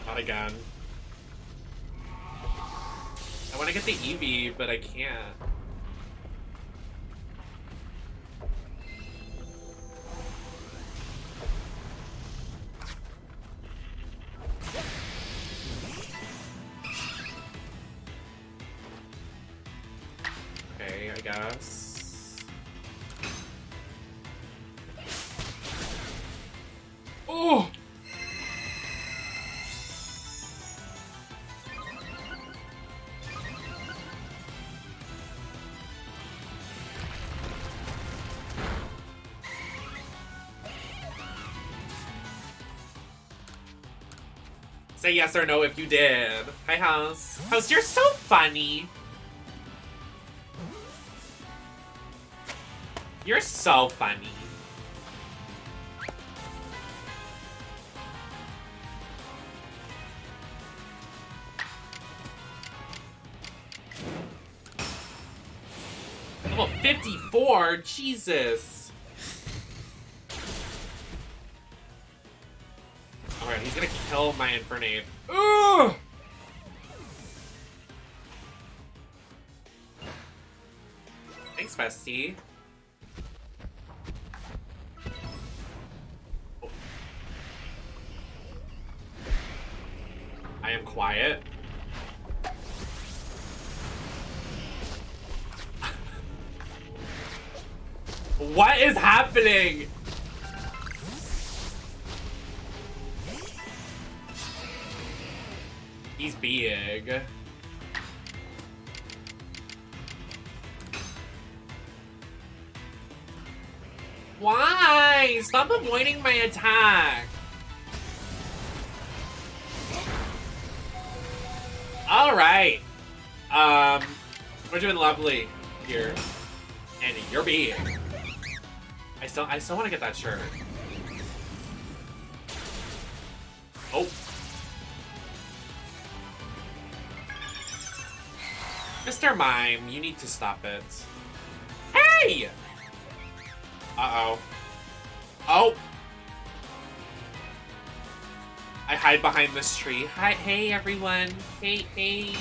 Not again. I want to get the Eevee, but I can't. Okay, I guess. Oh! Say yes or no if you did. Hi, House. House, you're so funny. You're so funny. Level 54? Jesus. Alright, he's gonna kill my Infernape. Ugh! Thanks, bestie. Oh. I am quiet. What is happening? He's big. Why? Stop avoiding my attack. All right. We're doing lovely here. And you're big. I still want to get that shirt. Oh. Mr. Mime, you need to stop it. Hey! Uh-oh. Oh! I hide behind this tree. Hi, hey, everyone. Hey, hey.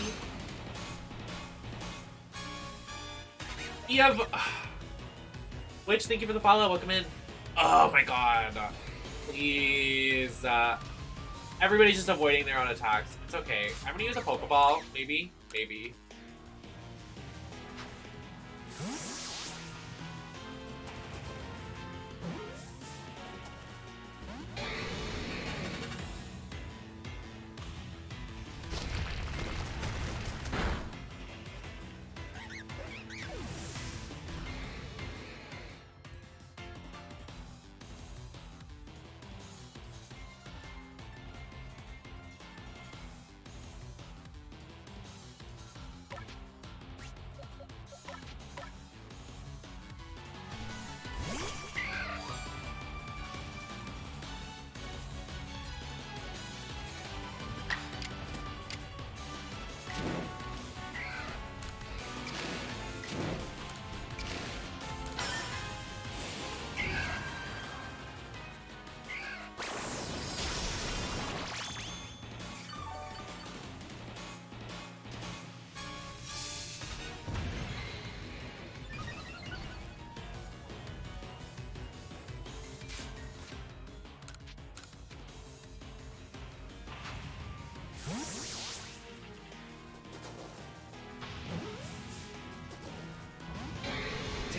You have... Witch, thank you for the follow. Welcome in. Oh my god. Please. Everybody's just avoiding their own attacks. It's okay. I'm gonna use a Pokeball. Maybe. Maybe.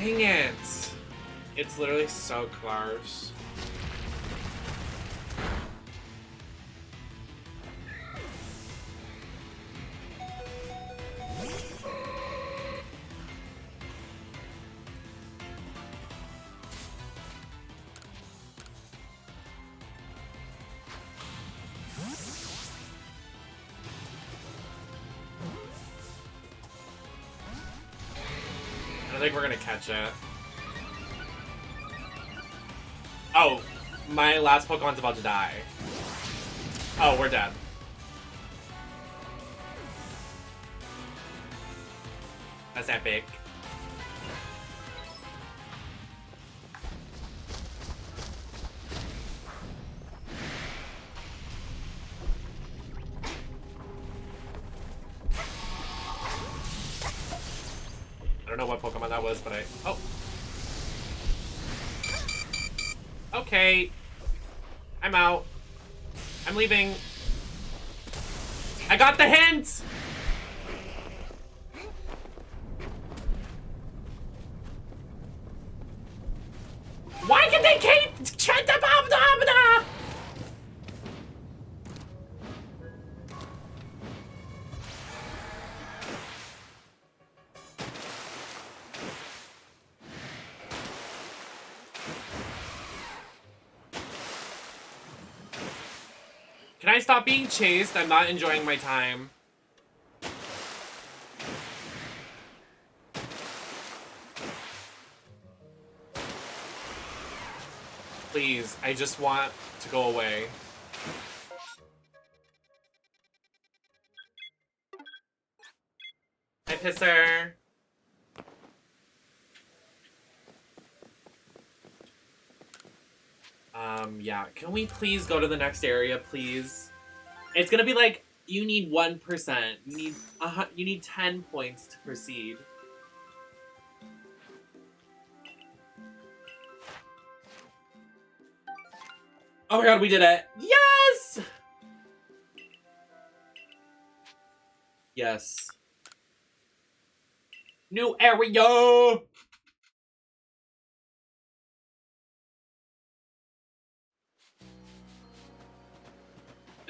Dang it. It's literally so close. I think we're gonna catch it. Oh, my last Pokemon's about to die. Oh, we're dead. That's epic. I don't know what Pokemon that was, but oh. Okay. I'm out. I'm leaving. I got the hint! Why can they keep Can I stop being chased? I'm not enjoying my time. Please, I just want to go away. Hi, Pisser. Yeah, can we please go to the next area, please? It's gonna be like, you need 1%. You need 10 points to proceed. Oh my god, we did it! Yes! Yes. New area!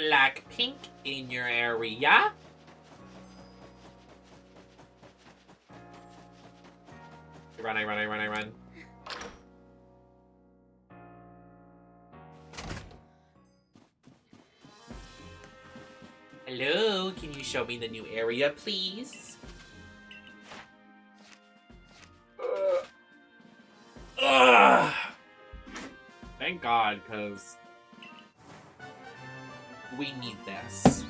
Like pink in your area. I run. Hello, can you show me the new area, please? Ugh. Thank God, because we need this.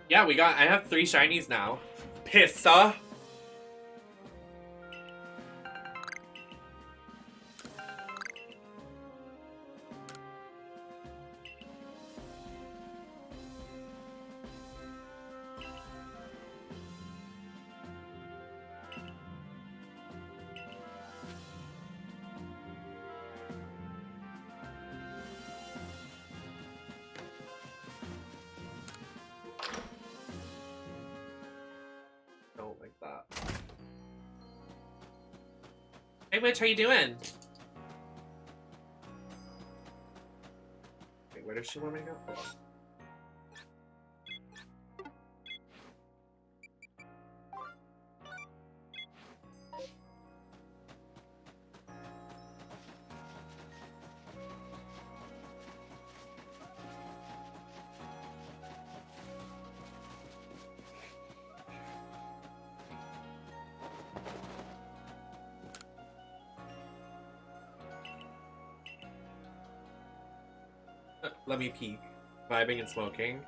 Yeah, I have 3 shinies now. Pissa. Don't like that. Hey, Witch, how you doing? Wait, where does she want me to go? Hold on. Let me peek. Vibing and smoking.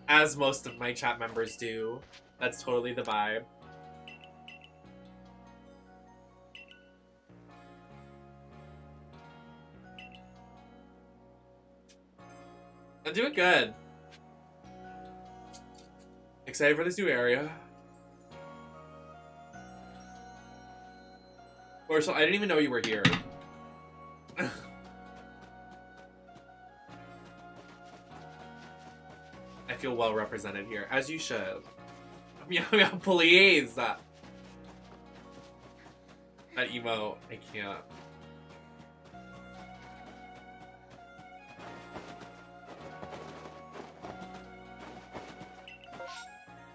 As most of my chat members do. That's totally the vibe. I'm doing good. Excited for this new area. Or so I didn't even know you were here. feel well represented here, as you should. Meow meow, please! That emo, I can't.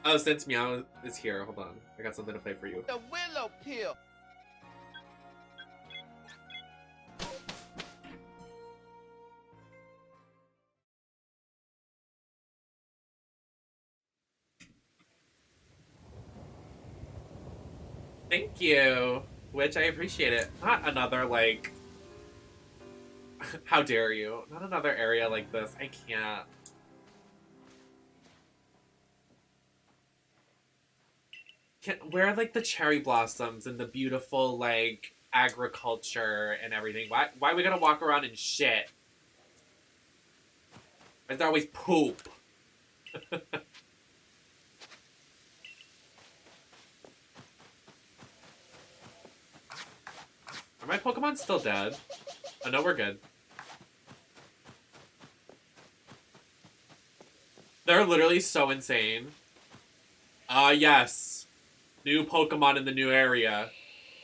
Oh, since Meow is here, hold on. I got something to play for you. The willow pill. Thank you, which I appreciate it. Not another, like... How dare you? Not another area like this. I can't. Where are, like, the cherry blossoms and the beautiful, like, agriculture and everything? Why we gotta walk around in shit? Why is there always poop? Are my Pokemon still dead? Oh, no, we're good. They're literally so insane. Yes. New Pokemon in the new area.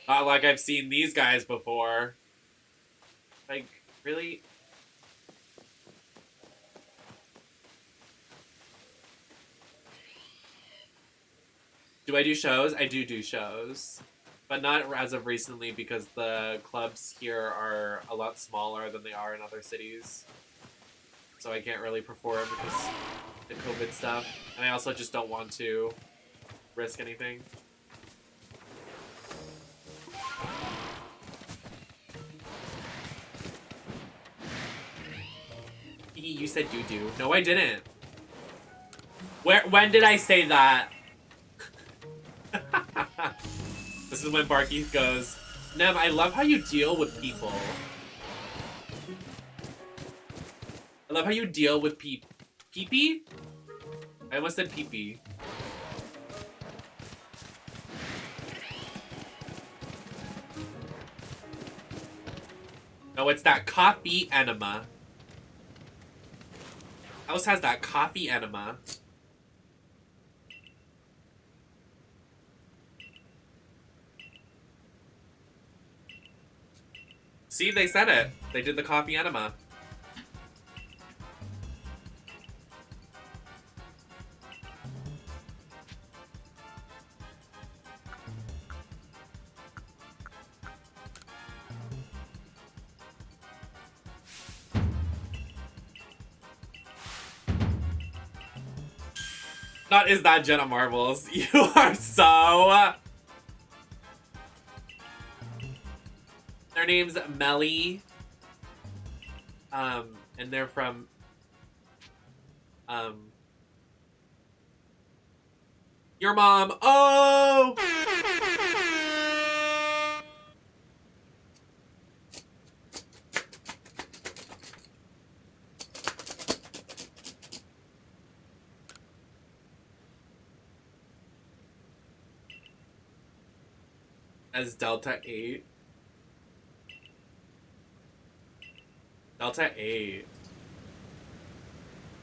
Not like I've seen these guys before. Like, really? Do I do shows? I do shows. But not as of recently because the clubs here are a lot smaller than they are in other cities. So I can't really perform because the COVID stuff. And I also just don't want to risk anything. You said do. No, I didn't. When did I say that? This is when Barky goes, Nem, I love how you deal with people. I love how you deal with Pee-pee? I almost said pee-pee. No, it's that coffee enema. House has that coffee enema. See, they said it. They did the coffee enema. Not is that Jenna Marbles. You are so... Their name's Melly. And they're from... Your mom. Oh! As Delta 8. Delta 8.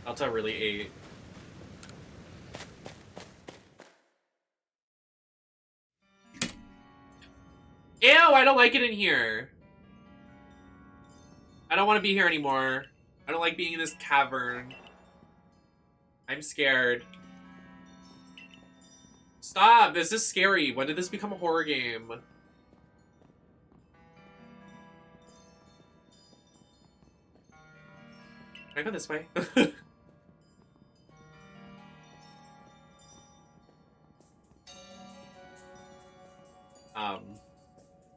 Delta really 8. Ew, I don't like it in here. I don't want to be here anymore. I don't like being in this cavern. I'm scared. Stop! This is scary. When did this become a horror game? Can I go this way?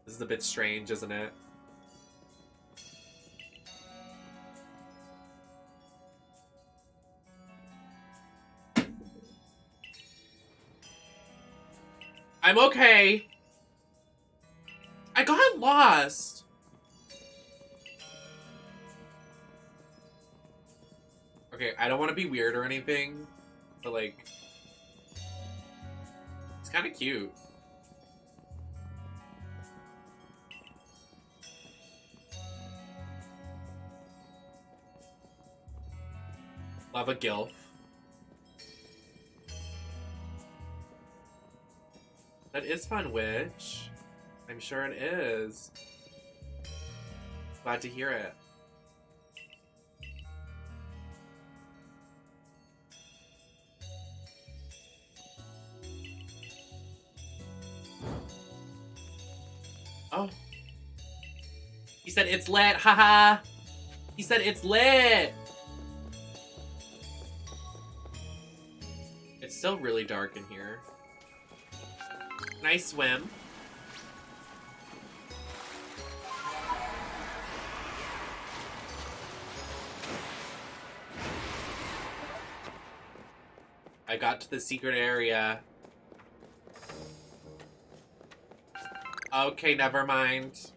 This is a bit strange, isn't it? I'm okay. I got lost. Okay, I don't want to be weird or anything, but like, it's kind of cute. Love a gilf. is fun, Witch. I'm sure it is. Glad to hear it. Oh. He said it's lit, haha. He said it's lit. It's still really dark in here. Nice swim. I got to the secret area. Okay, never mind.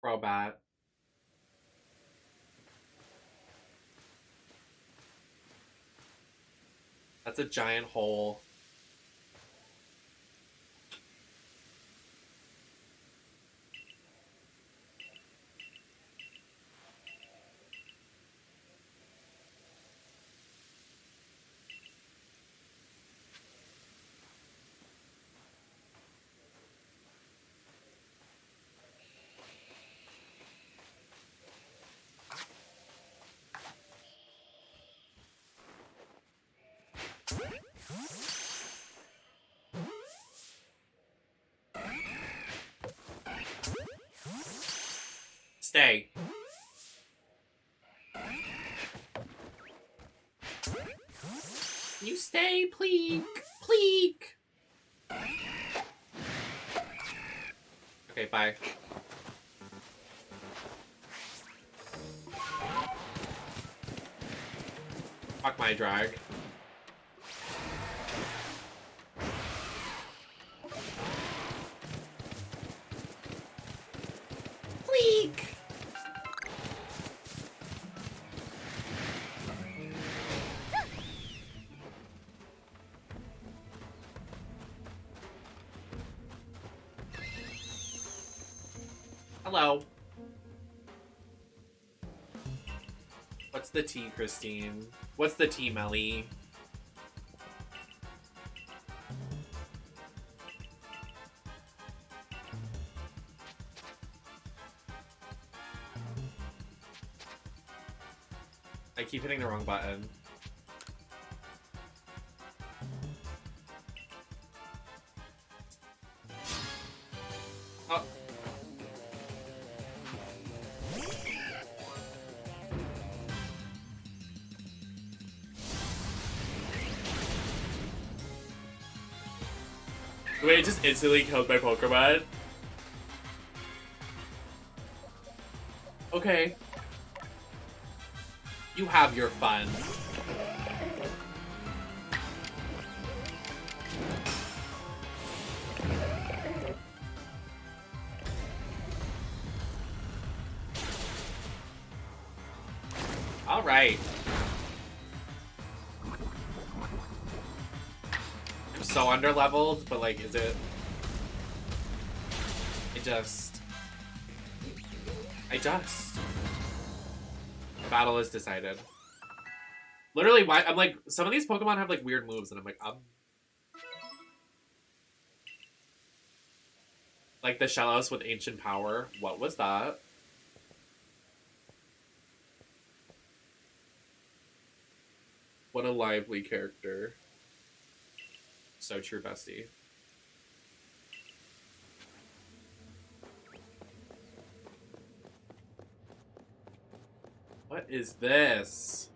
Robot. That's a giant hole. Stay. You stay, please. Please. Okay, bye. Fuck my drag. Pleek. Hello. What's the tea, Christine? What's the tea, Melly? I keep hitting the wrong button. Oh. Wait, it just instantly killed my Pokemon? Okay. You have your fun. All right. I'm so underleveled, but like, is it? I just. The battle is decided. Literally, why? I'm like, some of these Pokemon have like weird moves, and I'm like, Like the Shellos with Ancient Power. What was that? What a lively character. So true, bestie. What is this?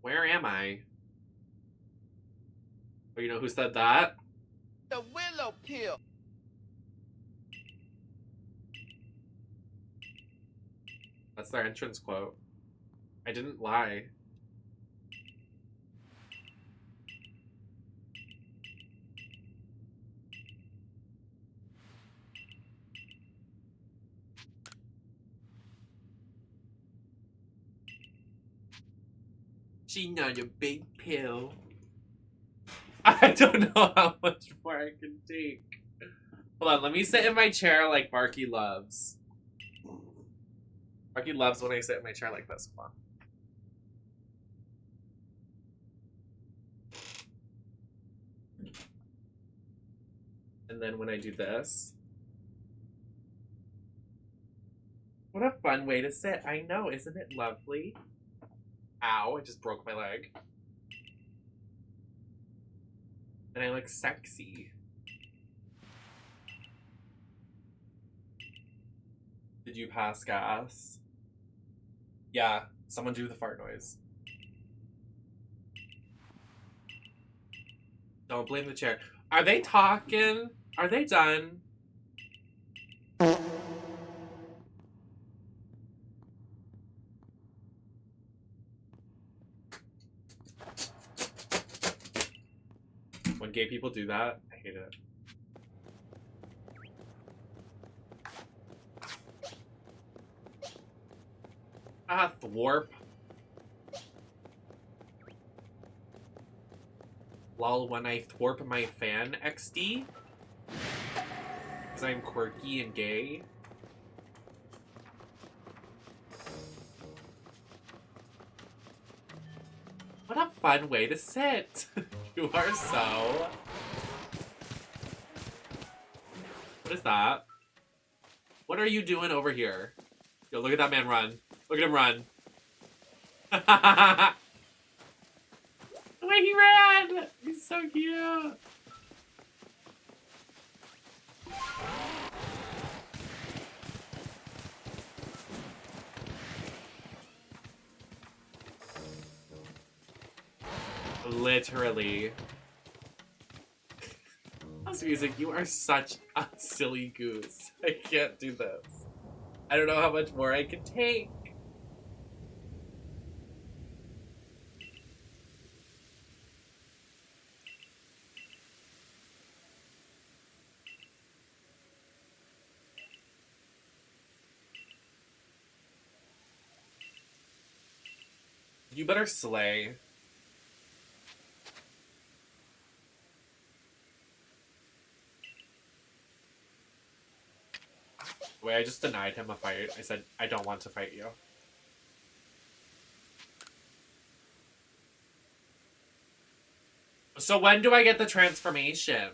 Where am I? Oh, you know who said that? The willow pill. That's their entrance quote. I didn't lie. She not a big pill. I don't know how much more I can take. Hold on, let me sit in my chair like Barky loves. Barky loves when I sit in my chair like this. Hold on. And then when I do this. What a fun way to sit. I know, isn't it lovely? Ow, I just broke my leg. And I look sexy. Did you pass gas? Yeah, someone do the fart noise. Don't blame the chair. Are they talking? Are they done? When gay people do that, I hate it. Ah, thwarp. Lol, when I thwarp my fan XD. Because I'm quirky and gay. What a fun way to sit. You are so... What is that? What are you doing over here? Yo, look at that man run. Look at him run. The way he ran! He's so cute. Literally. House Music, you are such a silly goose. I can't do this. I don't know how much more I can take. You better slay. Wait, I just denied him a fight. I said, I don't want to fight you. So when do I get the transformation?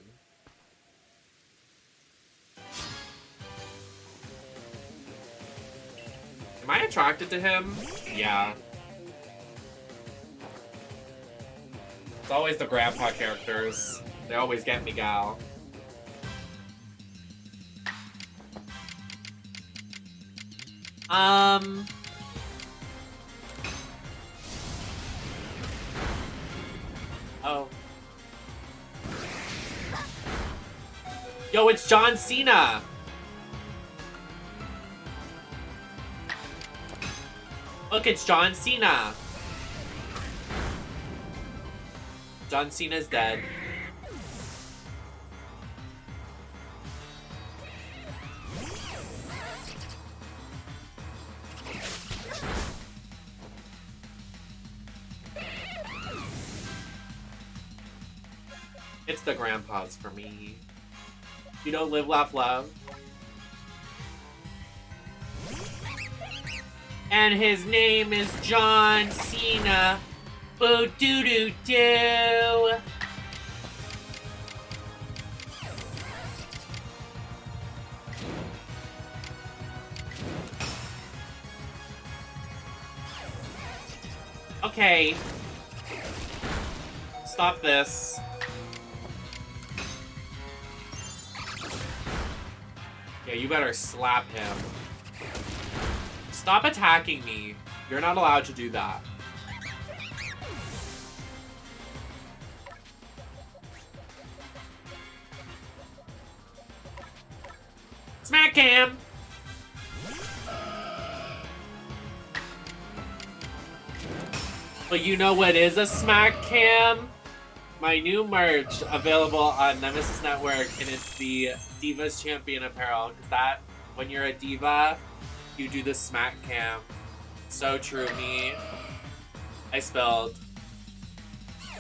Am I attracted to him? Yeah. It's always the grandpa characters. They always get me, gal. Oh. Yo, it's John Cena! Look, it's John Cena! John Cena's dead. It's the grandpas for me. You know, live, laugh, love. And his name is John Cena. Boo doo doo doo. Okay. Stop this. Yeah, you better slap him. Stop attacking me. You're not allowed to do that. Smack him! But you know what is a smack cam? My new merch available on Nemesis Network, and it's the Divas Champion apparel. Because that, when you're a diva, you do the smack cam. So true, me. I spilled.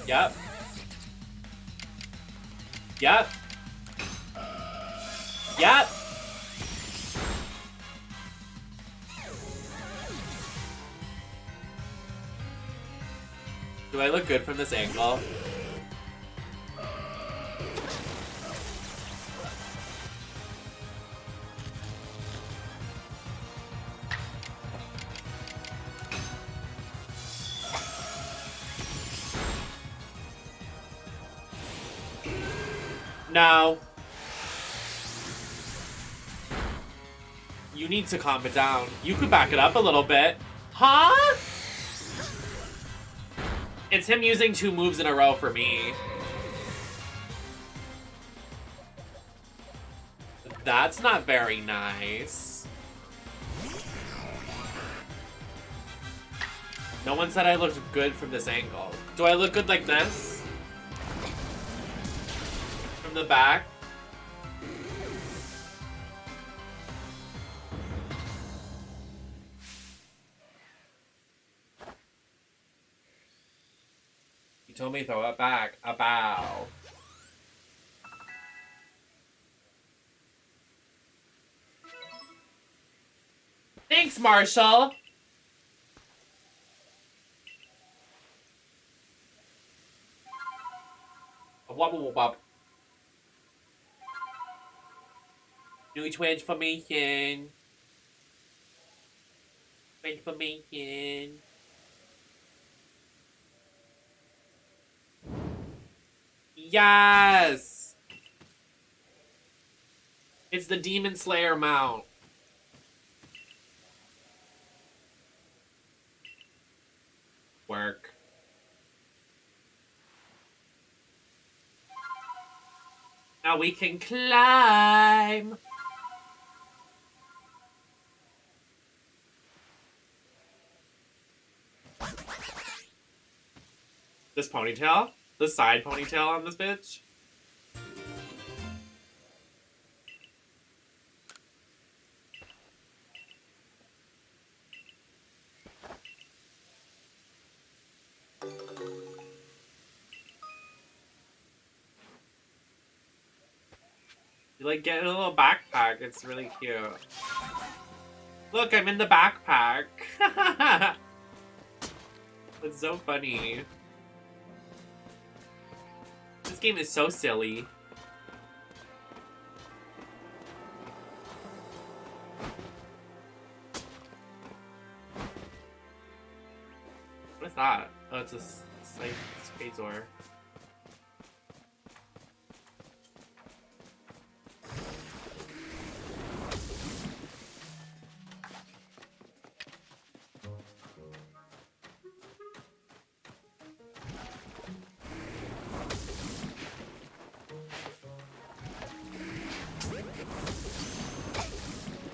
Yep. Yep. Yep. Do I look good from this angle? No. You need to calm it down. You could back it up a little bit. Huh? It's him using 2 moves in a row for me. That's not very nice. No one said I looked good from this angle. Do I look good like this? From the back? You told me throw it back. A bow. Thanks, Marshall. Wobble wobble. New transformation. Transformation. Yes! It's the Demon Slayer mount. Work. Now we can climb. This ponytail? The side ponytail on this bitch? You like get a little backpack. It's really cute. Look, I'm in the backpack. It's so funny. This game is so silly. What is that? Oh, it's a Skazor.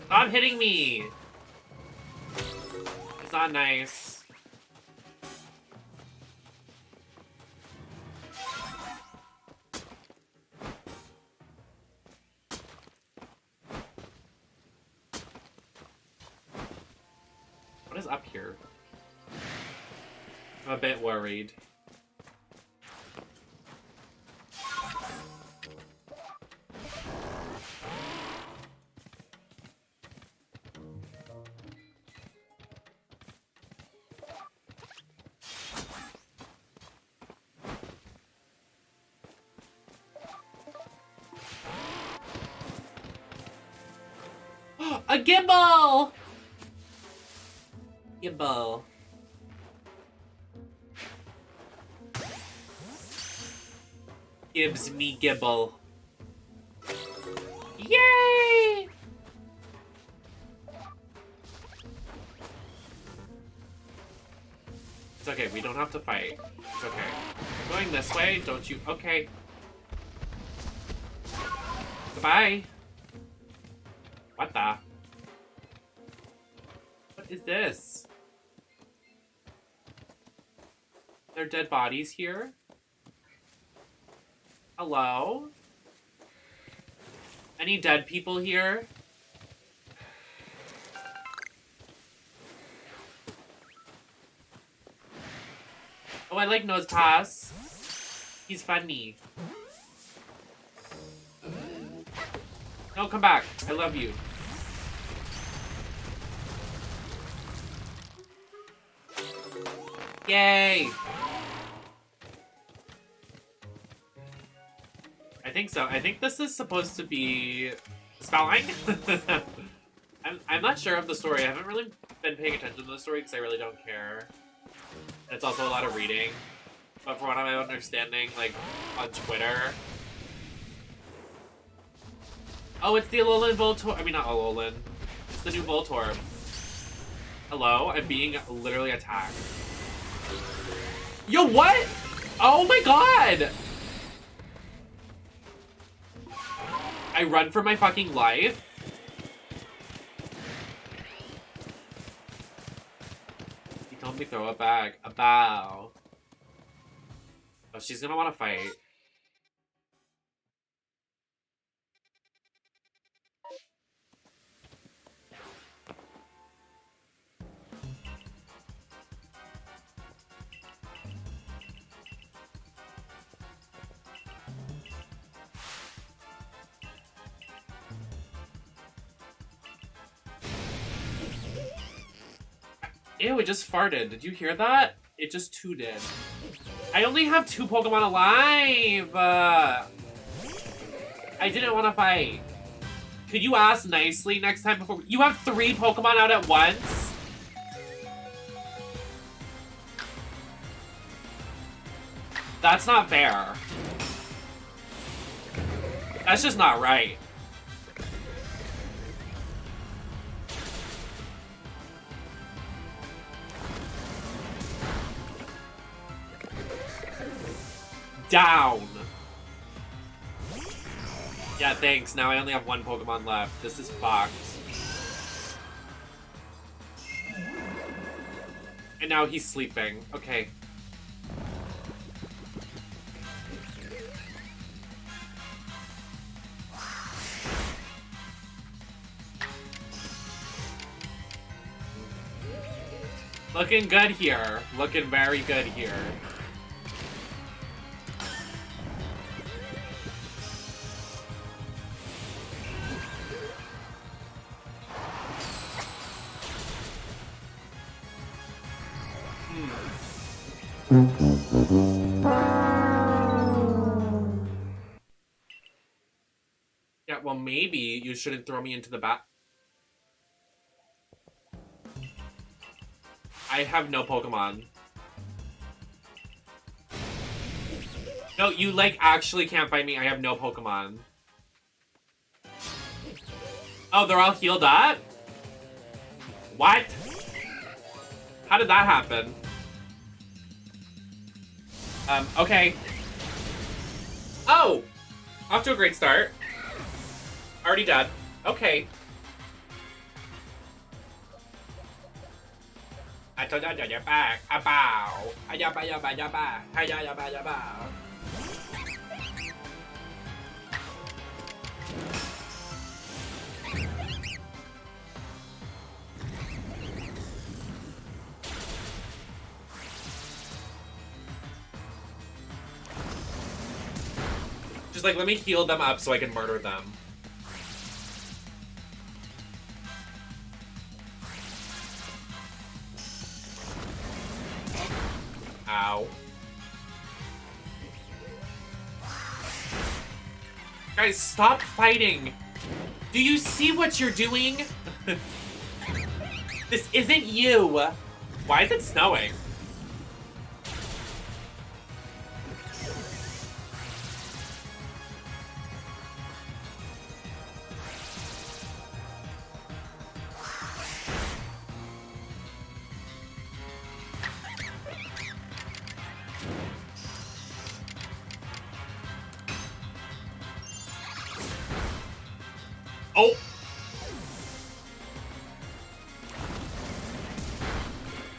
Stop hitting me! It's not nice. What is up here? I'm a bit worried. A gimbal! Gimbal. Gives me gimbal. Yay! It's okay, we don't have to fight. It's okay. I'm going this way, don't you? Okay. Goodbye. What the? What is this? There are dead bodies here? Hello? Any dead people here? Oh, I like Nose Toss. He's funny. No, come back. I love you. Yay! I think so. I think this is supposed to be spelling. I'm not sure of the story. I haven't really been paying attention to the story because I really don't care. And it's also a lot of reading. But from what I'm understanding, like, on Twitter... Oh, it's the Alolan Voltorb. I mean, not Alolan. It's the new Voltorb. Hello? I'm being literally attacked. Yo, what? Oh my god! I run for my fucking life? He told me throw it back. A bow. Oh, she's gonna want to fight. Ew, it just farted. Did you hear that? It just tooted. I only have 2 Pokemon alive! I didn't want to fight. Could you ask nicely next time before... You have 3 Pokemon out at once? That's not fair. That's just not right. Down. Yeah, thanks. Now I only have 1 Pokemon left. This is fucked. And now he's sleeping. Okay. Looking good here. Looking very good here. Yeah, well, maybe you shouldn't throw me into the bat. I have no Pokemon. No, you, like, actually can't fight me. I have no Pokemon. Oh, they're all healed up? What? How did that happen? Okay. Oh! Off to a great start. Already dead. Okay. I told you you're back. A bow. Just like, let me heal them up so I can murder them. Ow. Guys, stop fighting! Do you see what you're doing? This isn't you! Why is it snowing? Oh!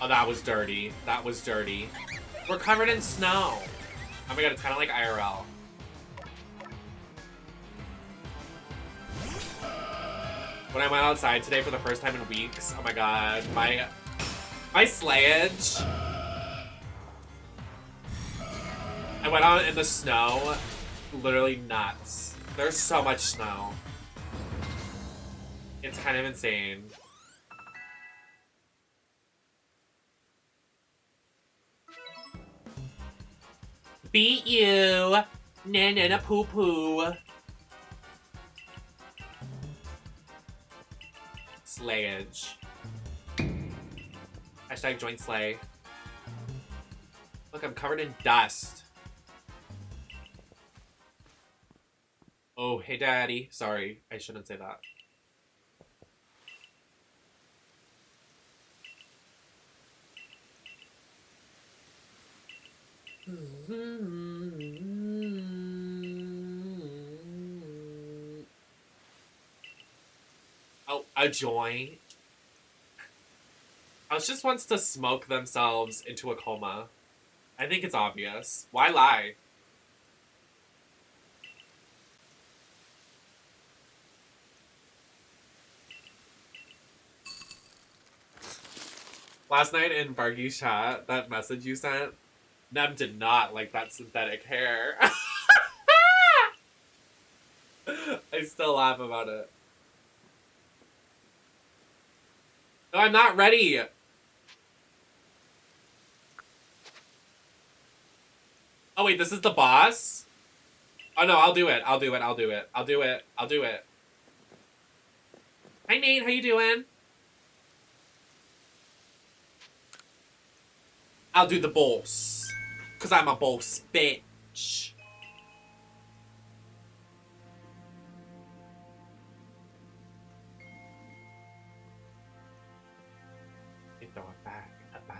Oh, that was dirty. That was dirty. We're covered in snow. Oh my god, it's kind of like IRL. When I went outside today for the first time in weeks, oh my god, my slayage. I went out in the snow, literally nuts. There's so much snow. It's kind of insane. Beat you! Na na na poo poo. Slayage. Hashtag join slay. Look, I'm covered in dust. Oh, hey daddy. Sorry, I shouldn't say that. Oh, a joint? House just wants to smoke themselves into a coma. I think it's obvious. Why lie? Last night in Bargy's chat, that message you sent, Nem did not like that synthetic hair. I still laugh about it. No, I'm not ready. Oh wait, this is the boss? Oh no, I'll do it. I'll do it. I'll do it. I'll do it. I'll do it. Hi Nate, how you doing? I'll do the boss. Cause I'm a boss bitch. Throw it back about.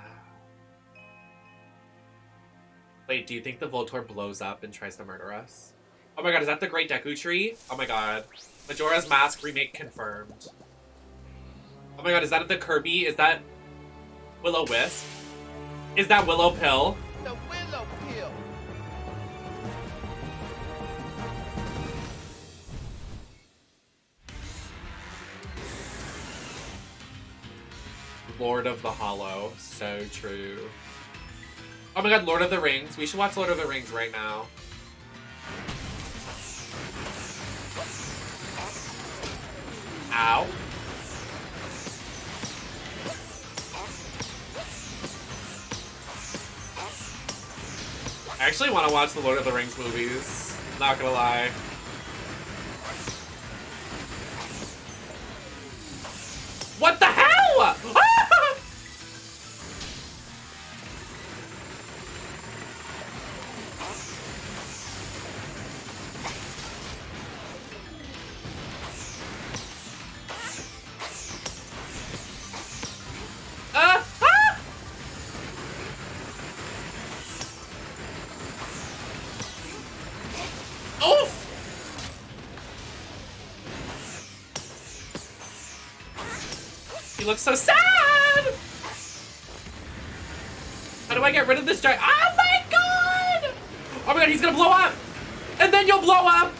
Wait, do you think the Voltor blows up and tries to murder us? Oh my god, is that the Great Deku Tree? Oh my god. Majora's Mask remake confirmed. Oh my god, is that the Kirby? Is that Will-O-Wisp? Is that Willow Pill? The Willow Pill. Lord of the Hollow. So true. Oh my god, Lord of the Rings. We should watch Lord of the Rings right now. Ow. I actually want to watch the Lord of the Rings movies. Not gonna lie. What the hell? Ah! Ah! Oof! He looks so sad! How do I get rid of this giant? Oh my god! Oh my god, he's gonna blow up! And then you'll blow up!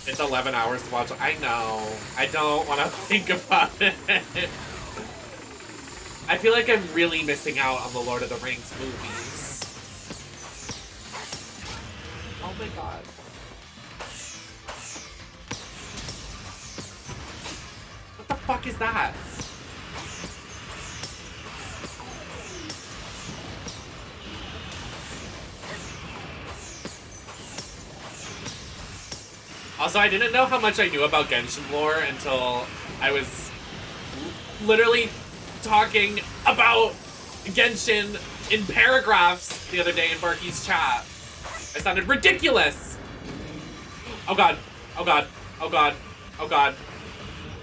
It's 11 hours to watch. I know. I don't want to think about it. I feel like I'm really missing out on the Lord of the Rings movies. Oh my god. What the fuck is that? Also, I didn't know how much I knew about Genshin lore until I was literally talking about Genshin in paragraphs the other day in Barky's chat. I sounded ridiculous! Oh god. Oh god. Oh god. Oh god.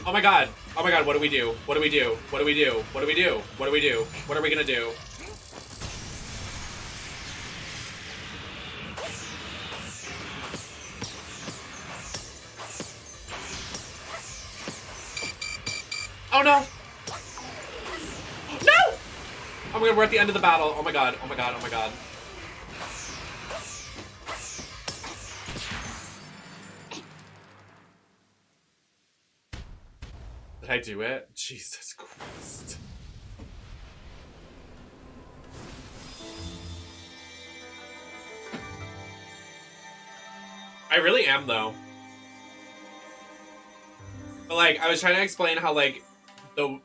Oh my god. Oh my god, what do we do? What do we do? What do we do? What do we do? What do we do? What are we gonna do? Oh no! No! Oh my god, we're at the end of the battle. Oh my god, oh my god, oh my god. Did I do it? Jesus Christ. I really am, though. But, like, I was trying to explain how, like, the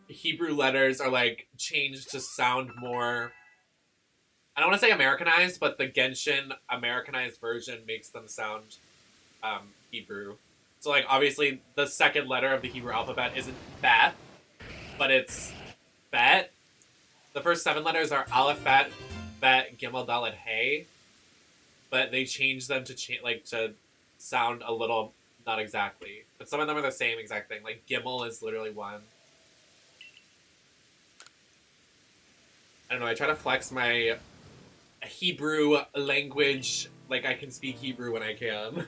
Hebrew letters are, like, changed to sound more... I don't want to say Americanized, but the Genshin Americanized version makes them sound Hebrew. So, like, obviously, the second letter of the Hebrew alphabet isn't Bet, but it's Bet. The first 7 letters are Aleph, Bet, Bet, Gimel, Dalet, Hey. But they change them to to sound a little, not exactly. But some of them are the same exact thing. Like, Gimel is literally one. I don't know, I try to flex my Hebrew language like I can speak Hebrew when I can.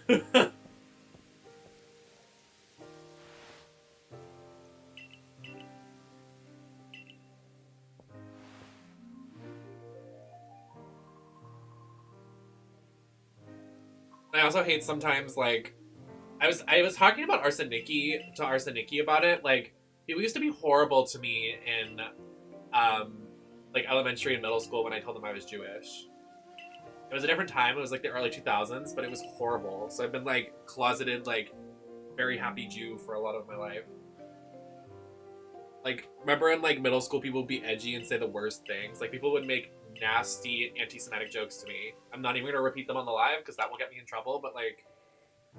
I also hate sometimes, like, I was talking about Arseniki about it. Like, people used to be horrible to me in like elementary and middle school when I told them I was Jewish. It was a different time. It was like the early 2000s, but it was horrible. So I've been like closeted, like, very happy Jew for a lot of my life. Like, remember in like middle school, people would be edgy and say the worst things. Like, people would make nasty anti-Semitic jokes to me. I'm not even gonna repeat them on the live because that will get me in trouble, but like,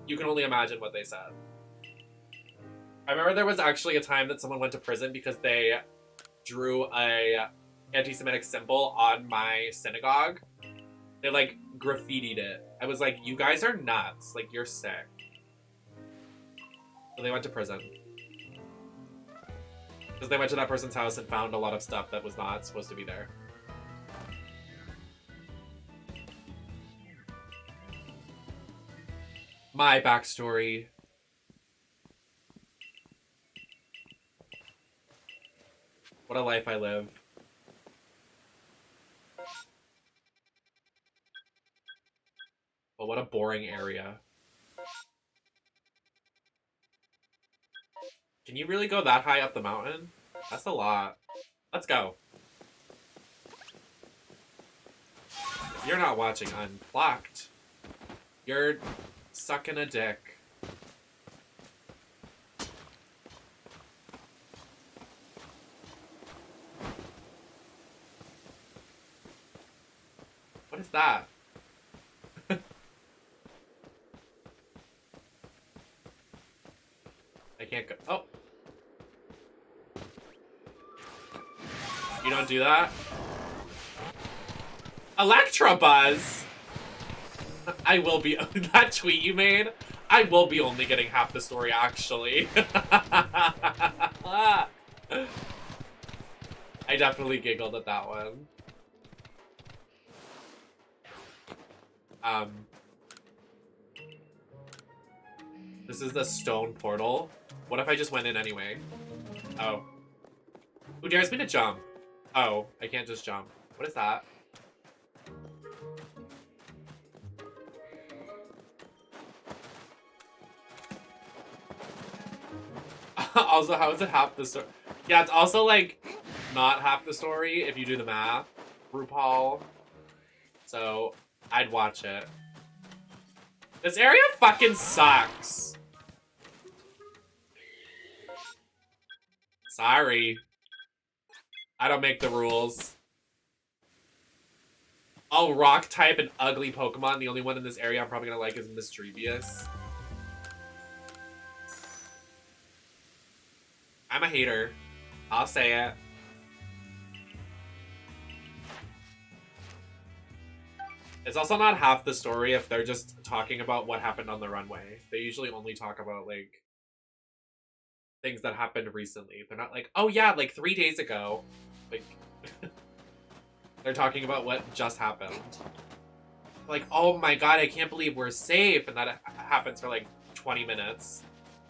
you can only imagine what they said. I remember there was actually a time that someone went to prison because they drew a anti-Semitic symbol on my synagogue. They like graffitied it. I was like, you guys are nuts. Like, you're sick. So they went to prison. Because they went to that person's house and found a lot of stuff that was not supposed to be there. My backstory. What a life I live. But what a boring area. Can you really go that high up the mountain? That's a lot. Let's go. You're not watching Unplugged. You're sucking a dick. What is that? I can't go. Oh. You don't do that? Electrobuzz! I will be. That tweet you made, I will be only getting half the story, actually. I definitely giggled at that one. This is the stone portal. What if I just went in anyway? Oh. Who dares me to jump? Oh, I can't just jump. What is that? Also, how is it half the story? Yeah, it's also, like, not half the story if you do the math. RuPaul. So, I'd watch it. This area fucking sucks. Sorry. I don't make the rules. I'll rock type an ugly Pokemon. The only one in this area I'm probably gonna like is Misdrevious. I'm a hater. I'll say it. It's also not half the story if they're just talking about what happened on the runway. They usually only talk about, like, things that happened recently. They're not like, oh yeah, like 3 days ago. Like, they're talking about what just happened. Like, oh my god, I can't believe we're safe. And that happens for like 20 minutes.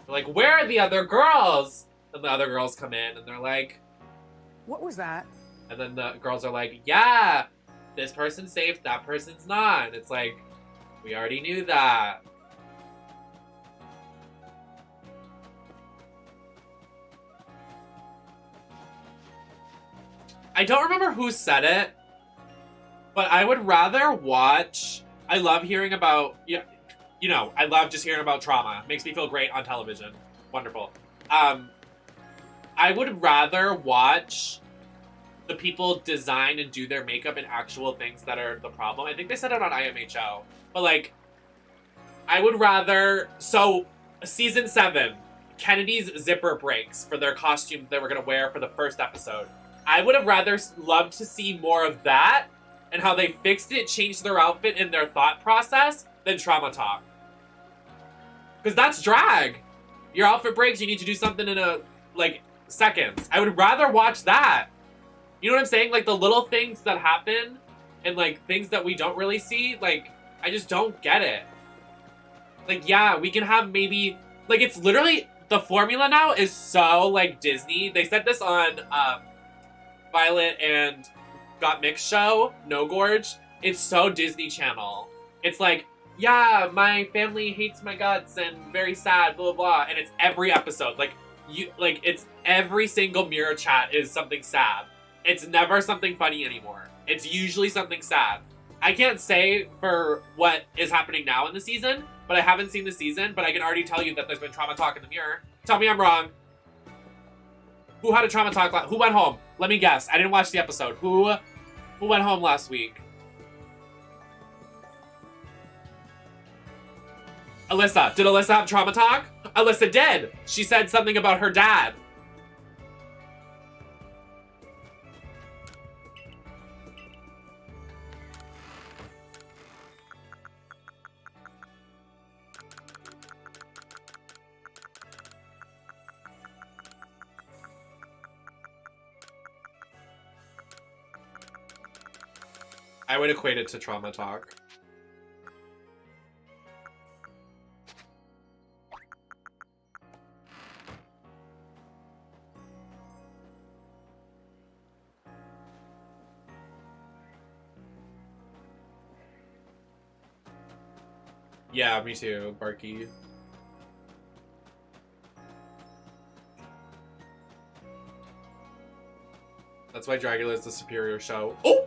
They're like, where are the other girls? And the other girls come in and they're like, what was that? And then the girls are like, yeah, this person's safe, that person's not. And it's like, we already knew that. I don't remember who said it, but I would rather watch. I love hearing about, yeah, you know, I love just hearing about trauma. Makes me feel great on television. Wonderful. I would rather watch the people design and do their makeup and actual things that are the problem. I think they said it on IMHO. But, like, I would rather... So, season 7, Kennedy's zipper breaks for their costume they were going to wear for the first episode. I would have rather loved to see more of that and how they fixed it, changed their outfit and their thought process than trauma talk. Because that's drag. Your outfit breaks, you need to do something in a, like, seconds. I would rather watch that. You know what I'm saying? Like, the little things that happen and, like, things that we don't really see, like, I just don't get it. Like, yeah, we can have maybe... Like, it's literally... The formula now is so, like, Disney. They said this on Violet and Got Mixed show, No Gorge. It's so Disney Channel. It's like, yeah, my family hates my guts and very sad, blah, blah, blah. And it's every episode. Like, it's every single mirror chat is something sad. It's never something funny anymore. It's usually something sad. I can't say for what is happening now in the season, but I haven't seen the season, but I can already tell you that there's been trauma talk in the mirror. Tell me I'm wrong. Who had a trauma talk? Who went home? Let me guess. I didn't watch the episode. Who went home last week? Alyssa. Did Alyssa have trauma talk? Alyssa did. She said something about her dad. I would equate it to trauma talk. Yeah, me too, Barky. That's why Dragula is the superior show. Oh!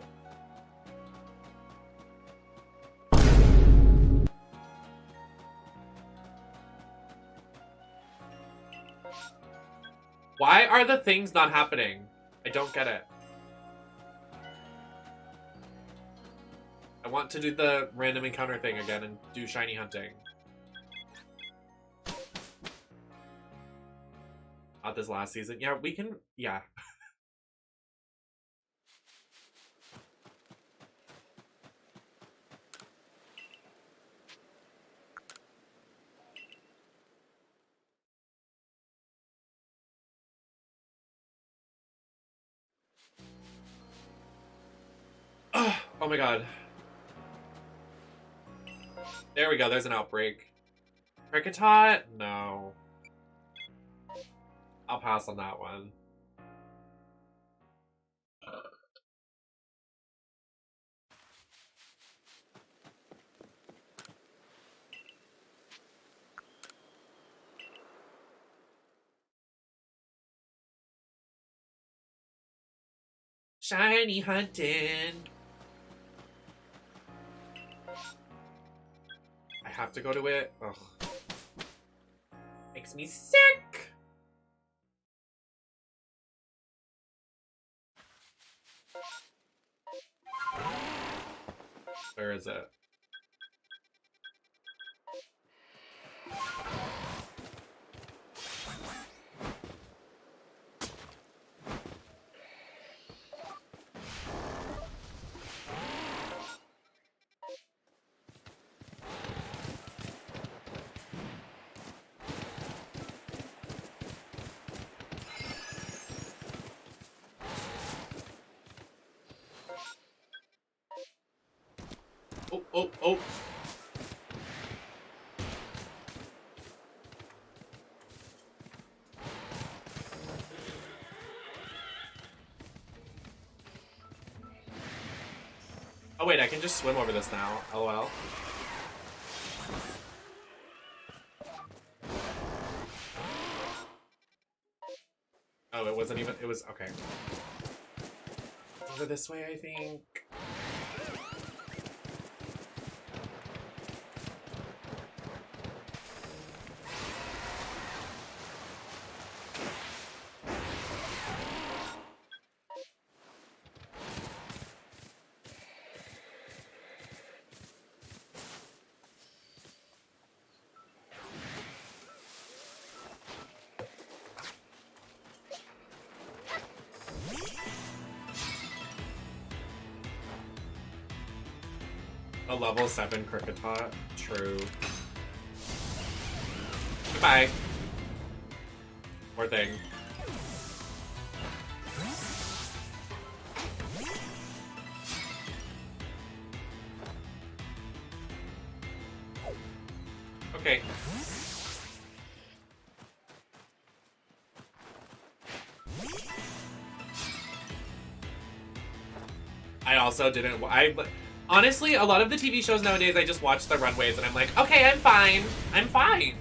Why are the things not happening? I don't get it. I want to do the random encounter thing again and do shiny hunting. Not this last season. Yeah, we can... Yeah. Oh my god. There we go, there's an outbreak. Kricketot? No. I'll pass on that one. Shiny hunting. I have to go to it. Ugh. Makes me sick. Where is it? Oh, oh, oh. Oh wait, I can just swim over this now. LOL. Oh, it wasn't even, it was, okay. Over this way, I think. A level 7 Kricketot. True. Goodbye. Poor thing. Okay. I also didn't. Honestly, a lot of the TV shows nowadays, I just watch the runways and I'm like, okay, I'm fine. I'm fine.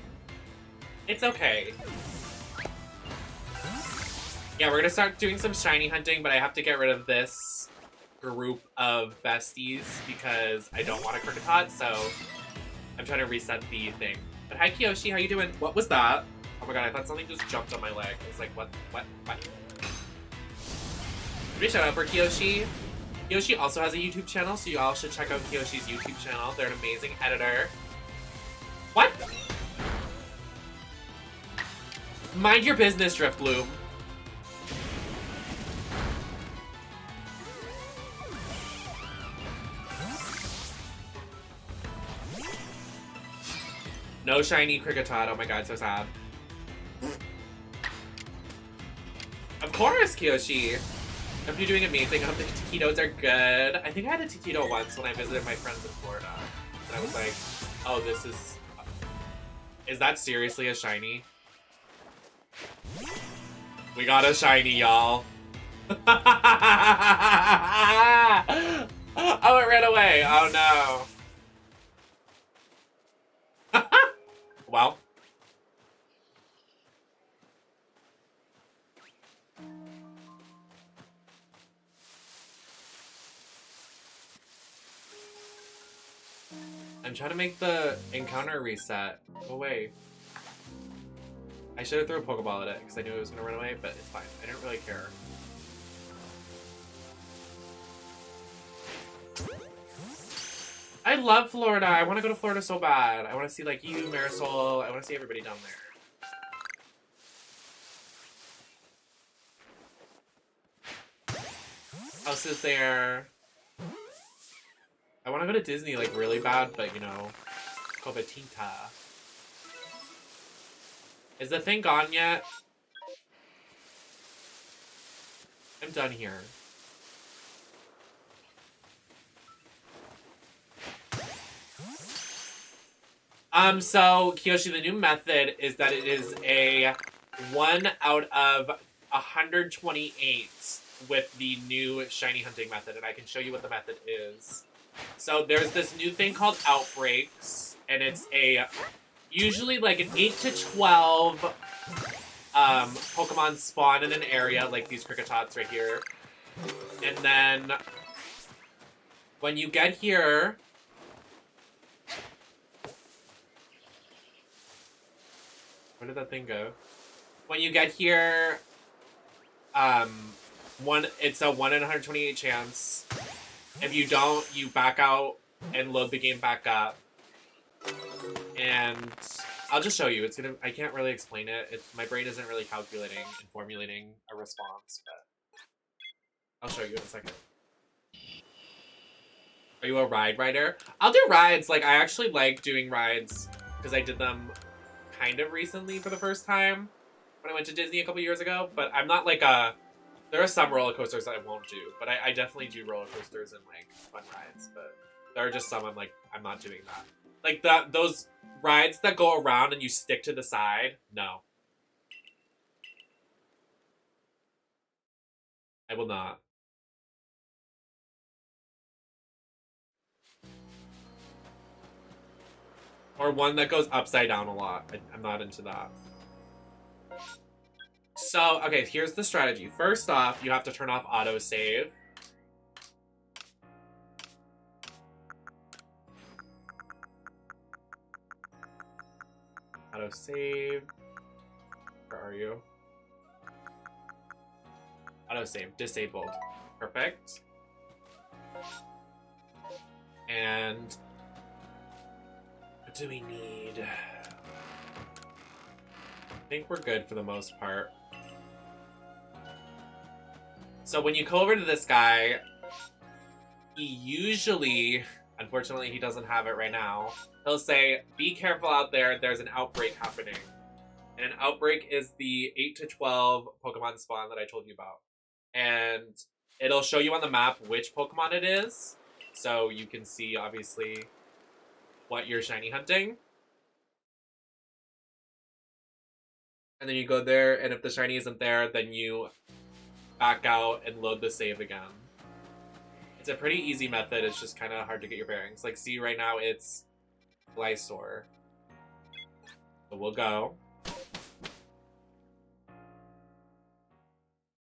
It's okay. Yeah, we're gonna start doing some shiny hunting, but I have to get rid of this group of besties because I don't want a Kricketot, so I'm trying to reset the thing. But hi, Kiyoshi, how you doing? What was that? Oh my god, I thought something just jumped on my leg. I was like, what? Big shout out for Kiyoshi. Kiyoshi also has a YouTube channel, so you all should check out Kiyoshi's YouTube channel. They're an amazing editor. What? Mind your business, Driftbloom. No shiny Kricketot. Oh my god, so sad. Of course, Kiyoshi. I hope you're doing amazing. I hope the taquitos are good. I think I had a taquito once when I visited my friends in Florida. And I was like, oh, this is... Is that seriously a shiny? We got a shiny, y'all. Oh, it ran away. Oh, no. Well. I'm trying to make the encounter reset. Go away. I should have thrown a Pokeball at it because I knew it was going to run away, but it's fine. I didn't really care. I love Florida. I want to go to Florida so bad. I want to see like you, Marisol. I want to see everybody down there. House is there. I want to go to Disney like really bad, but you know, Covatinta. Is the thing gone yet? I'm done here. So Kiyoshi, the new method is that it is a 1 out of 128 with the new shiny hunting method, and I can show you what the method is. So there's this new thing called Outbreaks, and it's a usually like an 8 to 12 Pokemon spawn in an area, like these Kricketots right here. And then when you get here, where did that thing go? When you get here, it's a 1 in 128 chance. If you don't, you back out and load the game back up. And I'll just show you. I can't really explain it. My brain isn't really calculating and formulating a response, but I'll show you in a second. Are you a ride rider? I'll do rides. Like, I actually like doing rides because I did them kind of recently for the first time when I went to Disney a couple years ago, but I'm not like a... There are some roller coasters that I won't do, but I definitely do roller coasters and like fun rides, but there are just some I'm like, I'm not doing that. Like those rides that go around and you stick to the side, no. I will not. Or one that goes upside down a lot. I'm not into that. So, okay, here's the strategy. First off, you have to turn off autosave. Auto save. Where are you? Auto save disabled. Perfect. And what do we need? I think we're good for the most part. So when you go over to this guy, he usually, unfortunately he doesn't have it right now, he'll say, be careful out there, there's an outbreak happening. And an outbreak is the 8 to 12 Pokemon spawn that I told you about. And it'll show you on the map which Pokemon it is, so you can see, obviously, what you're shiny hunting. And then you go there, and if the shiny isn't there, then you back out and load the save again. It's a pretty easy method, it's just kind of hard to get your bearings. Like, see, right now it's Glysaur. So we'll go.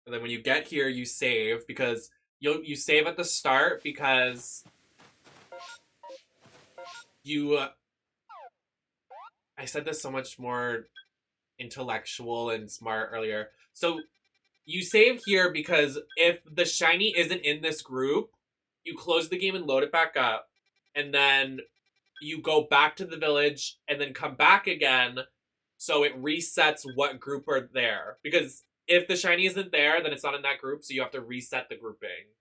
And then when you get here, you save, because you save at the start because you... I said this so much more intellectual and smart earlier. So you save here because if the shiny isn't in this group, you close the game and load it back up, and then you go back to the village and then come back again, so it resets what group are there. Because if the shiny isn't there, then it's not in that group, so you have to reset the grouping.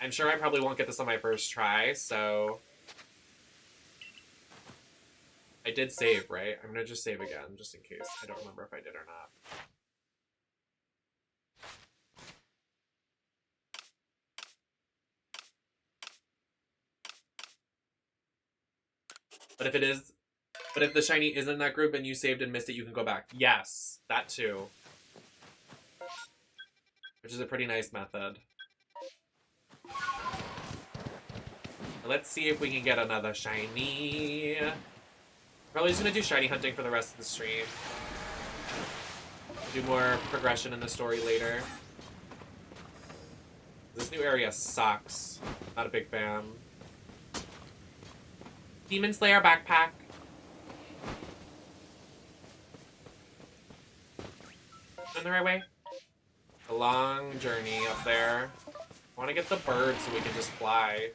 I'm sure I probably won't get this on my first try, so... I did save, right? I'm gonna just save again, just in case. I don't remember if I did or not. But if the shiny is in that group and you saved and missed it, you can go back. Yes, that too. Which is a pretty nice method. Let's see if we can get another shiny. Probably just gonna do shiny hunting for the rest of the stream. Do more progression in the story later. This new area sucks. Not a big fan. Demon Slayer backpack. In the right way? A long journey up there. I want to get the bird so we can just fly.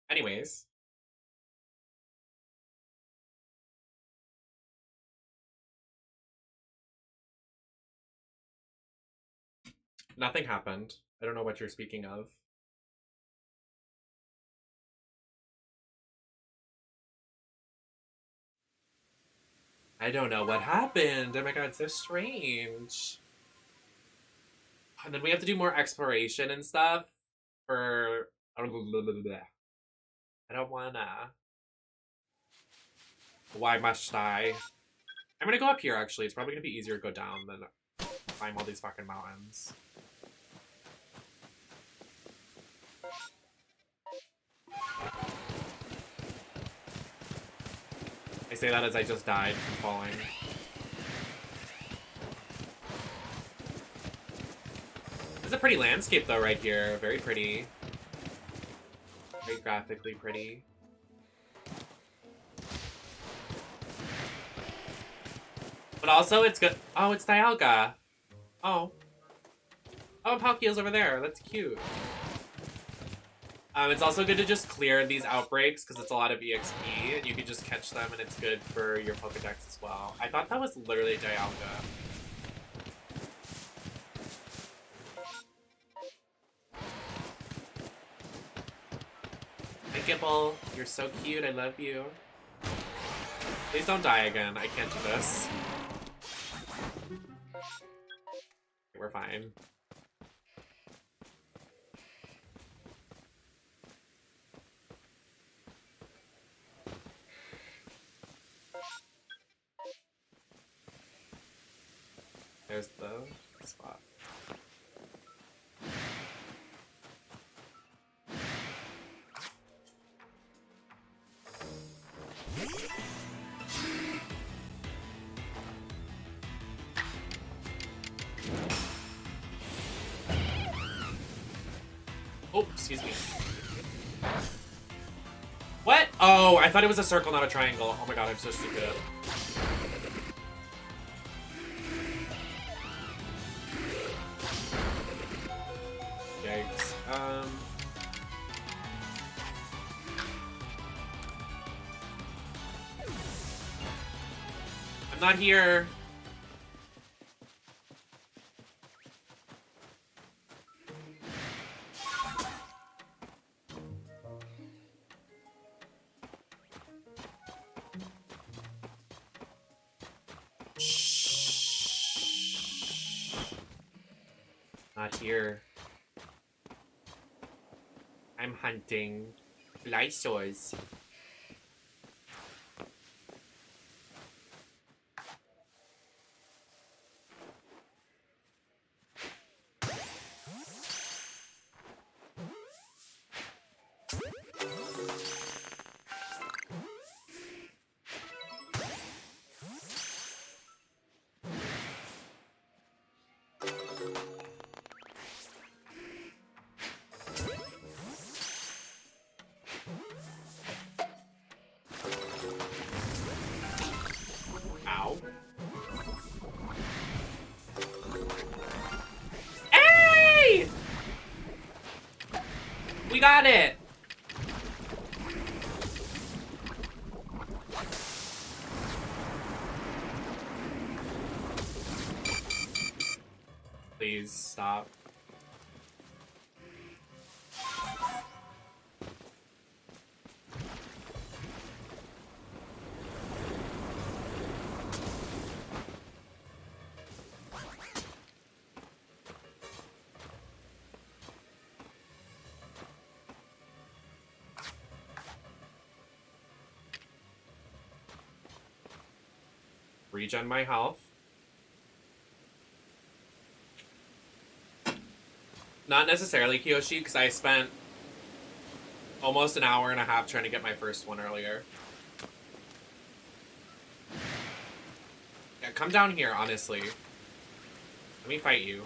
Anyways. Nothing happened. I don't know what you're speaking of. I don't know what happened. Oh my god, it's so strange. And then we have to do more exploration and stuff for... I don't wanna. Why must I? I'm gonna go up here, actually. It's probably gonna be easier to go down than climb all these fucking mountains. I say that as I just died from falling. It's a pretty landscape, though, right here. Very pretty. Very graphically pretty. But also, it's good. Oh, it's Dialga. Oh. Oh, and Palkiel's over there. That's cute. It's also good to just clear these outbreaks because it's a lot of EXP and you can just catch them and it's good for your Pokedex as well. I thought that was literally Dialga. Hey Gibble, you're so cute, I love you. Please don't die again, I can't do this. Okay, we're fine. There's the spot. excuse me. What? Oh, I thought it was a circle, not a triangle. Oh my god, I'm so stupid. Yikes. I'm not here. Not here. I'm hunting Glysaurs. Ow. Hey! We got it! Please stop. Regen my health. Not necessarily Kyoshi, because I spent almost an hour and a half trying to get my first one earlier. Yeah, come down here, honestly. Let me fight you.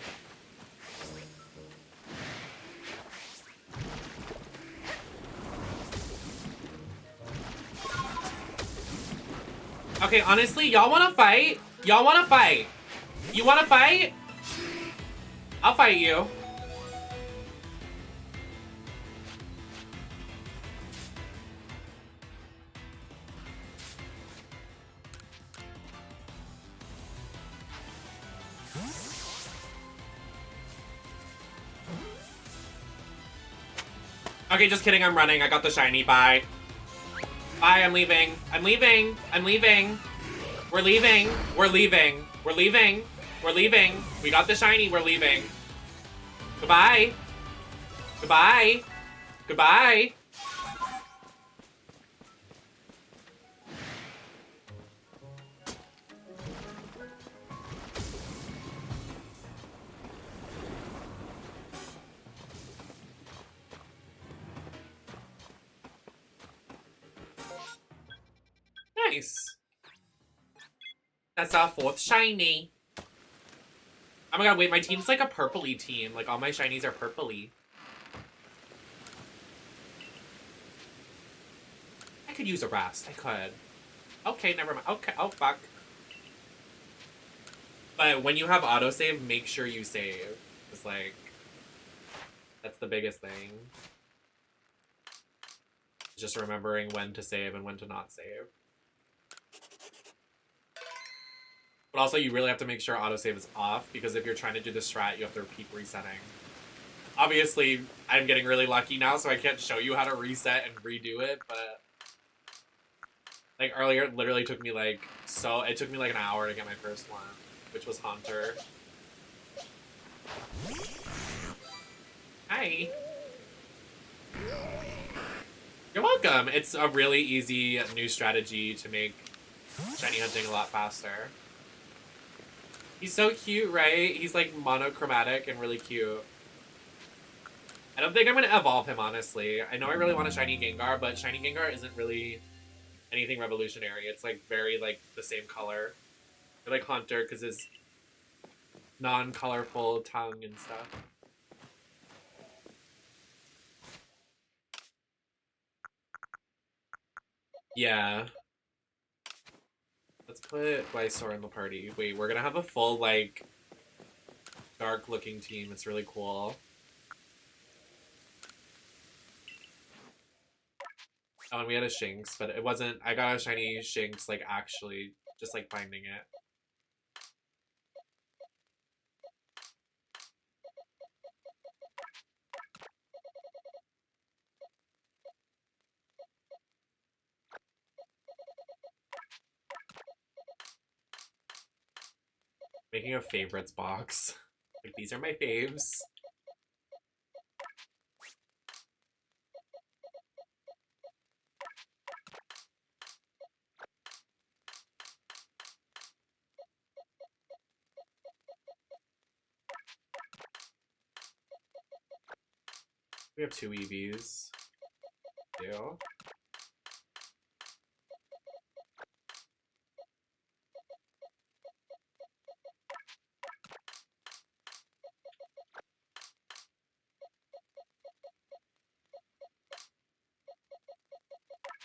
Okay, honestly, y'all wanna fight? Y'all wanna fight? You wanna fight? I'll fight you. Okay, just kidding, I'm running. I got the shiny. Bye. Bye, I'm leaving. I'm leaving. I'm leaving. We're leaving. We're leaving. We're leaving. We're leaving. We got the shiny. We're leaving. Goodbye. Goodbye. Goodbye. Nice. That's our fourth shiny. Oh my god, wait, my team's like a purpley team. Like, all my shinies are purpley. I could use a rest. I could. Okay, never mind. Okay, oh fuck. But when you have autosave, make sure you save. It's like, that's the biggest thing. Just remembering when to save and when to not save. But also, you really have to make sure autosave is off, because if you're trying to do the strat, you have to keep resetting. Obviously, I'm getting really lucky now, so I can't show you how to reset and redo it, but... Like, earlier, it literally took me, like, it took me, like, an hour to get my first one, which was Haunter. Hi! You're welcome! It's a really easy new strategy to make shiny hunting a lot faster. He's so cute, right? He's like monochromatic and really cute. I don't think I'm gonna evolve him, honestly. I know I really want a shiny Gengar, but shiny Gengar isn't really anything revolutionary. It's like very like the same color. I like Haunter because his non-colorful tongue and stuff. Yeah. Let's put Glysaur in the party. Wait, we're gonna have a full, like, dark-looking team. It's really cool. Oh, and we had a Shinx, but it wasn't... I got a shiny Shinx, like, actually, just, like, finding it. Making a favorites box. Like, these are my faves. We have 2 EVs. Ew.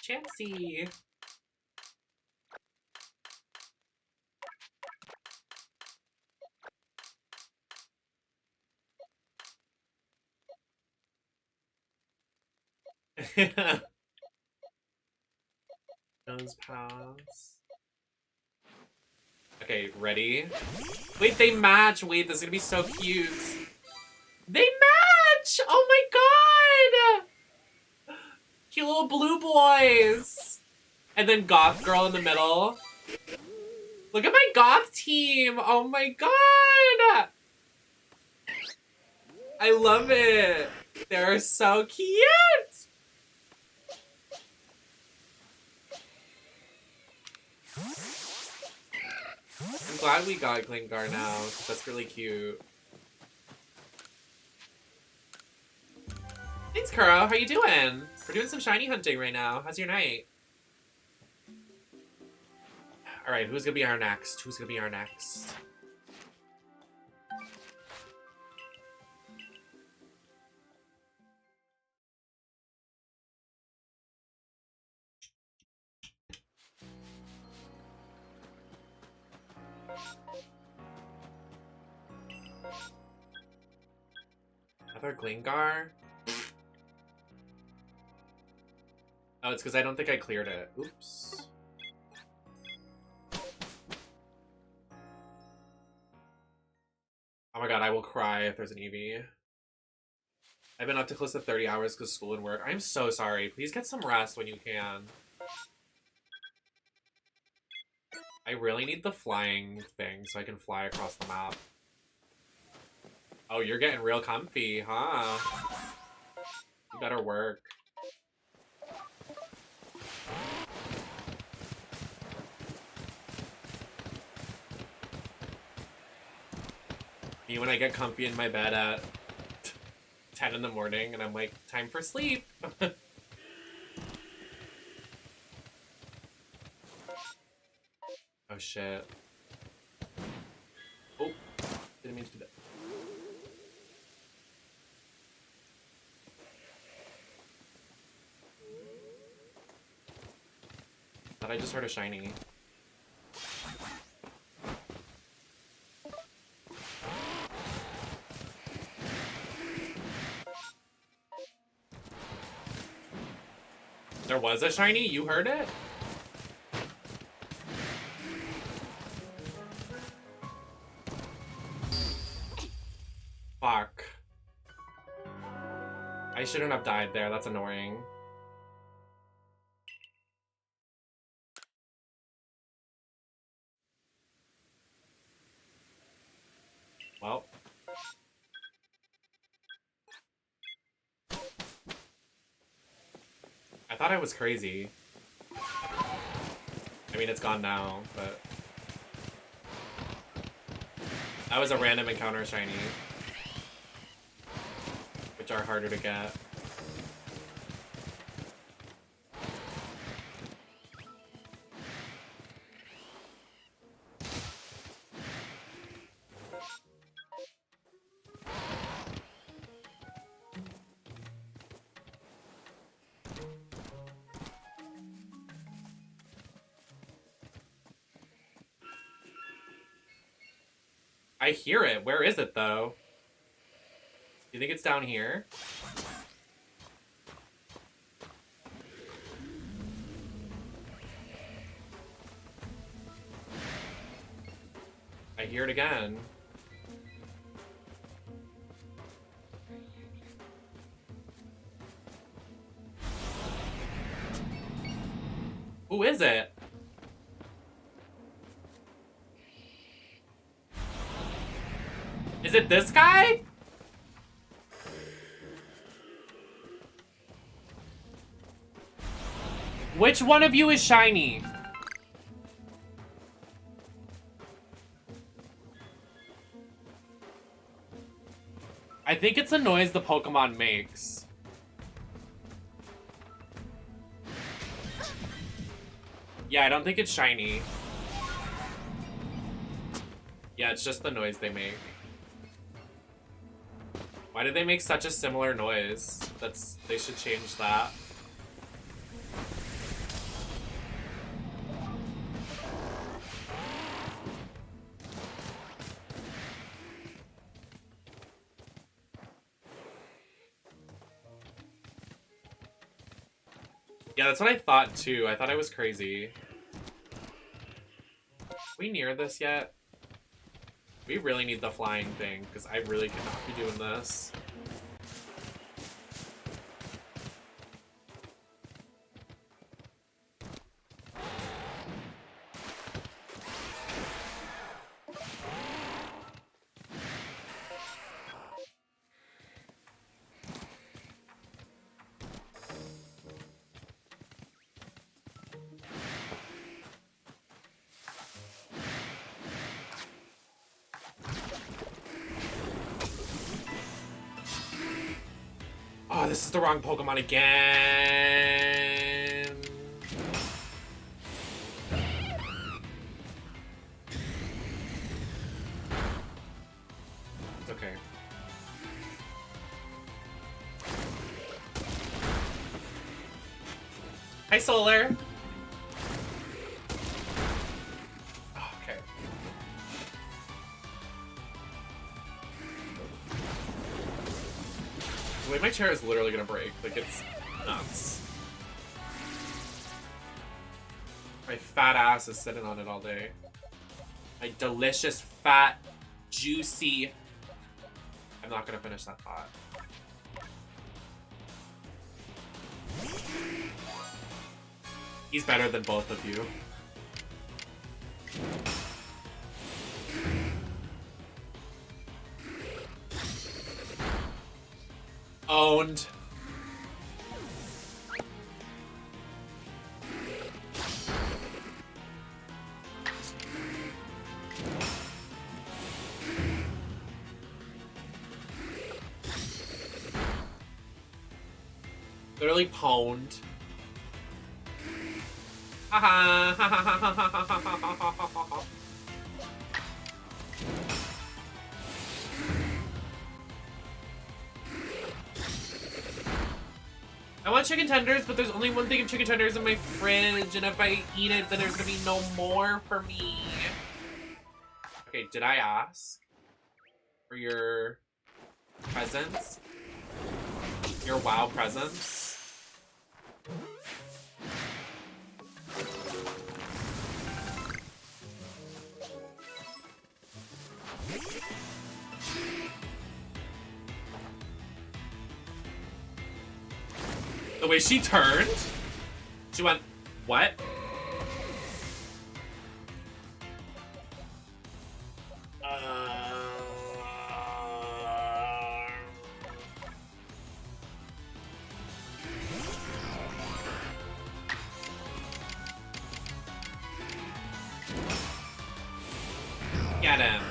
Chansey! Nose pass. Okay, ready? Wait, they match! Wait, this is gonna be so cute. They match! Oh my god! Cute little blue boys! And then Goth Girl in the middle. Look at my Goth team! Oh my god! I love it! They're so cute! I'm glad we got Glingar now, 'cause that's really cute. Thanks, Kuro. How you doing? We're doing some shiny hunting right now. How's your night? Alright, who's gonna be our next? Who's gonna be our next? Another Glingar? Oh, it's because I don't think I cleared it. Oops. Oh my god, I will cry if there's an Eevee. I've been up to close to 30 hours because school and work. I'm so sorry. Please get some rest when you can. I really need the flying thing so I can fly across the map. Oh, you're getting real comfy, huh? You better work. Me when I get comfy in my bed at 10 in the morning and I'm like, time for sleep. Oh shit. Oh, didn't mean to do that. Thought I just heard a shiny. There was a shiny? You heard it? Fuck. I shouldn't have died there. That's annoying. Well. I thought I was crazy. I mean, it's gone now, but... That was a random encounter shiny. Which are harder to get. I hear it. Where is it, though? Do you think it's down here? I hear it again. Who is it? Is it this guy? Which one of you is shiny? I think it's a noise the Pokemon makes. Yeah, I don't think it's shiny. Yeah, it's just the noise they make. Why did they make such a similar noise? They should change that. Yeah, that's what I thought too. I thought I was crazy. Are we near this yet? We really need the flying thing, because I really cannot be doing this. Oh, this is the wrong Pokemon again. It's okay. Hi, Solar. Oh, okay. The way my chair is literally gonna break. Like, it's nuts. My fat ass is sitting on it all day. My delicious, fat, juicy... I'm not gonna finish that thought. He's better than both of you. Owned. Literally pwned. Haha. I want chicken tenders, but there's only one thing of chicken tenders in my fridge, and if I eat it, then there's gonna be no more for me. Okay, did I ask for your presents? Your WoW presents? The way she turned, she went, what? Get him.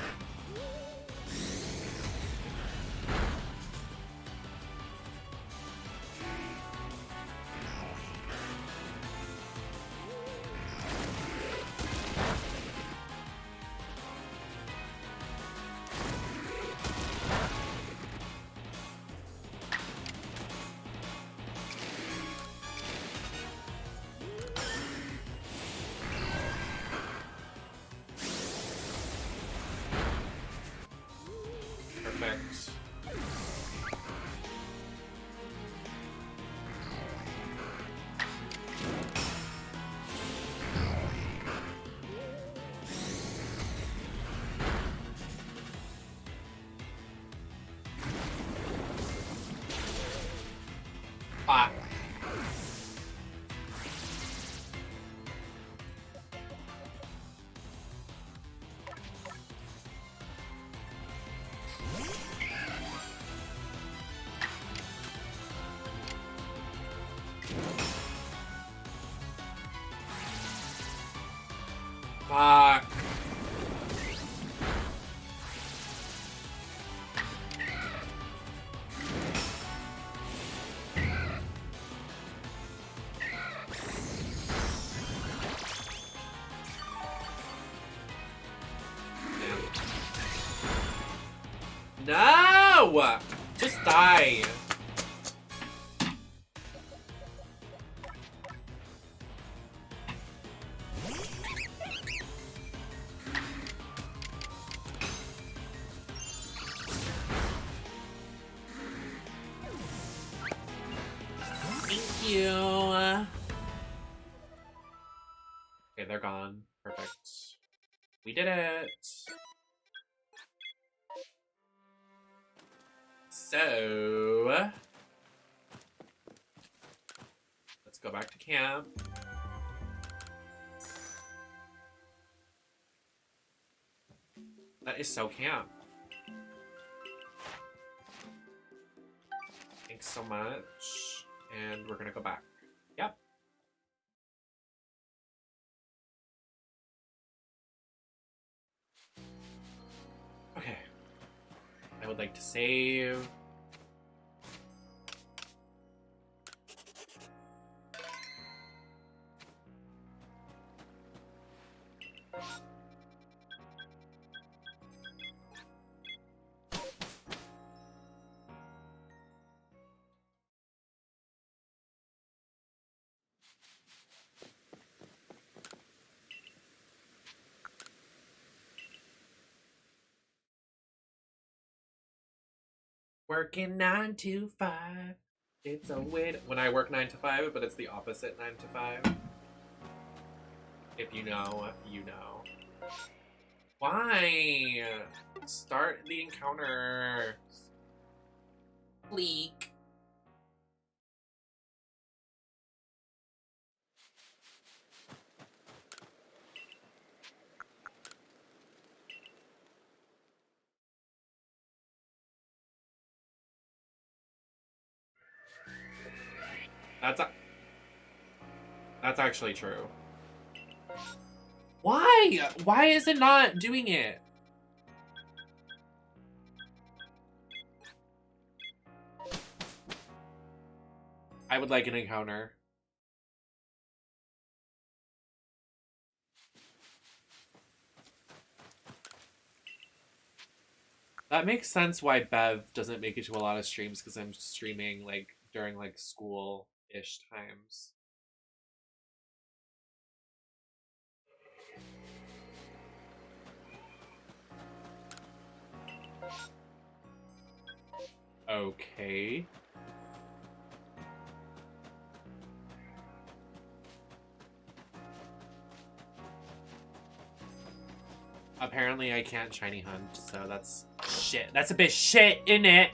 No! Just die. Thank you. Okay, they're gone. Perfect. We did it. So, let's go back to camp. That is so camp. Thanks so much. And we're gonna go back. Yep. Okay. I would like to save. Working 9 to 5. It's a way when I work 9 to 5, but it's the opposite 9 to 5. If you know, you know. Why? Start the encounter. Bleak. That's actually true. Why? Why is it not doing it? I would like an encounter. That makes sense why Bev doesn't make it to a lot of streams, because I'm streaming like during like school-ish times. Okay. Apparently I can't shiny hunt, so that's shit. That's a bit shit, isn't it?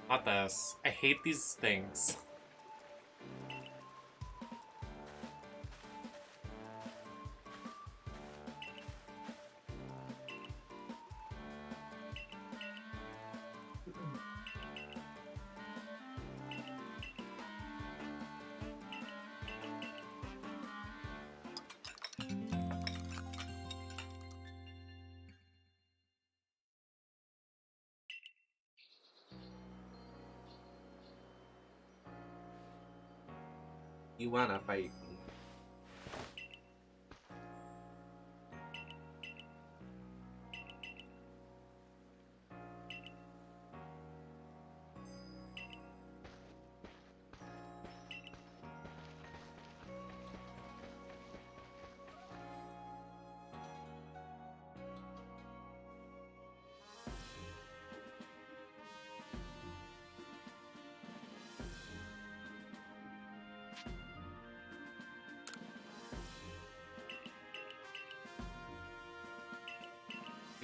Not this. I hate these things. You wanna fight me?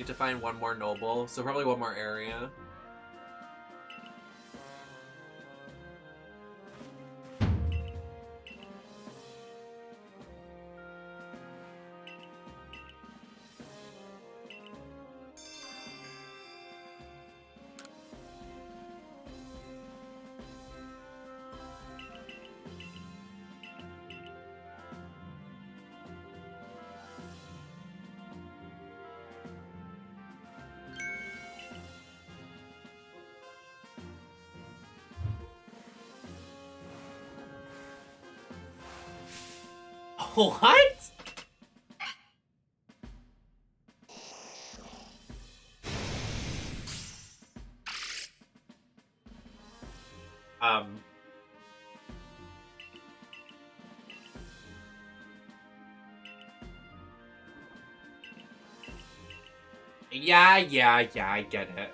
Need to find one more noble, so probably one more area. What? Yeah, I get it.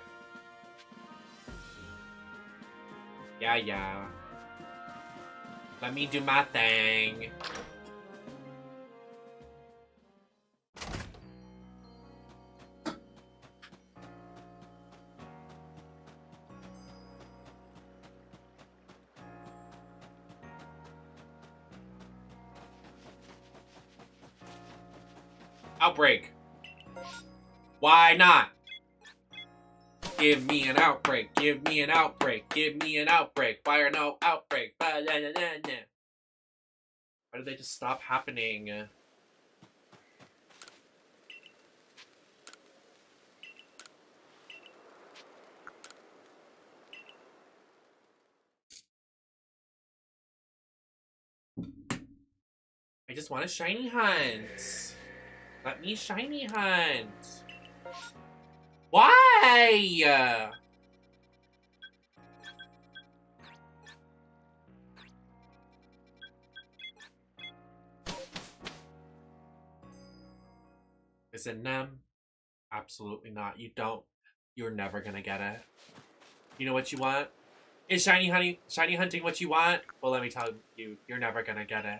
Yeah. Let me do my thing. Outbreak. Why not? Give me an outbreak. Give me an outbreak. Give me an outbreak. Why are no outbreak? Why did they just stop happening? I just want a shiny hunt. Let me shiny hunt. Why? Is it them? Absolutely not. You don't. You're never gonna get it. You know what you want? Is shiny hunting what you want? Well, let me tell you, you're never gonna get it.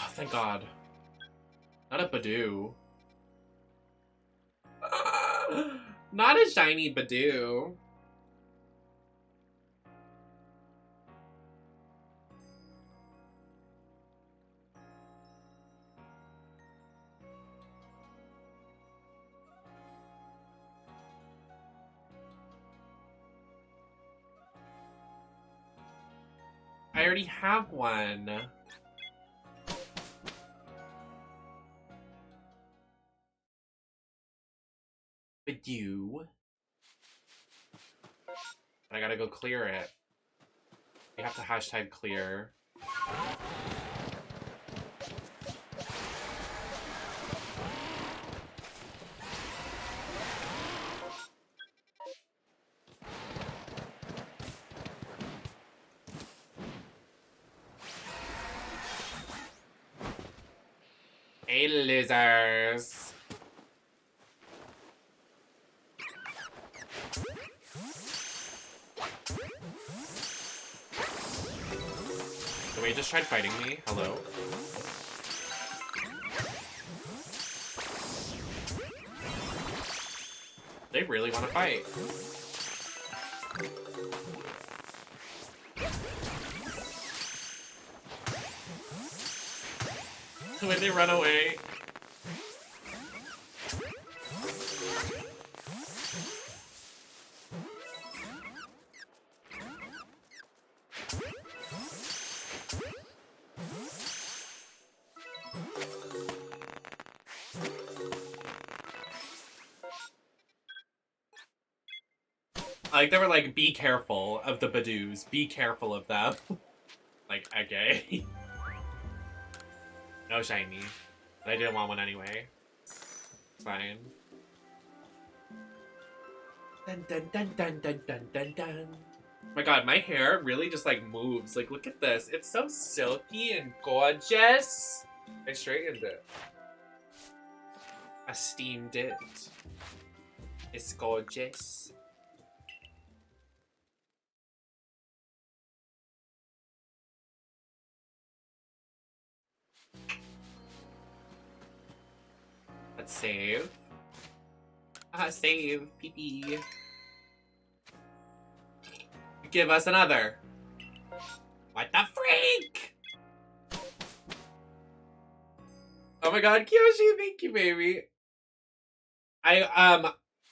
Oh, thank God. Not a Badoo. Not a shiny Badoo. I already have one. Badoo. I gotta go clear it. We have to hashtag clear. Hey, losers. Somebody just tried fighting me. Hello? They really want to fight. The way they run away. like they were like, be careful of the Badoos. Be careful of them. Like, okay. No shiny. But I didn't want one anyway. It's fine. Dun dun dun dun dun dun dun dun. Oh my god, my hair really just like moves. Like, look at this. It's so silky and gorgeous. I straightened it. I steamed it. It's gorgeous. Let's save. Save. Pee-pee. Give us another. What the freak? Oh my god, Kyoshi, thank you, baby. I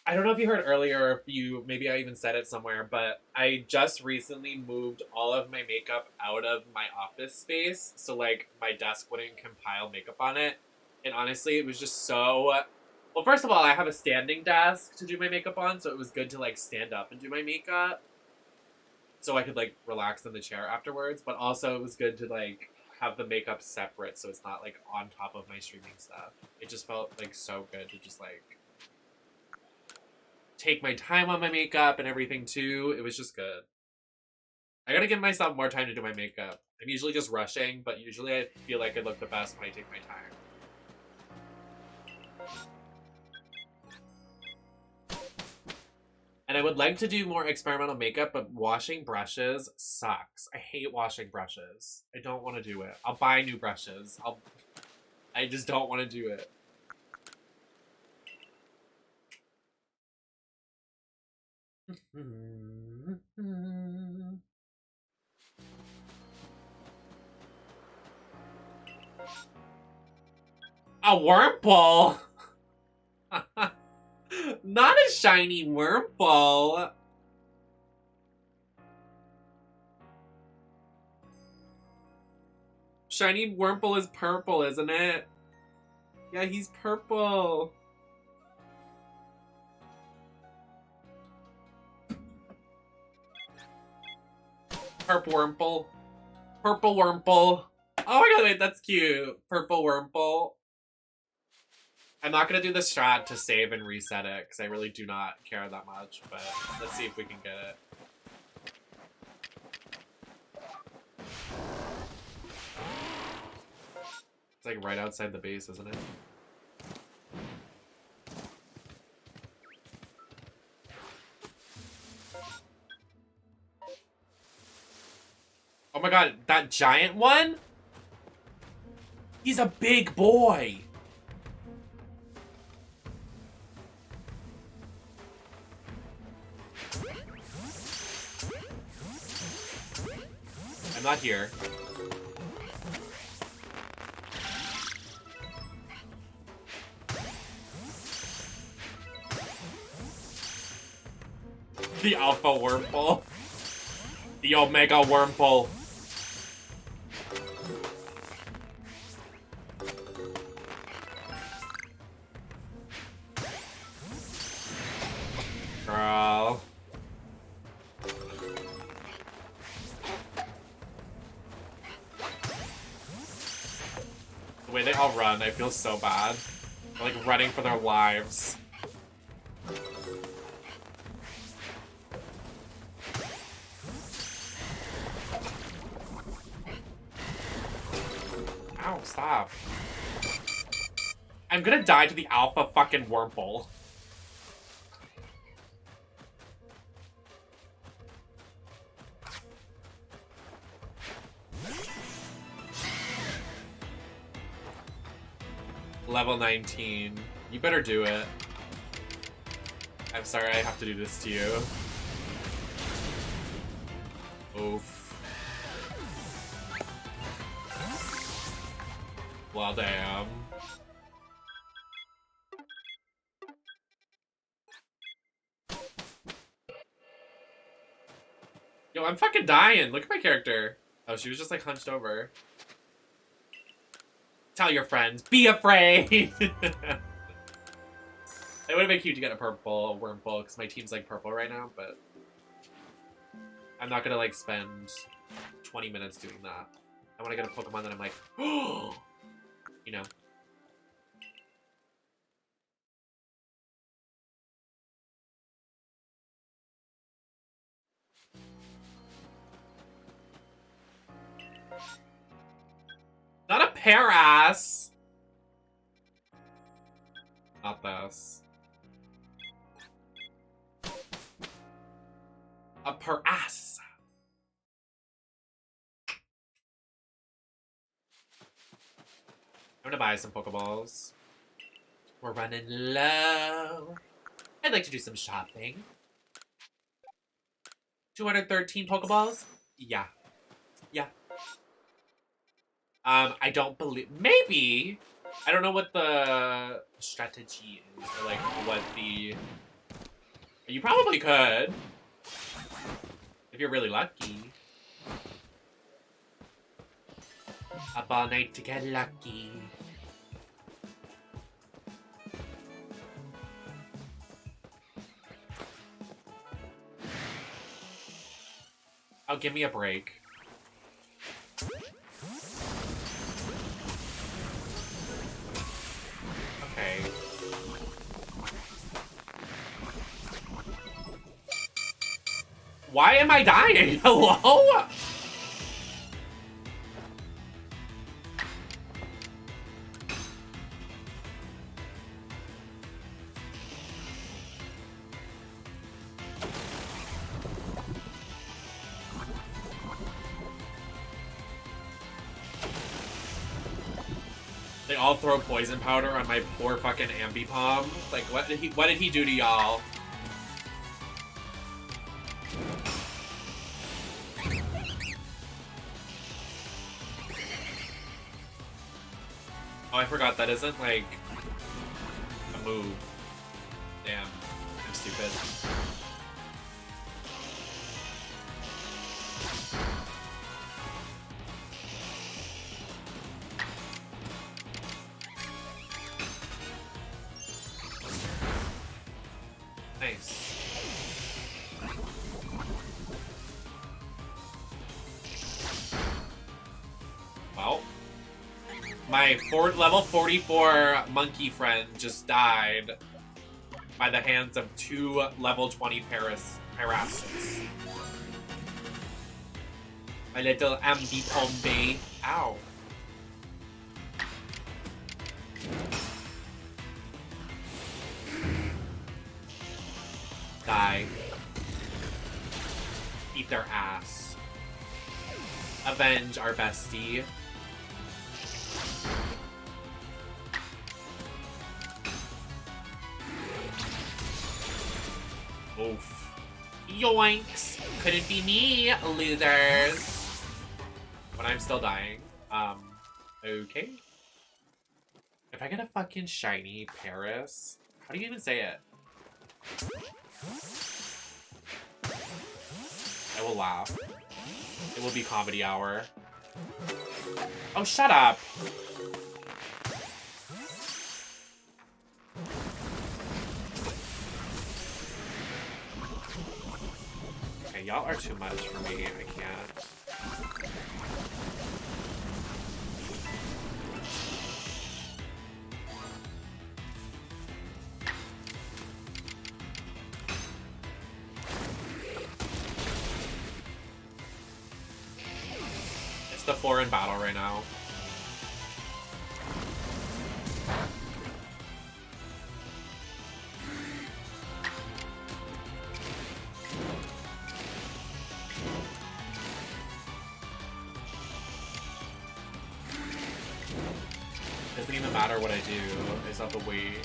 don't know if you heard earlier or if you, maybe I even said it somewhere, but I just recently moved all of my makeup out of my office space, so like my desk wouldn't compile makeup on it. And honestly, it was just so, well, first of all, I have a standing desk to do my makeup on, so it was good to like stand up and do my makeup so I could like relax in the chair afterwards, but also it was good to like have the makeup separate so it's not like on top of my streaming stuff. It just felt like so good to just like take my time on my makeup and everything too. It was just good. I gotta give myself more time to do my makeup. I'm usually just rushing, but usually I feel like I look the best when I take my time. And I would like to do more experimental makeup, but washing brushes sucks. I hate washing brushes. I don't want to do it. I'll buy new brushes. I just don't want to do it. A Wurmple! Not a shiny Wurmple! Shiny Wurmple is purple, isn't it? Yeah, he's purple. Purple Wurmple. Purple Wurmple. Oh my god, wait, that's cute. Purple Wurmple. I'm not gonna do the strat to save and reset it, because I really do not care that much, but let's see if we can get it. It's like right outside the base, isn't it? Oh my god, that giant one? He's a big boy! I'm not here. The Alpha Wurmple. The Omega Wurmple. Girl. The way they all run, I feel so bad. They're like running for their lives. Ow, stop. I'm gonna die to the Alpha fucking Wurmple. Level 19. You better do it. I'm sorry I have to do this to you. Oof. Well, damn. Yo, I'm fucking dying. Look at my character. Oh, she was just like hunched over. Tell your friends, be afraid! It would have been cute to get a purple Wurmple, because my team's like purple right now, but I'm not gonna like spend 20 minutes doing that. I want to get a Pokemon that I'm like, oh, you know. Not a Paras! Not this. A Paras! I'm gonna buy some Pokeballs. We're running low. I'd like to do some shopping. 213 Pokeballs? Yeah. Yeah. I don't believe... Maybe! I don't know what the strategy is, or like what the... You probably could. If you're really lucky. Up all night to get lucky. Oh, give me a break. Okay. Why am I dying? Hello? They all throw poison powder on my poor fucking Ambipom. Like, what did he do to y'all? Oh, I forgot that isn't like a move. Damn, I'm stupid. Nice. Well, my level 44 monkey friend just died by the hands of 2 level 20 Parasis. My little Ambipombe. Ow. Die. Eat their ass. Avenge our bestie. Oof. Yoinks! Couldn't be me, losers! But I'm still dying. Okay. If I get a fucking shiny Paris, how do you even say it? I will laugh. It will be comedy hour. Oh, shut up! Okay, y'all are too much for me. I can't. The 4 in battle right now. Doesn't even matter what I do. I just have to wait.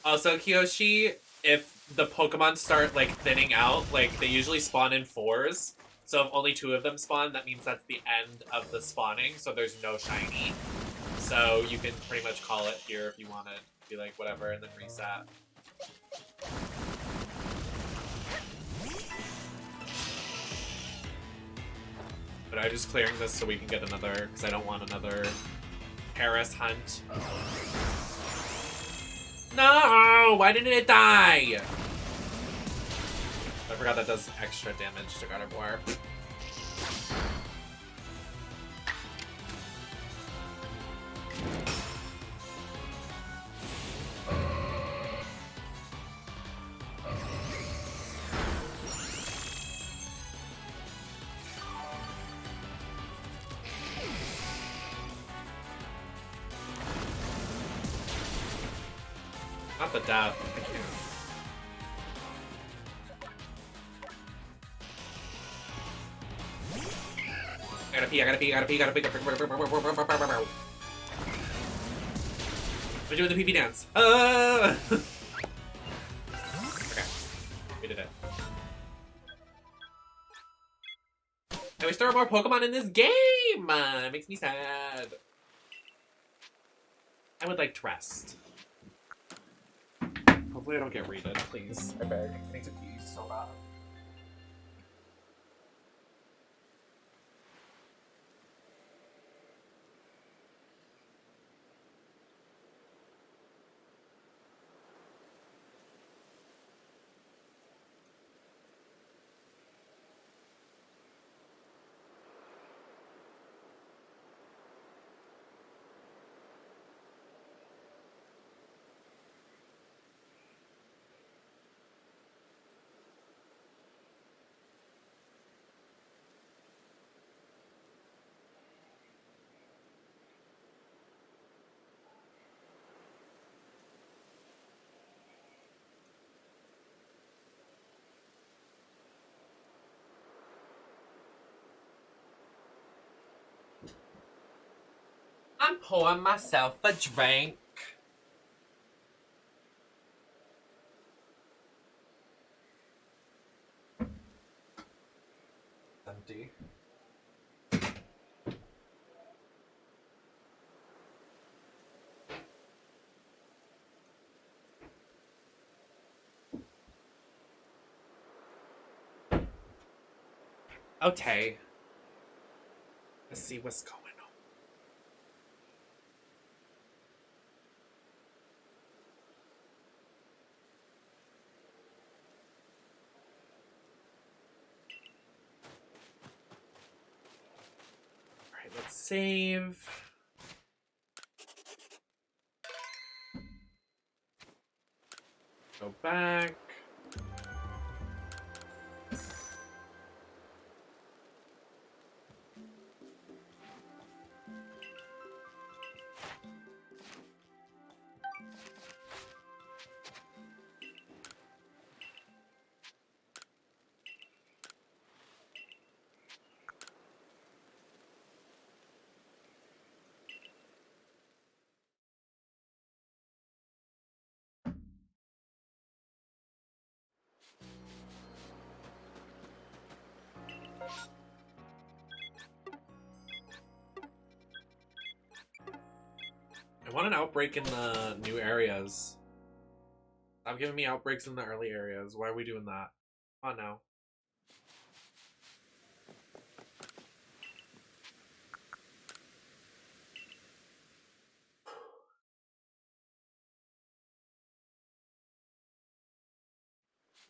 Also, Kiyoshi, if the Pokemon start like thinning out, like they usually spawn in 4s. So if only 2 of them spawn, that means that's the end of the spawning. So there's no shiny. So you can pretty much call it here if you want to be like whatever and then reset. But I'm just clearing this so we can get another, because I don't want another Paris hunt. No! Why didn't it die? I forgot that does extra damage to Gardevoir. Not the death. I can't. I gotta pee, I gotta pee, I gotta pee, I gotta pee. We're doing the pee-pee dance. Okay. We did it. I wish there were more Pokemon in this game! It makes me sad. I would like to rest. Hopefully I don't get raided, please. I beg. I need to pee so bad. I'm pouring myself a drink. Empty. Okay. Let's see what's going on. Alright, let's save. Go back. I want an outbreak in the new areas. Stop giving me outbreaks in the early areas. Why are we doing that? Come on now.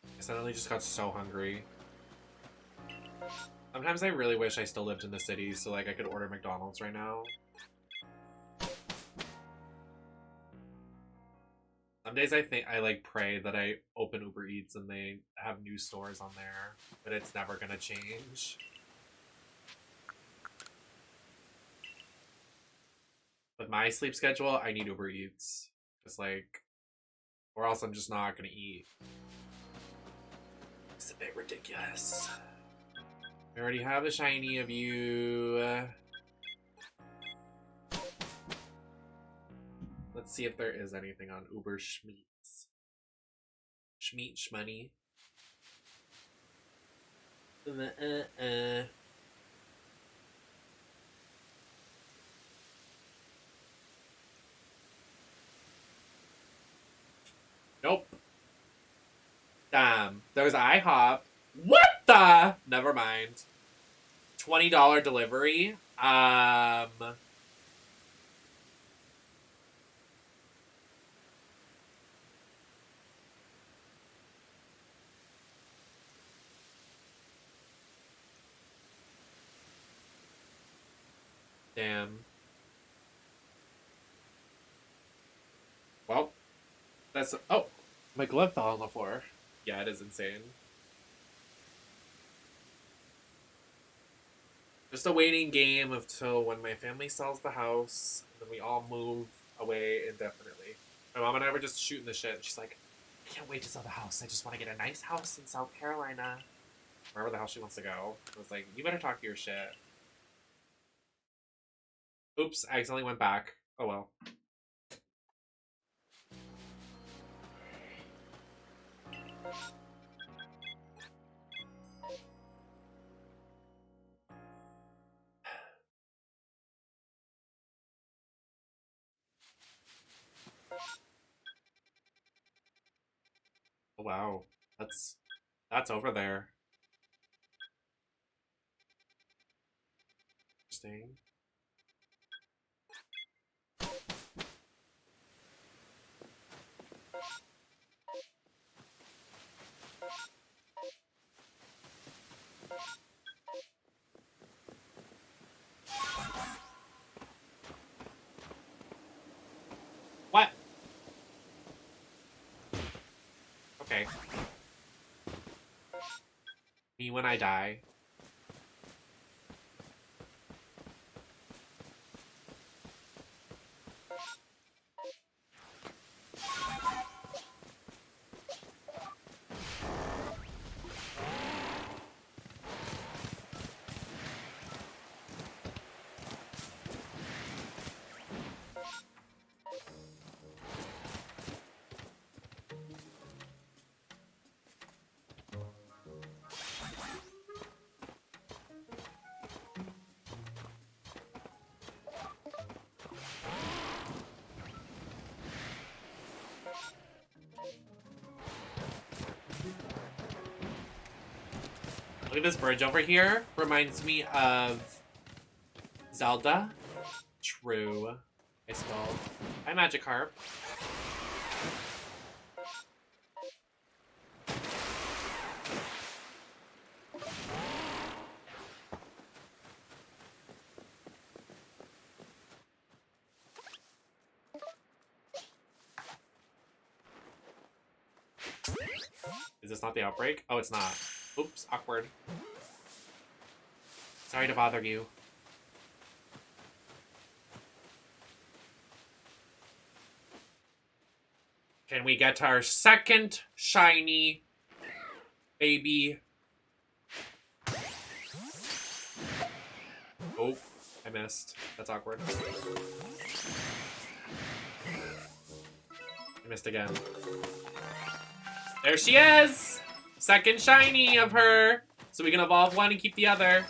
I suddenly just got so hungry. Sometimes I really wish I still lived in the city so like I could order McDonald's right now. Some days I like pray that I open Uber Eats and they have new stores on there, but it's never gonna change. With my sleep schedule, I need Uber Eats. Just like, or else I'm just not gonna eat. It's a bit ridiculous. I already have a shiny of you. Let's see if there is anything on Uber Schmeats. Schmeat shmoney. Nope. Damn. There's IHOP. What the? Never mind. $20 delivery. Damn. Well, that's... Oh, my glove fell on the floor. Yeah, it is insane. Just a waiting game until when my family sells the house, and then we all move away indefinitely. My mom and I were just shooting the shit. She's like, I can't wait to sell the house. I just want to get a nice house in South Carolina. Wherever the hell she wants to go. I was like, you better talk your shit. Oops, I accidentally went back. Oh well. Oh, wow. That's over there. Interesting. What? Okay. Me when I die. Look at this bridge over here. Reminds me of Zelda. True. I spelled. Hi, Magikarp. Is this not the outbreak? Oh, it's not. Oops, awkward. Sorry to bother you. Can we get our second shiny baby? Oh, I missed. That's awkward. I missed again. There she is! Second shiny of her! So we can evolve one and keep the other.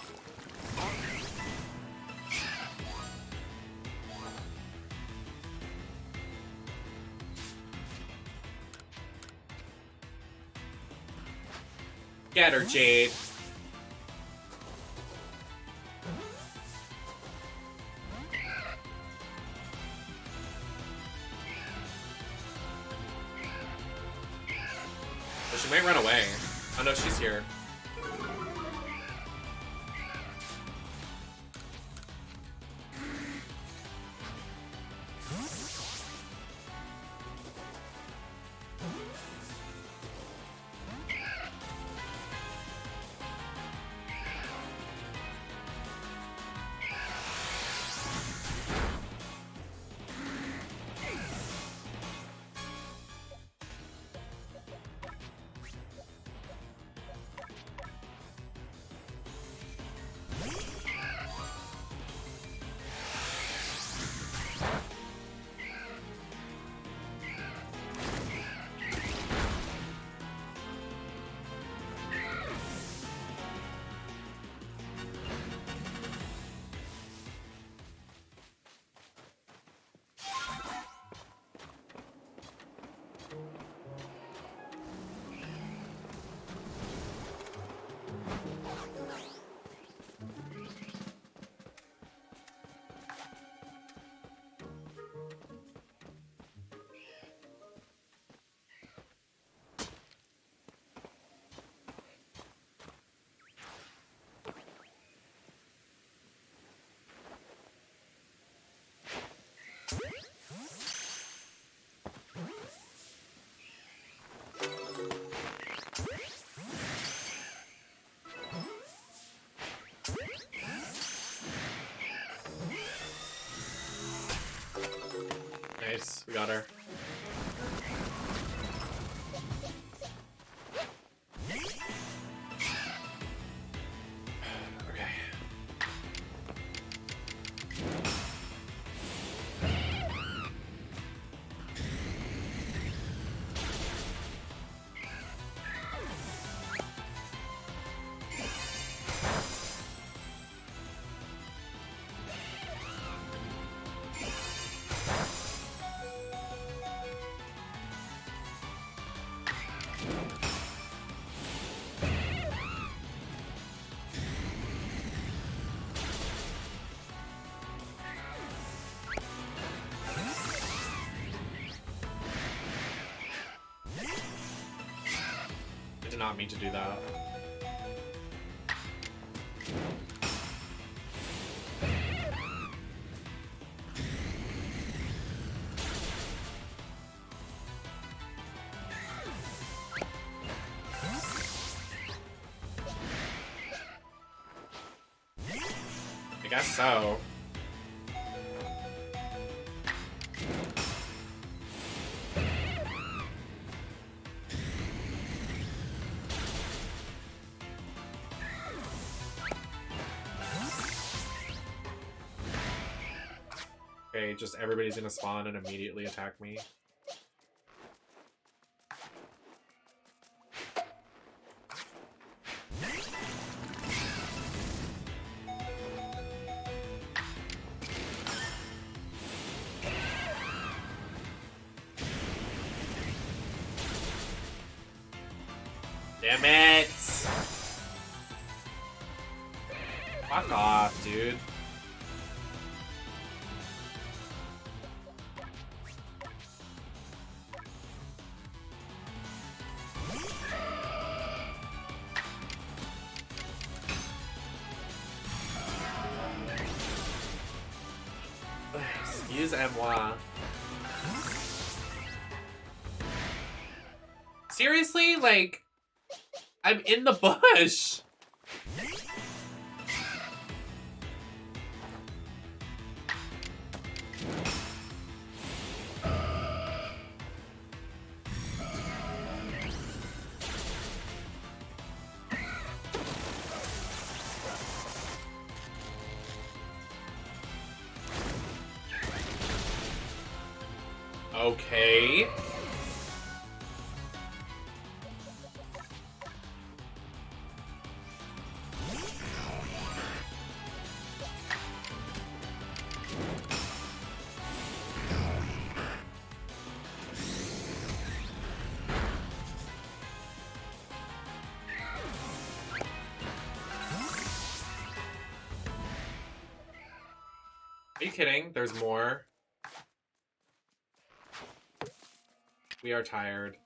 Get her, Jade. But she might run away. Oh no, she's here. Nice, we got her. Okay. I did not mean to do that. I guess so. Okay, just everybody's gonna spawn and immediately attack me. Damn it! Fuck off, dude. Excuse-moi. Seriously? Like, I'm in the bush! Okay. Are you kidding? There's more. We are tired.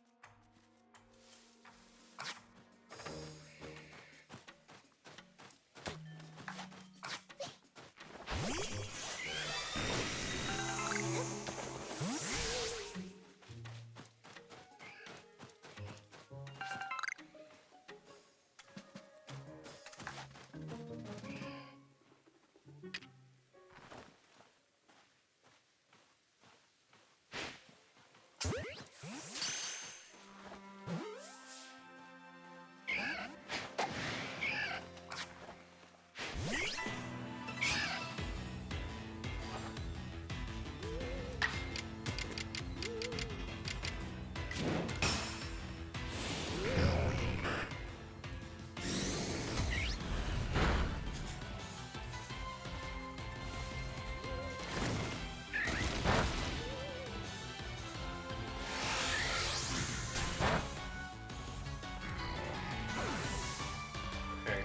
Okay.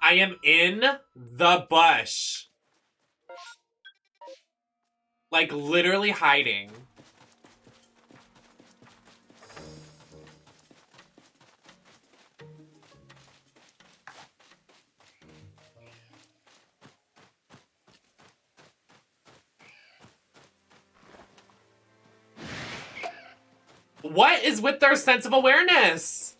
I am in the bush. Like, literally hiding. What is with their sense of awareness?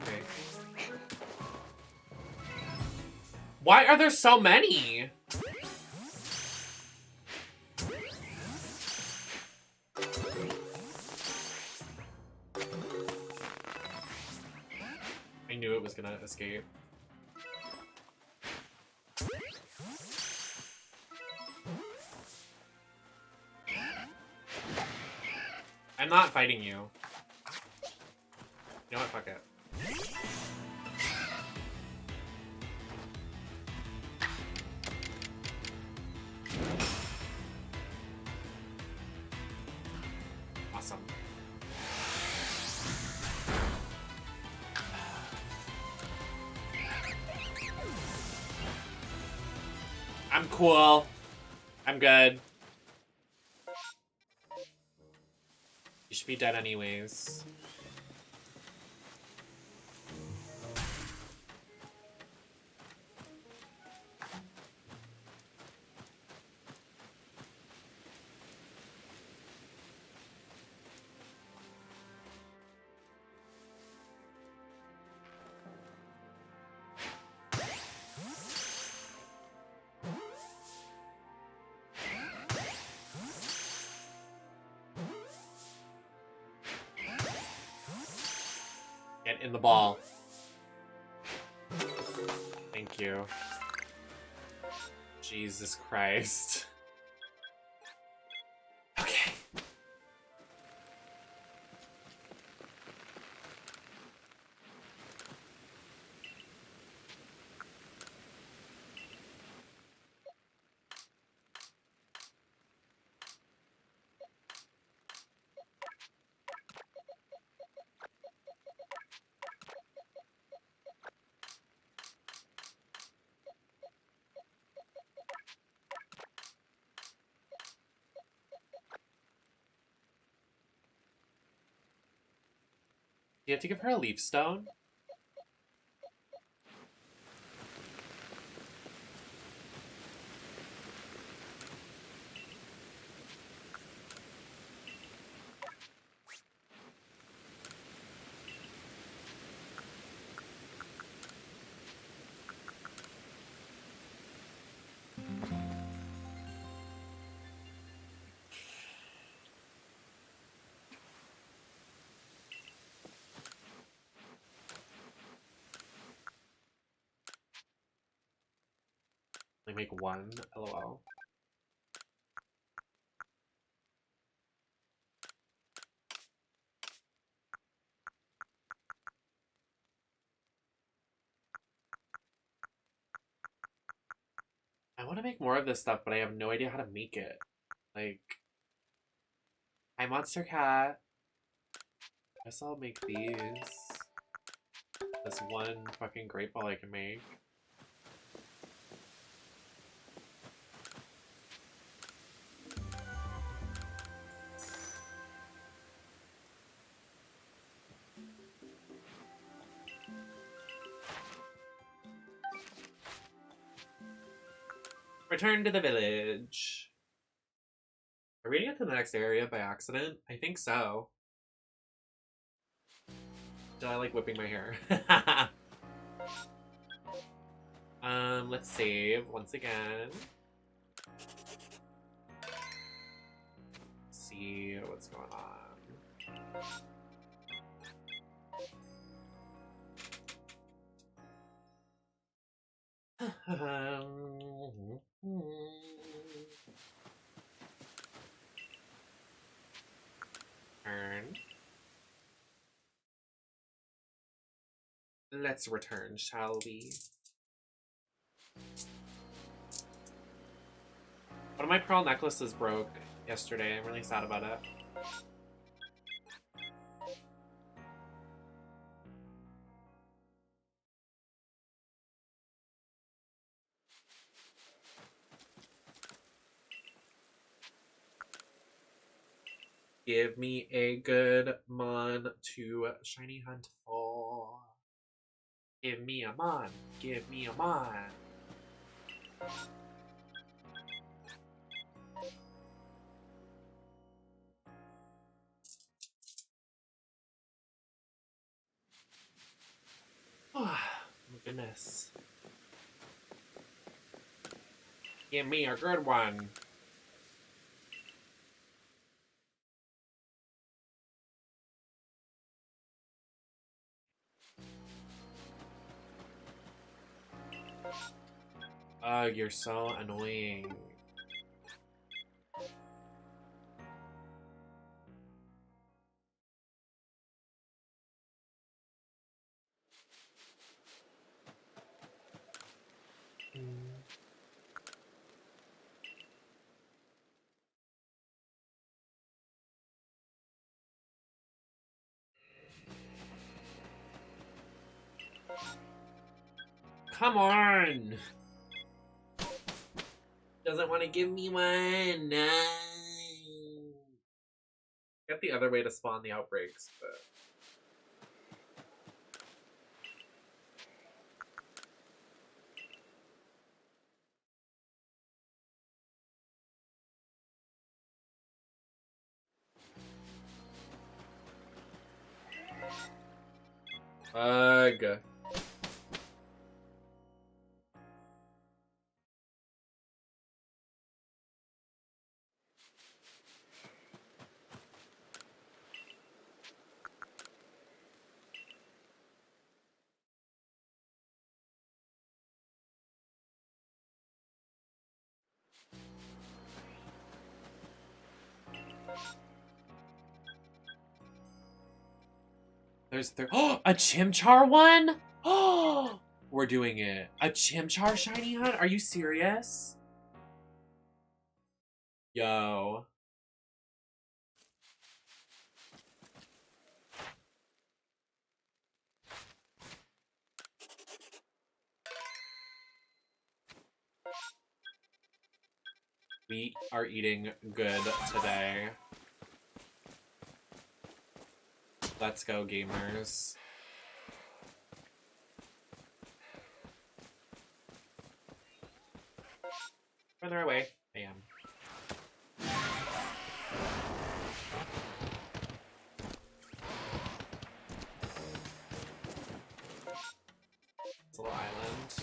Okay. Why are there so many? I knew it was gonna escape. I'm not fighting you. You know what? Fuck it. Awesome. I'm cool. I'm good. You should be dead anyways. Get in the ball. Thank you. Jesus Christ. Okay. Do you have to give her a leaf stone? Like make one, lol. I want to make more of this stuff, but I have no idea how to make it. Like, hi Monster Cat. Guess I'll make these. This one fucking great ball I can make. Return to the village. Are we gonna get to the next area by accident? I think so. Did I like whipping my hair? Let's save once again. See what's going on. Turn. Let's return, shall we? One of my pearl necklaces broke yesterday. I'm really sad about it. Give me a good mon to shiny hunt for. Give me a mon. Give me a mon. Oh my goodness. Give me a good one. Ugh, you're so annoying. Come on! Doesn't want to give me one. No. Get the other way to spawn the outbreaks, but. Ugh. There's oh, a Chimchar one? Oh, we're doing it. A Chimchar shiny hunt? Are you serious? Yo. We are eating good today. Let's go, gamers. Further away. I am. It's a little island.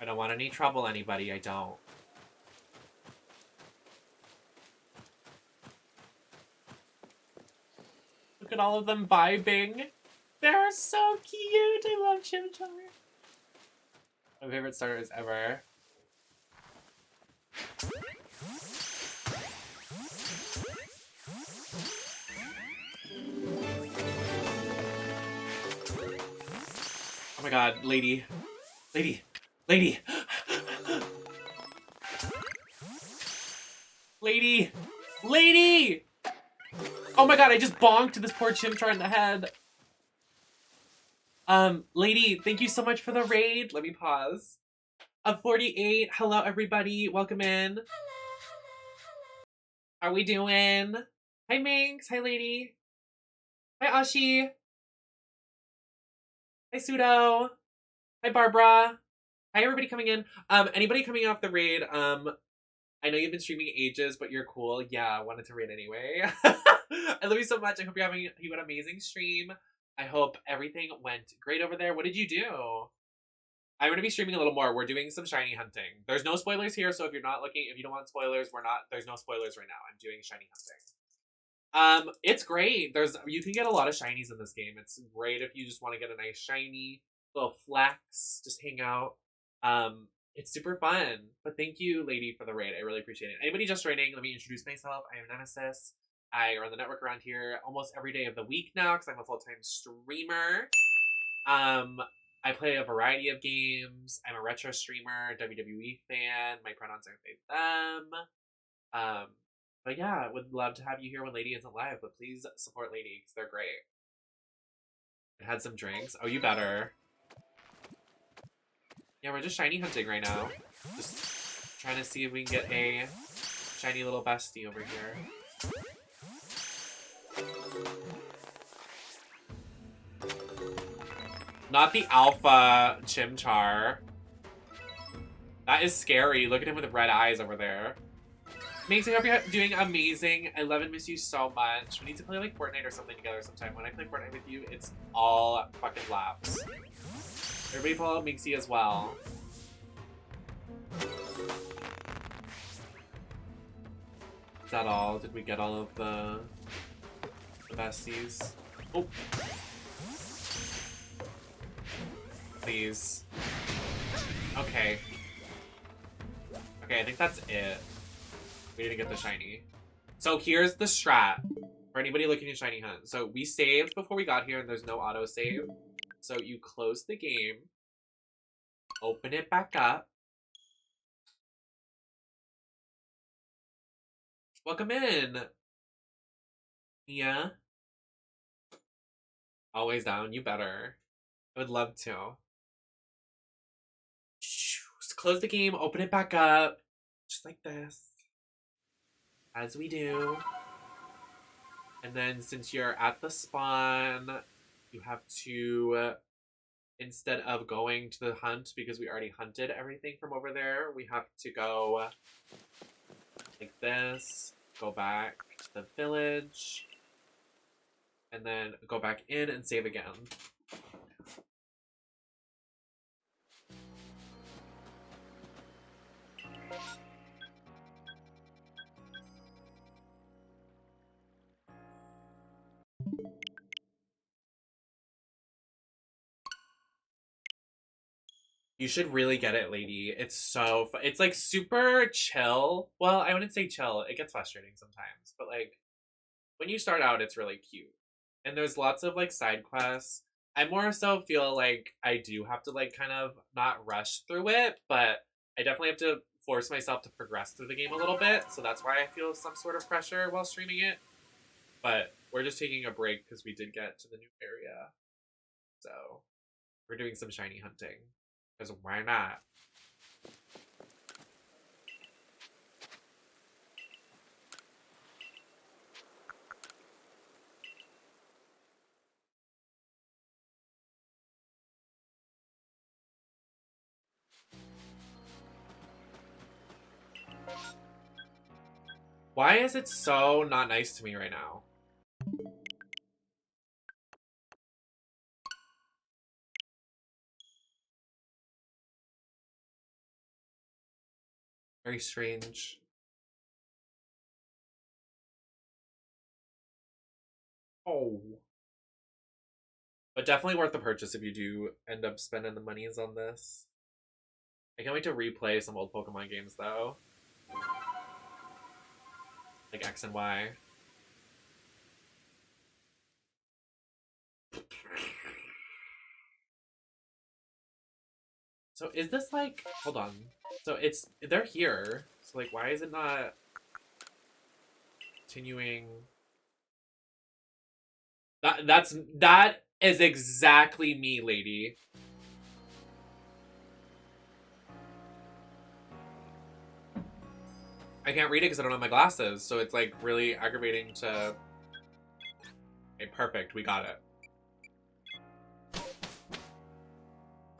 I don't want any trouble, anybody. I don't. Look at all of them vibing. They're so cute. I love Chimchar. My favorite starters ever. Oh my god, lady. Lady. Lady! Lady! Lady! Oh my god, I just bonked this poor Chimchar in the head. Lady, thank you so much for the raid. Let me pause. 48. Hello, everybody. Welcome in. How are we doing? Hi, Minx. Hi, Lady. Hi, Ashi. Hi, Pseudo. Hi, Barbara. Hi, everybody coming in. Anybody coming off the raid, I know you've been streaming ages, but you're cool. Yeah, I wanted to raid anyway. I love you so much. I hope you had an amazing stream. I hope everything went great over there. What did you do? I'm gonna be streaming a little more. We're doing some shiny hunting. There's no spoilers here, so if you don't want spoilers, there's no spoilers right now. I'm doing shiny hunting. It's great. You can get a lot of shinies in this game. It's great if you just want to get a nice shiny, little flex, just hang out. It's super fun. But thank you, lady, for the raid. I really appreciate it. Anybody just joining, let me introduce myself. I am Nemesis. I run the network around here almost every day of the week now because I'm a full-time streamer. I play a variety of games. I'm a retro streamer, WWE fan. My pronouns are they, them. But yeah, would love to have you here when Lady isn't live, but please support Lady because they're great. I had some drinks. Oh, you better. Yeah, we're just shiny hunting right now. Just trying to see if we can get a shiny little bestie over here. Not the alpha Chimchar. That is scary. Look at him with red eyes over there. Macy, I hope you're doing amazing. I love and miss you so much. We need to play like Fortnite or something together sometime. When I play Fortnite with you, it's all fucking laps. Everybody follow Minxie as well. Is that all? Did we get all of the besties? Oh. Please. Okay. Okay, I think that's it. We need to get the shiny. So here's the strat for anybody looking to shiny hunt. So we saved before we got here and there's no auto save. So you close the game, open it back up. Welcome in. Yeah. Always down, you better. I would love to. Just close the game, open it back up. Just like this. As we do. And then since you're at the spawn, you have to, instead of going to the hunt, because we already hunted everything from over there, we have to go like this, go back to the village, and then go back in and save again. You should really get it, Lady. It's so fun. It's like super chill. Well, I wouldn't say chill. It gets frustrating sometimes. But like when you start out, it's really cute. And there's lots of like side quests. I more so feel like I do have to like kind of not rush through it, but I definitely have to force myself to progress through the game a little bit. So that's why I feel some sort of pressure while streaming it. But we're just taking a break because we did get to the new area. So we're doing some shiny hunting. Because why not? Why is it so not nice to me right now? Very strange. Oh. But definitely worth the purchase if you do end up spending the monies on this. I can't wait to replay some old Pokemon games though. Like X and Y. So is this like, hold on. So they're here. So like, why is it not continuing? That is exactly me, Lady. I can't read it because I don't have my glasses, so it's like really aggravating to. Okay, perfect. We got it.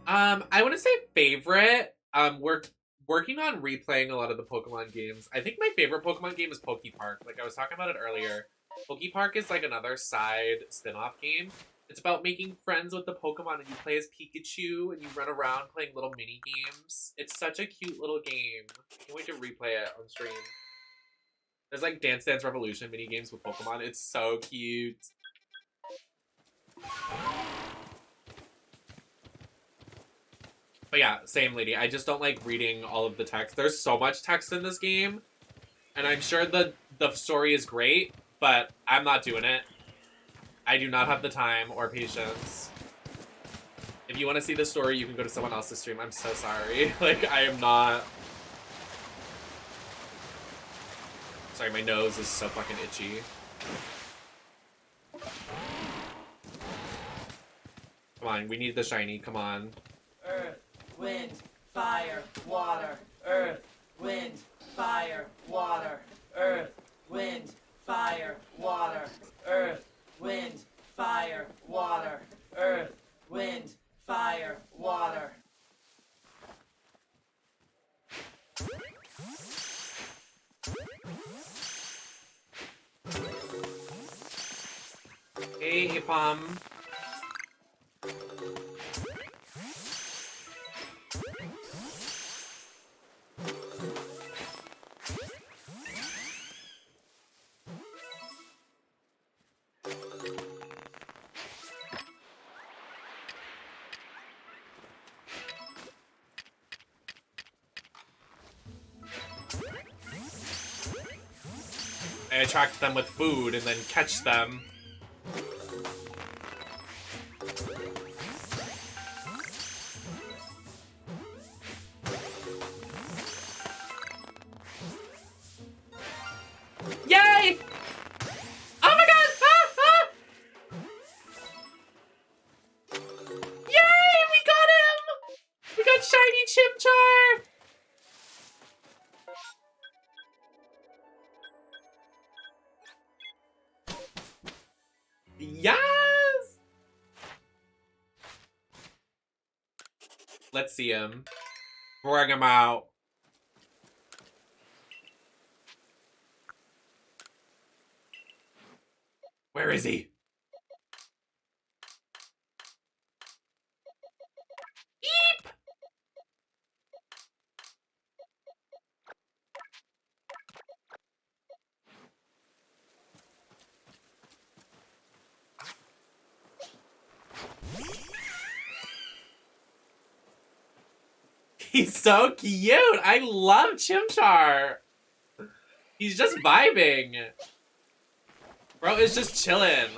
I want to say favorite. We're working on replaying a lot of the Pokemon games. I think my favorite Pokemon game is PokePark. Like I was talking about it earlier. PokePark is like another side spin-off game. It's about making friends with the Pokemon and you play as Pikachu and you run around playing little mini games. It's such a cute little game. I can't wait to replay it on stream. There's like Dance Dance Revolution mini games with Pokemon. It's so cute. But yeah, same, Lady. I just don't like reading all of the text. There's so much text in this game. And I'm sure the story is great. but I'm not doing it. I do not have the time or patience. If you want to see the story, you can go to someone else's stream. I'm so sorry. Like, I am not... Sorry, my nose is so fucking itchy. Come on, we need the shiny. Come on. Earth, wind, fire, water. Earth, wind, fire, water. Earth, wind, fire, water. Earth, wind, fire, water. Earth, wind, fire, water. Hey, Pom. I attract them with food and then catch them. Yay! Oh my god! Ah, ah! Yay! We got him! We got shiny Chimchar! Yes! Let's see him. Bring him out. Where is he? Eep! He's so cute. I love Chimchar. He's just vibing. Bro is just chilling.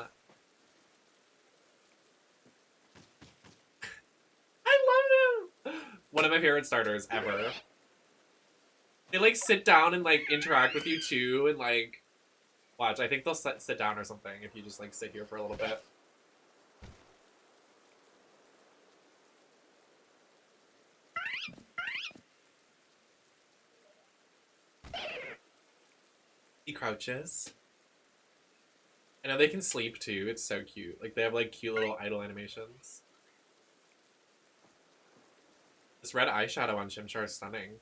I love him. One of my favorite starters ever. They like sit down and like interact with you too, and like watch. I think they'll sit down or something if you just like sit here for a little bit. He crouches. I know they can sleep too. It's so cute. Like they have like cute little idle animations. This red eyeshadow on Chimchar is stunning.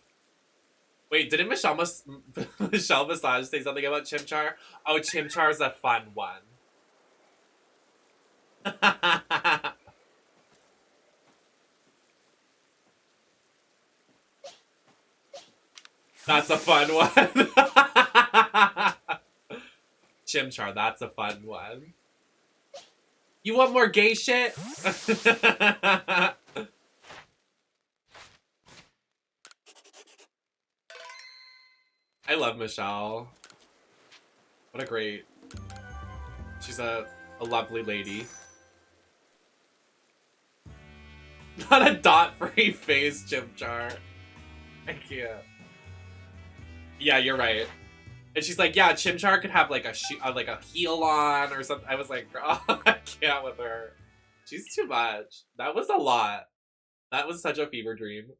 Wait, didn't Michelle Massage say something about Chimchar? Oh, Chimchar's a fun one. That's a fun one. Chimchar, that's a fun one. You want more gay shit? I love Michelle. What a great... She's a lovely lady. Not a dot-free face, Chimchar. I can't. Yeah, you're right. And she's like, yeah, Chimchar could have like a heel on or something. I was like, girl, I can't with her. She's too much. That was a lot. That was such a fever dream.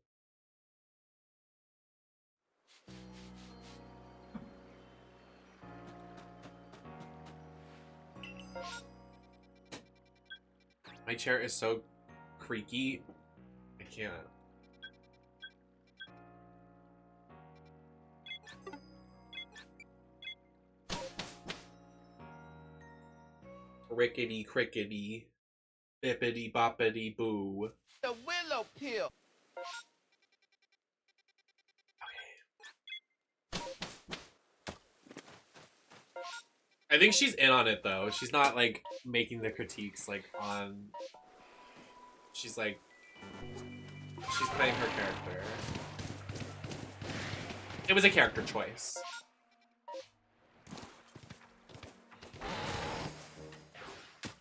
My chair is so creaky. I can't. Rickety crickety, bippity boppity boo. The willow pill. I think she's in on it though. She's not like making the critiques like on. She's like, she's playing her character. It was a character choice.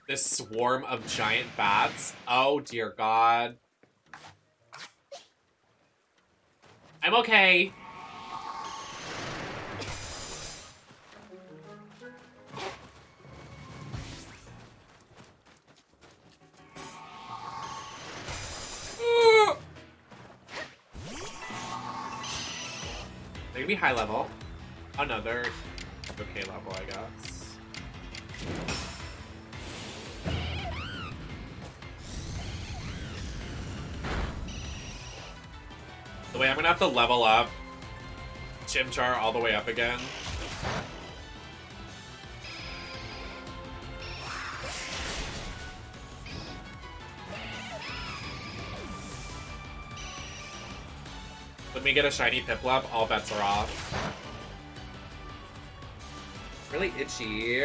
This swarm of giant bats. Oh dear God. I'm okay. They're gonna be high level. Oh no, they're okay level, I guess. The way I'm gonna have to level up Chimchar all the way up again. When we get a shiny Piplup, all bets are off. Really itchy.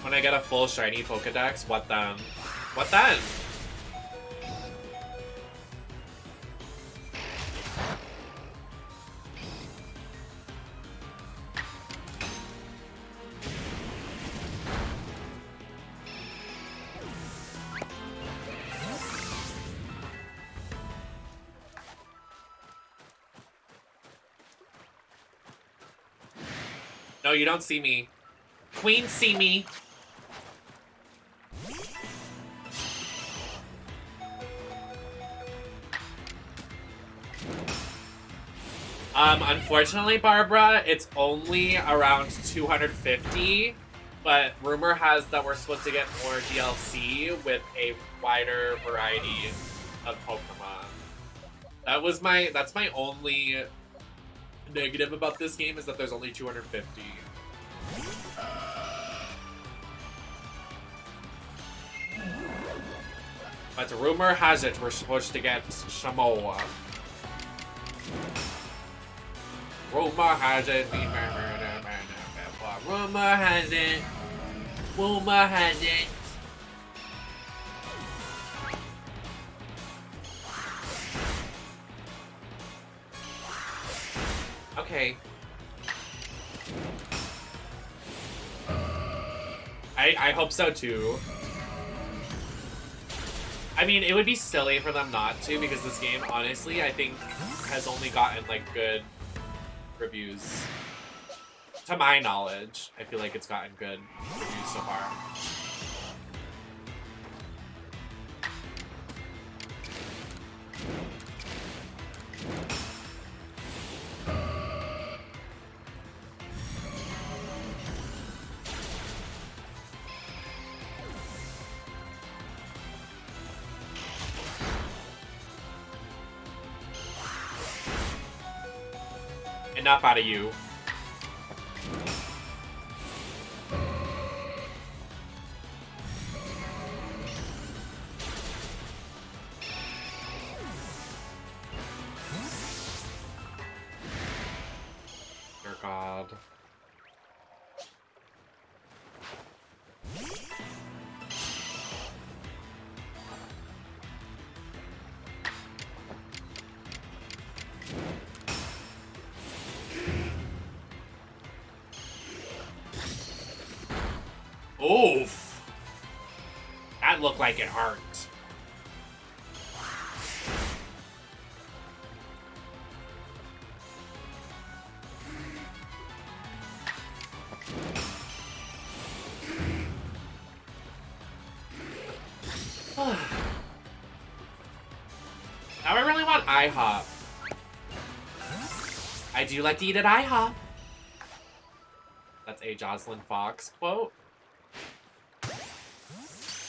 When I get a full shiny Pokedex, what then? What then? No, you don't see me. Queen, see me. Unfortunately, Barbara, it's only around 250, but rumor has that we're supposed to get more DLC with a wider variety of Pokemon. That's my only negative about this game, is that there's only 250. But rumor has it we're supposed to get Shamoa. Rumor has it. Rumor has it. Rumor has it. Okay. I hope so too. I mean, it would be silly for them not to, because this game, honestly, I think has only gotten like good reviews. To my knowledge, I feel like it's gotten good reviews so far. Enough out of you. Dear God. Oof. That looked like it hurt. Now I really want IHOP. I do like to eat at IHOP. That's a Jocelyn Fox quote.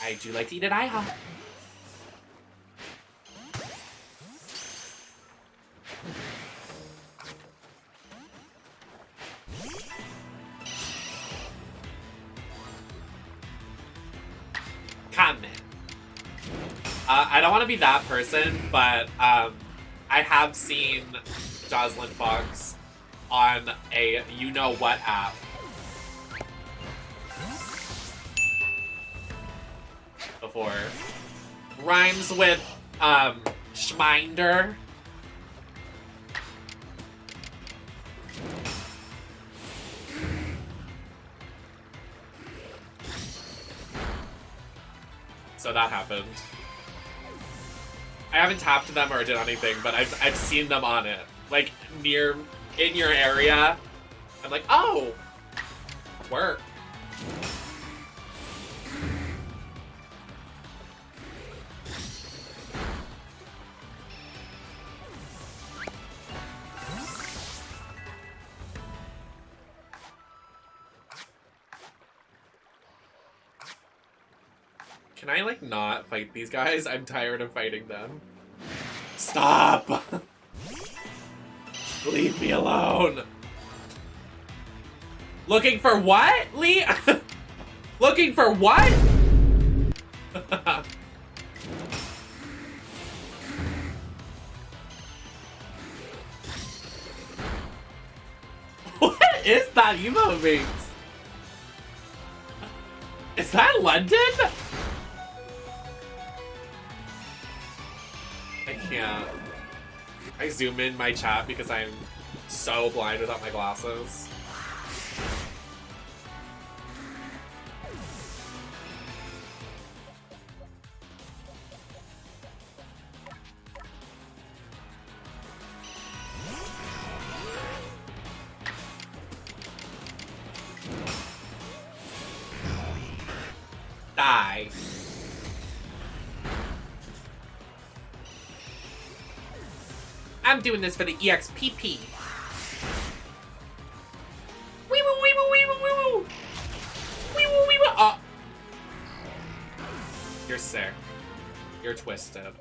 I do like to eat at IHOP. Comment. I don't want to be that person, but I have seen Jocelyn Fox on a you-know-what app. The before. Rhymes with, Schminder. So that happened. I haven't tapped them or did anything, but I've seen them on it. Like, near, in your area. I'm like, oh! Work. Can I, like, not fight these guys? I'm tired of fighting them. Stop! Leave me alone! Looking for what, Lee? Looking for what? What is that emo mix? Is that London? I can't. I zoom in my chat because I'm so blind without my glasses. Die. I'm doing this for the EXPP. Wee woo wee woo wee woo wee woo. Wee woo wee woo. Oh. You're sick. You're twisted.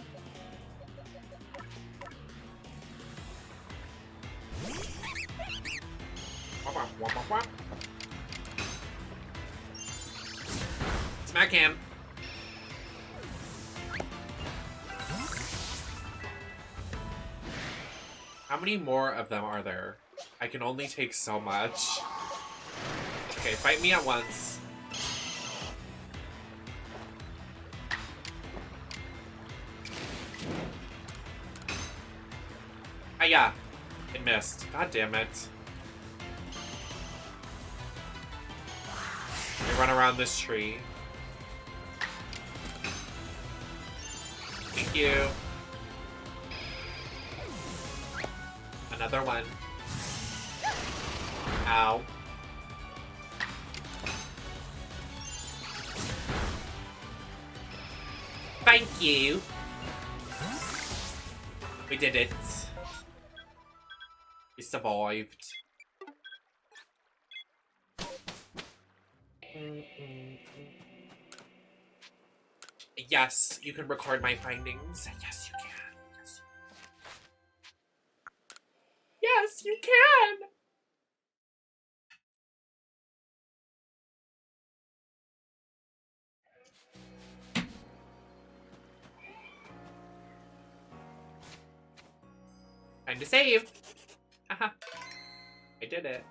Smack him. How many more of them are there? I can only take so much. Okay, fight me at once. Ah, yeah. It missed. God damn it. I run around this tree. Thank you. Another one. Ow. Thank you. We did it. We survived. Yes, you can record my findings. Yes, you can. Yes, you can! Time to save! Haha. I did it.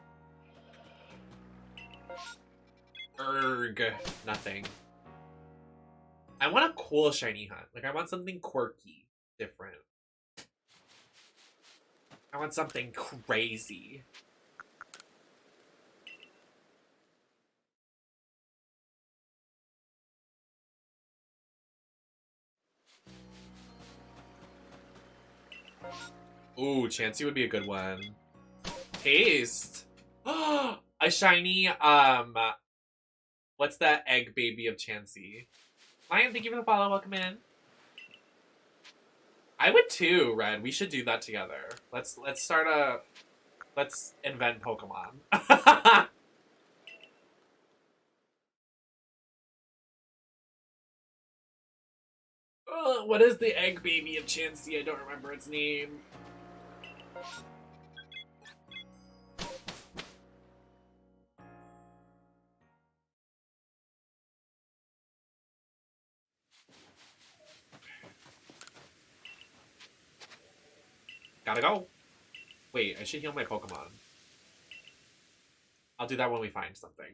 Erg. Nothing. I want a cool shiny hunt. Like, I want something quirky. Different. I want something crazy. Ooh, Chansey would be a good one. Taste. A shiny, what's that egg baby of Chansey? Lion, thank you for the follow. Welcome in. I would too, Red. We should do that together. Let's invent Pokemon. What is the egg baby of Chansey? I don't remember its name. Gotta go. Wait, I should heal my Pokemon. I'll do that when we find something.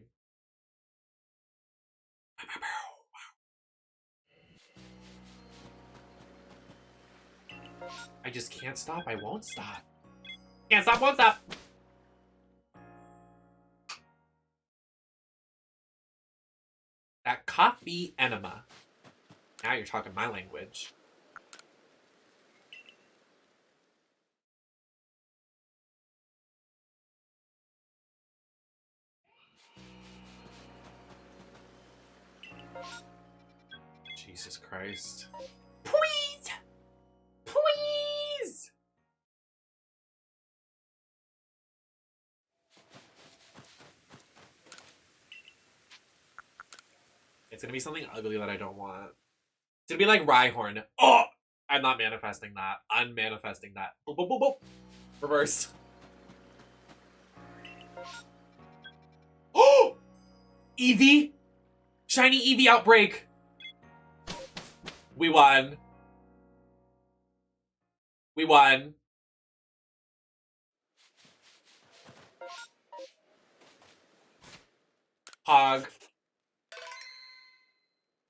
I just can't stop. I won't stop. Can't stop, won't stop. That coffee enema. Now you're talking my language. Jesus Christ. Please! Please! It's gonna be something ugly that I don't want. It's gonna be like Rhyhorn. Oh! I'm not manifesting that. I'm manifesting that. Boop, boop, boop, boop. Reverse. Oh! Eevee! Shiny Eevee outbreak! We won. We won. Hog.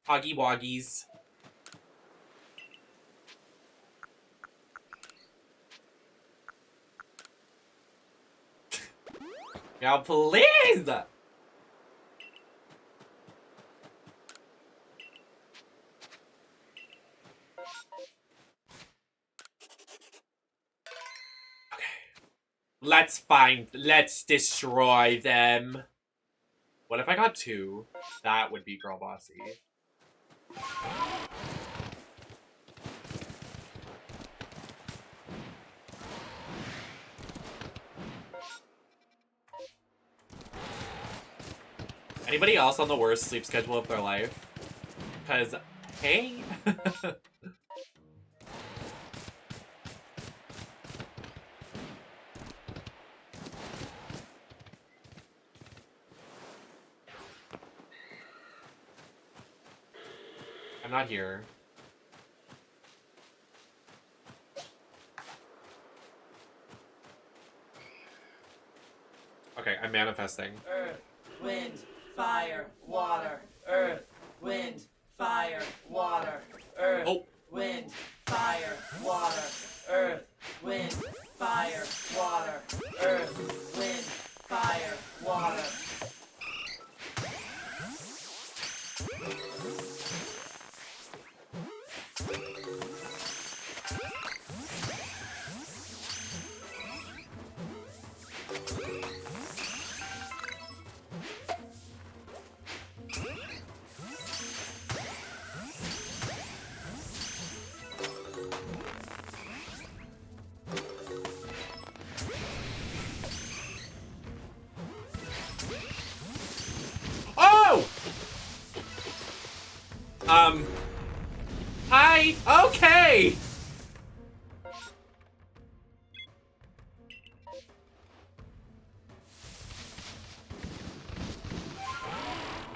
Hoggy Woggies. Now please! Let's destroy them. What if I got 2? That would be girl bossy. Anybody else on the worst sleep schedule of their life? Because, hey. I'm not here. Okay, I'm manifesting. Earth, wind, fire, water. Earth, wind, fire, water. Earth, Oh. wind, fire, water. Earth, wind, fire, water. Earth, wind, fire, water. Oh! Hi! Okay!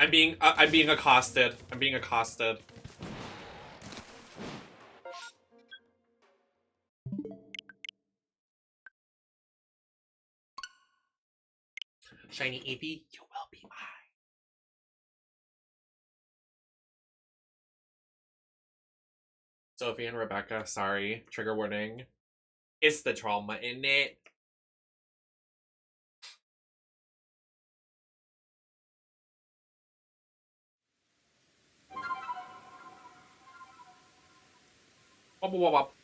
I'm being accosted. I'm being accosted. Shiny Eevee, you will be mine. Sophie and Rebecca, sorry. Trigger warning. It's the trauma in it. Wop, wop, wop.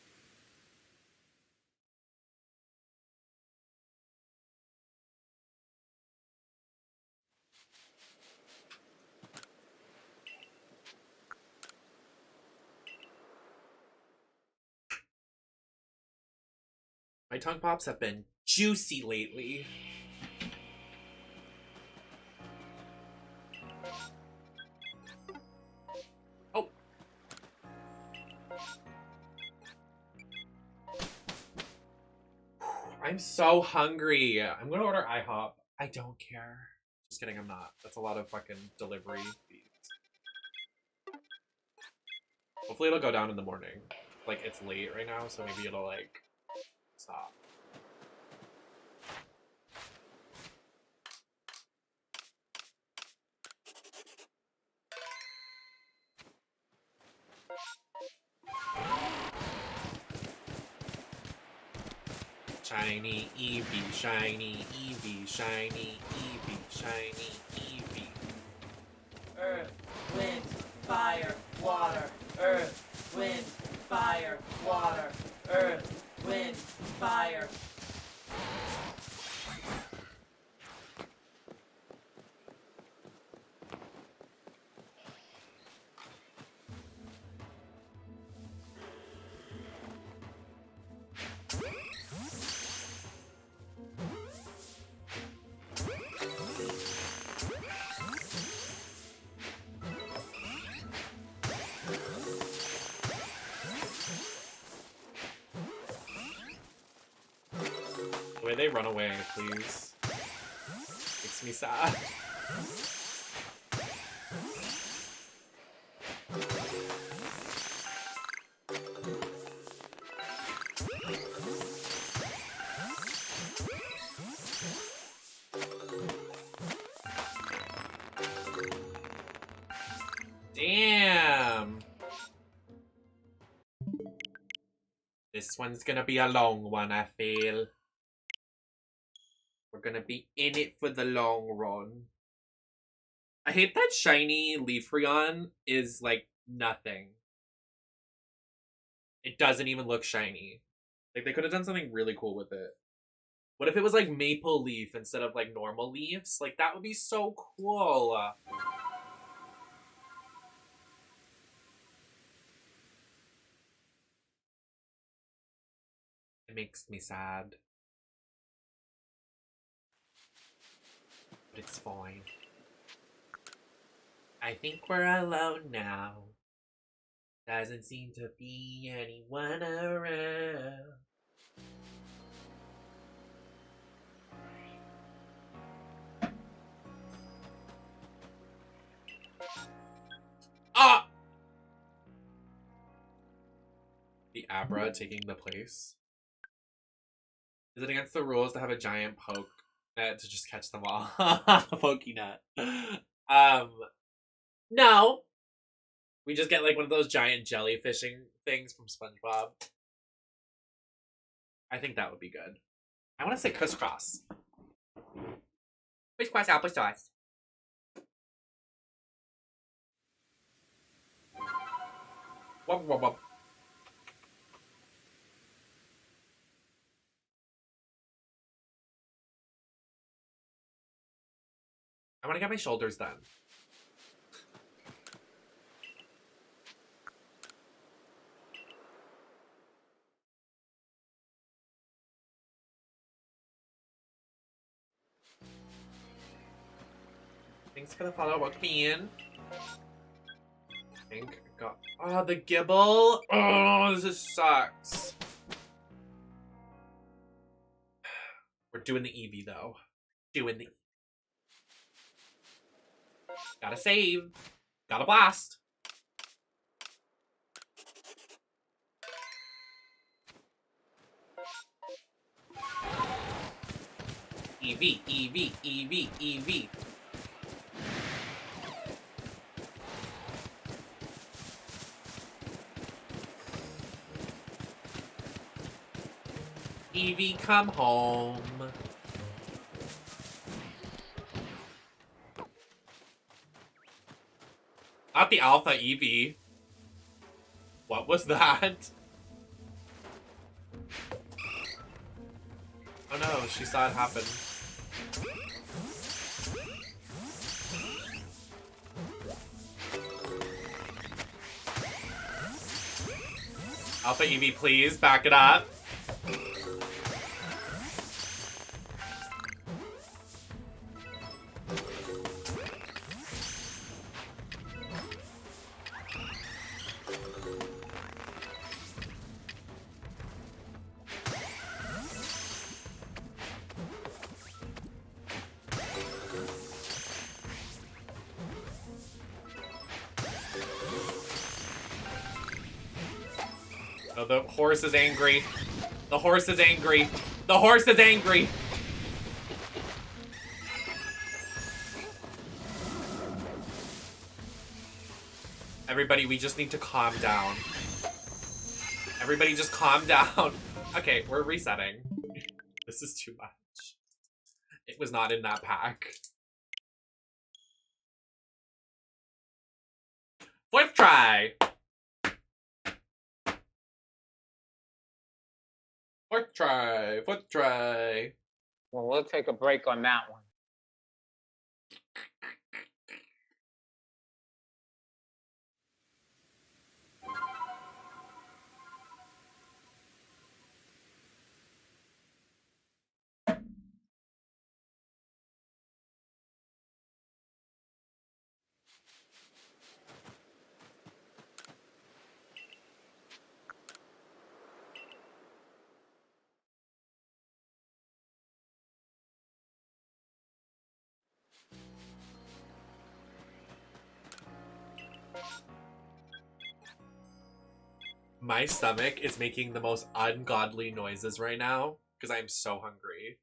My tongue pops have been juicy lately. Oh. I'm so hungry. I'm gonna order IHOP. I don't care. Just kidding, I'm not. That's a lot of fucking delivery fees. Hopefully it'll go down in the morning. Like, it's late right now, so maybe it'll, like, stop. Shiny Eevee, shiny Eevee, shiny Eevee, shiny Eevee. Earth, wind, fire, water. Earth, wind, fire, water. Earth, wind, fire. The way they run away, please. Makes me sad. Damn. This one's gonna be a long one, I feel. We're gonna be in it for the long run. I hate that shiny Leafreon is like nothing. It doesn't even look shiny. Like they could have done something really cool with it. What if it was like Maple Leaf instead of like normal leaves? Like that would be so cool. It makes me sad. But it's fine. I think we're alone now. Doesn't seem to be anyone around. Ah! The Abra taking the place. Is it against the rules to have a giant poke net to just catch them all? Pokey net. No. We just get like one of those giant jellyfishing things from SpongeBob. I think that would be good. I want to say crisscross. Crisscross applesauce. Wub wub wub. I want to get my shoulders done. Thanks for the follow. Welcome me in. I think I got. Oh, the Gibble. Oh, this sucks. We're doing the Eevee though. Doing the. Gotta save. Gotta blast. Eevee, Eevee, Eevee, Eevee. Eevee, come home. Not the Alpha Eevee. What was that? Oh no, she saw it happen. Alpha Eevee, please, back it up. Oh, the horse is angry. The horse is angry. The horse is angry. Everybody, we just need to calm down. Everybody just calm down. Okay, we're resetting. This is too much. It was not in that pack. Fourth try. Fourth try. Fourth try. Well, we'll take a break on that one. My stomach is making the most ungodly noises right now because I'm so hungry.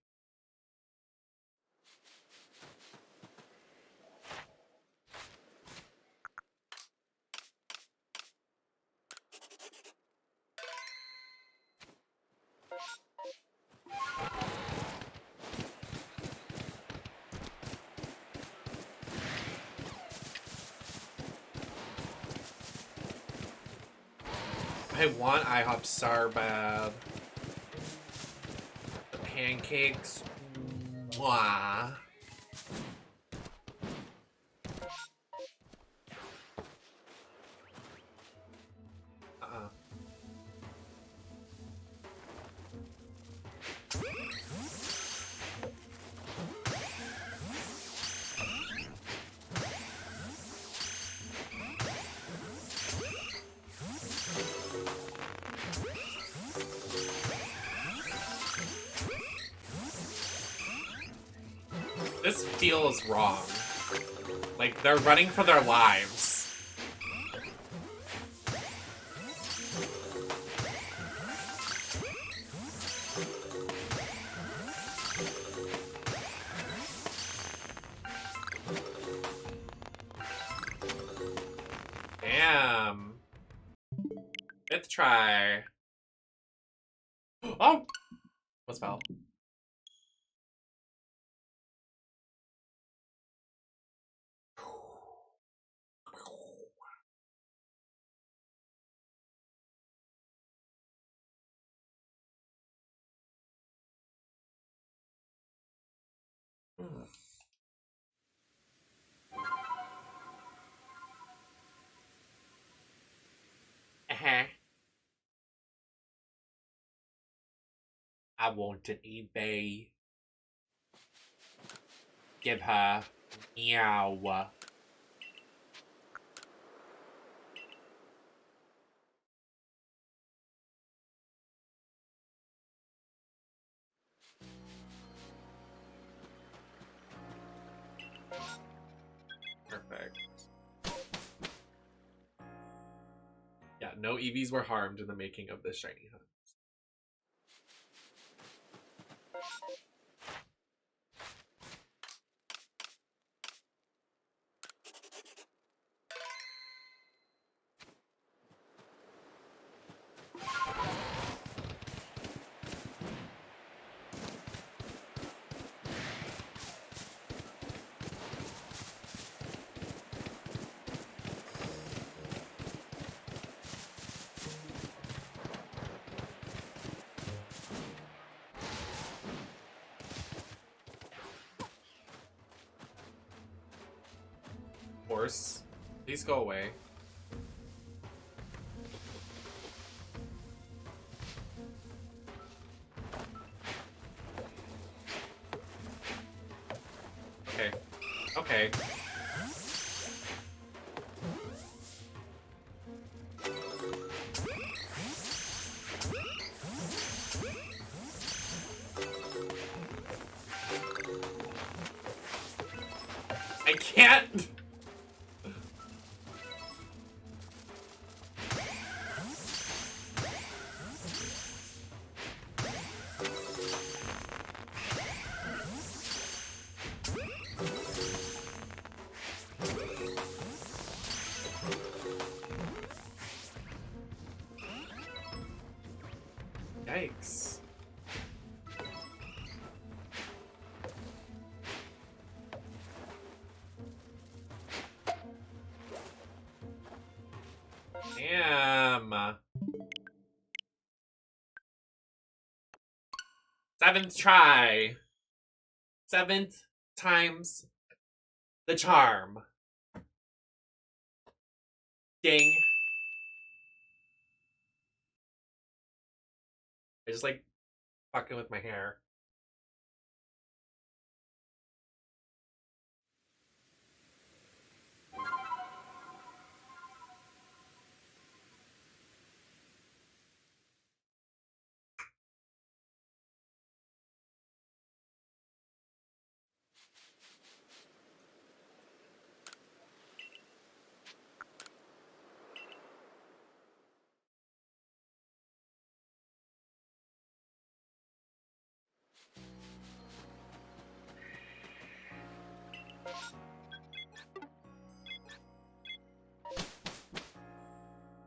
I want IHOP Star bad. The pancakes. Mwah. This feels wrong. Like, they're running for their lives. Damn. Fifth try. Oh! What's fell? I want an eBay. Give her meow. Perfect. Yeah, no EVs were harmed in the making of this shiny hunt. Horse, please go away. Okay. Okay. I can't. Yikes. 7th try. 7th times the charm. Ding. I just like fucking with my hair.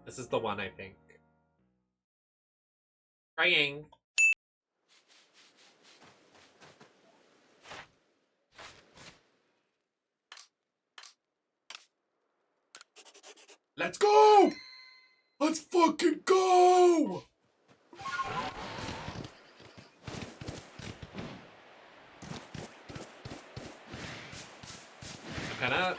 This is the one, I think. Praying. Let's go! Let's fucking go! I'm kinda...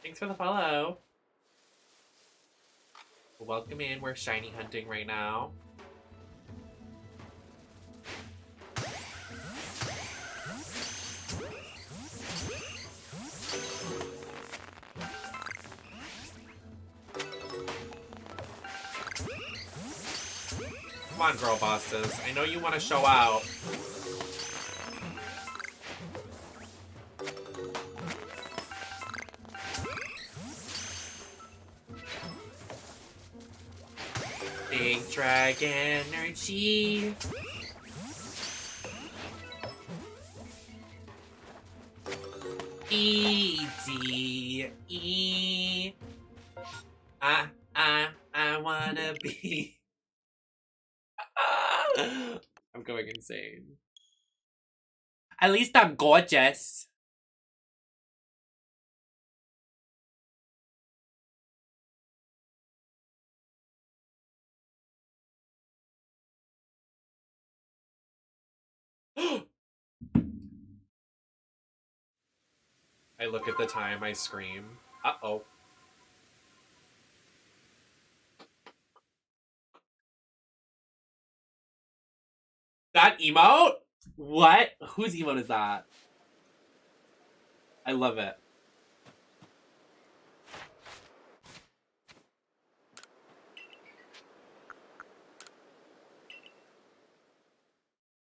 Thanks for the follow. Welcome in. We're shiny hunting right now. Come on, girl bosses. I know you want to show out. Big dragon energy. E-D-E. I wanna be. I'm going insane. At least I'm gorgeous. I look at the time, I scream. Uh-oh. That emote? What? Whose emote is that? I love it.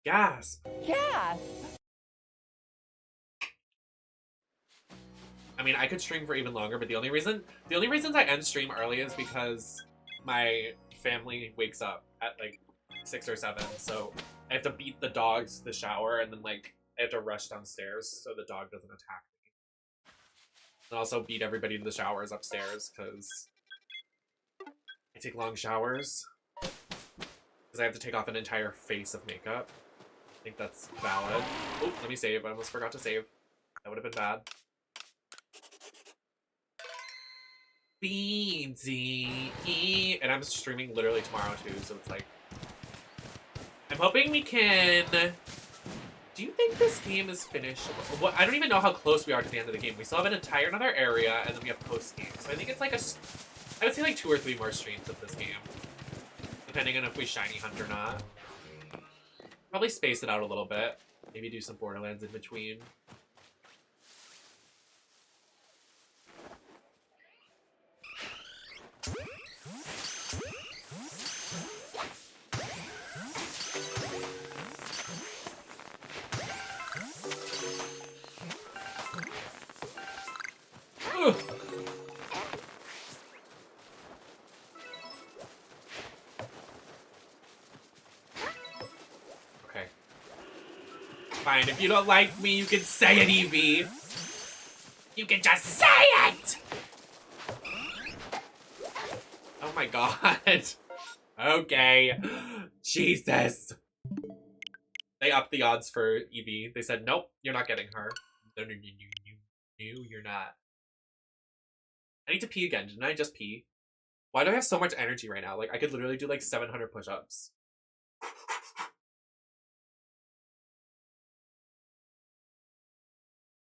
Gasp. Yes. I mean, I could stream for even longer, but the only reasons I end stream early is because my family wakes up at like 6 or 7, so I have to beat the dogs to the shower, and then like I have to rush downstairs so the dog doesn't attack me. And also beat everybody to the showers upstairs because I take long showers because I have to take off an entire face of makeup. I think that's valid. Oh, let me save. I almost forgot to save. That would have been bad. B-D-E. And I'm streaming literally tomorrow too, so it's like... I'm hoping we can... Do you think this game is finished? What, I don't even know how close we are to the end of the game. We still have an entire another area, and then we have post-game. So I think it's like a... I would say like 2 or 3 more streams of this game. Depending on if we shiny hunt or not. Probably space it out a little bit. Maybe do some Borderlands in between. Ugh. Okay. Fine, if you don't like me, you can say it, Evie. You can just say it! Oh my god. Okay. Jesus. They upped the odds for Evie. They said, nope, you're not getting her. No, you're not. I need to pee again. Didn't I just pee? Why do I have so much energy right now? Like, I could literally do like 700 push-ups.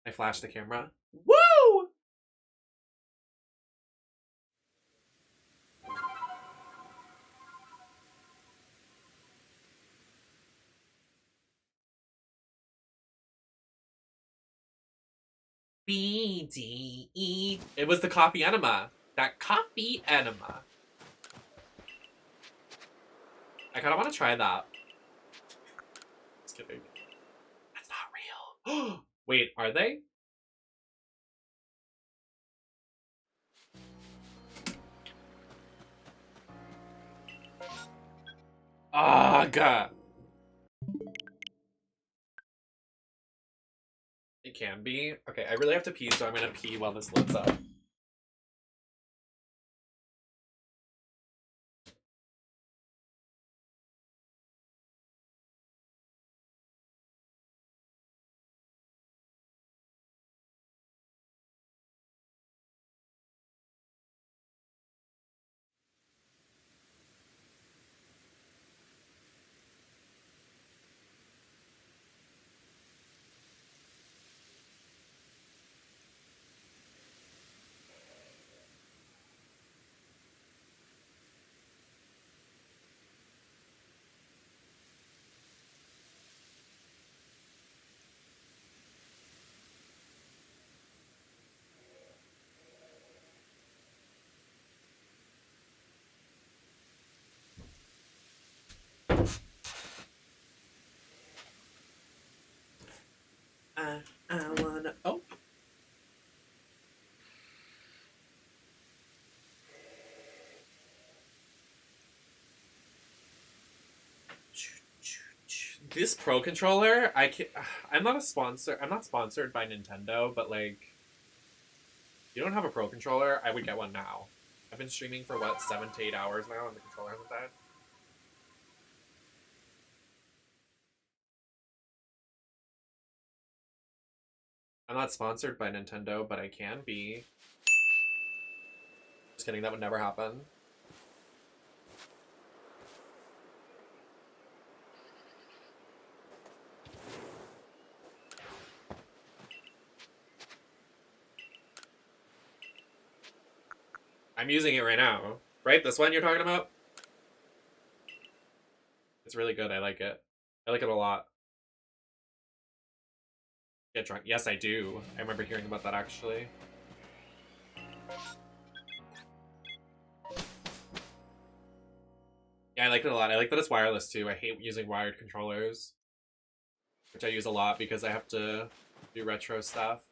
I flashed the camera. Woo! B-D-E. It was the coffee enema. That coffee enema. I kind of want to try that. Just kidding. That's not real. Wait, are they? Ugh. It can be. Okay, I really have to pee, so I'm gonna pee while this loads up. I wanna. Oh. This Pro controller, I'm not a sponsor. I'm not sponsored by Nintendo, but like, if you don't have a Pro controller, I would get one now. I've been streaming for what, 7 to 8 hours now, and the controller hasn't died. I'm not sponsored by Nintendo, but I can be. Just kidding, that would never happen. I'm using it right now. Right? This one you're talking about? It's really good. I like it. I like it a lot. Get drunk. Yes, I do. I remember hearing about that actually. Yeah, I like it a lot. I like that it's wireless too. I hate using wired controllers, which I use a lot because I have to do retro stuff.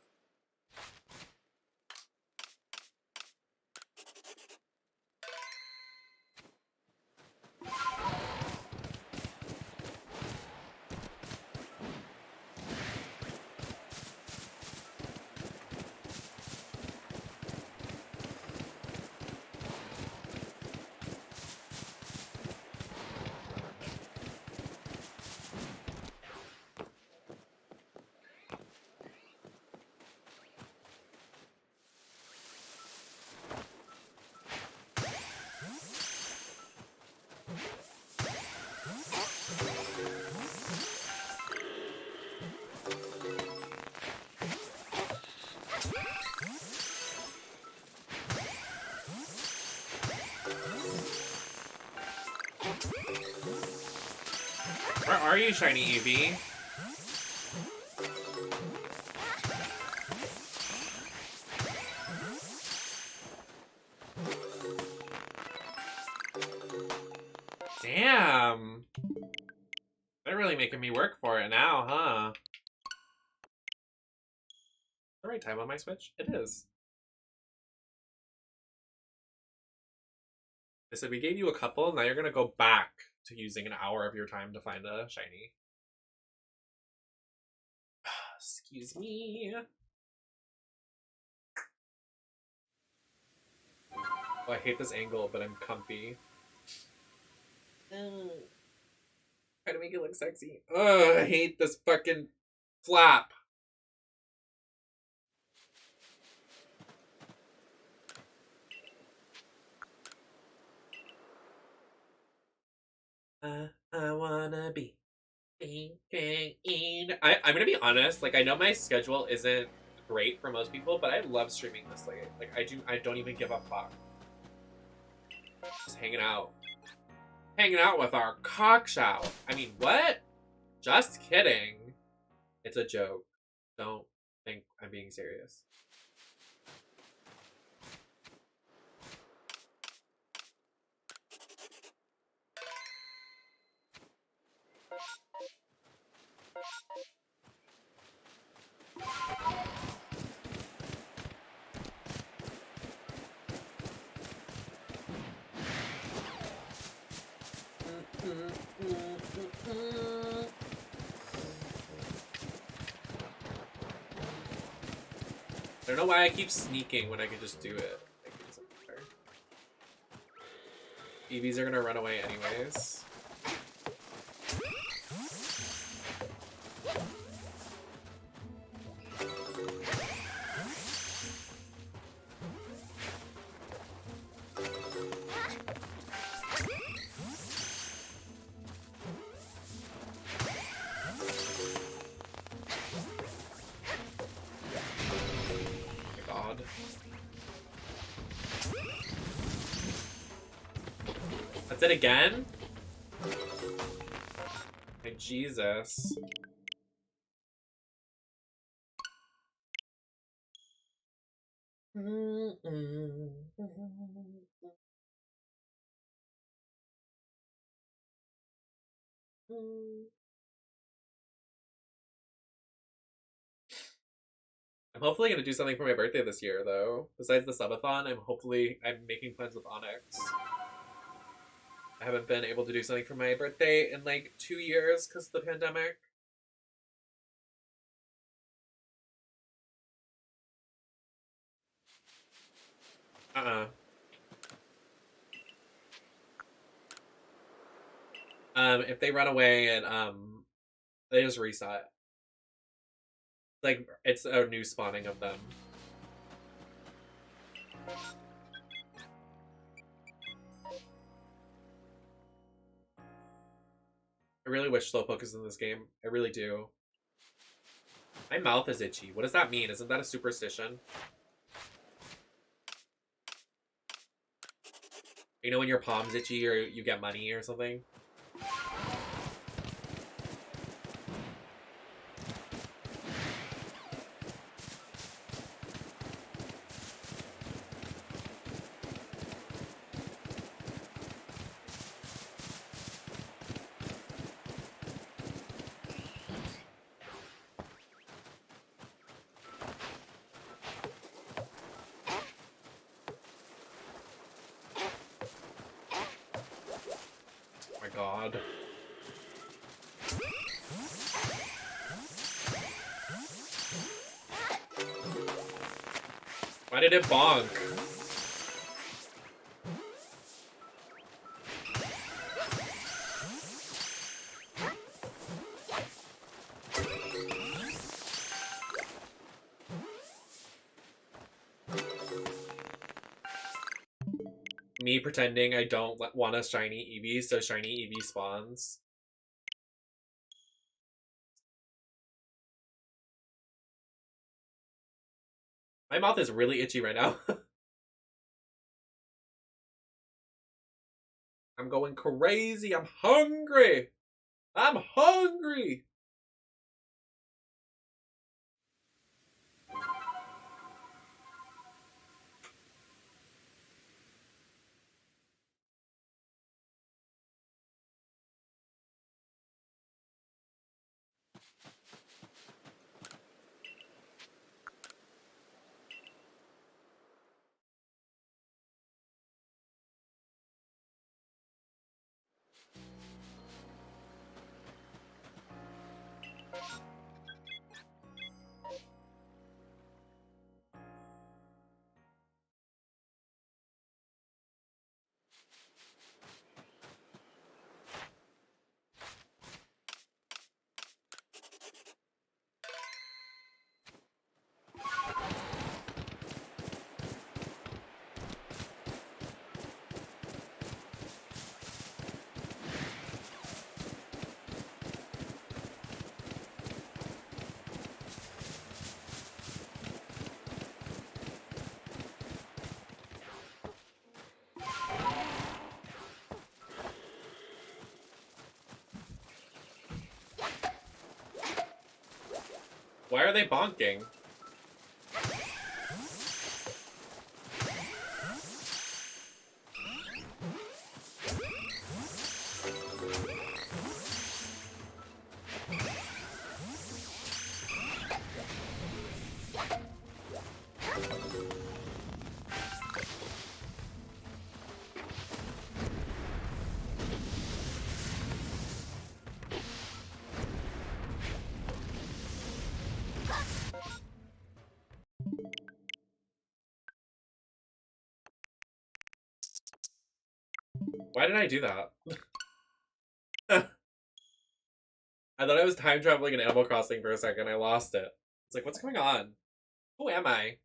Where are you, Shiny Eevee? Damn. They're really making me work for it now, huh? The right time on my Switch? It is. They said we gave you a couple, now you're gonna go back to using an hour of your time to find a shiny. Excuse me. Oh, I hate this angle, but I'm comfy. Try to make it look sexy. Ugh, I hate this fucking flap. I wanna be I'm gonna be honest, like I know my schedule isn't great for most people, but I love streaming this late. Like I don't even give a fuck. Just hanging out. Hanging out with our cockshout. I mean, what? Just kidding. It's a joke. Don't think I'm being serious. I don't know why I keep sneaking when I can just do it. Like, it doesn't matter. EVs are gonna run away anyways. That's it again? My Jesus. I'm hopefully gonna do something for my birthday this year, though. Besides the subathon, I'm making plans with Onyx. I haven't been able to do something for my birthday in like 2 years because of the pandemic. If they run away and they just reset. Like it's a new spawning of them. I really wish Slowpoke is in this game. I really do. My mouth is itchy. What does that mean? Isn't that a superstition? You know when your palm's itchy or you get money or something? God. Why did it bonk? Me pretending I don't want a shiny Eevee, so shiny Eevee spawns. My mouth is really itchy right now. I'm going crazy. I'm hungry. I'm hungry. Why are they bonking? Why did I do that? I thought I was time traveling in Animal Crossing for a second. I lost it. It's like, what's going on? Who am I?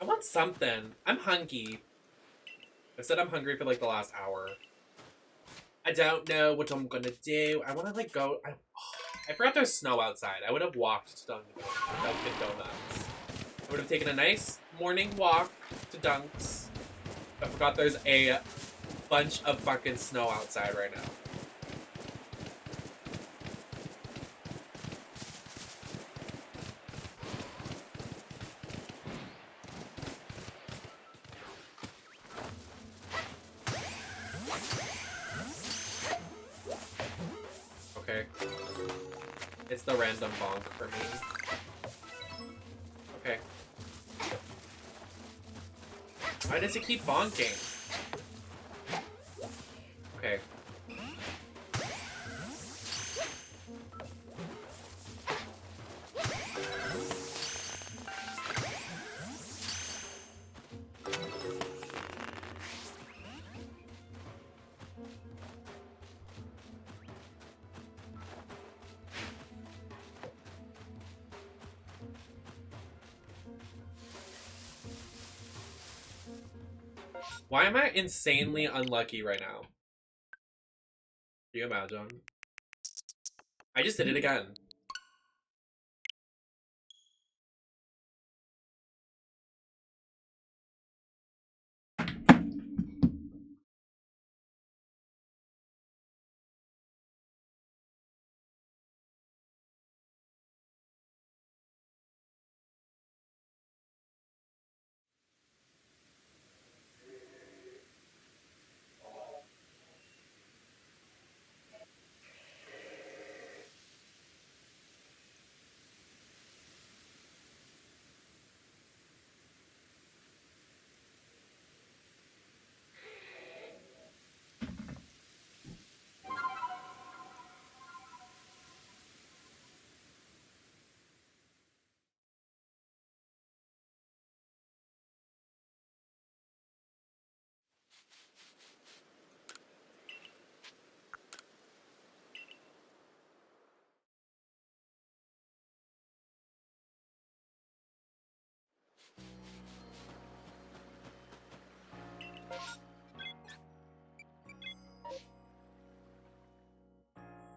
I want something. I'm hungry. I said I'm hungry for like the last hour. I don't know what I'm gonna do. I want to like go. I forgot there's snow outside. I would have walked to Dunkin' Donuts. I would have taken a nice morning walk to Dunk's. I forgot there's a bunch of fucking snow outside right now. Okay. It's the random bonk for me. Okay. Why does it keep bonking? Okay. Why am I insanely unlucky right now? Can you imagine? I just did it again.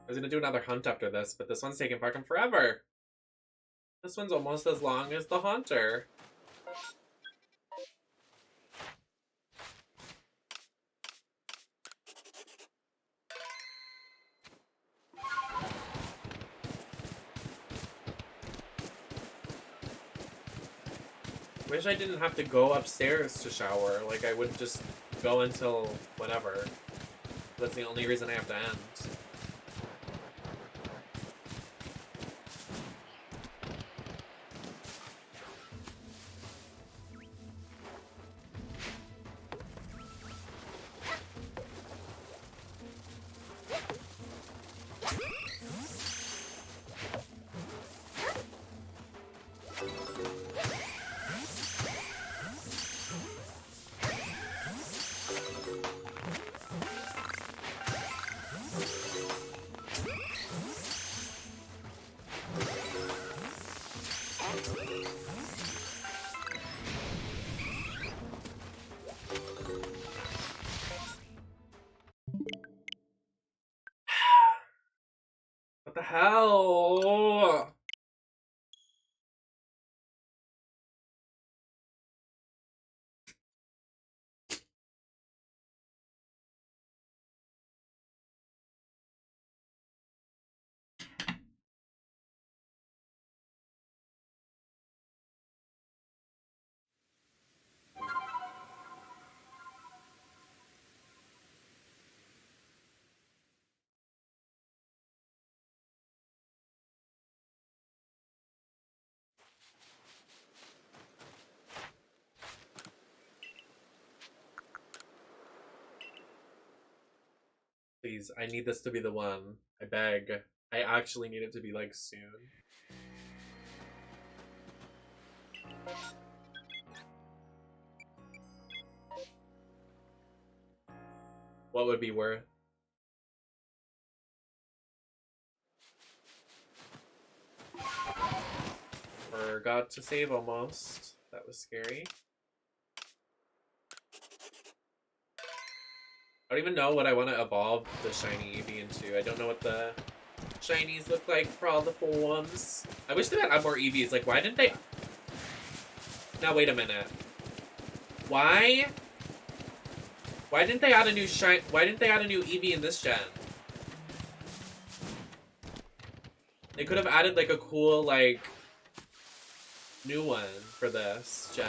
I was gonna do another hunt after this, but this one's taking fucking forever. This one's almost as long as the Haunter. Wish I didn't have to go upstairs to shower. Like, I would just go until whatever. That's the only reason I have to end. hell? Please, I need this to be the one. I beg. I actually need it to be like soon. What would be worth? Forgot to save almost. That was scary. I don't even know what I want to evolve the shiny Eevee into. I don't know what the shinies look like for all the forms. I wish they had more Eevees. Like, why didn't they... Now, wait a minute. Why didn't they add a new Why didn't they add a new Eevee in this gen? They could have added, like, a cool, like, new one for this gen.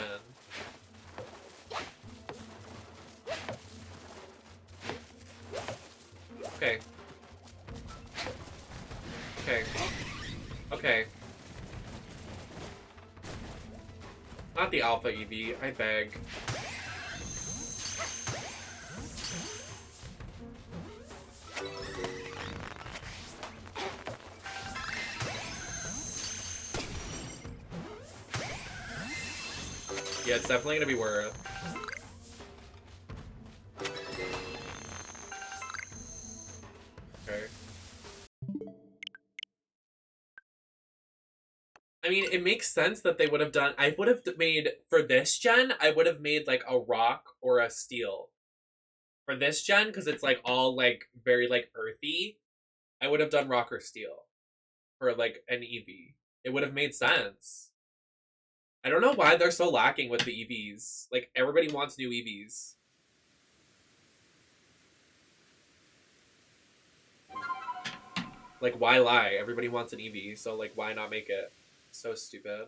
Okay. Okay. Okay. Not the Alpha Eevee, I beg. Yeah, it's definitely gonna be worth. Okay. I mean, it makes sense that they would have done... I would have made... For this gen, I would have made, like, a rock or a steel. For this gen, because it's, like, all, like, very, like, earthy, I would have done rock or steel. For, like, an Eevee. It would have made sense. I don't know why they're so lacking with the EVs. Like, everybody wants new EVs. Like, why lie? Everybody wants an EV, so, like, why not make it? So stupid.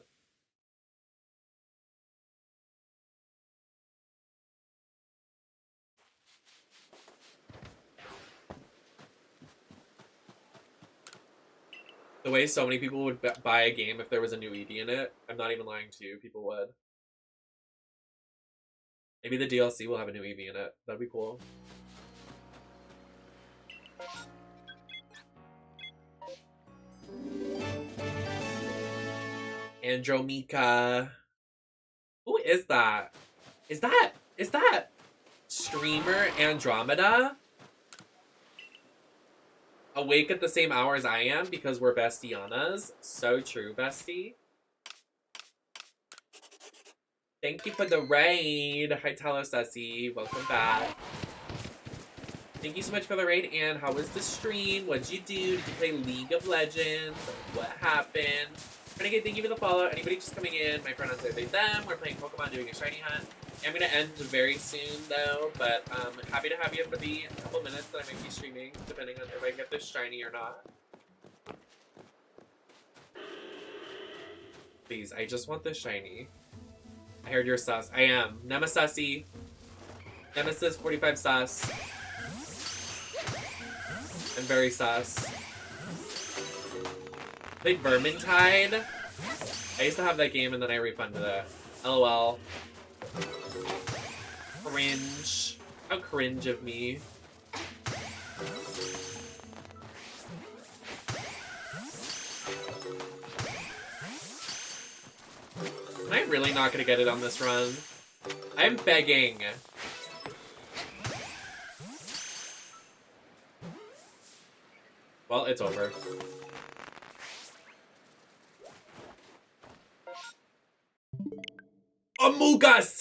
The way so many people would buy a game if there was a new EV in it, I'm not even lying to you, people would. Maybe the DLC will have a new EV in it. That'd be cool. Andromeca. Who is that? Is that streamer Andromeda? Awake at the same hour as I am because we're bestianas. So true, bestie. Thank you for the raid. Hi, Talosessi. Welcome back. Thank you so much for the raid, and how was the stream? What'd you do? Did you play League of Legends? What happened? Renegade, thank you for the follow. Anybody just coming in, my pronouns are they, them. We're playing Pokemon, doing a shiny hunt. I'm gonna end very soon, though, but happy to have you for the couple minutes that I might be streaming, depending on if I get this shiny or not. Please, I just want this shiny. I heard you're sus. I am. Nemesussy. Nemesis 45 sus. I'm very sus. Played Vermintide. I used to have that game and then I refunded it. LOL. Cringe. How cringe of me. Am I really not gonna get it on this run? I'm begging. Well, it's over. Amogus!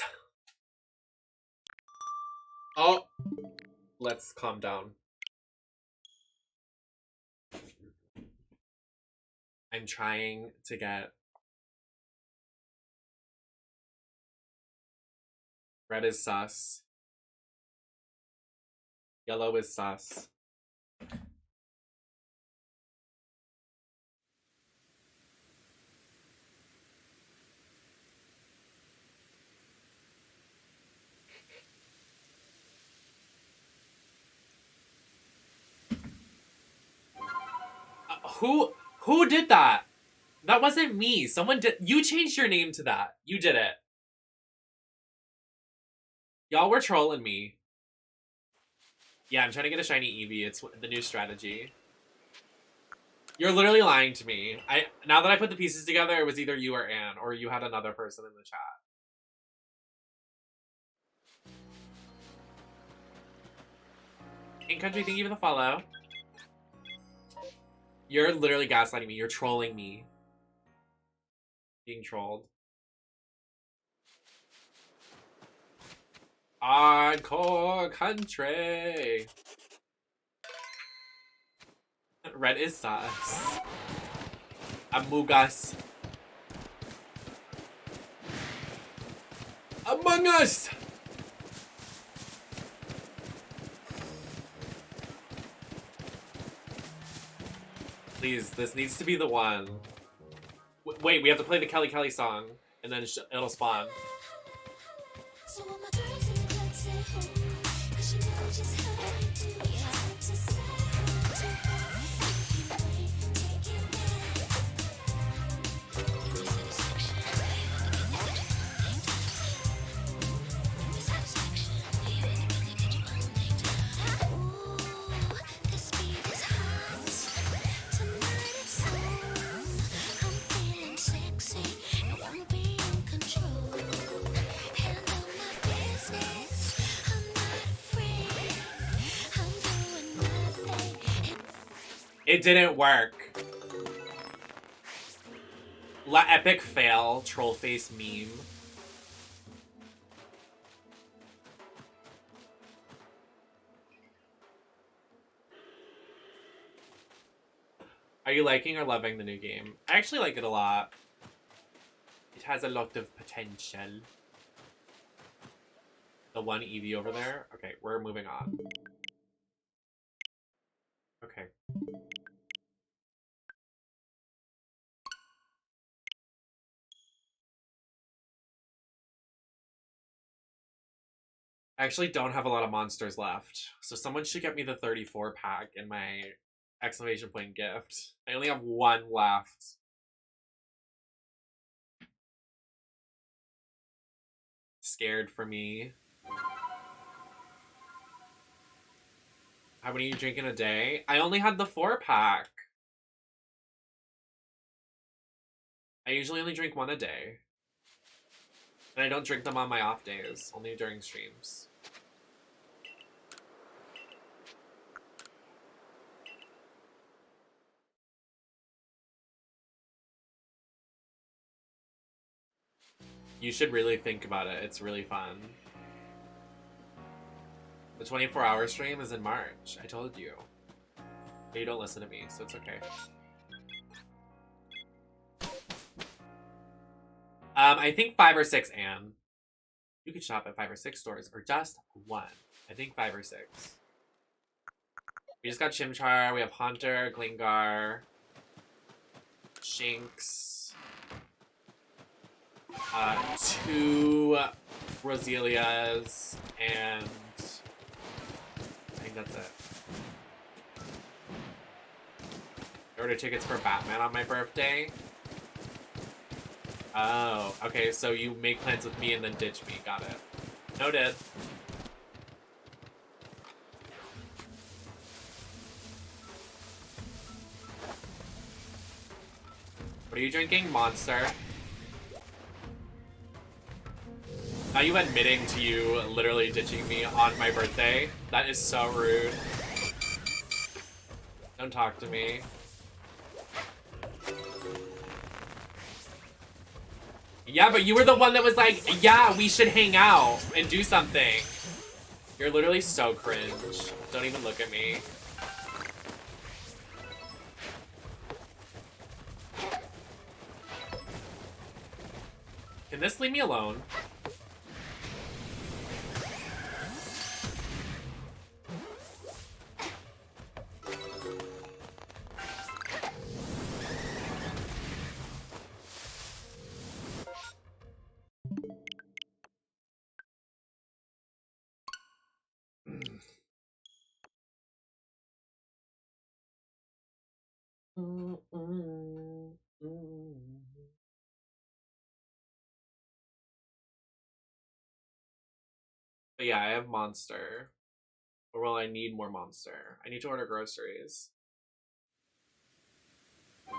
Oh, let's calm down. I'm trying to get... Red is sus. Yellow is sus. Who did that? That wasn't me. Someone did. You changed your name to that. You did it. Y'all were trolling me. Yeah, I'm trying to get a shiny Eevee. It's the new strategy. You're literally lying to me. Now that I put the pieces together, it was either you or Anne, or you had another person in the chat. In Country, thank you for the follow. You're literally gaslighting me. You're trolling me. Being trolled. Hardcore country. Red is sus. Amugas. Among Us. Please, this needs to be the one. Wait, we have to play the Kelly Kelly song, and then it'll spawn. So all my girls in the club say ho, 'cause you know just how I do. It's hard to say no to her. If you ain't taking Ooh, this beat is hot. Tonight it's on. I'm feeling sexy. I wanna be in control. Handle my business. I'm not afraid. I'm doing my thing. It didn't work. Epic fail, troll face meme. Are you liking or loving the new game? I actually like it a lot. It has a lot of potential. The one Eevee over there? Okay, we're moving on. Okay. I actually don't have a lot of monsters left, so someone should get me the 34 pack in my exclamation point gift. I only have one left. Scared for me. How many are you drinking a day? I only had the 4 pack. I usually only drink one a day. And I don't drink them on my off days, only during streams. You should really think about it. It's really fun. The 24-hour stream is in March. I told you. But you don't listen to me, so it's okay. I think 5 or 6, Anne. You could shop at 5 or 6 stores, or just one. I think 5 or 6. We just got Chimchar, we have Haunter, Glingar, Shinx, 2 Roselias, and I think that's it. I ordered tickets for Batman on my birthday. Oh, okay, so you make plans with me and then ditch me. Got it. Noted. What are you drinking? Monster. Now you admitting to you literally ditching me on my birthday? That is so rude. Don't talk to me. Yeah, but you were the one that was like, yeah, we should hang out and do something. You're literally so cringe. Don't even look at me. Can this leave me alone? But yeah, I have Monster. Or will I need more Monster? I need to order groceries. I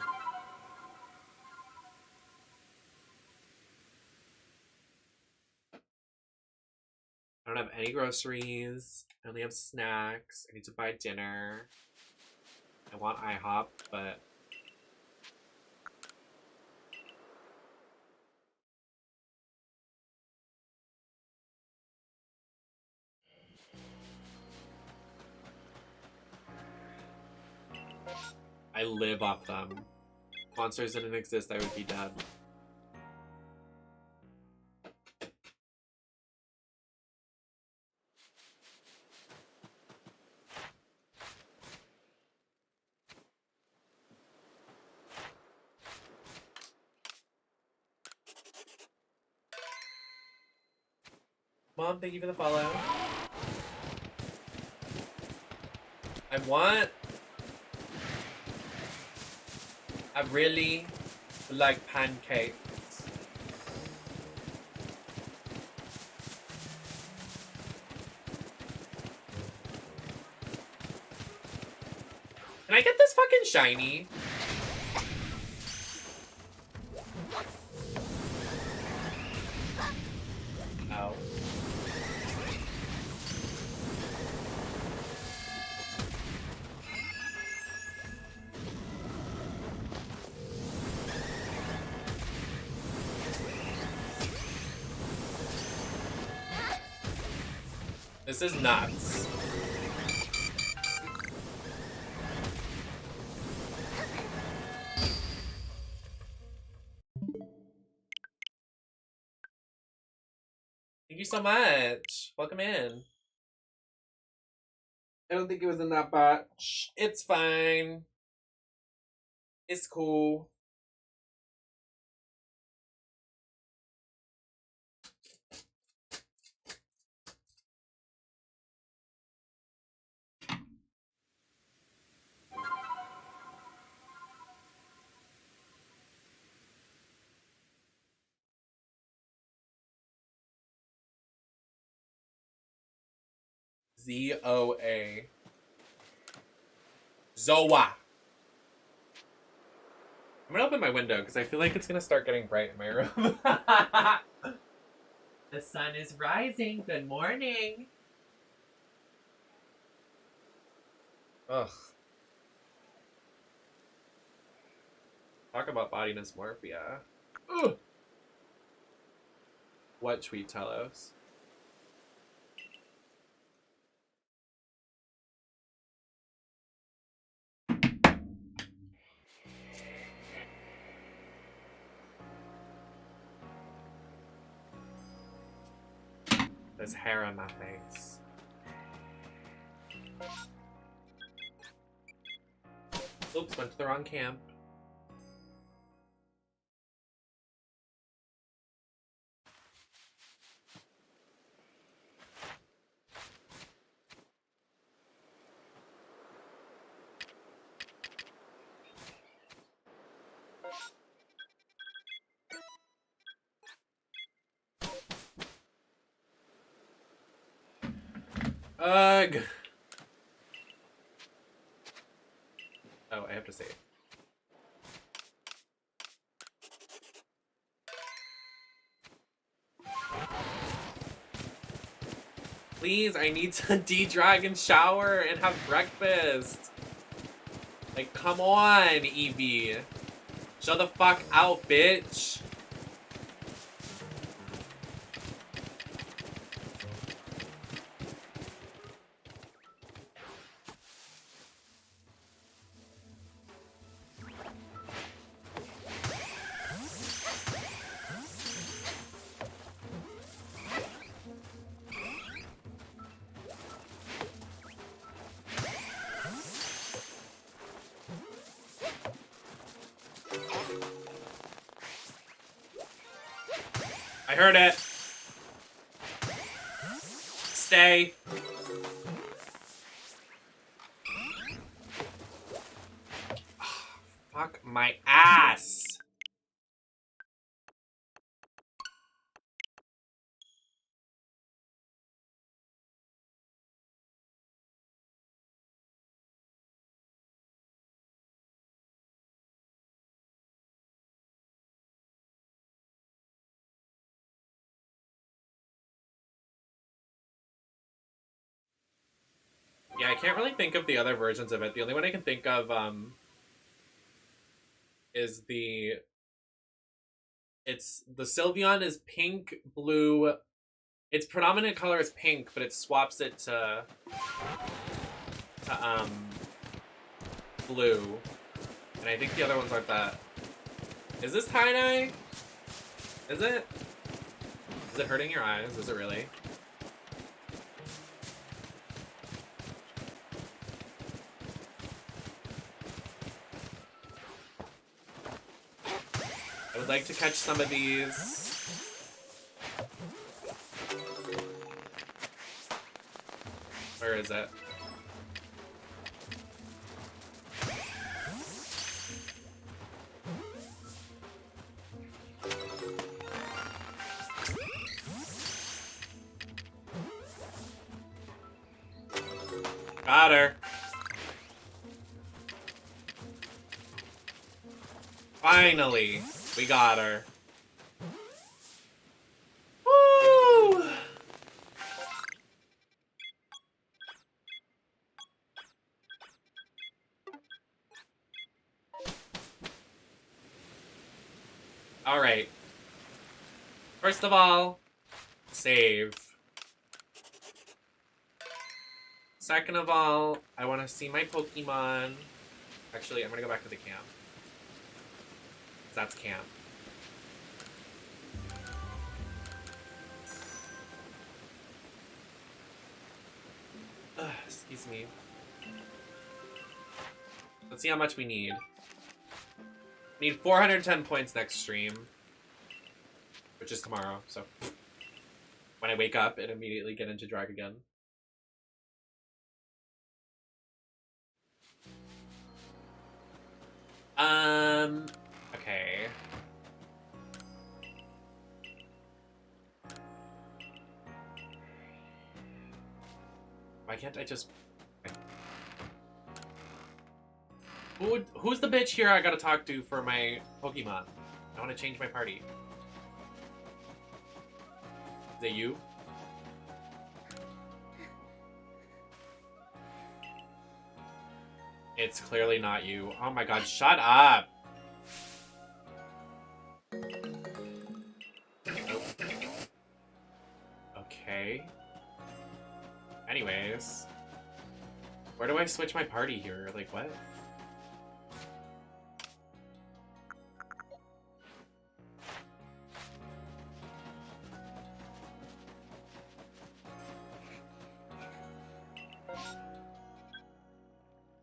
don't have any groceries. I only have snacks. I need to buy dinner. I want IHOP, but I live off them. If Monsters didn't exist, I would be dead. Mom, thank you for the follow. I really like pancakes. Can I get this fucking shiny? Oh. This is nuts. Thank you so much. Welcome in. I don't think it was in that batch. It's fine. It's cool. ZOA. Zoa. I'm gonna open my window because I feel like it's gonna start getting bright in my room. The sun is rising. Good morning. Ugh. Talk about body dysmorphia. Ugh. What tweet, Telos? There's hair on my face. Oops, went to the wrong camp. Ugh. Oh, I have to save. Please, I need to de-drag and shower and have breakfast. Like, come on, Evie. Shut the fuck out, bitch. I heard it. Stay. Fuck my ass. Yeah, I can't really think of the other versions of it. The only one I can think of is the Sylveon is pink, blue. Its predominant color is pink, but it swaps it to blue. And I think the other ones aren't that. Is this tie-dye? Is it? Is it hurting your eyes? Is it really? I would like to catch some of these. Where is it? Got her. Finally, we got her. Woo! All right. First of all, save. Second of all, I want to see my Pokemon. Actually, I'm gonna go back to the camp. That's camp. Excuse me. Let's see how much we need. We need 410 points next stream, which is tomorrow, so when I wake up and immediately get into Drag again. Okay. Why can't I just... Who's the bitch here I gotta talk to for my Pokemon? I want to change my party. Is it you? It's clearly not you. Oh my god, shut up! Nope. Okay. Anyways. Where do I switch my party here? Like, what?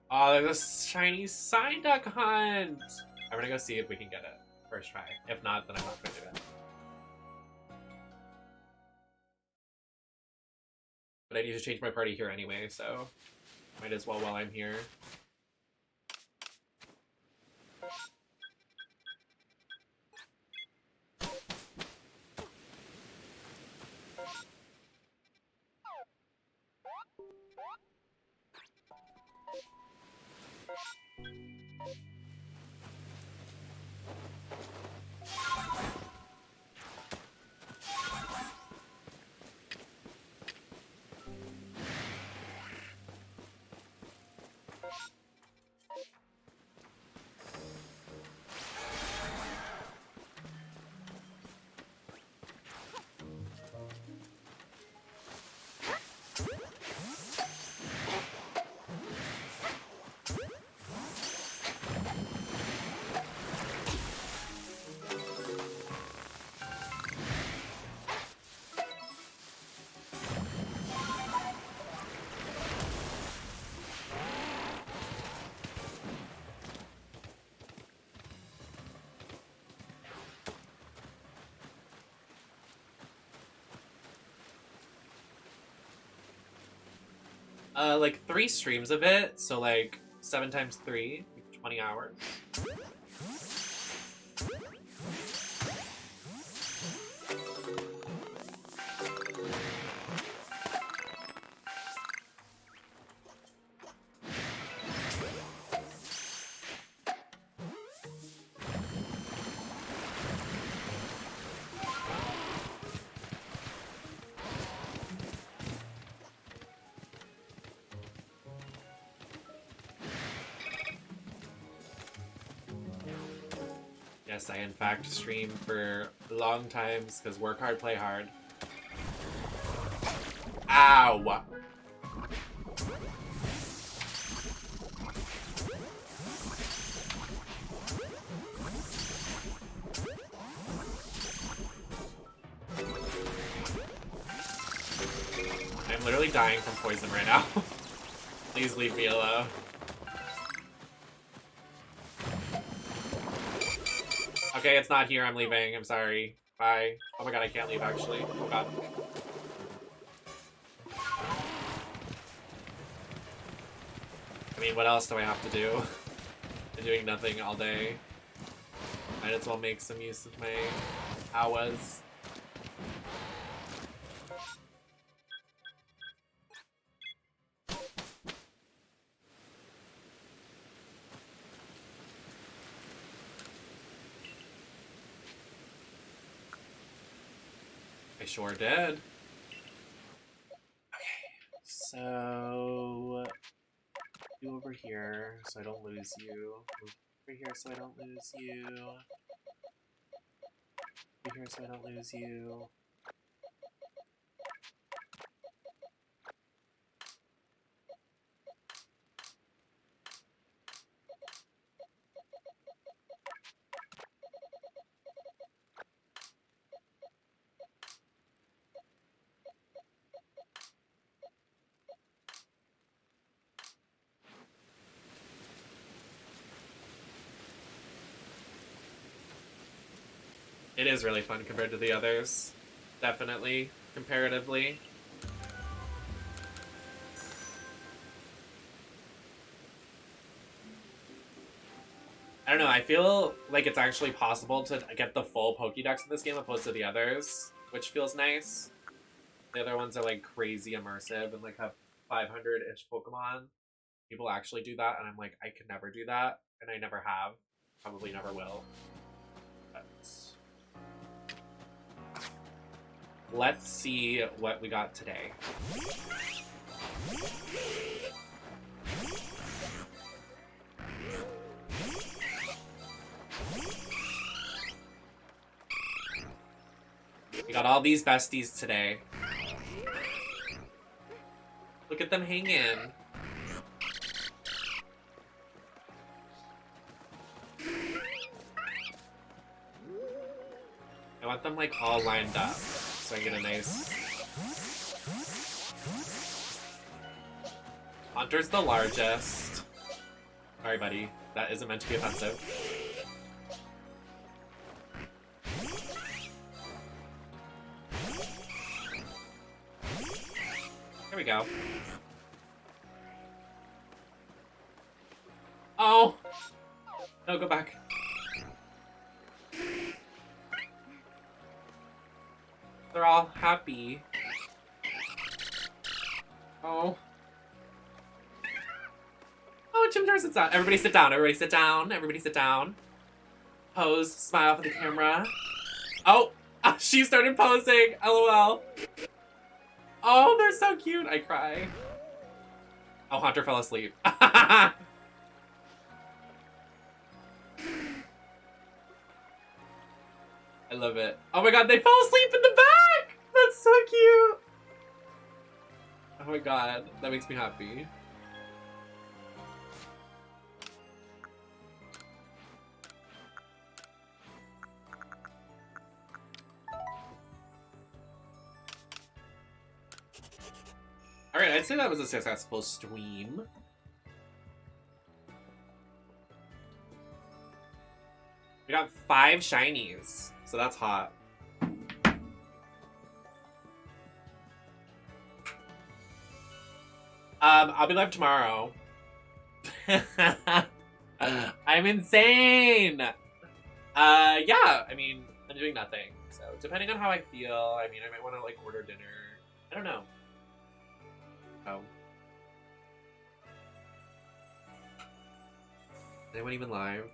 Oh, there's a shiny Psyduck hunt! I'm gonna go see if we can get it. First try. If not, then I'm not gonna do it. But I need to change my party here anyway, so might as well while I'm here. Like 3 streams of it, so like 7 times 3, 20 hours. Yes, I in fact stream for long times because work hard, play hard. Ow! I'm literally dying from poison right now. Please leave me alone. Okay, it's not here. I'm leaving. I'm sorry. Bye. Oh my god, I can't leave actually. Oh god. I mean, what else do I have to do? I'm doing nothing all day. Might as well make some use of my hours. I sure did. Okay, so you over here so I don't lose you. Move over here so I don't lose you. Over here so I don't lose you. It is really fun compared to the others. Definitely, comparatively. I don't know, I feel like it's actually possible to get the full Pokédex in this game opposed to the others, which feels nice. The other ones are like crazy immersive and like have 500-ish Pokemon. People actually do that, and I'm like, I could never do that, and I never have. Probably never will. But let's see what we got today. We got all these besties today. Look at them hanging. I want them like all lined up so I get a nice... Haunter's the largest. Sorry, buddy. That isn't meant to be offensive. There we go. Oh! No, go back. They're all happy. Oh. Oh, Chimchar sits down. Everybody sit down. Everybody sit down. Everybody sit down. Pose. Smile for the camera. Oh! She started posing. LOL. Oh, they're so cute. I cry. Oh, Haunter fell asleep. I love it. Oh my god, they fell asleep in the back! That's so cute! Oh my god, that makes me happy. Alright, I'd say that was a successful stream. We got 5 shinies, so that's hot. I'll be live tomorrow. I'm insane. Yeah, I mean, I'm doing nothing. So depending on how I feel, I mean, I might want to like order dinner. I don't know. Oh. Is anyone even live?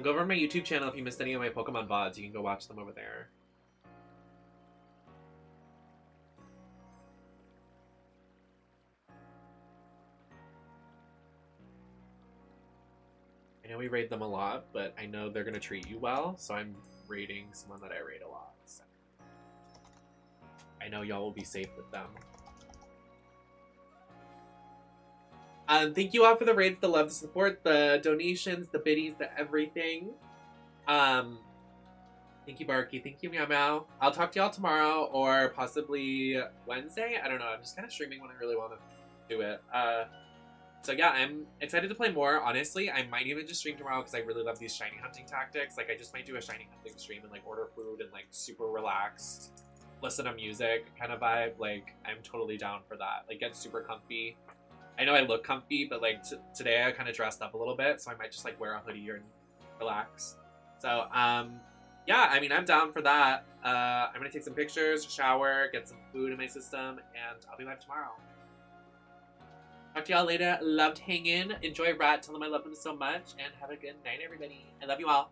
Go over to my YouTube channel if you missed any of my Pokemon VODs. You can go watch them over there. I know we raid them a lot, but I know they're gonna treat you well, so I'm raiding someone that I raid a lot. So I know y'all will be safe with them. Thank you all for the raids, the love, the support, the donations, the biddies, the everything. Thank you, Barky. Thank you, Meow Meow. I'll talk to y'all tomorrow or possibly Wednesday. I don't know. I'm just kind of streaming when I really want to do it. So yeah, I'm excited to play more. Honestly, I might even just stream tomorrow because I really love these shiny hunting tactics. Like, I just might do a shiny hunting stream and like order food and like super relaxed, listen to music kind of vibe. Like, I'm totally down for that. Like, get super comfy. I know I look comfy, but like today I kind of dressed up a little bit, so I might just like wear a hoodie and relax. So yeah, I mean, I'm down for that. I'm gonna take some pictures, shower, get some food in my system, and I'll be live tomorrow. Talk to y'all later. Loved hanging. Enjoy Rat. Tell them I love them so much, and have a good night, everybody. I love you all.